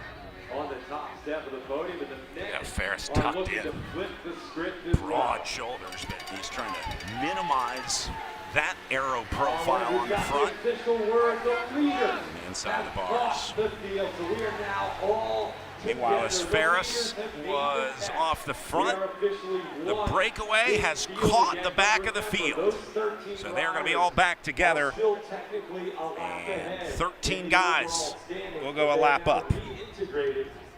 on the top step of the podium. And the next Ferris tucked in. To flip the script as broad shoulders, but he's trying to minimize that arrow profile on the front. And inside the bars. Meanwhile, as Ferris was off the front, the breakaway has caught the back of the field. So they're going to be all back together. And 13 guys will go a lap up.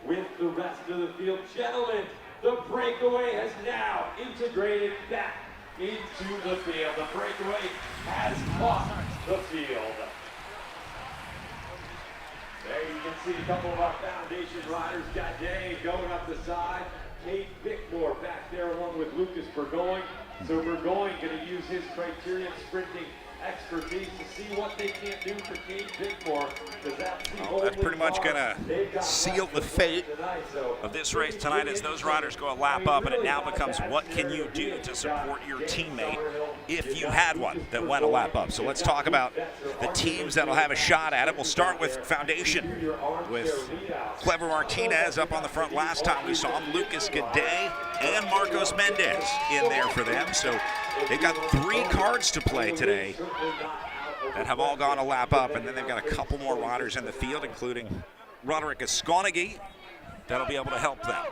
With the rest of the field. Gentlemen, the breakaway has now integrated back into the field. The breakaway has caught the field. There you can see a couple of our Foundation riders. Got Dave going up the side. Kate Bickmore back there along with Lucas Burgoyne. So Burgoyne going to use his Criterium sprinting expertise to see what they can do for Kate Bickmore. That's pretty much going to seal the fate of this race tonight as those riders go a lap up, and it now becomes what can you do to support your teammate if you had one that went a lap up. So let's talk about the teams that'll have a shot at it. We'll start with Foundation with Clever Martinez up on the front last time we saw him, Lucas Gaudet and Marcos Mendez in there for them. So they've got 3 cards to play today that have all gone a lap up, and then they've got a couple more riders in the field, including Roderick Esconagui, that'll be able to help them.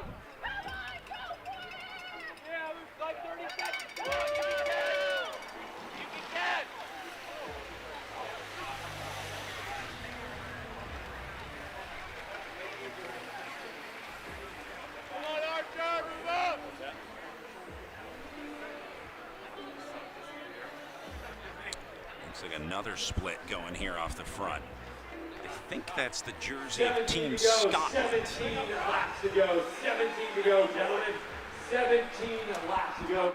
Like another split going here off the front. I think that's the jersey of Team Scotland. 17 laps to go. 17 to go, gentlemen. 17 laps to go.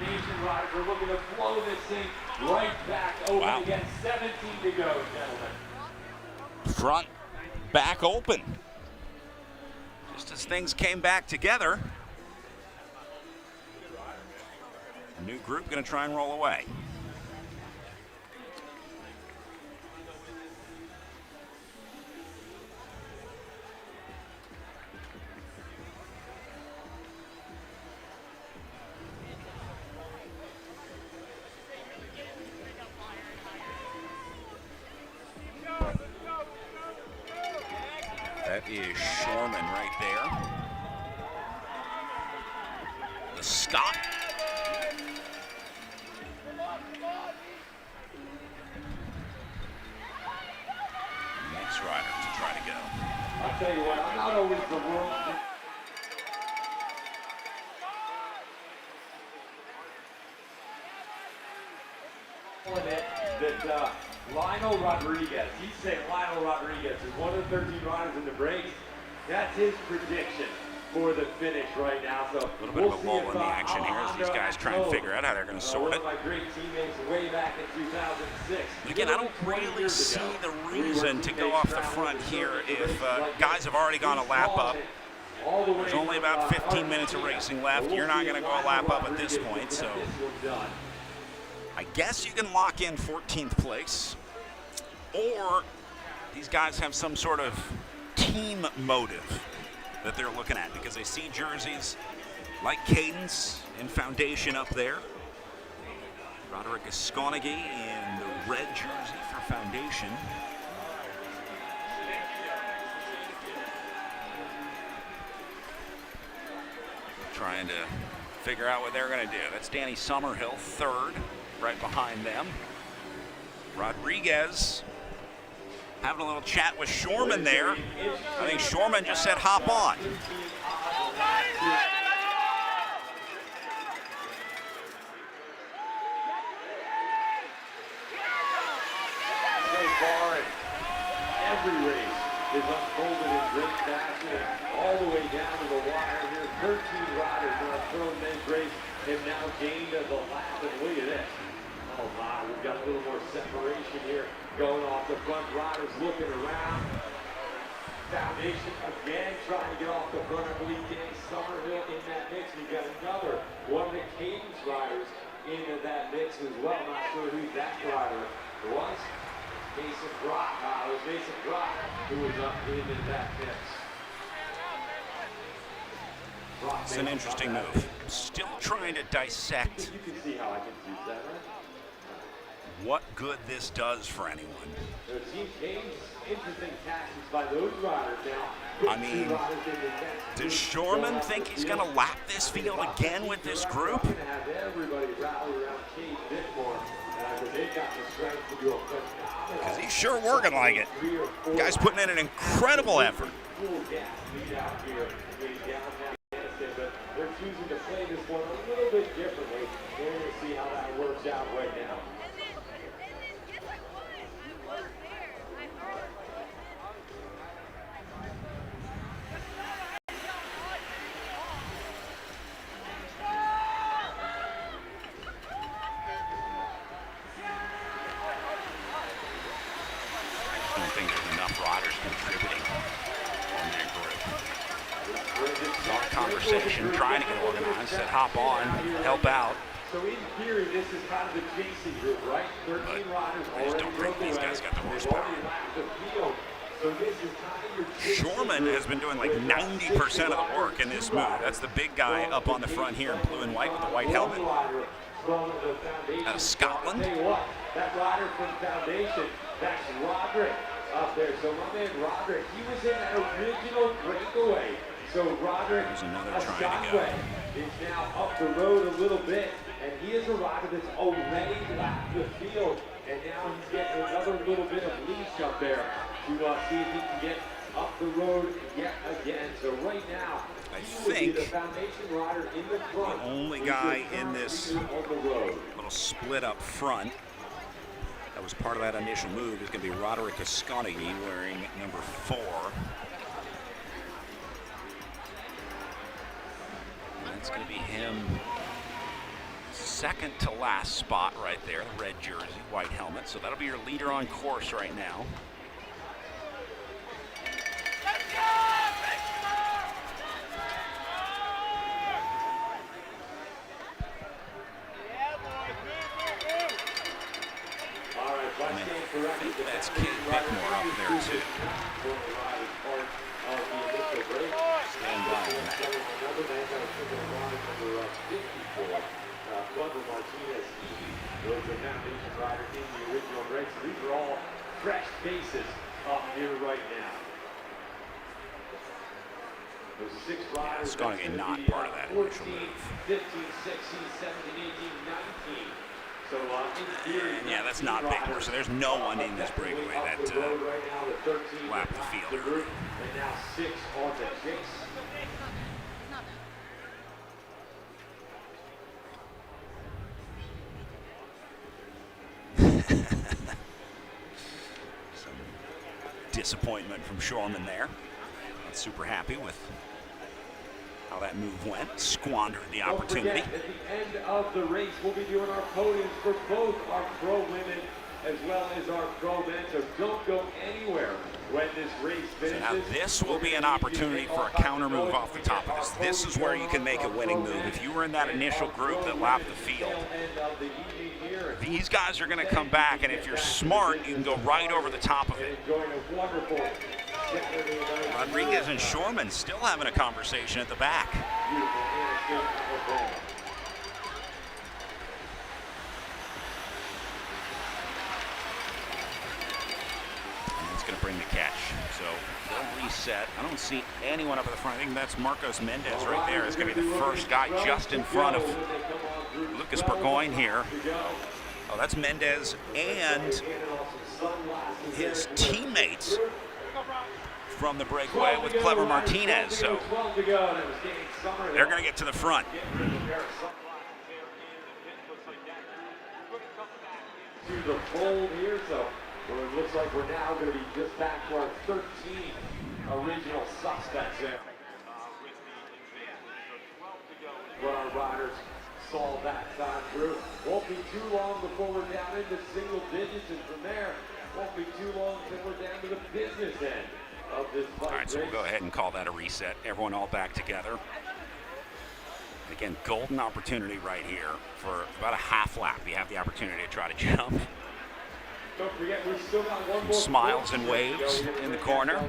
Nation riders are looking to blow this thing right back open again. 17 to go, gentlemen. Front, back open. Just as things came back together. New group going to try and roll away. That is Shorman right there. The Scot. I'll tell you what, I'm not always the world. That Lionel Rodriguez, he's saying Lionel Rodriguez is one of the 13 riders in the break. That's his prediction for the finish right now. So A little bit of a lull in the action here as these guys try and figure out how they're going to sort it. One of my great teammates way back in 2006. But again, I don't really see the reason to go off the front here if guys have already gone a lap up. There's only about 15 minutes of racing left. You're not going to go a lap up at this point, so I guess you can lock in 14th place, or these guys have some sort of team motive that they're looking at because they see jerseys like Cadence and Foundation up there. Roderick Esconaghi in the red jersey for Foundation. Trying to figure out what they're going to do. That's Danny Summerhill, third, right behind them. Rodriguez having a little chat with Shorman there. I think Shorman just said hop on. So far, every race is unfolded in great fashion, all the way down to the wire here. 13 riders in our pro men's race have now gained the lap, and look at this. Oh my, we've got a little more separation here going off the front. Riders looking around. Foundation again trying to get off the front. I believe Danny Summerhill in that mix. We've got another one of the Cadence riders into that mix as well. Not sure who that rider was. Mason Brock. It was Mason Brock who was up into that mix. It's an interesting move. Still trying to dissect You can see how I can use that, right? what good this does for anyone. There seems interesting tactics by those riders now. I mean, does Shorman think he's going to lap this field again with this group? Because he's sure working like it. Guy's putting in an incredible effort. They're choosing to play this one a little bit differently. We're going to see how that works out right now. I don't think there's enough riders contributing on that group. A lot of conversation, trying to get organized, said hop on, help out. So in theory, this is kind of the chasing group, right? 13 riders I just don't think these guys got the horsepower. So this is kind of your Shorman has been doing like 90% of the work in this move. That's the big guy up on the front here in blue and white with the white helmet. Out of Scotland. Tell you what, that rider from Foundation, that's Roderick up there. So my man Roderick, he was in that original breakaway. So Roderick Esconaghi is now up the road a little bit, and he is a rider that's already lapped the field, and now he's getting another little bit of leash up there to see if he can get up the road yet again. So right now, I he will be the Foundation rider in the front. The only guy in this little split up front that was part of that initial move is going to be Roderick Esconaghi wearing number 4. That's going to be him. Second to last spot right there, the red jersey, white helmet. So that'll be your leader on course right now. I think that's Kate Bickmore up there too. Stand by on that. These are all fresh faces up here right now. Those 6 riders. Esconaghi not part of that initial move. 15, 16, 17, 18, 19. And yeah, that's not Bickmore, so there's no one in this breakaway that lapped the field early. And now 6 on the chase. Some disappointment from Shorman there. Not super happy with how that move went. Squandered the opportunity. At the end of the race, we'll be doing our podiums for both our pro women as well as our pro men. So don't go anywhere when this race finishes. So now this will be an opportunity for a counter move off the top of this. This is where you can make a winning move. If you were in that initial group that lapped the field, these guys are going to come back, and if you're smart, you can go right over the top of it. Rodriguez and Shorman still having a conversation at the back. And it's going to bring the catch. So they'll reset. I don't see anyone up at the front. I think that's Marcos Mendez right there. It's going to be the first guy just in front of Lucas Burgoyne here. Oh, that's Mendez and his teammates from the breakaway with Clever Martinez. So they're going to get to the front. To the fold here, so it looks like we're now going to be just back to our 13 original suspects there. But our riders saw that time through. Won't be too long before we're down into single digits, and from there, won't be too long until we're down to the business end. All right, so we'll go ahead and call that a reset. Everyone all back together. Again, golden opportunity right here for about a half lap. You have the opportunity to try to jump. Don't forget, we've still got one more Smiles and waves in the corner.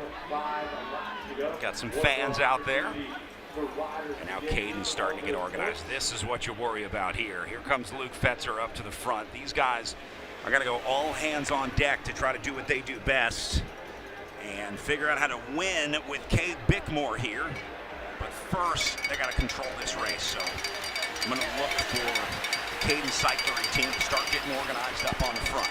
Got some fans out there. And now Caden's starting to get organized. This is what you worry about here. Here comes Luke Fetzer up to the front. These guys are going to go all hands on deck to try to do what they do best and figure out how to win with Cade Bickmore here. But first, they got to control this race. So I'm going to look for Caden's cycling team to start getting organized up on the front.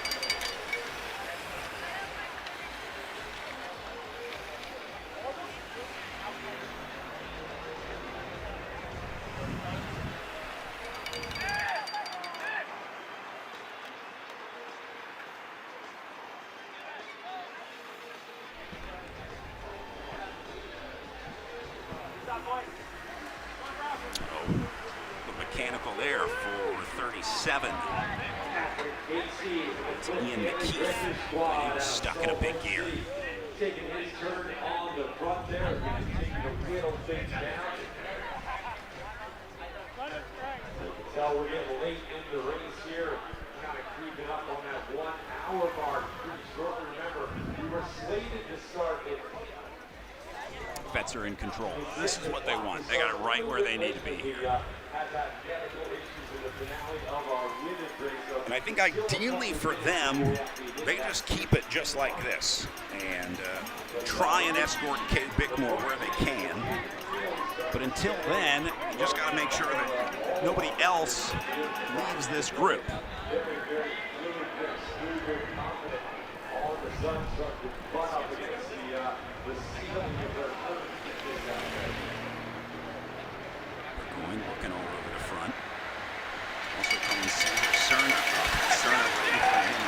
Mechanical there for 37. It's Ian McKeith. He was stuck in a big gear. Taking his turn on the front there, taking a little things down. You can tell we're getting late in the race here. Kind of creeping up on that 1 hour mark pretty shortly. Remember, we were slated to start it. Fetzer in control. This is what they want. They got it right where they need to be here. And I think ideally for them, they just keep it just like this and try and escort Cade Bickmore where they can. But until then, you just got to make sure that nobody else leaves this group. Going, looking all over the front. Also coming Cerna up. Cerna ready for him.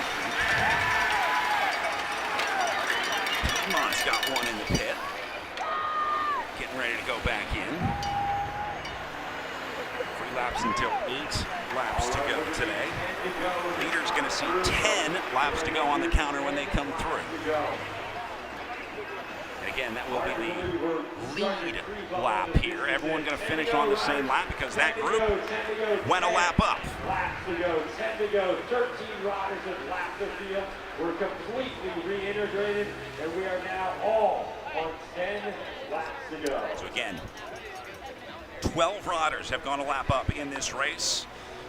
Piedmont's got one in the pit. Getting ready to go back in. 3 laps until 8 laps to go today. Leader's going to see 10 laps to go on the counter when they come through. And again, that will be the lead lap here. Everyone going to finish on the same lap because that group went a lap up. Laps to go, 10 to go, 13 riders have lapped the field. We're completely reintegrated, and we are now all on 10 laps to go. So again, 12 riders have gone a lap up in this race.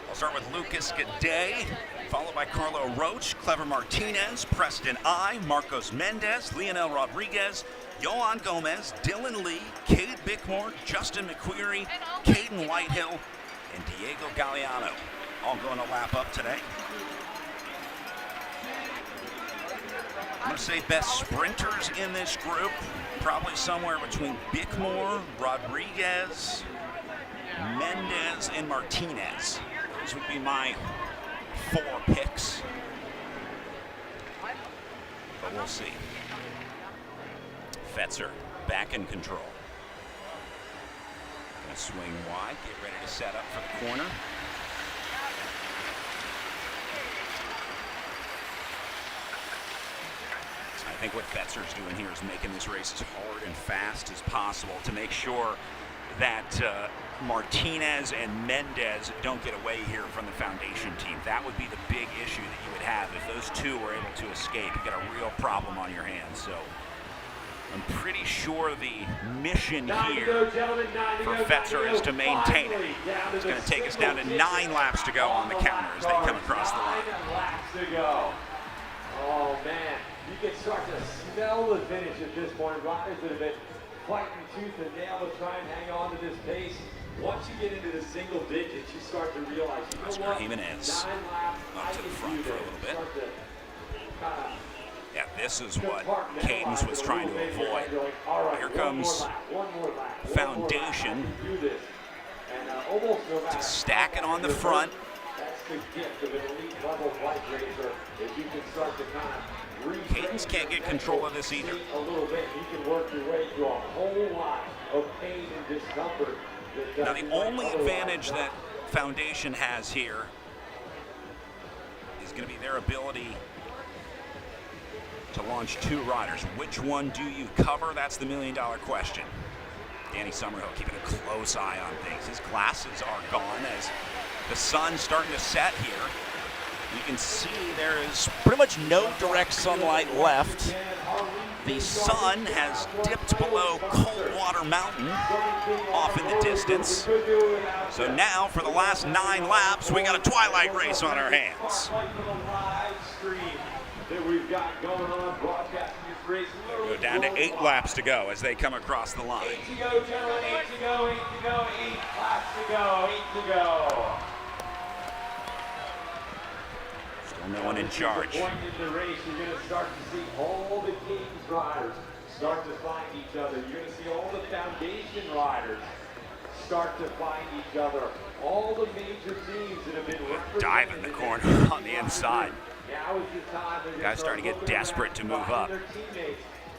I'll start with Lucas Gaudet, followed by Carlo Roach, Clever Martinez, Preston I, Marcos Mendez, Leonel Rodriguez, Johan Gomez, Dylan Lee, Cade Bickmore, Justin McQuarrie, Caden Whitehill, and Diego Galliano. all going to lap up today. I'm going to say best sprinters in this group, probably somewhere between Bickmore, Rodriguez, Mendez, and Martinez. Those would be my 4 picks. But we'll see. Fetzer back in control. Gonna swing wide, get ready to set up for the corner. I think what Fetzer's doing here is making this race as hard and fast as possible to make sure that Martinez and Mendez don't get away here from the foundation team. That would be the big issue that you would have if those two were able to escape. You got a real problem on your hands. So I'm pretty sure the mission here for Fetzer is to maintain it. It's going to take us down to 9 laps to go on the counter as they come across the line. 9 laps to go. Oh man, you can start to smell the finish at this point. Riders that have been fighting tooth and nail to try and hang on to this pace. Once you get into the single digits, you start to realize, you know what? Jimenez up to the front for a little bit. Yeah, this is what Cadence was trying to avoid. Here comes Foundation to stack it on the front. That's the gift of an elite level bike racer. If you can start to kind of Cadence can't get control of this either. A little bit, you can work your way through a whole lot of pain and discomfort. Now the only advantage that Foundation has here is going to be their ability to launch 2 riders. Which one do you cover? That's the $1 million question. Danny Summerhill keeping a close eye on things. His glasses are gone as the sun's starting to set here. You can see there is pretty much no direct sunlight left. The sun has dipped below Coldwater Mountain off in the distance. So now for the last 9 laps, we got a twilight race on our hands. Go down to 8 laps to go as they come across the line. 8 to go, gentlemen, 8 to go, 8 to go, 8 laps to go, 8 to go. Still no one in charge. Point in the race, you're going to start to see all the Kings riders start to find each other. You're going to see all the Foundation riders start to find each other. All the major teams that have been dive in the corner on the inside. Now is the time guys starting to get desperate to move up.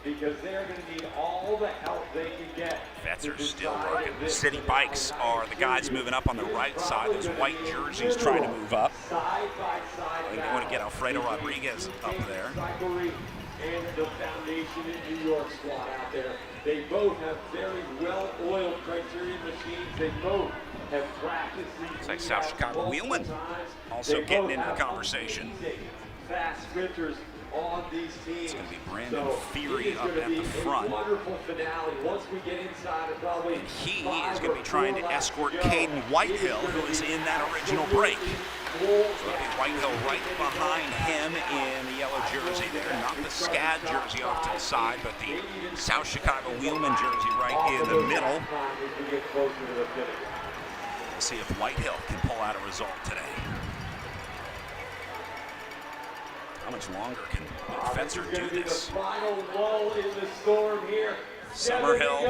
Because they're going to need all the help they can get. Fetzer's still working. City Bikes are the guys moving up on the right side. Those white jerseys trying to move up. Side by side. I think they want to get Alfredo Rodriguez up there. And the Foundation in New York squad out there. They both have very well-oiled Criterium machines. They both have practiced. Looks like South Chicago Wheelman also getting into the conversation. Fast sprinters on these teams. It's going to be Brandon Feary up at the front. Wonderful finale. Once we get inside of probably and he is going to be trying to escort Caden Whitehill, who is in that original break. So it'll be Whitehill right behind him in the yellow jersey there. Not the SCAD jersey off to the side, but the South Chicago Wheelman jersey right in the middle. We'll see if Whitehill can pull out a result today. How much longer can Fetzer do this? The final lull in the storm here. Summerhill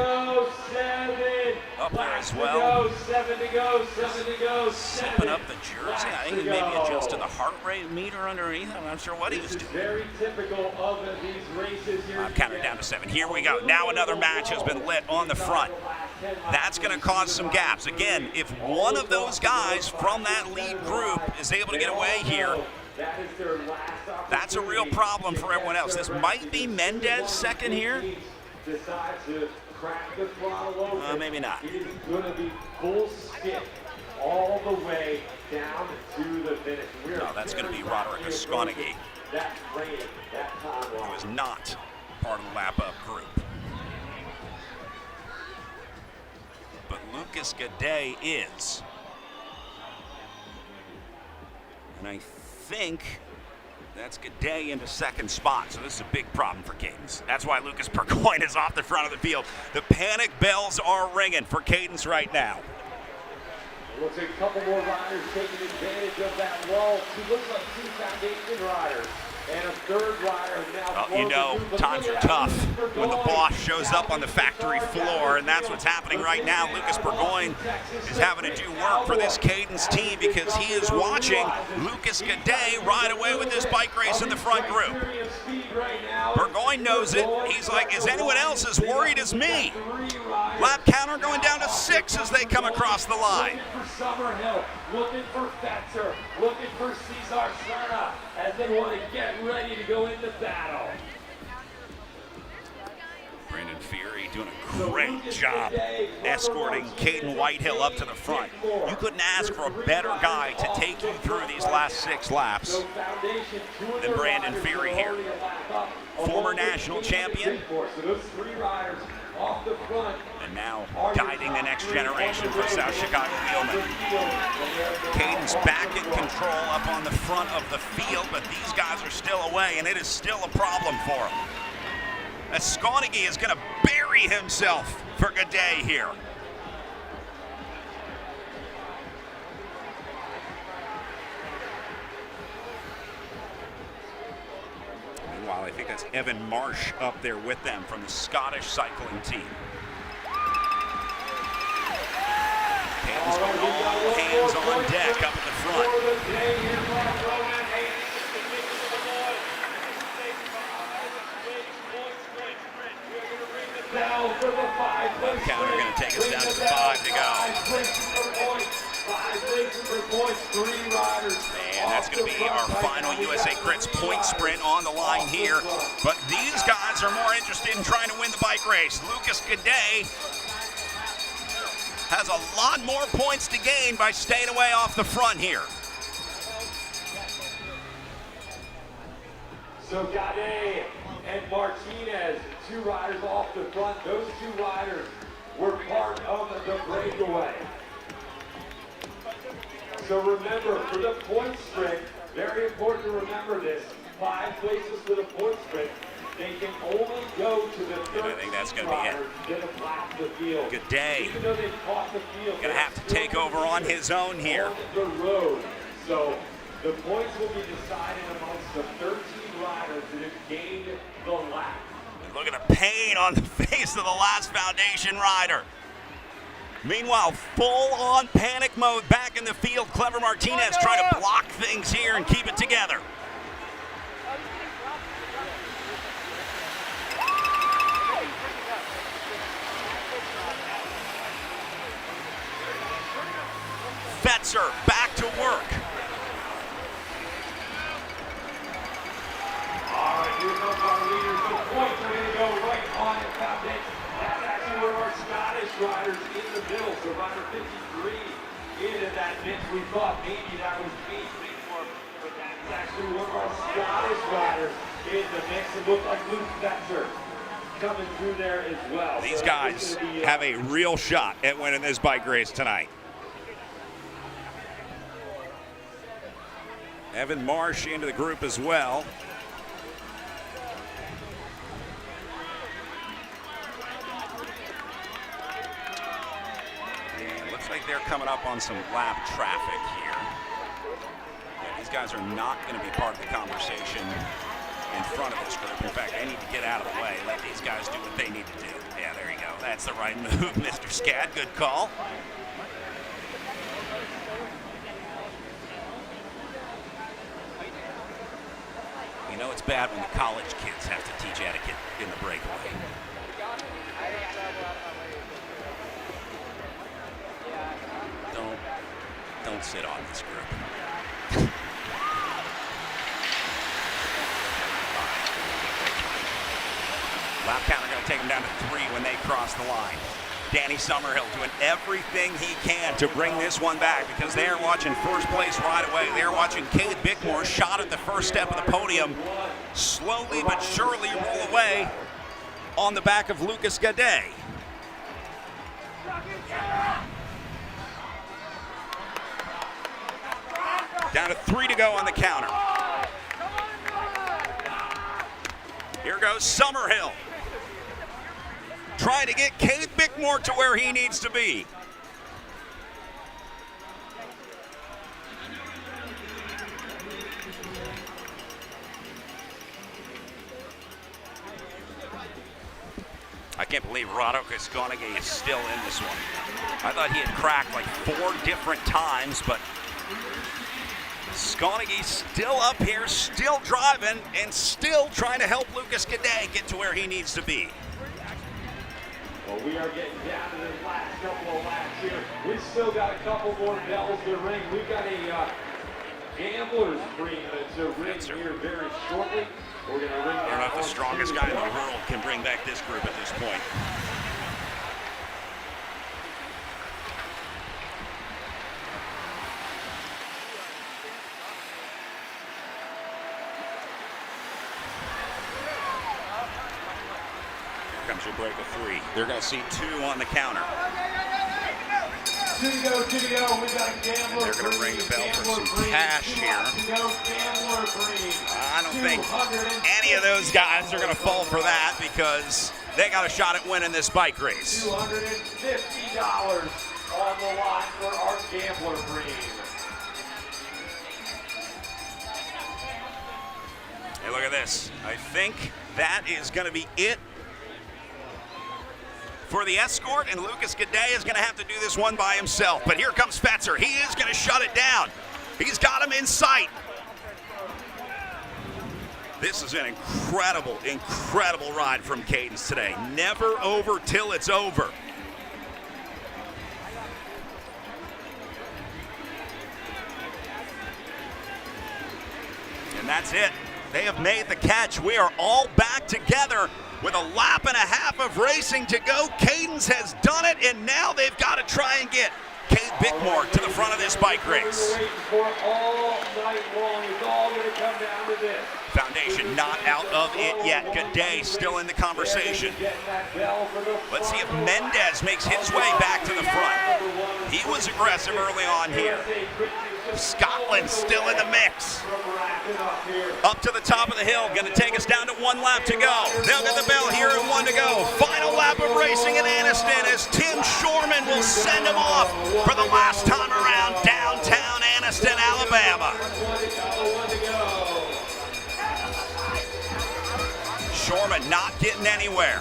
up there as well. 7 to go, 7 to go. Zipping up the jersey. I think he maybe adjusted the heart rate meter underneath. I'm not sure what he was doing. Very typical of these races here. I'm counting down to 7. Here we go. Now another match has been lit on the front. That's going to cause some gaps. Again, if one of those guys from that lead group is able to get away here, that's a real problem for everyone else. This might be Mendez second here. Maybe not. It is going to be full skip all the way down to the finish. No, that's going to be Roderick Asconaghi, who is not part of the lap-up group. But Lucas Gaudet is. And I think that's Gaudet into second spot, so this is a big problem for Cadence. That's why Lucas Burgoyne is off the front of the field. The panic bells are ringing for Cadence right now. Looks like a couple more riders taking advantage of that lull. Two looks like two foundation riders. And a third rider now. Well, you know, times are tough when the boss shows up on the factory floor, and that's what's happening right now. Lucas Burgoyne is having to do work for this Cadence team because he is watching Lucas Gaudet ride away with this bike race in the front group. Burgoyne knows it. He's like, is anyone else as worried as me? Lap counter going down to 6 as they come across the line. Looking for Fetzer, looking for Cesar Serna as they want to get ready to go into battle. Brandon Fury doing a great job escorting Caden Whitehill up to the front. You couldn't ask for a better guy to take you through these last 6 laps than Brandon Fury here. Former national champion. And now guiding the next generation for South Chicago Wheelman. Caden's back in control up on the front of the field, but these guys are still away, and it is still a problem for him. As Skonigi is going to bury himself for Gaudet here. Meanwhile, I think that's Evan Marsh up there with them from the Scottish cycling team. All hands on deck up at the front. Counter going to take us down to 5 to go. And that's going to be our final USA Crits point sprint on the line here. But these guys are more interested in trying to win the bike race. Lucas Gaudet has a lot more points to gain by staying away off the front here. So Gaudet and Martinez, 2 riders off the front. Those 2 riders were part of the breakaway. So remember, for the point sprint, very important to remember this, 5 places for the point sprint. They can only go to the third. I think that's going to be it. Gaudet going to have to take over on his own here. On the road. So the points will be decided amongst the 13 riders that have gained the lap. And look at the pain on the face of the last foundation rider. Meanwhile, full-on panic mode back in the field. Clever Martinez trying to block things here and keep it together. Fetzer back to work. All right, here comes our leaders. The points are going to go right on the foundation. That's actually one of our Scottish riders in the middle. So rider 53 into that mix. We thought maybe that was me, but that's actually one of our Scottish riders in the mix. It looked like Luke Fetzer coming through there as well. These guys have a real shot at winning this bike race tonight. Evan Marsh into the group as well. And looks like they're coming up on some lap traffic here. Yeah, these guys are not going to be part of the conversation in front of this group. In fact, they need to get out of the way. Let these guys do what they need to do. Yeah, there you go. That's the right move, Mr. Scad. Good call. You know it's bad when the college kids have to teach etiquette in the breakaway. Don't sit on this group. Lap counter going to take them down to 3 when they cross the line. Danny Summerhill doing everything he can to bring this one back because they are watching first place right away. They are watching Cade Bickmore shot at the first step of the podium slowly but surely roll away on the back of Lucas Gaudet. Down to 3 to go on the counter. Here goes Summerhill. Trying to get Cade Bickmore to where he needs to be. can't believe Radko Skonage is still in this one. I thought he had cracked like 4 different times, but Skonage still up here, still driving, and still trying to help Lucas Gaudet get to where he needs to be. Well, we are getting down to the last couple of laps here. We've still got a couple more bells to ring. We've got a gambler's dream to ring here very shortly. We're going to ring I don't know if the strongest guy in the world can bring back this group at this point. Here comes your break of 3. They're going to see 2 on the counter. 2 to go, 2 to go. We got a gambler. They're going to ring the bell for some cash here. I don't think any of those guys are going to fall for that because they got a shot at winning this bike race. $250 on the line for our gambler dream. Hey, look at this. I think that is going to be it for the escort, and Lucas Gaudet is going to have to do this one by himself. But here comes Fetzer. He is going to shut it down. He's got him in sight. This is an incredible, incredible ride from Cadence today. Never over till it's over. And that's it. They have made the catch. We are all back together with a lap and a half of racing to go. Cadence has done it, and now they've got to try and get Cade Bickmore to the front of this bike race. Foundation not out of it yet. Gaudet still in the conversation. Let's see if Mendez makes his way back to the front. He was aggressive early on here. Scotland still in the mix. Up to the top of the hill, going to take us down to 1 lap to go. They'll get the bell here and 1 to go. Final lap of racing in Anniston as Tim Shorman will send him off for the last time around downtown Anniston, Alabama. Shorman not getting anywhere.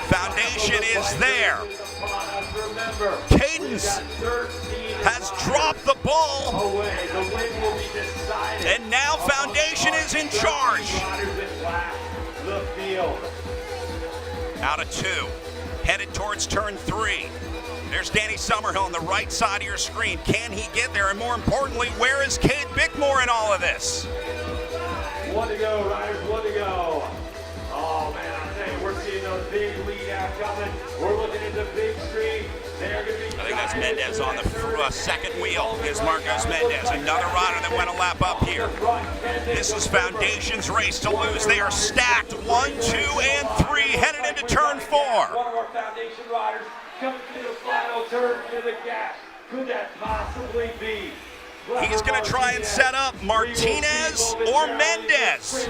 Foundation is there. Cadence has dropped the ball, and now Foundation is in charge. Out of 2, headed towards turn 3. There's Danny Summerhill on the right side of your screen. Can he get there? And more importantly, where is Cade Bickmore in all of this? 1 to go, riders, 1 to go. Oh man, I'm saying we're seeing those big lead out coming. We're looking at the big screen. They're going to be. I think that's Mendez on the second wheel. Is Marcos Mendez, another rider that went a lap up here. This is Foundation's race to lose. They are stacked 1, 2, and 3 headed into turn 4. One of our Foundation riders coming to the final turn to the gas. Could that possibly be? He's going to try and set up Martinez or Mendez.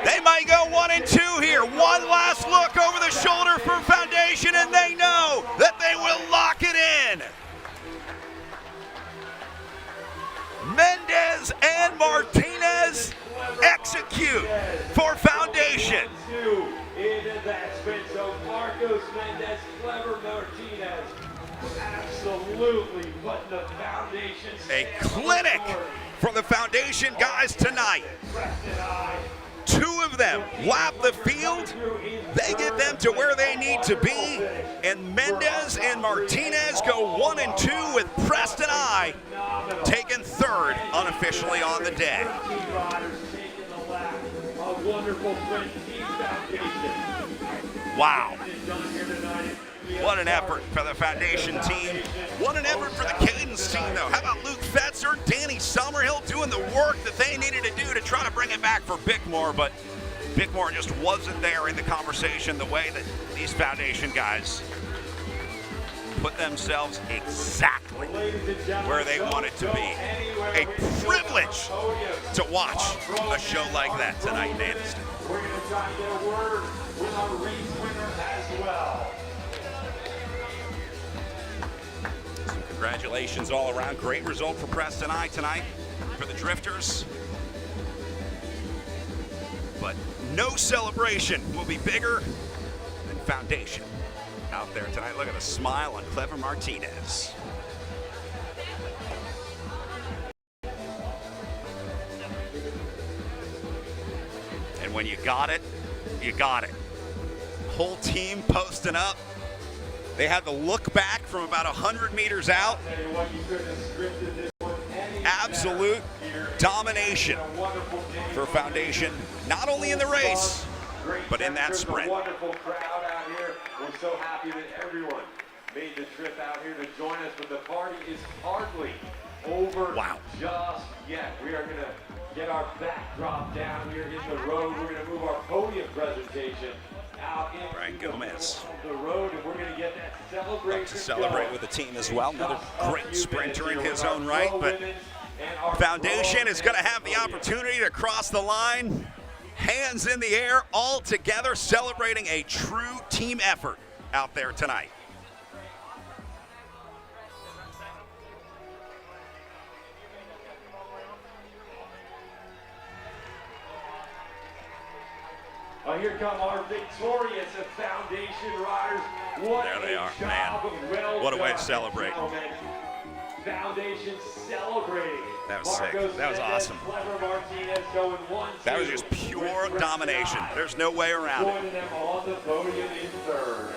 They might go 1 and 2 here. One last look over the shoulder for Foundation, and they know that they will lock it in. Mendez and Martinez execute for Foundation. Into that sprint, so Marcos Mendez, Clever Martinez, absolutely putting the Foundation. A clinic for the Foundation guys tonight. 2 of them lap the field. They get them to where they need to be. And Mendez and Martinez go 1 and 2 with Preston I taking 3rd unofficially on the day. Wow. What an effort for the Foundation team. What an effort for the Cadence team, though. How about Luke Fetzer, Danny Summerhill doing the work that they needed to do to try to bring it back for Bickmore, but Bickmore just wasn't there in the conversation the way that these Foundation guys put themselves exactly where they wanted to be. A privilege to watch a show like that tonight in Anniston. We're going to try to get a word with our race winner as well. Congratulations all around. Great result for Preston I tonight for the Drifters. but no celebration will be bigger than Foundation out there tonight. Look at the smile on Clever Martinez. And when you got it, you got it. Whole team posting up. They had the look back from about 100 meters out. Absolute domination for Foundation, not only in the race, but in that sprint. Wonderful crowd out here. We're so happy that everyone made the trip out here to join us, but the party is hardly over just yet. We are going to get our backdrop down here in the road. We're going to move our podium presentation out into the road, and we're going to get that celebration to celebrate with the team as well. Another great sprinter in his own right, but Foundation is going to have the opportunity to cross the line, hands in the air, all together, celebrating a true team effort out there tonight. Here come our victorious Foundation riders. What there they a are, job man. Well What a way to done, celebrate. Foundation celebrating. That was sick. That was awesome. That was just pure domination. There's no way around it. Joining them on the podium in third.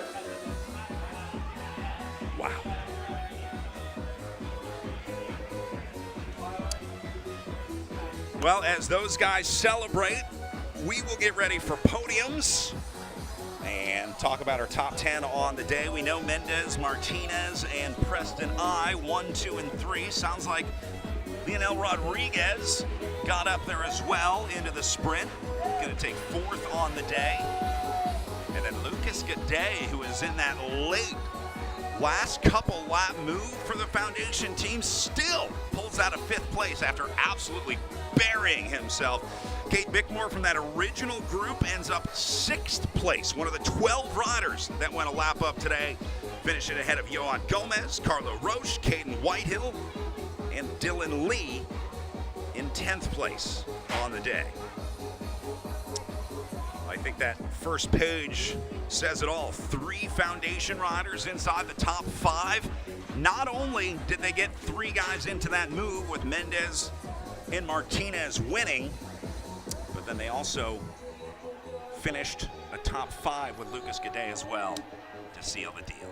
Wow. Well, as those guys celebrate, we will get ready for podiums and talk about our top 10 on the day. We know Mendez, Martinez, and Preston I, 1, 2, and 3. Sounds like Leonel Rodriguez got up there as well into the sprint. Going to take 4th on the day. And then Lucas Gaudet, who is in that late last couple lap move for the Foundation team, still pulls out a 5th place after absolutely burying himself. Kate Bickmore from that original group ends up 6th place, one of the 12 riders that went a lap up today, finishing ahead of Johan Gomez, Carlo Roche, Caden Whitehill, and Dylan Lee in 10th place on the day. I think that first page says it all. 3 Foundation riders inside the top 5. Not only did they get 3 guys into that move with Mendez and Martinez winning, but then they also finished a top 5 with Lucas Gaudet as well to seal the deal.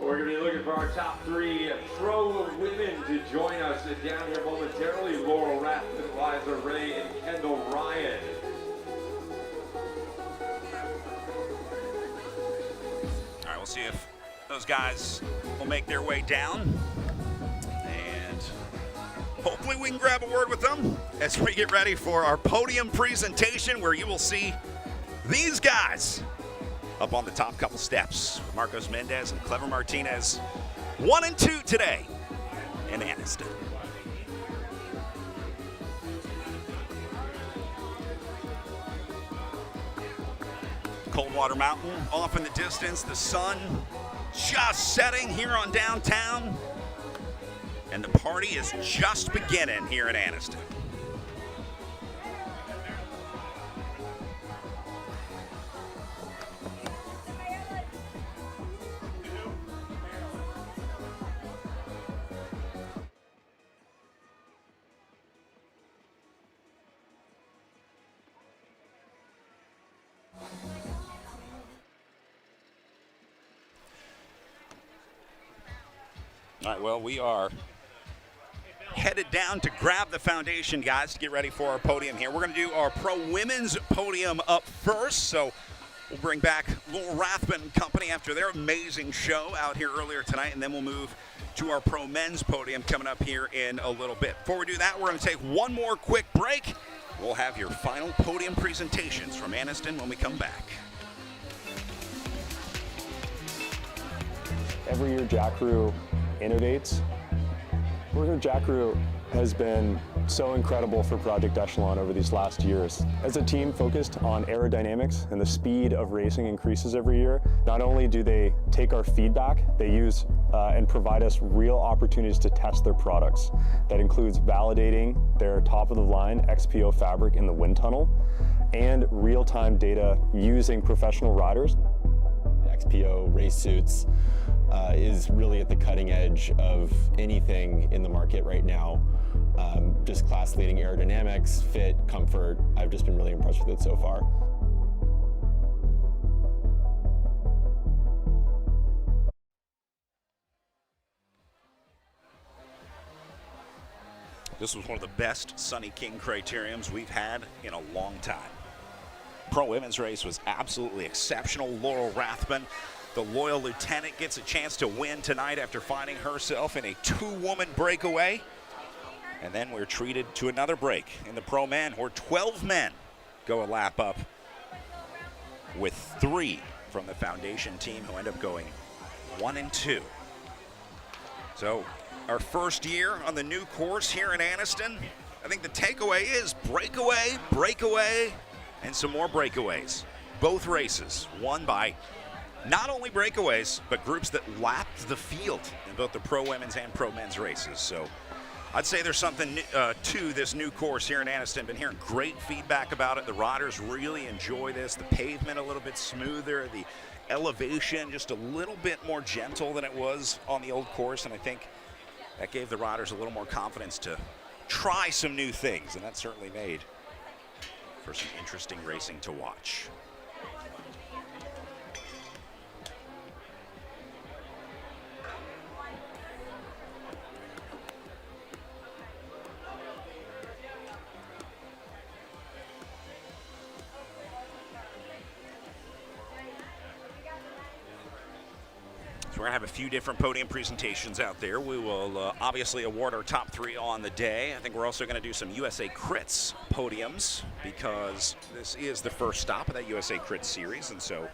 We're going to be looking for our top 3 pro women to join us down here momentarily. Laurel Rathman, Liza Ray, and Kendall Ryan. All right, we'll see if those guys will make their way down. And hopefully we can grab a word with them as we get ready for our podium presentation, where you will see these guys up on the top couple steps. Marcos Mendez and Clever Martinez, 1 and 2 today in Anniston. Coldwater Mountain off in the distance, the sun just setting here on downtown, and the party is just beginning here in Anniston. All right, well, we are headed down to grab the Foundation guys to get ready for our podium here. We're going to do our pro women's podium up first, so we'll bring back Laurel Rathman and company after their amazing show out here earlier tonight, and then we'll move to our pro men's podium coming up here in a little bit. Before we do that, we're going to take one more quick break. We'll have your final podium presentations from Anniston when we come back. Every year, Jack Crew innovates. We're here at Jack Crew has been so incredible for Project Echelon over these last years. As a team focused on aerodynamics and the speed of racing increases every year, not only do they take our feedback, they use and provide us real opportunities to test their products. That includes validating their top-of-the-line XPO fabric in the wind tunnel and real-time data using professional riders. XPO race suits is really at the cutting edge of anything in the market right now. Just class-leading aerodynamics, fit, comfort. I've just been really impressed with it so far. This was one of the best Sunny King Criteriums we've had in a long time. Pro women's race was absolutely exceptional. Laurel Rathbun, the loyal lieutenant, gets a chance to win tonight after finding herself in a two-woman breakaway. And then we're treated to another break in the pro men, where 12 men go a lap up, with 3 from the foundation team who end up going 1 and 2. So our first year on the new course here in Anniston, I think the takeaway is breakaway, breakaway, and some more breakaways. Both races won by not only breakaways, but groups that lapped the field in both the pro women's and pro men's races. So I'd say there's something to this new course here in Anniston. Been hearing great feedback about it. The riders really enjoy this. The pavement a little bit smoother, the elevation just a little bit more gentle than it was on the old course, and I think that gave the riders a little more confidence to try some new things, and that certainly made for some interesting racing to watch. We're going to have a few different podium presentations out there. We will obviously award our top 3 on the day. I think we're also going to do some USA Crits podiums, because this is the first stop of that USA Crits series. And so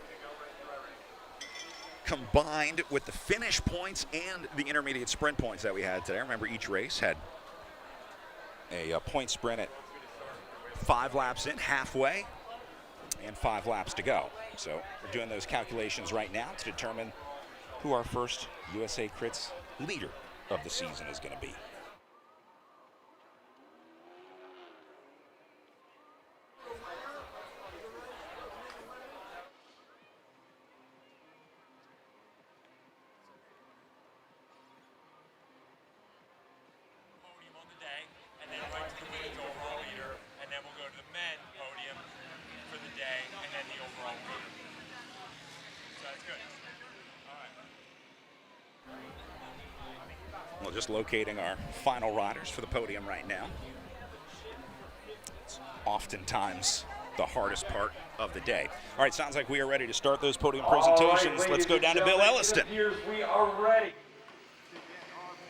combined with the finish points and the intermediate sprint points that we had today, remember each race had a point sprint at 5 laps in, halfway, and 5 laps to go. So we're doing those calculations right now to determine who our first USA Crits leader of the season is going to be. Podium on the day, and then right to the women's overall leader, and then we'll go to the men podium for the day, and then the overall leader. So that's good. Well, just locating our final riders for the podium right now. It's oftentimes the hardest part of the day. All right, sounds like we are ready to start those podium presentations. Right, let's go down to Bill Elliston. We are ready.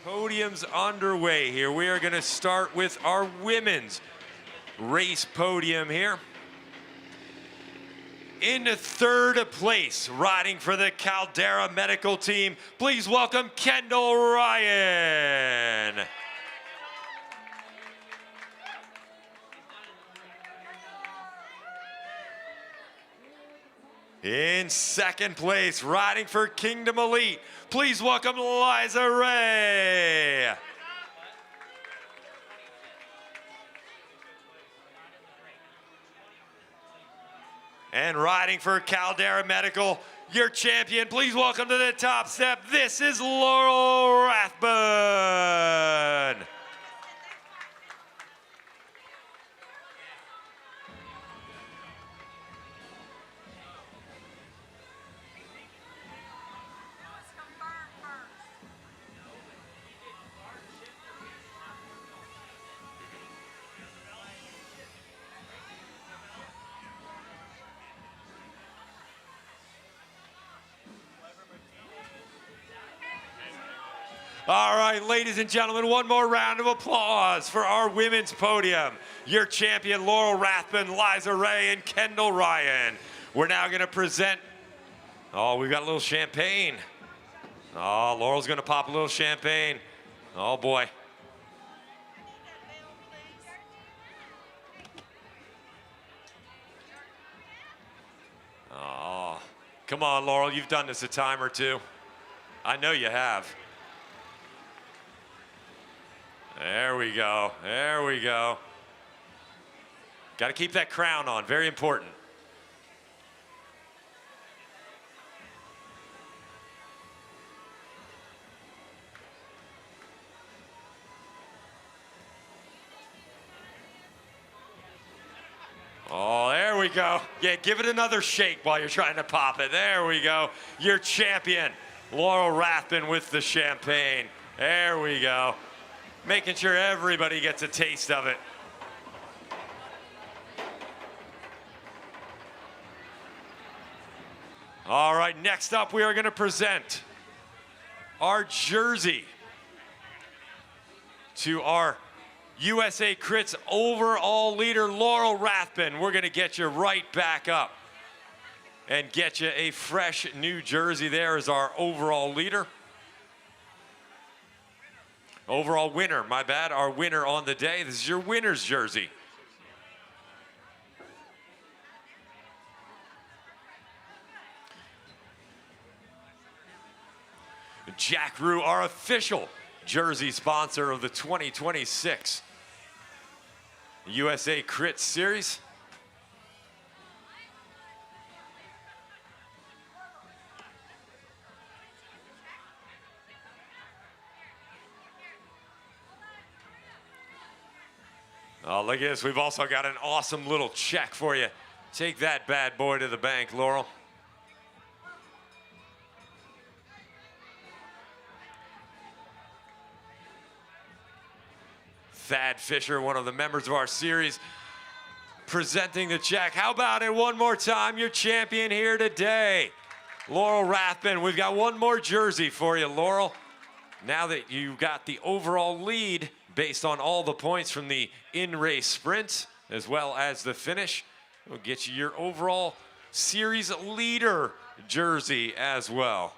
Podium's underway here. We are going to start with our women's race podium here. In 3rd place, riding for the Caldera Medical Team, please welcome Kendall Ryan. In 2nd place, riding for Kingdom Elite, please welcome Liza Ray. And riding for Caldera Medical, your champion, please welcome to the top step, this is Laurel Rathbun. All right, ladies and gentlemen, one more round of applause for our women's podium. Your champion, Laurel Rathbun, Liza Ray, and Kendall Ryan. We're now going to present, oh, we've got a little champagne. Oh, Laurel's going to pop a little champagne. Oh, boy. Oh, come on, Laurel. You've done this a time or two. I know you have. There we go. There we go. Got to keep that crown on. Very important. Oh, there we go. Yeah, give it another shake while you're trying to pop it. There we go. Your champion, Laurel Rathbun with the champagne. There we go. Making sure everybody gets a taste of it. All right, next up we are going to present our jersey to our USA Crits overall leader, Laurel Rathbun. We're going to get you right back up and get you a fresh new jersey. There is our overall leader. Overall winner, my bad, our winner on the day. This is your winner's jersey. Jack Rue, our official jersey sponsor of the 2026 USA Crit Series. Oh, look at this. We've also got an awesome little check for you. Take that bad boy to the bank, Laurel. Thad Fisher, one of the members of our series, presenting the check. How about it one more time? Your champion here today, Laurel Rathbun. We've got one more jersey for you, Laurel. Now that you got the overall lead based on all the points from the in-race sprint as well as the finish, we'll get you your overall series leader jersey as well.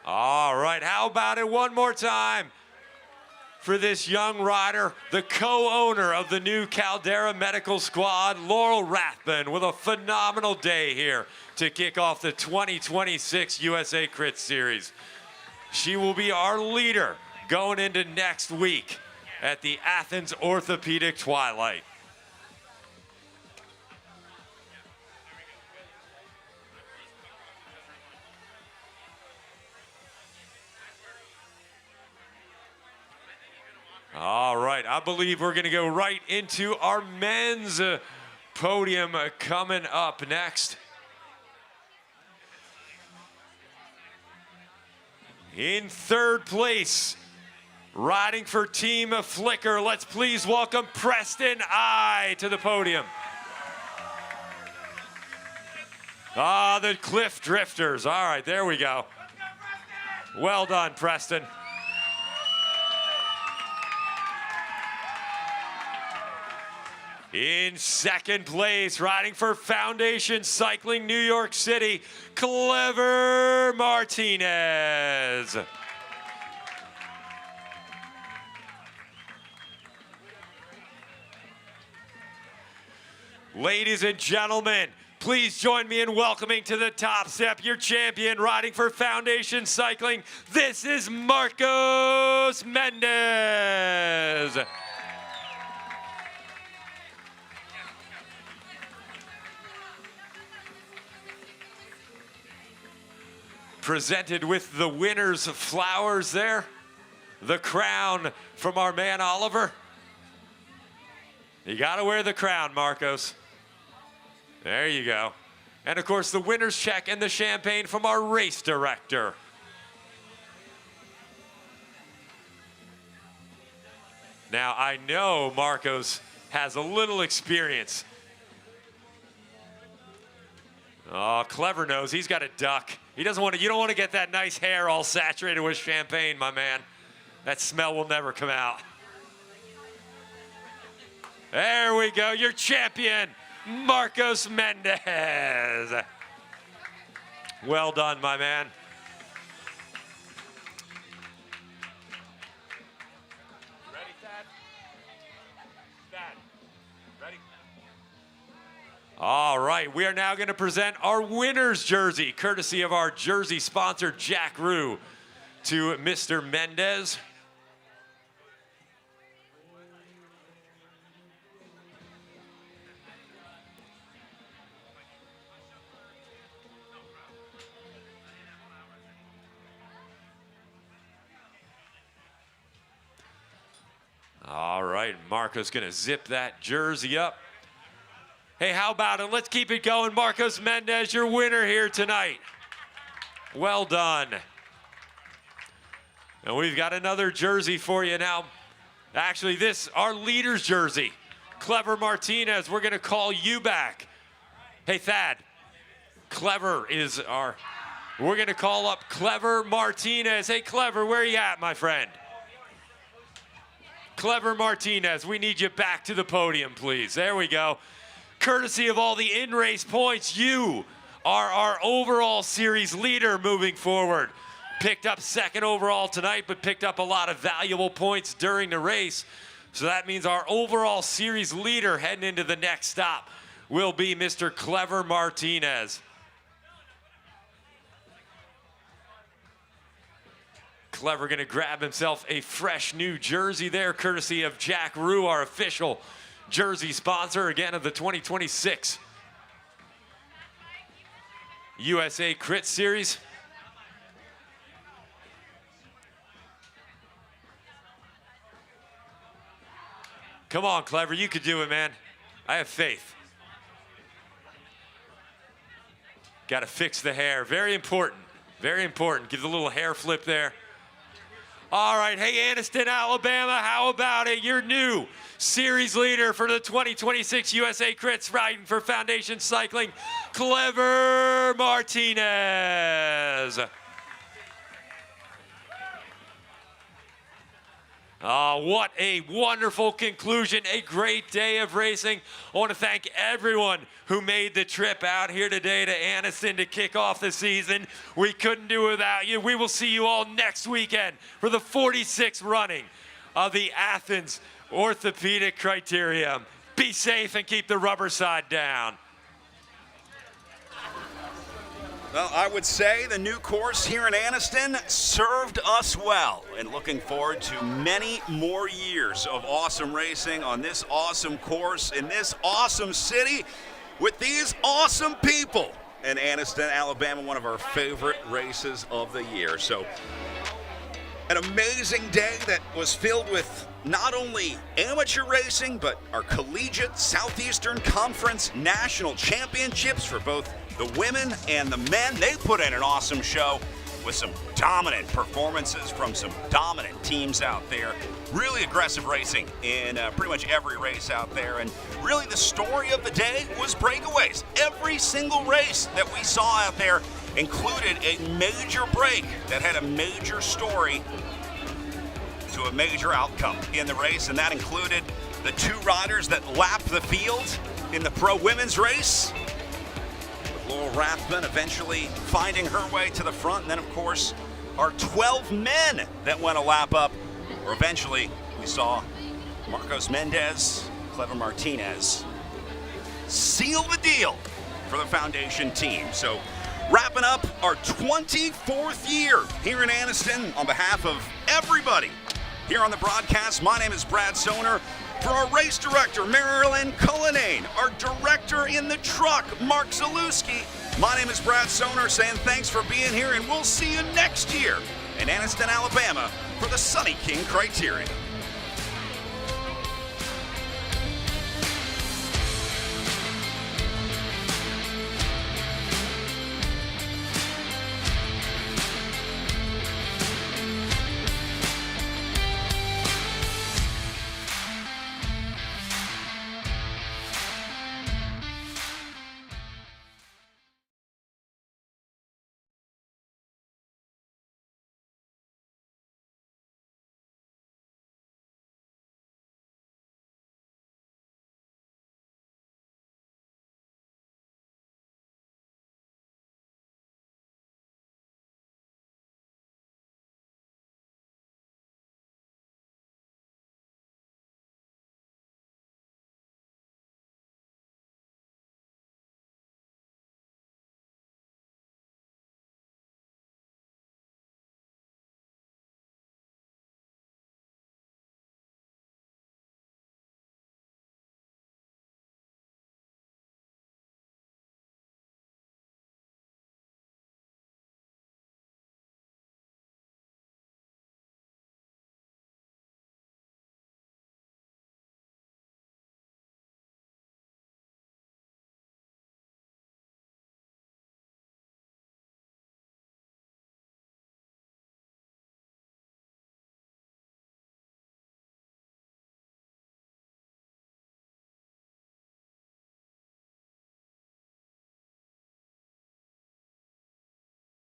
All right, how about it one more time for this young rider, the co-owner of the new Caldera Medical Squad, Laurel Rathbun, with a phenomenal day here to kick off the 2026 USA Crit Series. She will be our leader going into next week at the Athens Orthopedic Twilight. All right, I believe we're going to go right into our men's podium coming up next. In third place, riding for Team Flicker, let's please welcome Preston I to the podium. Ah, the Cliff Drifters. All right, there we go. Well done, Preston. In second place, riding for Foundation Cycling New York City, Clever Martinez. Ladies and gentlemen, please join me in welcoming to the top step your champion riding for Foundation Cycling. This is Marcos Mendez. Presented with the winner's flowers there. The crown from our man Oliver. You gotta wear the crown, Marcos. There you go. And of course the winner's check and the champagne from our race director. Now I know Marcos has a little experience. Oh, Clever knows he's got a duck. He doesn't want to, you don't want to get that nice hair all saturated with champagne, my man. That smell will never come out. There we go, your champion, Marcos Mendez. Well done, my man. Ready, Thad? Thad, ready? All right, we are now going to present our winner's jersey, courtesy of our jersey sponsor, Jack Rue, to Mr. Mendez. All right, Marco's gonna zip that jersey up. Hey, how about it? Let's keep it going. Marcos Mendez, your winner here tonight. Well done. And we've got another jersey for you now. Actually, this, our leader's jersey. Clever Martinez, we're gonna call you back. Hey, Thad, Clever is our, we're gonna call up Clever Martinez. Hey, Clever, where are you at, my friend? Clever Martinez, we need you back to the podium, please. There we go. Courtesy of all the in-race points, you are our overall series leader moving forward. Picked up second overall tonight, but picked up a lot of valuable points during the race. So that means our overall series leader heading into the next stop will be Mr. Clever Martinez. Clever gonna grab himself a fresh new jersey there, courtesy of Jack Rue, our official jersey sponsor, again, of the 2026 USA Crit Series. Come on, Clever, you could do it, man. I have faith. Gotta fix the hair, very important, very important. Give the little hair flip there. All right, hey, Anniston, Alabama, how about it? Your new series leader for the 2026 USA Crits, riding for Foundation Cycling, Clever Martinez. Oh, what a wonderful conclusion, a great day of racing. I want to thank everyone who made the trip out here today to Anniston to kick off the season. We couldn't do it without you. We will see you all next weekend for the 46th running of the Athens Orthopedic Criterium. Be safe and keep the rubber side down. Well, I would say the new course here in Anniston served us well, and looking forward to many more years of awesome racing on this awesome course in this awesome city with these awesome people in Anniston, Alabama, one of our favorite races of the year. So an amazing day that was filled with not only amateur racing, but our collegiate Southeastern Conference National Championships for both the women and the men. They put in an awesome show with some dominant performances from some dominant teams out there. Really aggressive racing in pretty much every race out there. And really the story of the day was breakaways. Every single race that we saw out there included a major break that had a major story to a major outcome in the race, and that included the two riders that lapped the field in the pro women's race, with Laurel Rathman eventually finding her way to the front, and then of course our 12 men that went a lap up, or eventually we saw Marcos Mendez, Clever Martinez seal the deal for the Foundation team. So wrapping up our 24th year here in Anniston, on behalf of everybody here on the broadcast, my name is Brad Soner. For our race director, Marilyn Cullinane, our director in the truck, Mark Zalewski, my name is Brad Soner, saying thanks for being here, and we'll see you next year in Anniston, Alabama for the Sunny King Criterium.